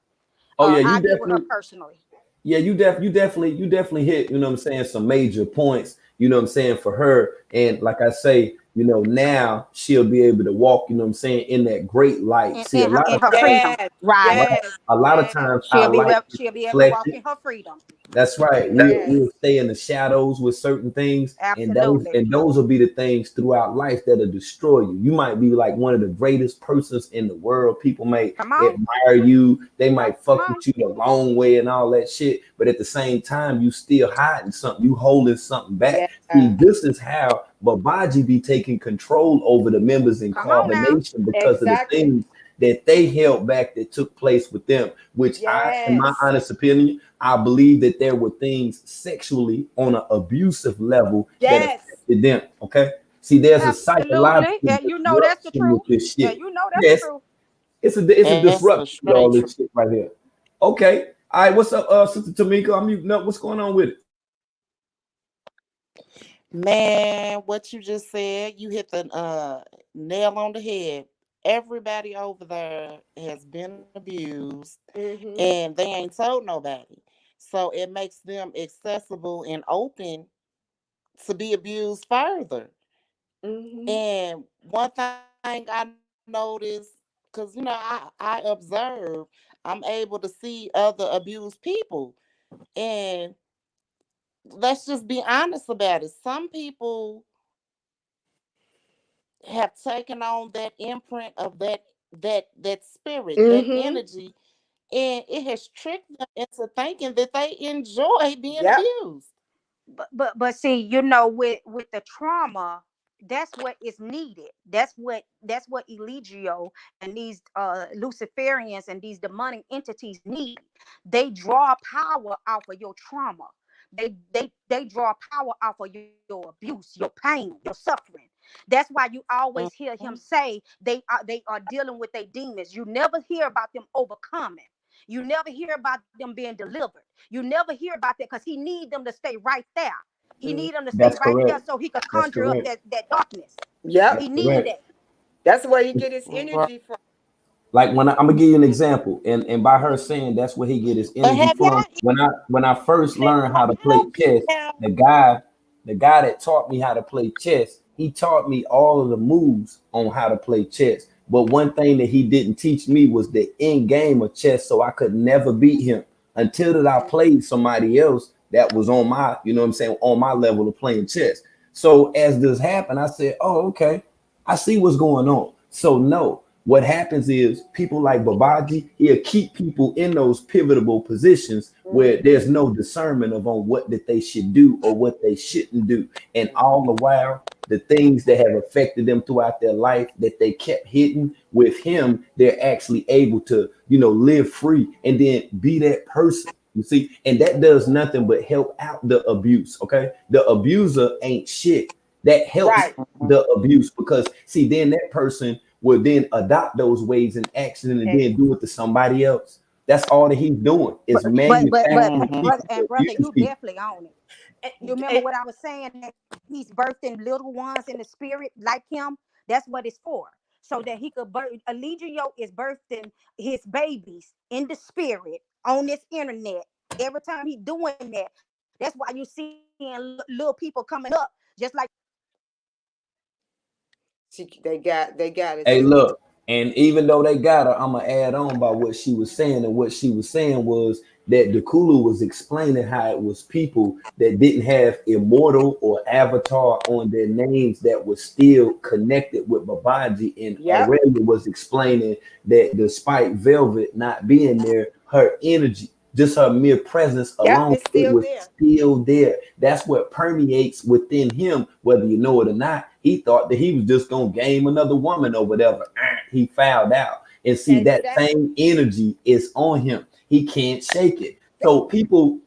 oh yeah, I you get with her definitely personally. yeah, you definitely hit, you know what I'm saying, some major points, you know what I'm saying, for her. And like I say, you know, now she'll be able to walk, you know what I'm saying, in that great light. in, See, a in her lot in of her times, freedom. Yes, Right. right, yes, a lot of yes, times our light is She'll be able to walk reflected. in her freedom. That's right. yes. We'll stay in the shadows with certain things, Absolutely. and those will be the things throughout life that'll destroy you. You might be like one of the greatest persons in the world. People may Come on. admire you. They might Come fuck on. with you the long way and all that shit. But at the same time, you still hiding something. You holding something back. See, Yeah, this is how Babaji be taking control over the members in Come on now. carbonation because of the exactly. things that they held back that took place with them, which in my Yes. honest opinion, I believe that there were things sexually on an abusive level that Yes. affected them. Okay. See, there's a Absolutely. psychological You know that's the disruption truth. with this Yeah, shit. you know that's the Yes, truth. it's a That's for disruption with straight all truth. this shit right here. Okay. All right, what's up, Sister Tamika? I'm muting up. What's going on with it? Man, what you just said, you hit the nail on the head. Everybody over there has been abused Mm-hmm. and they ain't told nobody. So it makes them accessible and open to be abused further. Mm-hmm. And one thing I noticed, because I observe, I'm able to see other abused people. And let's just be honest about it. Some people have taken on that imprint of that spirit, that Mm-hmm. energy, and it has tricked them into thinking that they enjoy being Yep. abused. But see, you know, with the trauma, that's what is needed. That's what Eligio and these Luciferians and these demonic entities need. They draw power off of your trauma. They draw power off of your abuse, your pain, your suffering. That's why you always hear him Mhm. say they are dealing with their demons. You never hear about them overcoming. You never hear about them being delivered. You never hear about that because he need them to stay right there. He Mm. need them to stay That's right there correct. so he could That's conjure up correct. that darkness. Yep. That's He need correct. that. That's where he get his Right. energy from. Like when I'm gonna give you an example, and by her saying that's where he get his But energy have from. y'all When I first even learned how to play noticed chess, how the guy the guy that taught me how to play chess, he taught me all of the moves on how to play chess. But one thing that he didn't teach me was the end game of chess, so I could never beat him until that I played somebody else that was on my, you know what I'm saying, on my level of playing chess. So as this happened, I said, "Oh, okay, I see what's going on." So no, what happens is people like Babaji, he'll keep people in those pivotal positions where Mm-hmm. there's no discernment of on what that they should do or what they shouldn't do. And all the while, the things that have affected them throughout their life that they kept hidden with him, they're actually able to, live free and then be that person. You see, and that does nothing but help out the abuse. Okay. The abuser ain't shit. That helps Right. the abuse because see, then that person will then adopt those ways in action and then do it to somebody else. That's all that he's doing But is Mhm. brother people to and brother, abuse you people. definitely own it. You And, remember and what I was saying that he's birthing little ones in the spirit like him? That's what it's for. So that he could birth Allegio is birthing his babies in the spirit on this internet. Every time he's doing that, that's why you seeing little people coming up, just like they got it. Hey, They look, and even though they got her, I'm gonna add on by what she was saying, and what she was saying was that the Kulu was explaining how it was people that didn't have immortal or avatar on their names that was still connected with Babaji, and yep. Aurelia was explaining that despite Velvet not being there, her energy, just her mere presence Yep. alone, It's it still was there. still there. That's what permeates within him, whether you know it or not. He thought that he was just gonna game another woman or whatever. He fouled out. And see, that Exactly. same energy is on him. He can't shake it. So people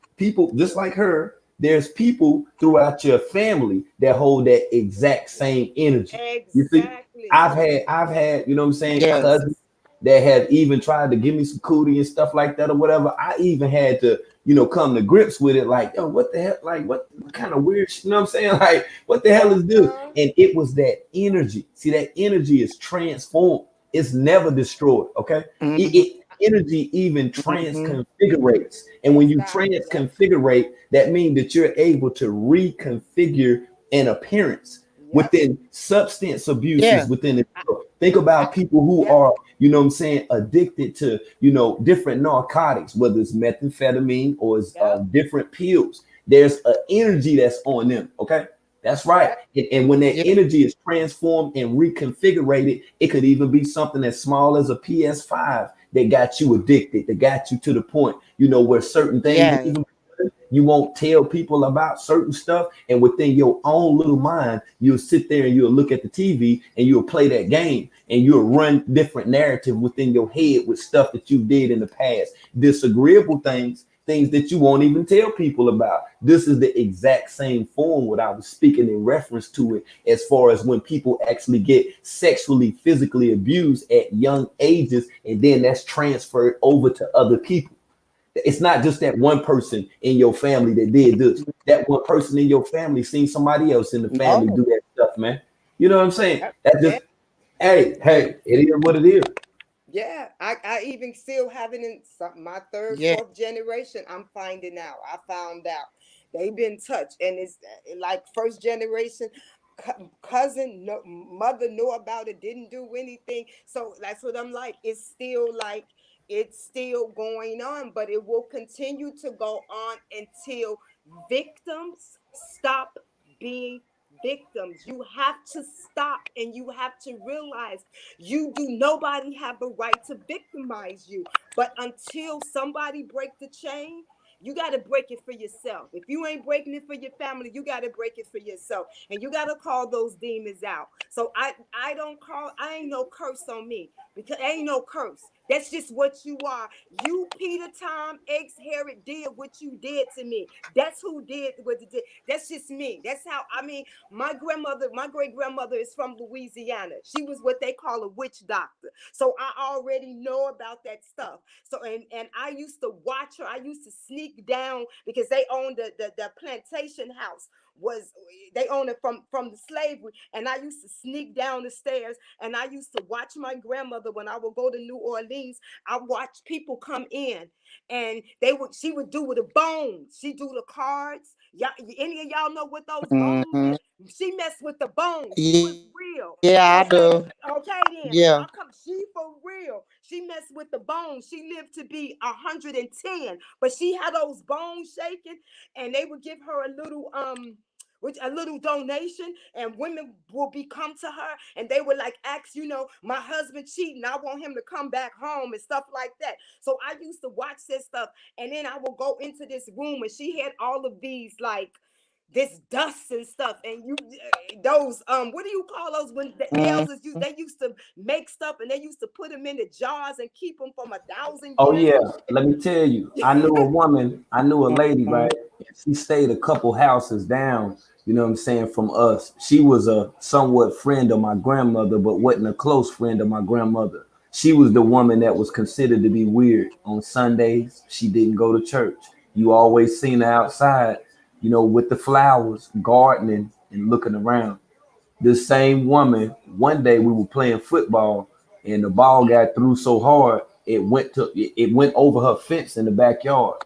just like her, there's people throughout your family that hold that exact same energy. You see, Exactly. I've had, you know what I'm saying, Yes. cousins that have even tried to give me some cootie and stuff like that or whatever. I even had to, come to grips with it, like, yo, what the hell? Like, what kind of weird shit, you know what I'm saying? Like, what the hell is this? Uh-huh. And it was that energy. See, that energy is transformed. It's never destroyed. Okay. Mhm. Energy even Mhm. transconfigurates. And when you Exactly. transconfigurate, that means that you're able to reconfigure an appearance Yep. within substance abuses Yeah. within it. I, Think I, about people who yep. are, what I'm saying, addicted to, different narcotics, whether it's methamphetamine or it's Yep. different pills. There's an energy that's on them. Okay. That's right. Yep. And when that Yeah. energy is transformed and reconfigured, it could even be something as small as a PS5 that got you addicted, that got you to the point, where certain things, Yeah. even You won't tell people about certain stuff, and within your own little mind, you'll sit there and you'll look at the TV and you'll play that game and you'll run different narrative within your head with stuff that you did in the past, disagreeable things, things that you won't even tell people about. This is the exact same form what I was speaking in reference to it, as far as when people actually get sexually, physically abused at young ages, and then that's transferred over to other people. It's not just that one person in your family that did this. That one person in your family seen somebody else in the family No. do that stuff, man. You know what I'm saying? Yep. That Yeah. just, hey, it is what it is. Yeah, I even still have it in my third, Yeah. fourth generation. I'm finding out. I found out they've been touched, and it's like first generation cousin, no, mother knew about it, didn't do anything. So that's what I'm like. It's still going on, but it will continue to go on until victims stop being victims. You have to stop, and you have to realize you do nobody have a right to victimize you. But until somebody break the chain, you got to break it for yourself. If you ain't breaking it for your family, you got to break it for yourself, and you got to call those demons out. So I ain't no curse on me, because ain't no curse. That's just what you are. You, Peter, Tom, X, Herod, did what you did to me. That's who did what it did. That's just me. That's how, I mean, my grandmother, my great grandmother is from Louisiana. She was what they call a witch doctor. So I already know about that stuff. So, and I used to watch her. I used to sneak down, because they owned the plantation house. They owned it from the slavery, and I used to sneak down the stairs, and I used to watch my grandmother when I would go to New Orleans. I watched people come in, and she would do with the bones. She do the cards. Y'all, any of y'all know what those bones Mm-hmm. is? She messed with the bones. She Yeah, was real. I Okay. do. Okay, then. Yeah. She for real. She messed with the bones. She lived to be 110, but she had those bones shaking, and they would give her a little donation, and women will be come to her, and they would like ask, my husband cheating, I want him to come back home and stuff like that. So I used to watch this stuff, and then I will go into this room, and she had all of these like this dust and stuff, and those what do you call those when the Mm-hmm. elders used, they used to make stuff, and they used to put them in the jars and keep them from 1,000 Oh years yeah, and let me tell you, I knew a lady, right? She stayed a couple houses down, you know what I'm saying, from us. She was a somewhat friend of my grandmother, but wasn't a close friend of my grandmother. She was the woman that was considered to be weird. On Sundays, she didn't go to church. You always seen her outside, with the flowers, gardening and looking around. This same woman, one day we were playing football, and the ball got through so hard it went over her fence in the backyard.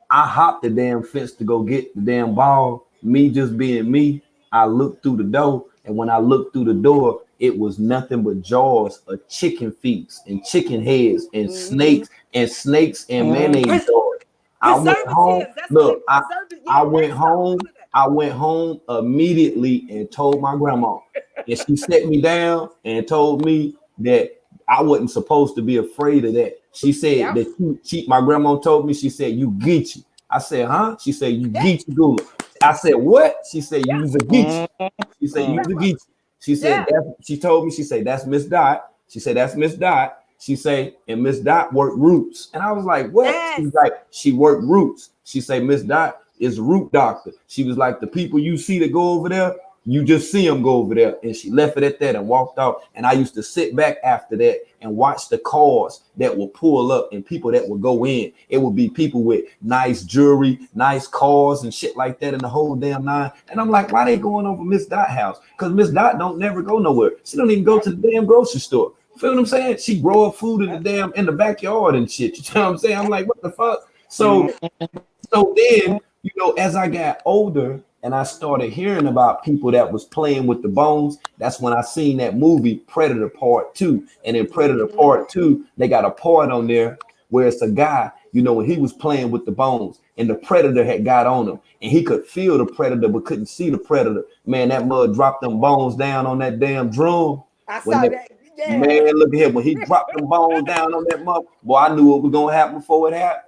I hopped the damn fence to go get the damn ball. Me just being me, I looked through the door, and when I looked through the door, it was nothing but jaws of chicken feet and chicken heads and mm-hmm. snakes and mayonnaise Pres- jars. I went home. Preservatives. That's what they Look, preserve it. I Yeah, that went stuff. All home. of that. I went home immediately and told my grandma, and she set me down and told me that I wasn't supposed to be afraid of that. She said Yep. that my grandma told me, she said, you Geechee. I said, huh? She said, you Yeah. Geechee Gula. I said, what? She said, you was a Geechee. She said, you Mm-hmm. was a Geechee. She said, Yeah. she told me, she said, that's Miss Dot. She said, that's Miss Dot. She said, and Miss Dot worked roots. And I was like, what? She Yes. was like, she worked roots. She said, Miss Dot is a root doctor. She was like, the people you see that go over there, you just see them go over there. And she left it at that and walked off. And I used to sit back after that and watch the cars that will pull up and people that will go in. It would be people with nice jewelry, nice cars and shit like that in the whole damn nine. And I'm like, why they going over Miss Dot house? Because Miss Dot don't never go nowhere. She don't even go to the damn grocery store. Feel what I'm saying? She grow up food in the backyard and shit. You know what I'm saying? I'm like, what the fuck? So then, as I got older and I started hearing about people that was playing with the bones, that's when I seen that movie Predator Part 2. And in Predator Mm-hmm. Part 2, they got a part on there where it's a guy, when he was playing with the bones and the predator had got on him and he could feel the predator but couldn't see the predator. Man, that mud dropped them bones down on that damn drum. I When saw that that. Yeah. man, look at him, when he dropped them bones down on that mud, boy, I knew what was gonna happen before it happened.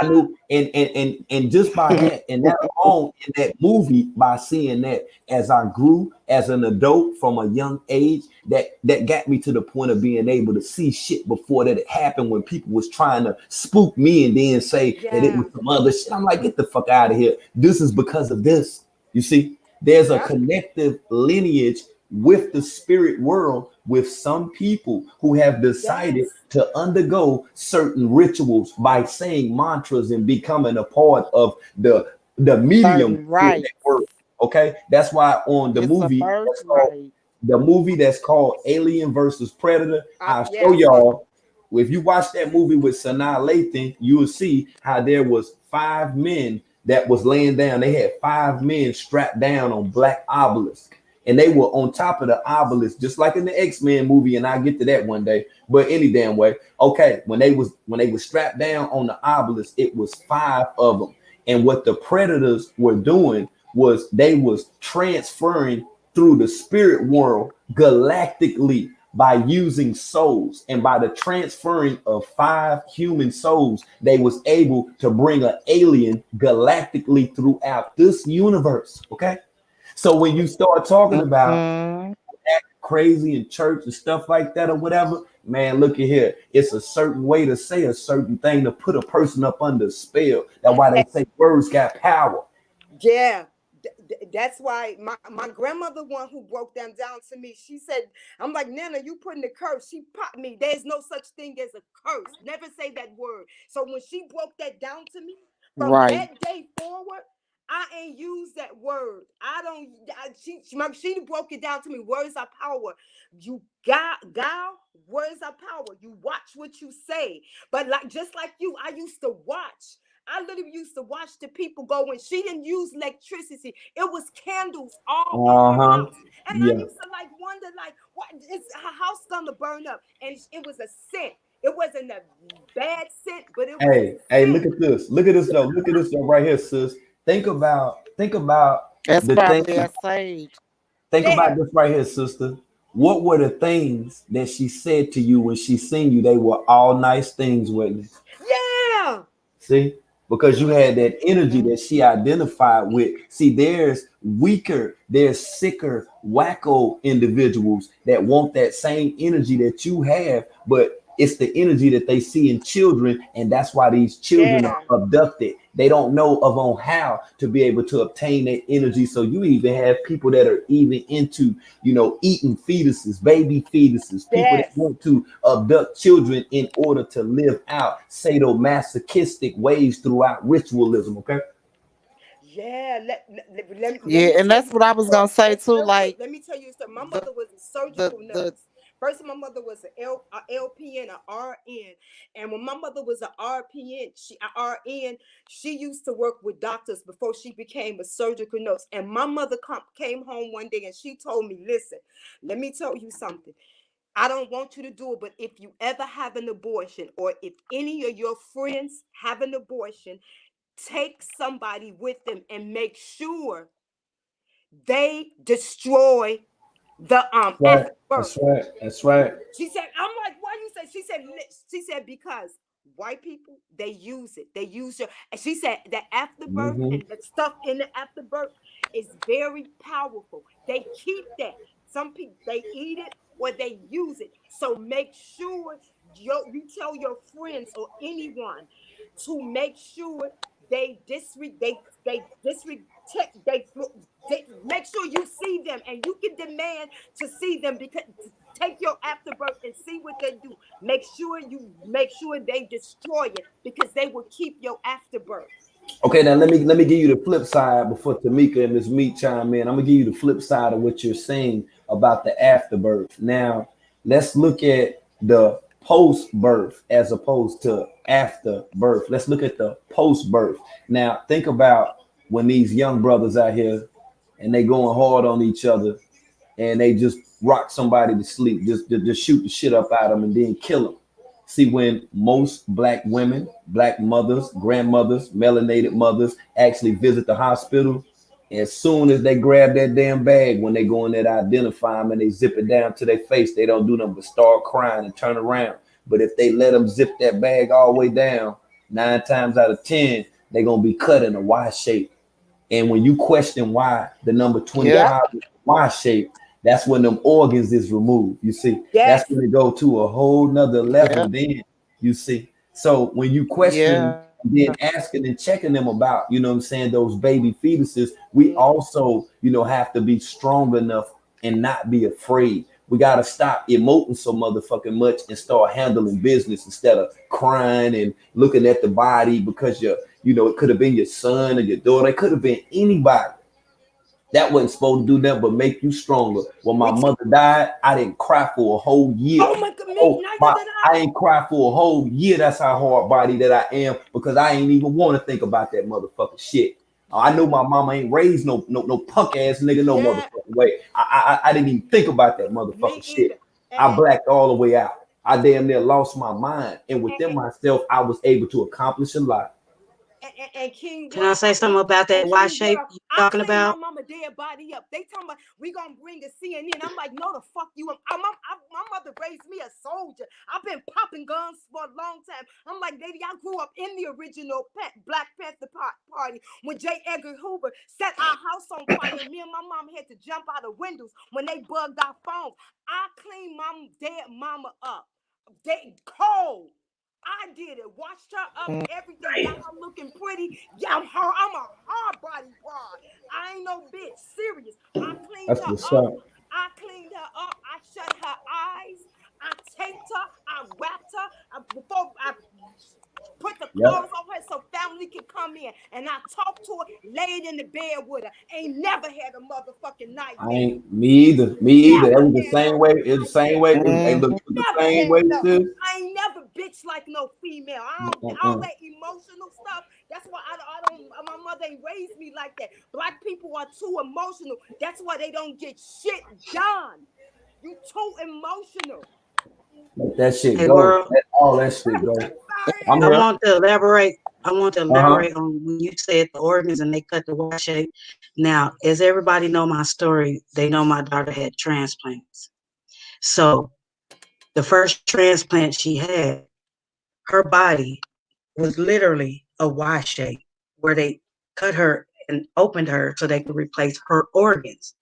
I Yeah. knew, and just by that, and that alone, in that movie, by seeing that, as I grew as an adult from a young age, that got me to the point of being able to see shit before that it happened, when people was trying to spook me and then say that it was Yeah. some other shit. I'm like, get the fuck out of here. This is because of this. You see, there's a Yeah. connective lineage with the spirit world, with some people who have decided Yes. to undergo certain rituals by saying mantras and becoming a part of the medium Certain for that rights. word. Okay, that's why on the It's a movie that's called birthright. Alien versus Predator, I'll Yeah, show I saw that. y'all. If you watch that movie with Sanaa Lathan, you will see how there was 5 men that was laying down. They had 5 men strapped down on black obelisk, and they were on top of the obelisk, just like in the X-Men movie. And I'll get to that one day. But any damn way, okay. When they was strapped down on the obelisk, it was 5 of them. And what the predators were doing was they was transferring through the spirit world galactically by using souls, and by the transferring of 5 human souls they was able to bring an alien galactically throughout this universe. Okay, so when you start talking about Mm-hmm. crazy in church and stuff like that or whatever, man, look at here. It's a certain way to say a certain thing to put a person up under a spell. That's why they say words got power. Yeah. That's why my grandmother, one who broke them down to me, she said, I'm like, Nana, you putting the curse. She popped me. There's no such thing as a curse. Never say that word. So when she broke that down to me, from Right. that day forward, I ain't used that word. I don't. She broke it down to me. Words are power. You got words are power. You watch what you say. But like just like you, I used to watch. I literally used to watch the people go when she didn't use electricity. It was candles all in her Uh-huh. house. And I Yeah. used to like wonder, like, what is her house gonna burn up? And it was a scent. It wasn't a bad scent, but it was a Hey, look scent. at this. Look at this though. Look at this though right here, sis. Think about That's the thing. probably a sage. Think about Yeah, this right here, sister. What were the things that she said to you when she seen you? They were all nice things, wasn't it? yeah, See? Because you had that energy Mm-hmm. that she identified with. See, there's weaker, there's sicker, wacko individuals that want that same energy that you have, but it's the energy that they see in children, and that's why these children yeah. are abducted. They don't know of on how to be able to obtain that energy. So you even have people that are even into, eating fetuses, baby fetuses, people that Yes. want to abduct children in order to live out sadomasochistic ways throughout ritualism. Okay. Yeah, let Yeah, me and tell that's you what I was gonna say this too. real quick. Like Let me tell you something. My the mother was a surgical the nurse. First, my mother was a LPN, a RN. And when my mother was a RN, she used to work with doctors before she became a surgical nurse. And my mother came home one day and she told me, listen, let me tell you something. I don't want you to do it, but if you ever have an abortion or if any of your friends have an abortion, take somebody with them and make sure they destroy the Right. afterbirth. That's right. That's right. She said, I'm like, why you say? She said, because white people, they use it. They use your, and she said that afterbirth Mm-hmm. and the stuff in the afterbirth is very powerful. They keep that. Some people they eat it or they use it. So make sure you tell your friends or anyone to make sure they disre they make sure you see them and you can demand to see them because take your afterbirth and see what they do. Make sure they destroy it because they will keep your afterbirth. Okay, now let me give you the flip side before Tamika and Miss Meat chime in. I'm gonna give you the flip side of what you're saying about the afterbirth. Now, let's look at the post birth as opposed to after birth. Let's look at the post birth. Now, think about when these young brothers out here and they going hard on each other and they just rock somebody to sleep, just shoot the shit up out of them and then kill them. See, when most black women, black mothers, grandmothers, melanated mothers actually visit the hospital, as soon as they grab that damn bag, when they go in there to identify them and they zip it down to their face, they don't do nothing but start crying and turn around. But if they let them zip that bag all the way down, 9 times out of 10, they're gonna be cut in a Y shape. And when you question why the number Yeah. 25 is Y shape, that's when them organs is removed. You see, that's Yes. when it go to a whole nother level. Yeah. Then you see. So when you question, Yeah. then asking and checking them about, you know what I'm saying, those baby fetuses, we Mhm. also, you know, have to be strong enough and not be afraid. We gotta stop emoting so motherfucking much and start handling business instead of crying and looking at the body because you know, it could have been your son or your daughter. It could have been anybody. That wasn't supposed to do that, but make you stronger. When my Me too. mother died, I didn't cry for a whole year. Oh my God, me Oh neither my, did I I. ain't cry for a whole year. That's how hard body that I am because I ain't even want to think about that motherfucking shit. I know Yeah. my mama ain't raised no punk ass nigga no Yeah. motherfucking way. I didn't even think about that Me motherfucking shit. either. I blacked all the way out. I damn near lost my mind, and within And, myself, I was able to accomplish a lot. and King Can I World, say something about that Y King shape World, you I talking cleaned my about? mama dead body up. They talking about we gonna bring the CNN. I'm like, no, the fuck you. My mother raised me a soldier. I've been popping guns for a long time. I'm like, baby, I grew up in the original Black Panther Party when J. Edgar Hoover set our house on fire. Me and my mom had to jump out of windows when they bugged our phones. I cleaned my dead mama up. They cold. I did it. Washed her up, everything. Got her looking pretty. Yeah, I'm a hard body broad. I ain't no bitch. Serious. I cleaned That's her what's up. up. I cleaned her up. I shut her eyes. I taped her. I wrapped her. Before I put the Yep. clothes on her so family could come in. And I talked to her, laid in the bed with her. Ain't never had a motherfucking I nightmare. ain't me either. Me either. It Never was the had same no way. It's the same nightmare. way. Hey, look, Mhm. it was the Never same had way, no. sis. I ain't never bitch like no female. All Uh-uh. that emotional stuff. That's why I don't. My mother ain't raised me like that. Black people are too emotional. That's why they don't get shit done. You too emotional. Let that shit Hey, go. world. Let all that shit go. Sorry. I'm I here. want to elaborate. I want to Uh-huh. elaborate on when you said the organs and they cut the Y shape. Now, as everybody know my story, they know my daughter had transplants. So the first transplant she had, her body was literally a Y shape where they cut her and opened her so they could replace her organs.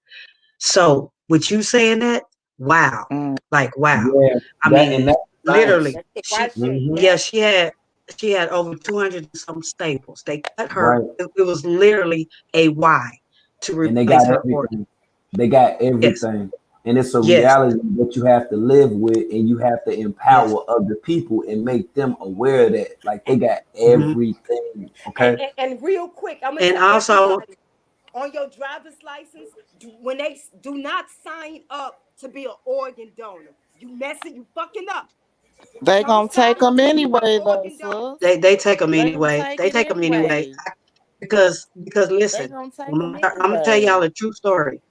So with you saying that, wow, Mm. like wow. Yeah, I that and mean, that science. literally, That's the she white shit. Mm-hmm. yeah, Yes. she had over 200 and some staples. They cut her, Right. it was literally a Y to And they got replace her organ. everything. They got Yes, everything. And it's a yes, reality that you have to live with, and you have to yes. empower other people and make them aware of that. Like they got Hmm. everything. Okay. And real quick, I'm gonna And tell also, everybody on your driver's license, when they do not sign up to be an organ donor, you messing, you fucking up. They Don't gonna take sign up them to be no anyway, though, organ donor. sis. they take them Let them anyway. take They it take them anyway anyway. because They listen, gonna take them I'm gonna tell anyway. y'all a true story.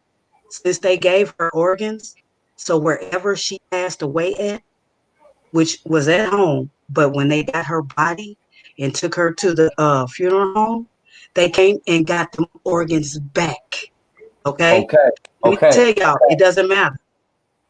Since they gave her organs, so wherever she passed away at, which was at home, but when they got her body and took her to the funeral home, they came and got them organs back. Okay, Okay. let me Okay. tell y'all, it doesn't matter.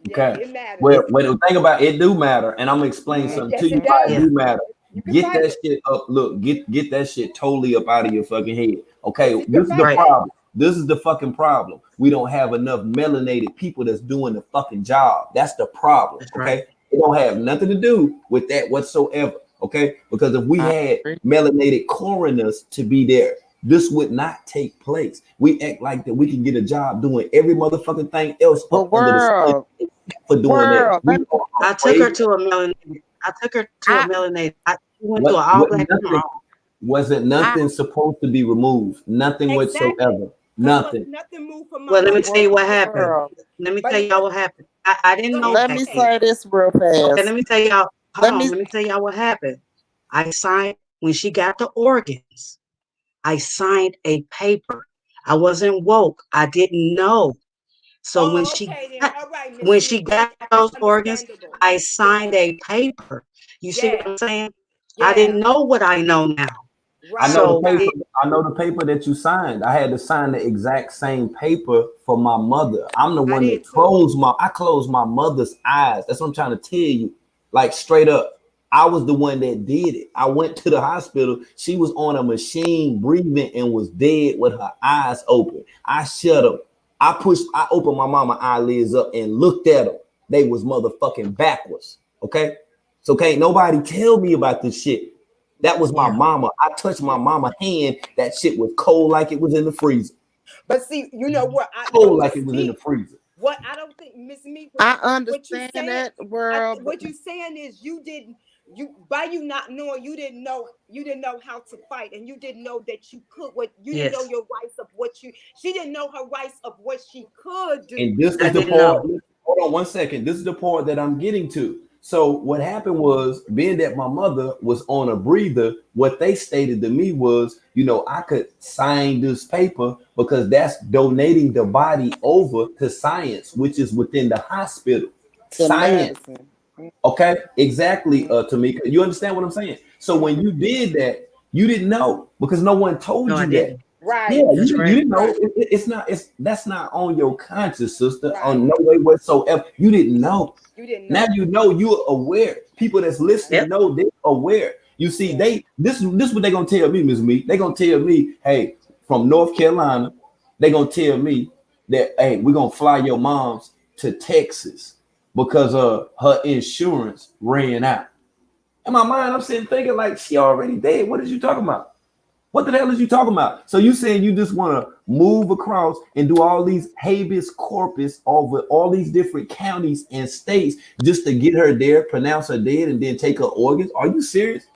Yeah, Okay. it matters. Well, It, when the thing about it do matter, and I'm gonna explain something to Yes, you it why it does. yeah, do matter. You can Get fight that it. shit up. Look, get that shit totally up out of your fucking head. Yes, Okay, you can this is the fight right. that. problem. This is the fucking problem. We don't have enough melanated people that's doing the fucking job. That's the problem. That's right. Okay, it don't have nothing to do with that whatsoever. Okay, because if we I had agree. melanated coroners to be there, this would not take place. We act like that we can get a job doing every motherfucking thing else But up under the sun world, for doing that. world, We let me, are I took her afraid. to a melanated. I took her to a I, melanated. She went to an What all black nothing funeral. wasn't I, nothing supposed to be removed. Nothing Exactly. whatsoever. Because was Nothing. nothing moved from my Well, let me mother's tell you what body. happened. world. Let me But tell y'all what happened. I didn't go know ahead, Let back me go ahead. then. say this real Okay, fast. let me tell y'all. Hold Let on. me, Let me tell y'all what happened. I signed when she got the organs. I signed a paper. I wasn't woke. I didn't know. So Oh, okay then. All right, Miss when she Negro. got That's those organs, understandable. I signed a paper. You see what Yeah, I'm saying? I yeah. didn't know what I know now. I know the Right, So paper. right. it, I know the paper that you signed. I had to sign the exact same paper for my mother. I'm the I one that did too. closed my. I closed my mother's eyes. That's what I'm trying to tell you. Like straight up. I was the one that did it. I went to the hospital. She was on a machine breathing and was dead with her eyes open. I shut her. I opened my mama eyelids up and looked at them. They was motherfucking backwards. Okay. So can't nobody tell me about this shit. That was my mama. I touched my mama hand. That shit was cold like it was in the freezer. But see, you know what? Cold like it was in the freezer. What I don't think, Miss Me, I what you understand saying, that, world. what you saying is you by you not knowing, you didn't know how to fight, and you didn't know that you could, what you didn't know your rights of what she didn't know her rights of what she could do. And this is the part. Hold on one second. This is the part that I'm getting to. So what happened was, being that my mother was on a breather, what they stated to me was, you know, I could sign this paper because that's donating the body over to science, which is within the hospital. Science. Medicine. Okay, exactly, Tamika. You understand what I'm saying? So when you did that, you didn't know because no one told you that. Right. Yeah, you didn't know. That's not on your conscience, sister. Right. On no way whatsoever. You didn't know. You didn't know. Now you know. You're aware. People that's listening know they're aware. You see, this what they gonna tell me, Miss Me. They gonna tell me, hey, from North Carolina, they gonna tell me that, hey, we're gonna fly your moms to Texas because her insurance ran out. In my mind, I'm sitting thinking like, she already dead. What is you talking about? What the hell is you talking about? So you saying you just want to move across and do all these habeas corpus over all these different counties and states just to get her there, pronounce her dead, and then take her organs? Are you serious?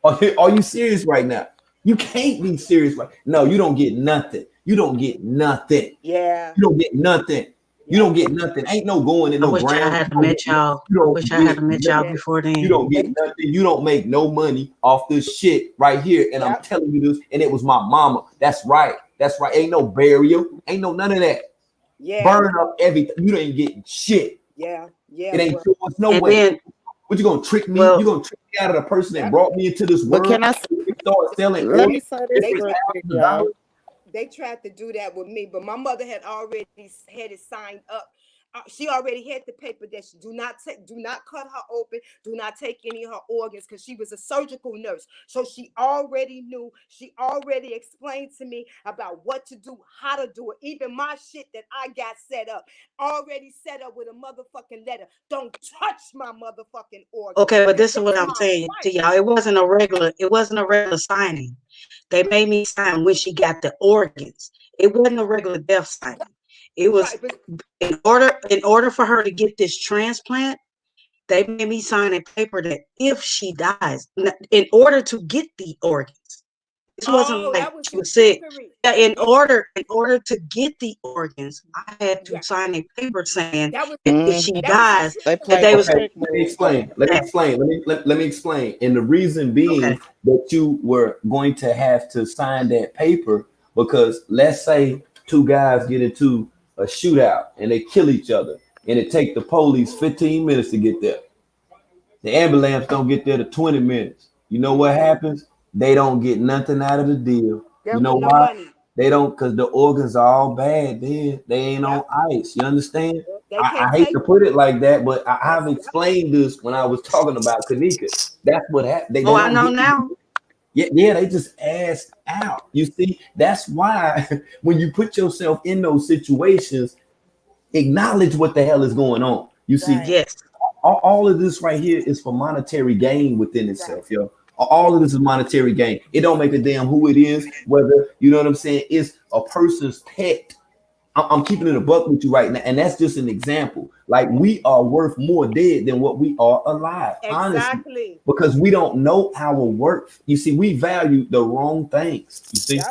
Are you serious right now? You can't be serious right. No, you don't get nothing. You don't get nothing. Yeah. You don't get nothing. You don't get nothing. Ain't no going in no ground. I had met y'all. Wish I had met y'all before then. You don't get nothing. You don't make no money off this shit right here. And I'm telling you this, and it was my mama. That's right. That's right. Ain't no burial. Ain't no none of that. Yeah. Burn up everything. You ain't getting shit. Yeah. Yeah. It ain't yours. No way. Then, what you gonna trick me? You gonna trick me out of the person that brought me into this world? But can I start selling? Let me say this real quick, y'all. They tried to do that with me, but my mother had already had it signed up. She already had the paper that she do not cut her open, do not take any of her organs, because she was a surgical nurse. So she already knew, she already explained to me about what to do, how to do it. Even my shit that I got already set up with a motherfucking letter. Don't touch my motherfucking organs. Okay, but this is what I'm saying to y'all. It wasn't a regular signing. They made me sign when she got the organs. It wasn't a regular death signing. It was in order for her to get this transplant, they made me sign a paper that if she dies, in order to get the organs, this wasn't like she was sick. Yeah, in order to get the organs, I had to sign a paper saying that if she dies, that they was. Let me explain. Let me explain. And the reason being that you were going to have to sign that paper, because let's say two guys get into a shootout and they kill each other, and it take the police 15 minutes to get there. The ambulance don't get there to 20 minutes. You know what happens? They don't get nothing out of the deal. You know why? They don't, because the organs are all bad. Then they ain't on ice. You understand? I hate to put it like that, but I've explained this when I was talking about Kanika. That's what happened. I know now. Yeah, they just asked out. You see, that's why when you put yourself in those situations, acknowledge what the hell is going on. You see, yes, all of this right here is for monetary gain within itself, yo. All of this is monetary gain. It don't make a damn who it is, whether, you know what I'm saying, it's a person's pet. I'm keeping it a buck with you right now, and that's just an example. Like, we are worth more dead than what we are alive, honestly, because we don't know our worth. You see, we value the wrong things. You see,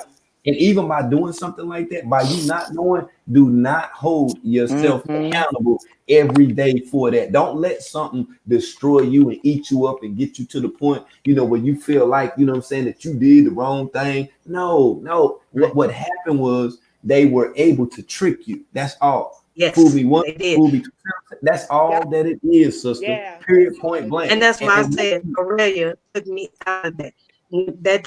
and even by doing something like that, by you not knowing, do not hold yourself accountable every day for that. Don't let something destroy you and eat you up and get you to the point, you know, where you feel like, you know what I'm saying, that you did the wrong thing. No. What happened was, they were able to trick you. That's all. Yes, fool me once, fool me twice. That's all that it is, sister. Yeah. Period, point blank. And that's why I said Aurelia took me out of that. That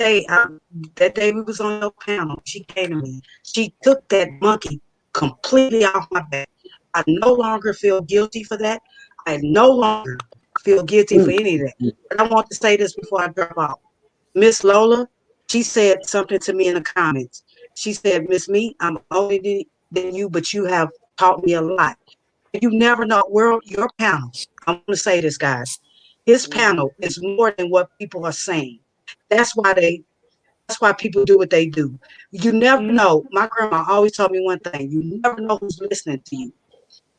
day we was on your panel, she came to me. She took that monkey completely off my back. I no longer feel guilty for that. I no longer feel guilty for any of that. But I want to say this before I drop off. Miss Lola, she said something to me in the comments. She said, Miss Me, I'm older than you, but you have taught me a lot. You never know, world, your panel. I want to say this, guys. His panel is more than what people are saying. That's why people do what they do. You never know. My grandma always told me one thing. You never know who's listening to you.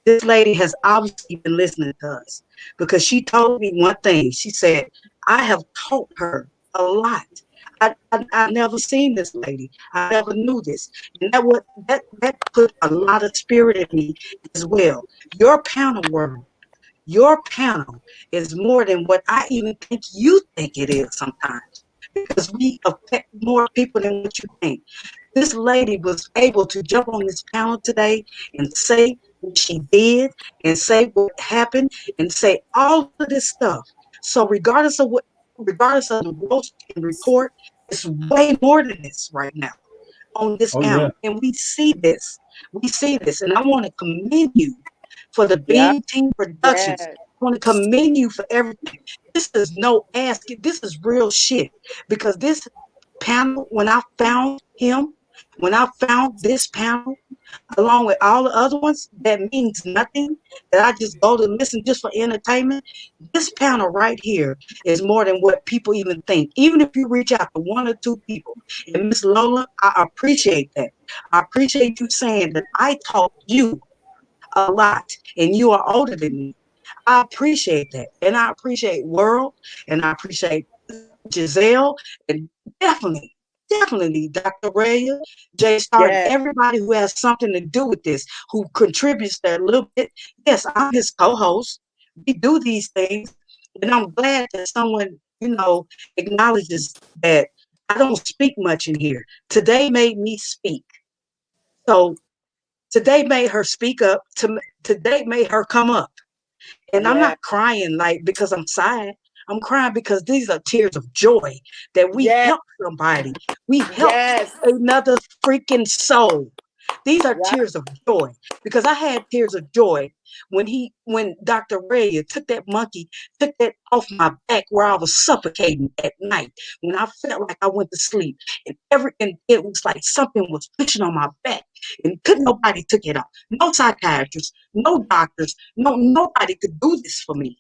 This lady has obviously been listening to us because she told me one thing. She said, I have taught her a lot. I never seen this lady. I never knew this. And that put a lot of spirit in me as well. Your panel world, your panel is more than what I even think you think it is sometimes. Because we affect more people than what you think. This lady was able to jump on this panel today and say what she did and say what happened and say all of this stuff. So regardless of the roast and report, it's way more than this right now on this Oh yeah. panel. And we see this. We see this. And I want to commend you for the Yeah. Big Team Productions. Yes. I want to commend you for everything. This is no ass. This is real shit. Because this panel, when I found him, when I found this panel, along with all the other ones that means nothing, that I just go to listen just for entertainment, this panel right here is more than what people even think. Even if you reach out to one or two people. And Miss Lola, I appreciate that. I appreciate you saying that I taught you a lot and you are older than me. I appreciate that. And I appreciate World and I appreciate Giselle and definitely Dr. Raya, J Star, and Yes. everybody who has something to do with this, who contributes that little bit. Yes, I'm his co-host. We do these things. And I'm glad that someone, acknowledges that I don't speak much in here. Today made me speak. So today made her speak up. Today made her come up. And I'm Yes. not crying like because I'm sad. I'm crying because these are tears of joy that we Yes. helped somebody. We helped Yes. another freaking soul. These are Yeah. tears of joy because I had tears of joy when Dr. Ray took that off my back where I was suffocating at night when I felt like I went to sleep and it was like something was pushing on my back and couldn't nobody took it off. No psychiatrist, no doctors, nobody could do this for me,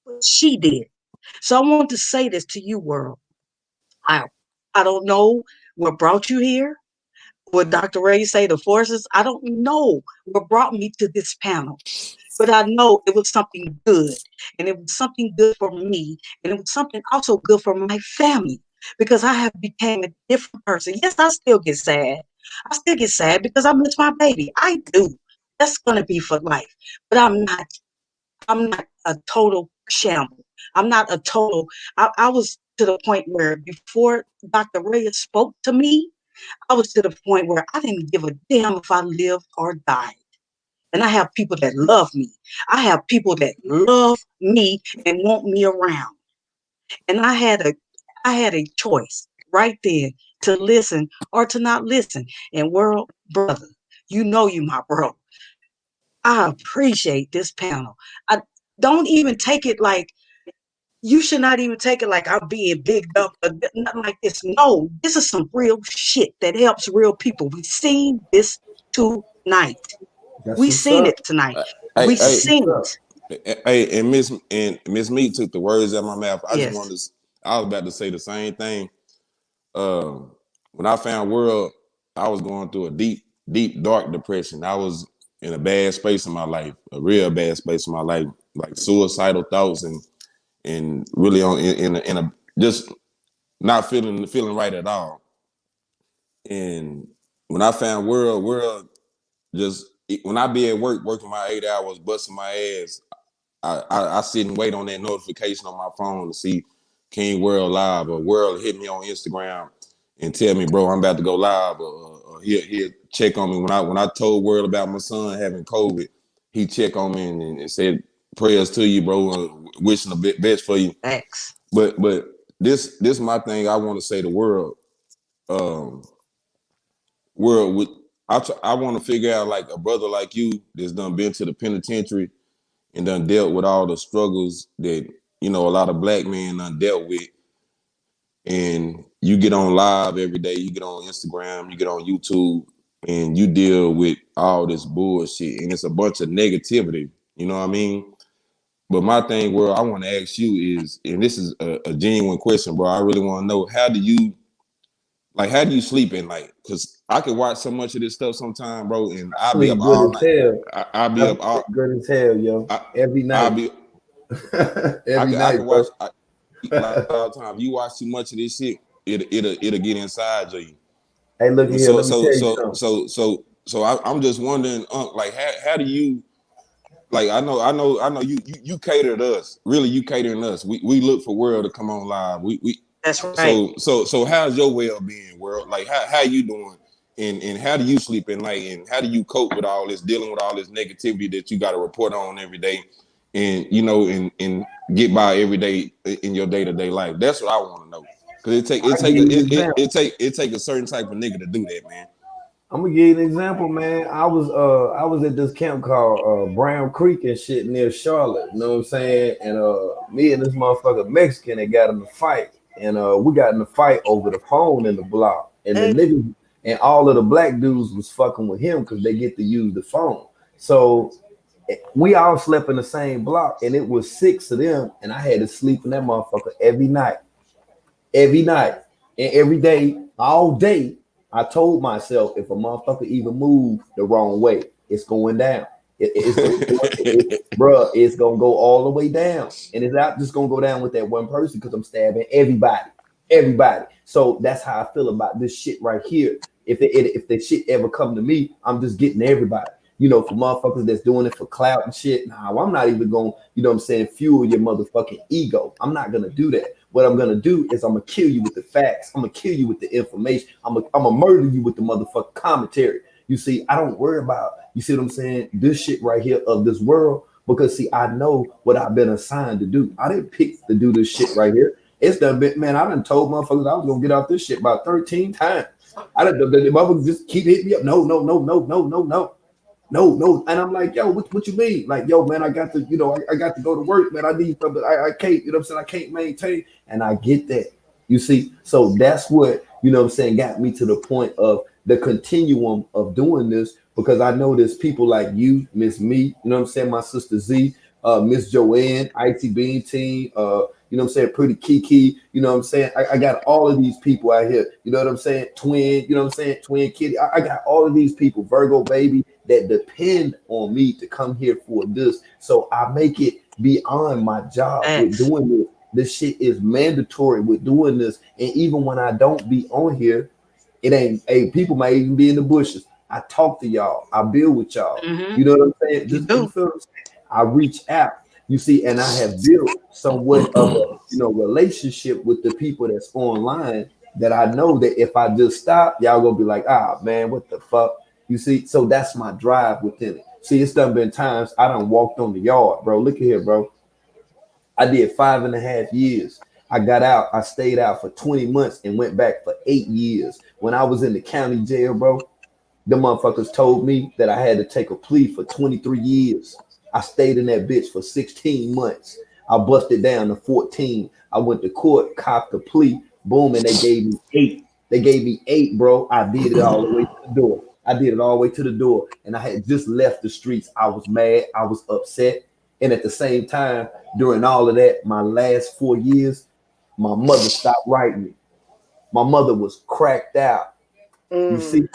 but she did. So I want to say this to you, world. I I don't know what brought you here. What Dr. Ray say, the forces, I don't know what brought me to this panel. But I know it was something good. And it was something good for me. And it was something also good for my family. Because I have become a different person. Yes, I still get sad. I still get sad because I miss my baby. I do. That's gonna be for life. But I'm not a total shamble. I'm not a total I was to the point where before Dr. Ray spoke to me, I was to the point where I didn't give a damn if I lived or died. And I have people that love me. I have people that love me and want me around. And I had a choice right there to listen or to not listen. And world, brother, you my bro. I appreciate this panel. I don't even take it like you should not even take it like I'm being bigged up or nothing like this. No, this is some real shit that helps real people. We seen this tonight. That's We what's seen up. it tonight. Hey, We hey, That's what's seen up. it. hey, and Miss Me took the words out of my mouth. Yes. I was about to say the same thing. Uh, when I found World, I was going through a deep, dark depression. I was in a bad space in my life, a real bad space in my life, like suicidal thoughts and really in a just not feeling right at all. And when I found World just when I be at work working my 8 hours, busting my ass, I sit and wait on that notification on my phone to see King World live or World hit me on Instagram and tell me, bro, I'm about to go live, or he'll check on me when I told World about my son having COVID. He checked on me and said prayers to you, bro, wishing the best for you. X. But this is my thing. I want to say the world. Um, world with I want to figure out like a brother like you that's done been to the penitentiary and done dealt with all the struggles that, you know, a lot of black men done dealt with. And you get on live every day, you get on Instagram, you get on YouTube, and you deal with all this bullshit, and it's a bunch of negativity. You know what I mean? But my thing, where I want to ask you is, and this is a genuine question, bro. I really want to know, how do you sleep at night? Because I can watch so much of this stuff sometime, bro, and I'll be up Sleep good all as night. hell. I'll be I up all. sleep good as hell, yo. I, Every I'll night. be. Every I night, can watch. bro. Like all the time. If you watch too much of this shit, it'll get inside of you. Hey, look at here. So Let me so tell you so something. so so so I'm just wondering, like how do you, like, I know you cater to us. Really, you catering us. We look for World to come on live. We That's right. so how's your well-being, World? Like how you doing? And how do you sleep at night? And how do you cope with all this, dealing with all this negativity that you got to report on every day? And you know, and get by every day in your day-to-day life. That's what I want to know. Cause I'll give you an example. it take a certain type of nigga to do that, man. I'm gonna give you an example, man. I was at this camp called Brown Creek and shit near Charlotte. You know what I'm saying? And me and this motherfucker Mexican, they got in a fight, and we got in a fight over the phone in the block. And the niggas and all of the black dudes was fucking with him because they get to use the phone. So we all slept in the same block, and it was 6 of them, and I had to sleep in that motherfucker every night and every day, all day. I told myself, if a motherfucker even move the wrong way, it's going down. Bruh, it's gonna go all the way down, and it's not just gonna go down with that one person because I'm stabbing everybody. So that's how I feel about this shit right here. If the shit ever come to me, I'm just getting everybody. You know, for motherfuckers that's doing it for clout and shit. Nah, I'm not even gonna, you know what I'm saying, fuel your motherfucking ego. I'm not gonna do that. What I'm gonna do is I'm gonna kill you with the facts. I'm gonna kill you with the information. I'm gonna murder you with the motherfucking commentary. You see, I don't worry about, you see what I'm saying, this shit right here of this world, because see, I know what I've been assigned to do. I didn't pick to do this shit right here. It's done been, man, I done told motherfuckers I was gonna get off this shit about 13 times. I done, the motherfuckers just keep hitting me up. No. And I'm like, yo, what you mean? Like, yo, man, I got to, you know, I got to go to work, man. I need something. I can't, you know what I'm saying? I can't maintain. And I get that. You see, so that's what, you know what I'm saying, got me to the point of the continuum of doing this, because I know there's people like you, Miss Me, you know what I'm saying, my sister Z, Miss Joanne, IT Bean Team, you know what I'm saying, Pretty Kiki, you know what I'm saying? I got all of these people out here, you know what I'm saying? Twin, you know what I'm saying? Twin Kitty. I got all of these people, Virgo Baby, that depend on me to come here for this. So I make it beyond my job with doing this. This shit is mandatory with doing this. And even when I don't be on here, it ain't, hey, people might even be in the bushes. I talk to y'all. I build with y'all. You know what I'm saying? You Just, do. you feel what I'm saying? I reach out. You see, and I have built somewhat of a, you know, relationship with the people that's online, that I know that if I just stop, y'all gonna be like, ah, man, what the fuck? You see, so that's my drive within it. See, it's done been times I done walked on the yard, bro. Look at here, bro. I did 5.5 years. I got out. I stayed out for 20 months and went back for 8 years. When I was in the county jail, bro, the motherfuckers told me that I had to take a plea for 23 years. I stayed in that bitch for 16 months. I busted down to 14. I went to court, copped a plea, boom, and they gave me 8. They gave me 8, bro. I did it all the way to the door. I did it all the way to the door. And I had just left the streets. I was mad. I was upset. And at the same time, during all of that, my last 4 years, my mother stopped writing me. My mother was cracked out. You see,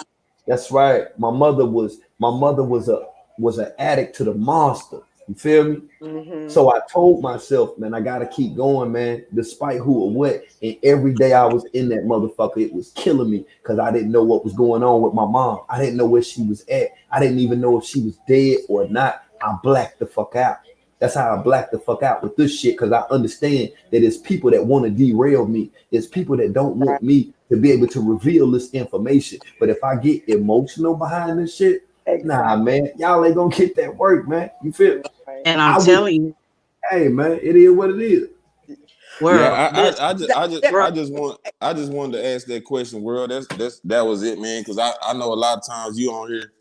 that's right. My mother was an addict to the monster. You feel me? So I told myself, man, I gotta keep going, man, despite who or what. And every day I was in that motherfucker, it was killing me because I didn't know what was going on with my mom. I didn't know where she was at. I didn't even know if she was dead or not. I blacked the fuck out. That's how I black the fuck out with this shit, because I understand that it's people that want to derail me. It's people that don't want me to be able to reveal this information. But if I get emotional behind this shit, nah, man, y'all ain't gonna get that work, man. You feel? And I'm telling you, hey, man, it is what it is. World. Yeah, I just wanted to ask that question, World. That was it, man. Because I know a lot of times you on here,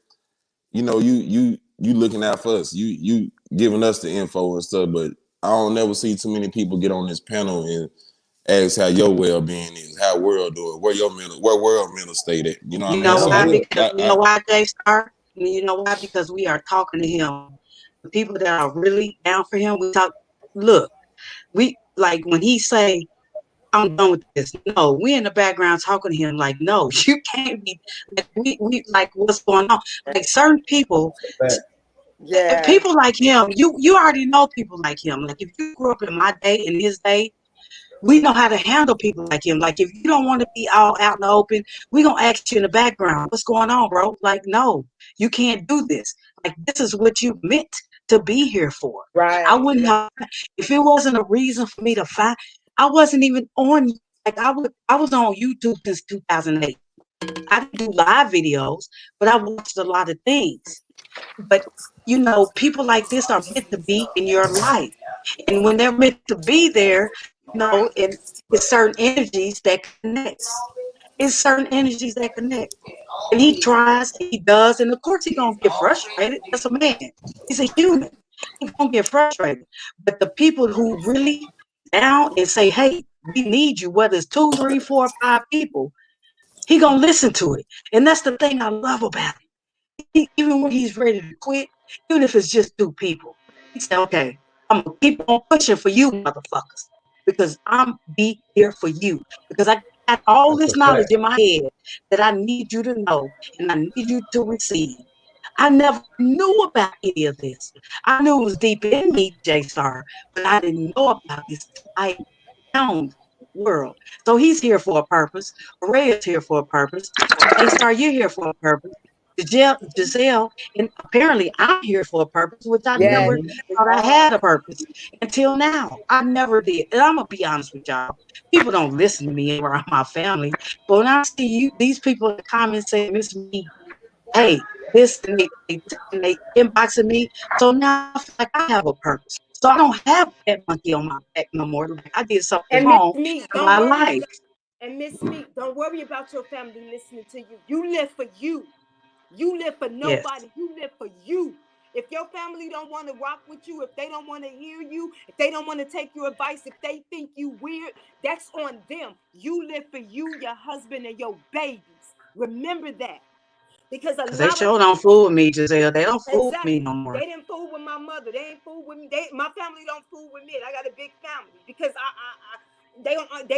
you know, you looking out for us. You giving us the info and stuff, but I don't never see too many people get on this panel and ask how your well-being is, how world doing, where world mental state at. You know what I You mean? know So why? Because you know why, J-Star? You know why? Because we are talking to him. The people that are really down for him, we talk. Look, we like when he say, "I'm done with this." No, we in the background talking to him. Like, no, you can't be. Like, we like what's going on. Like certain people, Yeah. people like him. You already know people like him. Like if you grew up in my day, in his day, we know how to handle people like him. Like if you don't want to be all out in the open, we gonna ask you in the background, what's going on, bro? Like, no, you can't do this. Like this is what you meant to be here for. Right. I wouldn't have if it wasn't a reason for me to find. I wasn't even on. Like I was on YouTube since 2008. I didn't do live videos, but I watched a lot of things. But you know, people like this are meant to be in your life. And when they're meant to be there, you know, and it's certain energies that connect. It's certain energies that connect. And he tries, he does, and of course he's gonna get frustrated. That's a man. He's a human. He's gonna get frustrated. But the people who really down and say, hey, we need you, whether it's 2, 3, 4, 5 people, he gonna listen to it. And that's the thing I love about him. Even when he's ready to quit, even if it's just 2 people, he said, okay, I'm gonna keep on pushing for you, motherfuckers, because I'm be here for you. Because I got all That's this a fact. knowledge in my head that I need you to know and I need you to receive. I never knew about any of this. I knew it was deep in me, J Star, but I didn't know about this. I found world. So he's here for a purpose. Ray is here for a purpose. J Star, you're here for a purpose. Giselle, and apparently I'm here for a purpose, which I Yes. never Mhm. We thought I are. had a purpose until now. I never did. And I'm gonna be honest with y'all. People don't listen to me around my family. But when I see you, these people in the comments saying, Miss Me, hey, this and they inboxing me. So now I feel like I have a purpose. So I don't have that monkey on my back no more. Like I did something And Miss wrong Meek, in don't my worry. life. And Miss Meek, don't worry about your family listening to you. You live for you. You live for Yes, nobody. You live for you. If your family don't want to rock with you, if they don't want to hear you, if they don't want to take your advice, if they think you weird, that's on them. You live for you, your husband, and your babies. Remember that. Because a because they lot of sure don't fool with me, Giselle. They don't fool with me exactly. no more. They didn't fool with my mother. They ain't fool with me. My family don't fool with me. And I got a big family because they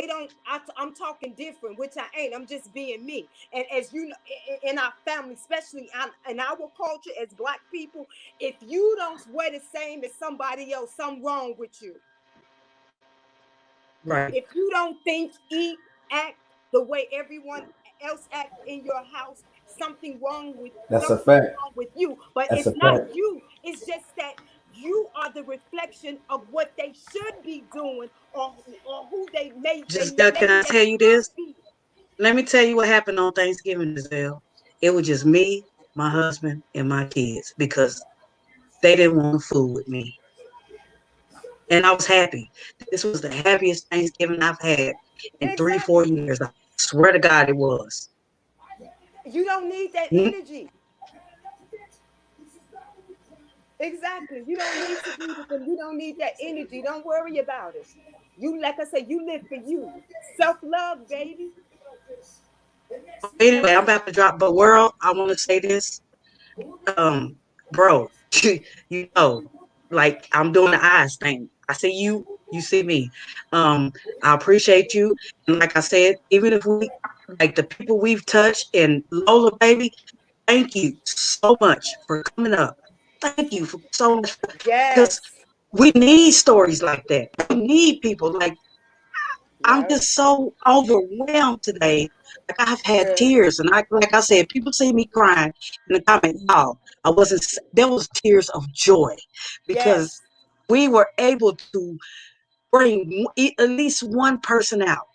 don't. I'm talking different, which I ain't. I'm just being me. And as you know, in our family, especially in our culture as Black people, if you don't wear the same as somebody else, something wrong with you. Right. If you don't think, eat, act the way everyone else act in your house, That's a something is fact. wrong with you. But That's it's a not fact. you. It's just that you are the reflection of what they should be doing, or who Giselle, can maybe I they tell you could this? be. Let me tell you what happened on Thanksgiving, Giselle. It was just me, my husband, and my kids because they didn't want to fool with me. And I was happy. This was the happiest Thanksgiving I've had in 3, 4 Exactly. years. I swear to God it was. You don't need that Mm, energy. Exactly. You don't need to be with them. You don't need that energy. Don't worry about it. You, like I said, you live for you. Self love, baby. Anyway, I'm about to drop, but world, I want to say this. Bro, you know, like I'm doing the eyes thing. I see you, you see me. I appreciate you. And like I said, even if we like the people we've touched and Lola baby, thank you so much for coming up. Thank you for so much because Yes. we need stories like that. We need people like I'm Yep. just so overwhelmed today. Like I've had Good. tears, and like I said, people see me crying in the comment. Y'all, I wasn't. There was tears of joy Yes. because we were able to bring at least one person out,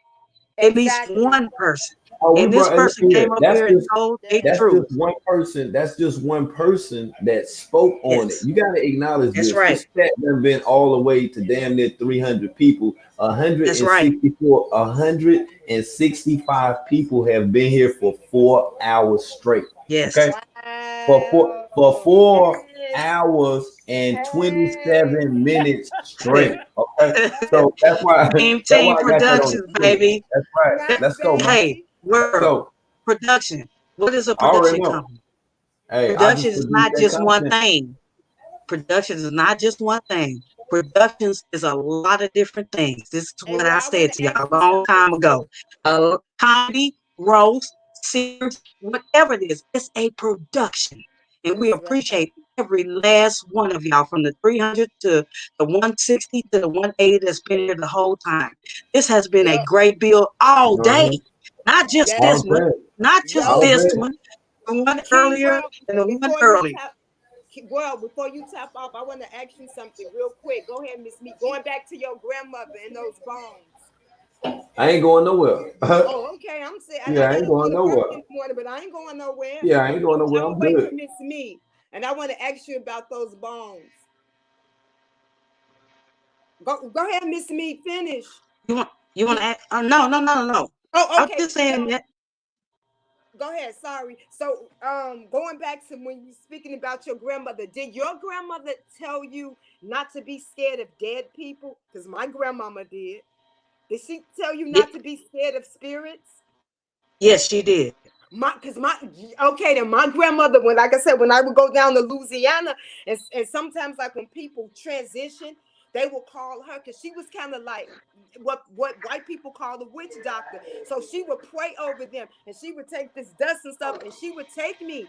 at least Exactly. one person, Oh, we and this brought. Hey, look person here. came up here and told their That's truth. just one person. That's just one person that spoke on it. Yes, You got to acknowledge that's this. right. This chat done been all the way to damn near 300 people. That's right. 165 people have been here for 4 hours straight. Yes, Okay, for four, for four, hours and 27 minutes straight. Okay, Team so that's why that's why I got that on the Productions, screen. baby. That's right. That- Let's go, man. hey, Let's world go. production. What is a I already production know. company? Hey, I Production just is produce not that just one content. thing. Production is not just one thing. Productions is a lot of different things. This is Hey, what well, I I want said to to y'all ask a you long something time too. ago. Comedy, roast, series, whatever it is, it's a production. And we That's right. appreciate every last one of y'all from the 300 to the 160 to the 180 that's been here the whole time. This has been a Yep. great build all day. Uh-huh. Not just That. this All one, day. not just Yo, All this day. one, the one King. earlier Well, and the one before you earlier. tap, well, before you tap off, I want to ask you something real quick. Go ahead, Miss Me. Going back to your grandmother and those bones. I ain't going nowhere. Oh, okay. I'm saying, and I Yeah, I got ain't to go going to work nowhere. in the morning, but I ain't going nowhere. Yeah, I ain't going nowhere. I'm I'm gonna wait for good. Miss Me, and I want to ask you about those bones. Go ahead, Miss Me. Finish. You want to ask? No. Oh, I was okay. just saying So that. go ahead. Sorry. So, going back to when you speaking about your grandmother, did your grandmother tell you not to be scared of dead people? Because my grandmama did. Did she tell you Ye- not to be scared of spirits? Yes, she did. My okay, then my grandmother, when like I said, when I would go down to Louisiana, and sometimes like when people transition, they will call her because she was kind of like what white people call the witch doctor. So she would pray over them, and she would take this dust and stuff, and she would take me.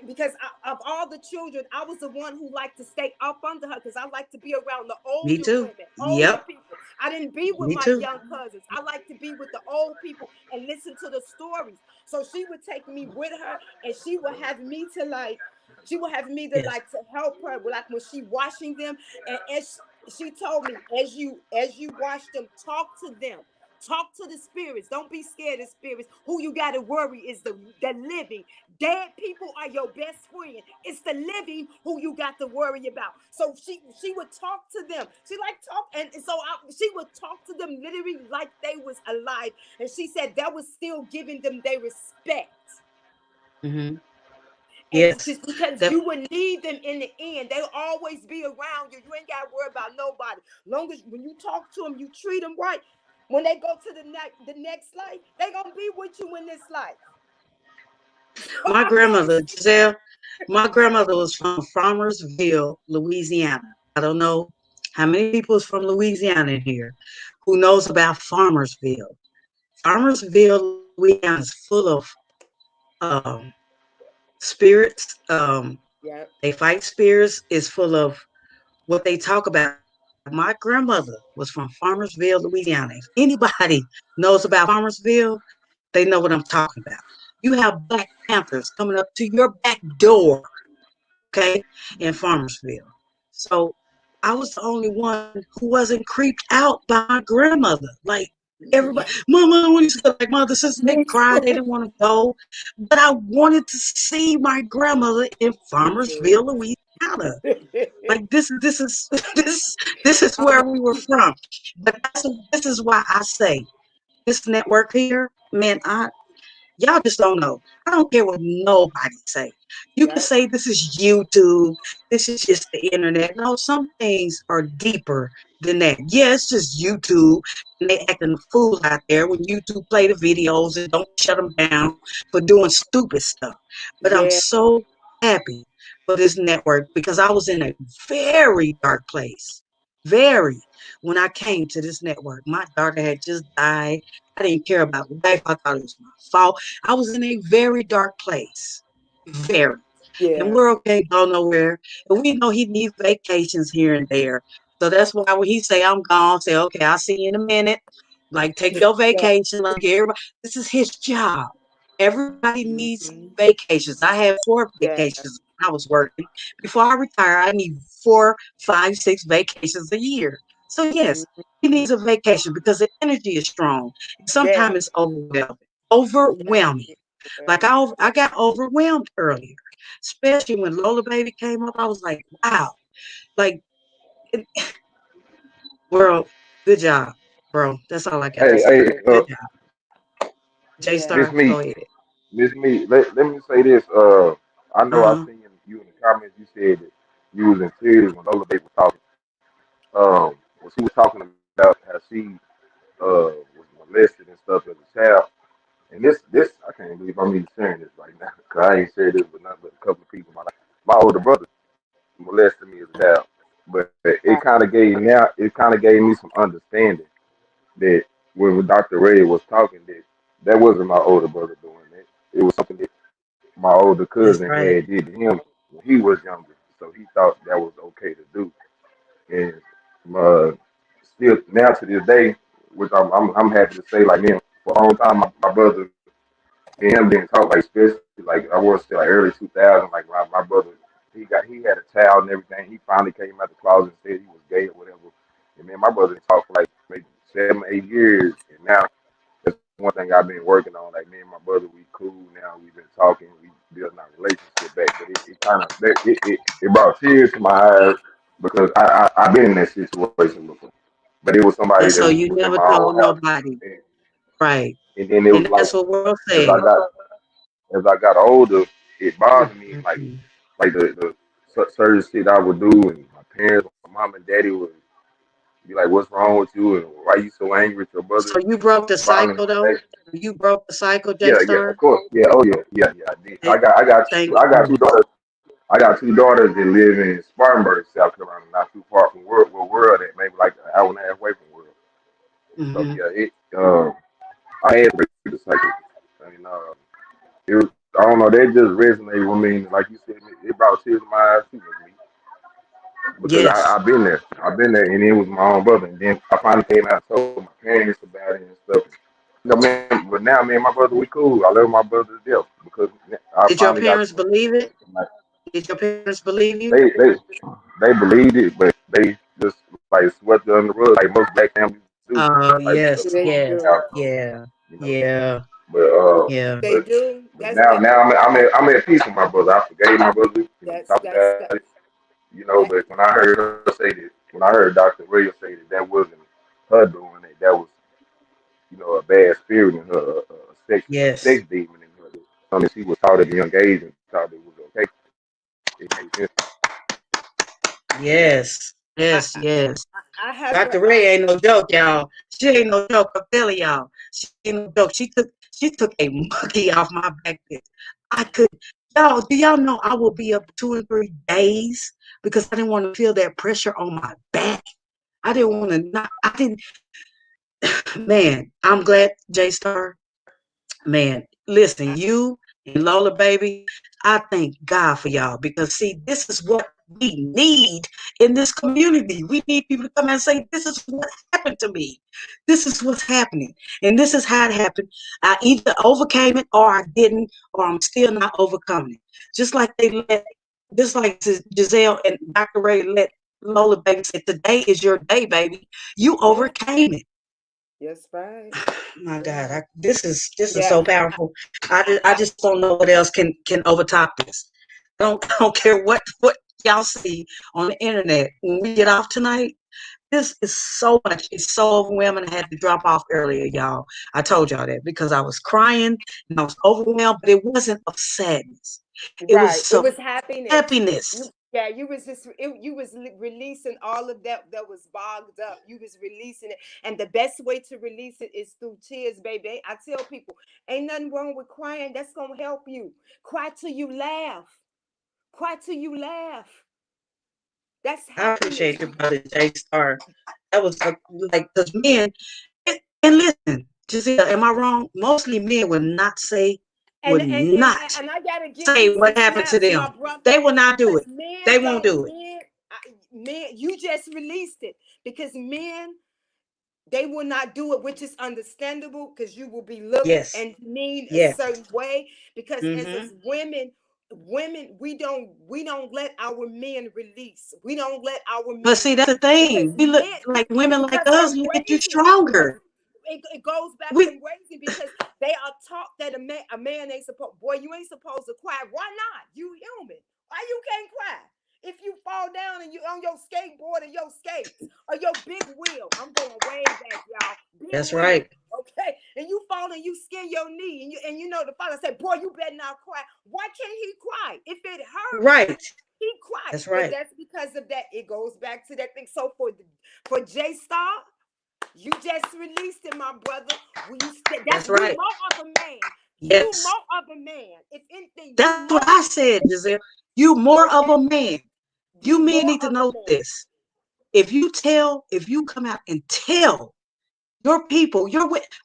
Because of all the children, I was the one who liked to stay up under her because I like to be around the Me older too. women, older Yep. people. I didn't be with Me my too. young cousins. I like to be with the old people and listen to the stories. So she would take me with her, and she would have me to like, she would have me to Yes. like to help her, like when she washing them, and as she told me, as you wash them, talk to them. Talk to the spirits. Don't be scared of spirits. Who you got to worry is the living. Dead people are your best friend. It's the living who you got to worry about. So she would talk to them. She like talk, and so she would talk to them literally like they was alive. And she said that was still giving them their respect. Hmm. And Yes. just because That you would need them in the end, they'll always be around you. You ain't got to worry about nobody. Long as when you talk to them, you treat them right. When they go to the next life, they gonna be with you in this life. my grandmother, Giselle, my grandmother was from Farmersville, Louisiana. I don't know how many people is from Louisiana in here who knows about Farmersville. Farmersville, Louisiana is full of um, spirits. Yeah, They fight spirits. It's full of what they talk about. My grandmother was from Farmersville, Louisiana. If anybody knows about Farmersville, they know what I'm talking about. You have Black Panthers coming up to your back door, okay, in Farmersville. So I was the only one who wasn't creeped out by my grandmother. Like everybody, Mama, when used to go, like mother, sisters, they cried, they didn't want to go, but I wanted to see my grandmother in me too. Farmersville, Louisiana. Like this is this is where we were from. But this is why I say this network here, man, y'all just don't know. I don't care what nobody say. You can Yep. say this is YouTube, this is just the internet. No, some things are deeper than that. Yeah, it's just YouTube, and they acting a fool out there when YouTube play the videos and don't shut them down for doing stupid stuff. But I'm Yeah. so happy for this network because I was in a very dark place. Very. When I came to this network, my daughter had just died. I didn't care about life. I thought it was my fault. I was in a very dark place. Very. And Yeah. we're okay, go nowhere. And we know he needs vacations here and there. So that's why when he say I'm gone, say, okay, I'll see you in a minute. Like take your Yeah. vacation, like everybody. This is his job. Everybody needs Mhm. vacations. I had 4 vacations Yeah. when I was working. Before I retire, I need 4, 5, 6 vacations a year. So yes, Mhm. he needs a vacation because the energy is strong. Yeah. Sometimes it's overwhelming. Overwhelming. Like Yeah. I got overwhelmed earlier, especially when Lola Baby came up. I was like, wow, like, it, world, good job, bro. That's all I got to Hey, say. hey, Good job. J Yeah. Miss Star, Me, go ahead. Miss Me. Let me say this. I know I Uh-huh. seen you in the comments. You said that you was in tears when Lola Babe was talking. When she was talking about how she was molested and stuff as a child. And this I can't believe I'm even sharing this right now, cause I ain't shared this with nothing but a couple of people in my life. My older brother molested me as a child, but it kind of gave me some understanding that when Dr. Ray was talking, that wasn't my older brother doing that. It was something that my older That's cousin right. had did to him when he was younger, so he thought that was okay to do. And still now to this day, which I'm happy to say, like man, for a long time, my brother and him didn't talk like especially like I was still like early 2000, like my brother he had a child and everything. He finally came out the closet and said he was gay or whatever. And man, my brother didn't talk for like maybe 7, 8 years, and now that's one thing I've been working on. Like me and my brother, we cool now. We've been talking. We building our relationship back. But it kind of it brought tears to my eyes because I've been in that situation before. But it was somebody And that so you was in never my own told house, nobody. and, Right. and then it was And like that's what world as I said. got as I got older, it bothered me Mm-hmm. like the certain shit I would do, and my parents, my mom and daddy would be like, "What's wrong with you?" and "Why you so angry with your brother?" So you broke the Finally, cycle though? You broke the cycle, J yeah, yeah, of Star? course, yeah, oh yeah, I did. Thank I got two you. daughters. I got two daughters that live in Spartanburg, South Carolina, not too far from where at, maybe like an hour and a half away from world. So Mm-hmm. yeah, I had to break the cycle. I mean, it was, I don't know, that just resonated with me. Like you said, it brought tears to my eyes too with me because Yes. I've been there. I've been there, and it was my own brother. And then I finally came out and told my parents about it and stuff. You know, man, but now me and my brother, we cool. I love my brother to death because I Did your finally got parents believe it? like, Did your parents believe you? they believed it, but they just like swept it under the rug like most black families do. Oh Like yes, They yes, do. household, yeah, you know. yeah, But yeah. They but do. but now I'm at peace with my brother. I forgave my brother. You know, we talked about it. You know, that but when I heard her say that, when I heard Dr. Williams say that wasn't her doing it, that was a bad spirit in her, a sex Yes, demon in her. Something she was taught at a young age and thought it was okay. It made sense. yes, I, yes, yes. I have Dr. a Ray ain't no joke, y'all. She ain't no joke. I'm telling y'all. She ain't no joke. She took a monkey off my back. I could y'all, do y'all know I will be up 2 and 3 days because I didn't want to feel that pressure on my back. I didn't want to not I didn't man, I'm glad J Star. Man, listen, you and Lola baby, I thank God for y'all because see, this is what we need in this community. We need people to come and say, this is what happened to me. This is what's happening. And this is how it happened. I either overcame it or I didn't, or I'm still not overcoming it. Just like Giselle and Dr. Ray let Lola baby say, today is your day, baby. You yeah. overcame it. Yes, right. My Yeah. God, this is Yeah. so powerful. I just don't know what else can overtop this. I don't care what y'all see on the internet. When we get off tonight, this is so much. It's so overwhelming. I had to drop off earlier, y'all. I told y'all that because I was crying and I was overwhelmed, but it wasn't of sadness. It Right. was It of was happiness. happiness. Yeah, you was releasing all of that was bogged up. You was releasing it, and the best way to release it is through tears, baby. I tell people, ain't nothing wrong with crying. That's gonna help you. Cry till you laugh. Cry till you laugh. That's I happiness. appreciate your brother J Star. That was like because men and listen, Giselle, am I wrong? Mostly men And would and and, not and I gotta give say you what some happened to snaps, them. my brother, They will not do because it. men They won't don't do it. men. Men, you just released it because men they will not do it, which is understandable because you will be looked Yes. and demeaned a Yes. certain way. Because as Mm-hmm. us women, we don't let our men release. We don't let our But men see, that's the because thing. We look men like women like because us from look at you raising because stronger. it goes back We from raising because they are taught that a man ain't supposed boy you ain't supposed to cry. Why not? You human. Why you can't cry? If you fall down and you on your skateboard or your skates or your big wheel, I'm going way back, y'all. Big that's wheel, right. okay? And you fall and you skin your knee, and you know the father said, "Boy, you better not cry." Why can't he cry? If it hurt, Right. he cried. That's But right. that's because of that, it goes back to that thing. So for J Star, you just released it, my brother. That's right. You more of a man. Yes. You more of a man. If anything, That's what I said, Giselle. You more of a man. You men more need to of a know man. this. If you come out and tell your people,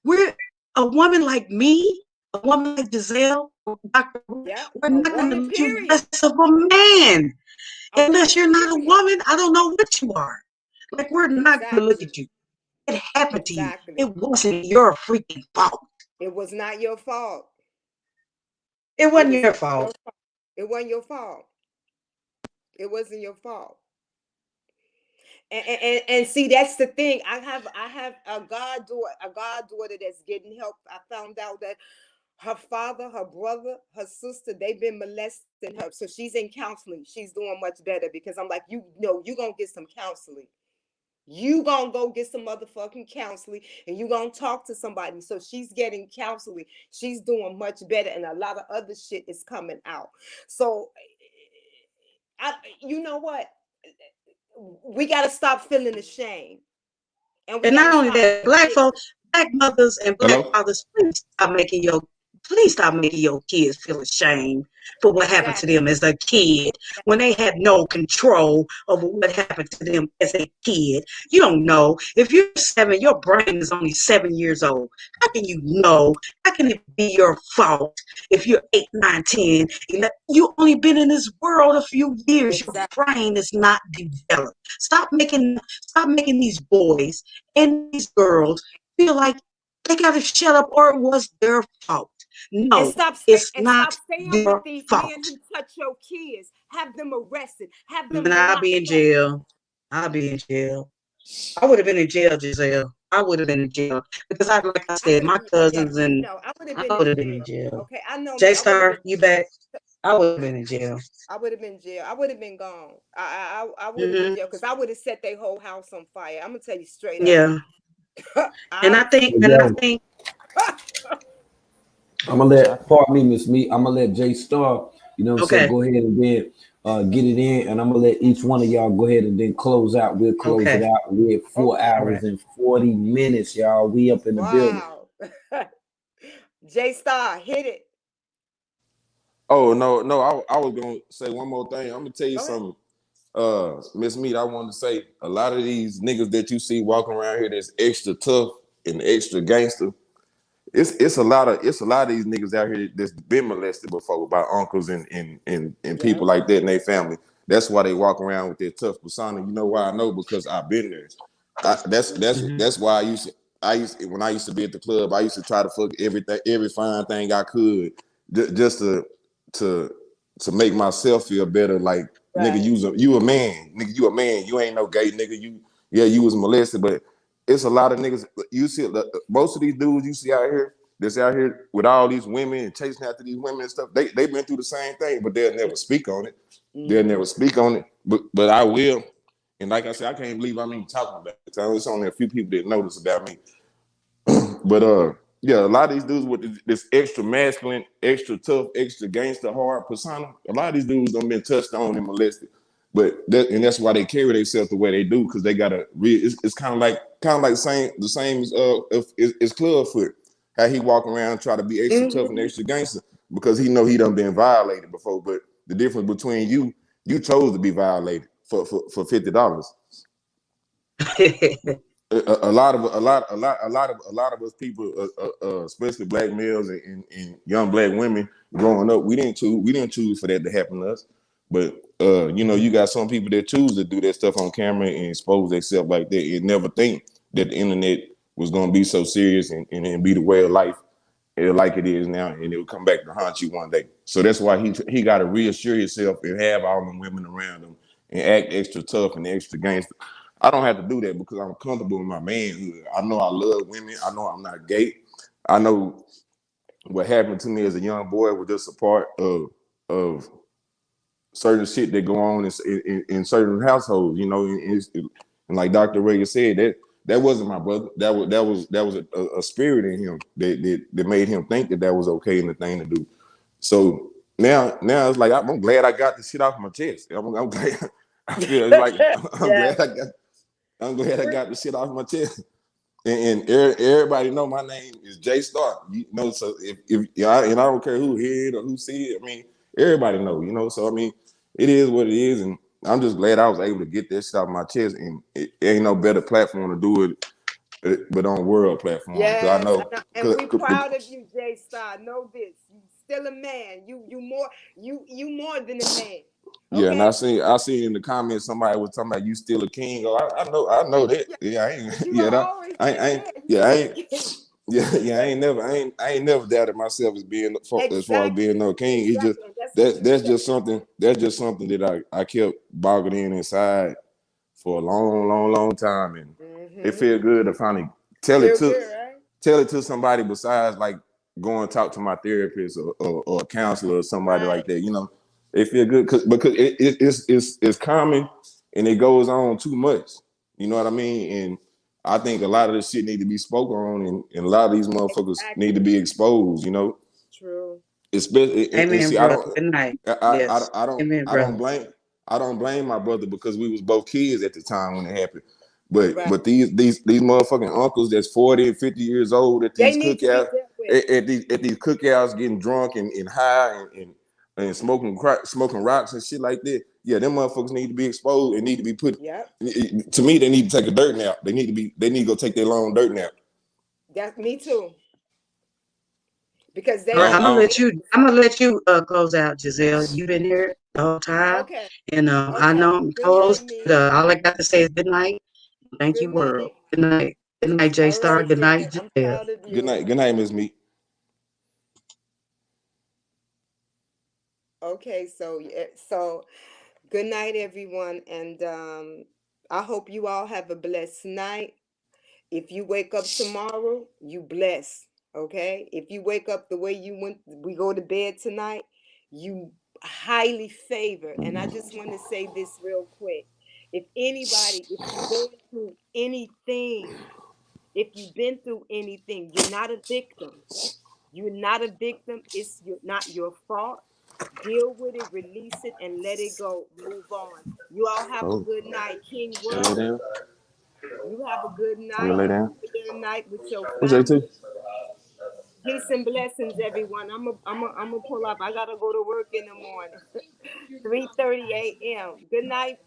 we're a woman like me, a woman like Giselle, Dr. Yeah, We're a not going to woman, let you period. less of a man. A Unless woman, you're not a period. woman, I don't know what you are. Like, we're not going to look Exactly. at you. It happened to you. Exactly. It wasn't your freaking fault. It was not your fault. It wasn't was your not your fault. fault. It wasn't your fault. It wasn't your fault. And see, that's the thing. I have a goddaughter that's getting help. I found out that her father, her brother, her sister, they've been molesting her. So she's in counseling. She's doing much better because I'm like, you know, you gonna get some counseling. You gonna go get some motherfucking counseling and you gonna talk to somebody. So she's getting counseling. She's doing much better, and a lot of other shit is coming out. So you know what? We gotta stop feeling ashamed. And we And not gotta only stop that, black folks, black mothers and black Hello? fathers, please stop making your kids feel ashamed for what happened to exactly. them as a kid when they had no control over what happened to them as a kid. You don't know. If you're 7, your brain is only 7 years old. How can you know? How can it be your fault if you're 8, 9, 10? You only been in this world a few years. Your Exactly. brain is not developed. Stop making these boys and these girls feel like they gotta shut up or it was their fault. And No, it's stop not staying with your these fault. men who touch your kids. Have them arrested. Have them And I'll be locked in up. jail. I'll be in jail. I would have been in jail, Giselle. I would have been in jail because like I I said, would have my been, yeah, cousins and no, I would have I been would in have been in jail. jail. Okay, I know J me. I would have been. Star, you back? I would have been in jail. I would have been jail. I would have been gone. I would have been Hmm. jail because I would have set their whole house on fire. I'm gonna tell you straight up. Yeah. And I I think, Hey, and I yo, think, I'm gonna let, pardon me, Miss Me. I'm gonna let Jay Star, you know what I'm saying, okay, go ahead and then get it in, and I'm gonna let each one of y'all go ahead and then close out. We'll close it okay, out. We're at four okay. all right. hours and 40 minutes, y'all. We up in the building. Wow. J Star, hit it. Oh no, I was gonna say one more thing. I'm gonna tell you Go ahead. something. Miss Meat, I wanted to say a lot of these niggas that you see walking around here that's extra tough and extra gangster. It's a lot of these niggas out here that's been molested before by uncles and Yeah. people like that in their family. That's why they walk around with their tough persona. You know why I know? Because I've been there. Hmm. That's why when I used to be at the club, I used to try to fuck every fine thing I could just to to make myself feel better. Like, nigga, Right. you a man, nigga, you a man. You ain't no gay nigga. You was molested, but it's a lot of niggas. You see, most of these dudes you see out here that's out here with all these women and chasing after these women and stuff. They've been through the same thing, but they'll never speak on it. They'll Mm-hmm. never speak on it. But I will. And like I said, I can't believe I'm even talking about it. So it's only a few people that know this about me. But yeah, a lot of these dudes with this extra masculine, extra tough, extra gangster hard persona, a lot of these dudes don't been touched on and molested. That's why they carry themselves the way they do, because they gotta it's kind of like the same as Clubfoot. How he walk around try to be extra tough and Mm-hmm. extra gangster because he know he done been violated before. But the difference between you chose to be violated for $50. A lot of us people, especially black males and young black women growing up, we didn't choose for that to happen to us. But you got some people that choose to do that stuff on camera and expose themselves like that and never think that the internet was gonna be so serious and be the way of life like it is now, and it will come back to haunt you one day. So that's why he got to reassure himself and have all them women around him and act extra tough and extra gangster. I don't have to do that because I'm comfortable with my manhood. I know I love women. I know I'm not gay. I know what happened to me as a young boy was just a part of certain shit that go on in certain households. And like Dr. Reagan said, that wasn't my brother. That was a spirit in him that made him think that was okay and the thing to do. So now it's like I'm glad I got the shit off my chest. I'm glad I feel it's like I'm Yeah. glad I got the shit off my chest. And everybody know my name is J Star. You know, so if yeah, and I don't care who hear it or who see it. I mean, everybody know. You know, so I mean, it is what it is, and I'm just glad I was able to get that shit off my chest. And it ain't no better platform to do it, but on world platform. Because I Yes, know, and we proud of you, J Star. Know this: you still a man. You more than a man. yeah. And Okay. I seen in the comments somebody was talking about you still a king. Oh, I know that. Yeah, Yeah, I ain't. you Yeah, that, always I been ain't. that. You Yeah, I still ain't. a king. Yeah, I ain't never doubted myself as being as far as being Exactly. no king. It's just Exactly. And that's what you that's just something that I kept bogging in inside for a long time, and say. it Mm-hmm. feel good to finally tell it Feel to good, right? somebody besides like go and talk to my therapist or a counselor or somebody Right. like that. You know, it feel good because it's common and it goes on too much. You know what I mean? And I think a lot of this shit need to be spoken on, and a lot of these motherfuckers need to Exactly. be exposed. You know, True. especially and Amen, see, I brother. don't, Good night. Yes. Amen, I don't brother. blame, I don't blame my brother because we was both kids at the time when it happened. Right. But these motherfucking uncles that's 40 and 50 years old at They these need to be cookouts, dealt with. at these cookouts getting drunk and high and smoking crack, smoking rocks and shit like that. Yeah, them motherfuckers need to be exposed and need to be put. Yep. To me, they need to take a dirt nap. They need to go take their long dirt nap. That's me too. Because All they right, I I'm they gonna don't, let you. I'm gonna let you close out, Giselle. You've been here the whole time, okay. and I Okay. know I'm Good night, close. But me. all I got to say is good night. Thank Good you, world. night. Good night. Good night, J All Star. right, Good night, Jen. I'm Giselle. proud of you. good night, Miss Meat. Okay, so yeah, so good night, everyone, and I hope you all have a blessed night. If you wake up tomorrow, you bless. Okay. If you wake up the way we go to bed tonight, you highly favored. And I just want to say this real quick. If you're going through anything, if you've been through anything, you're not a victim. You're not a victim. Not your fault. Deal with it, release it, and let it go. Move on. You all have a Oh, good night. King you lay World, down. you have a good You night. lay down. Enjoy your night with your What's that too? family. Peace and blessings, everyone. I'm a pull up. I gotta go to work in the morning. 3:30 a.m. Good night.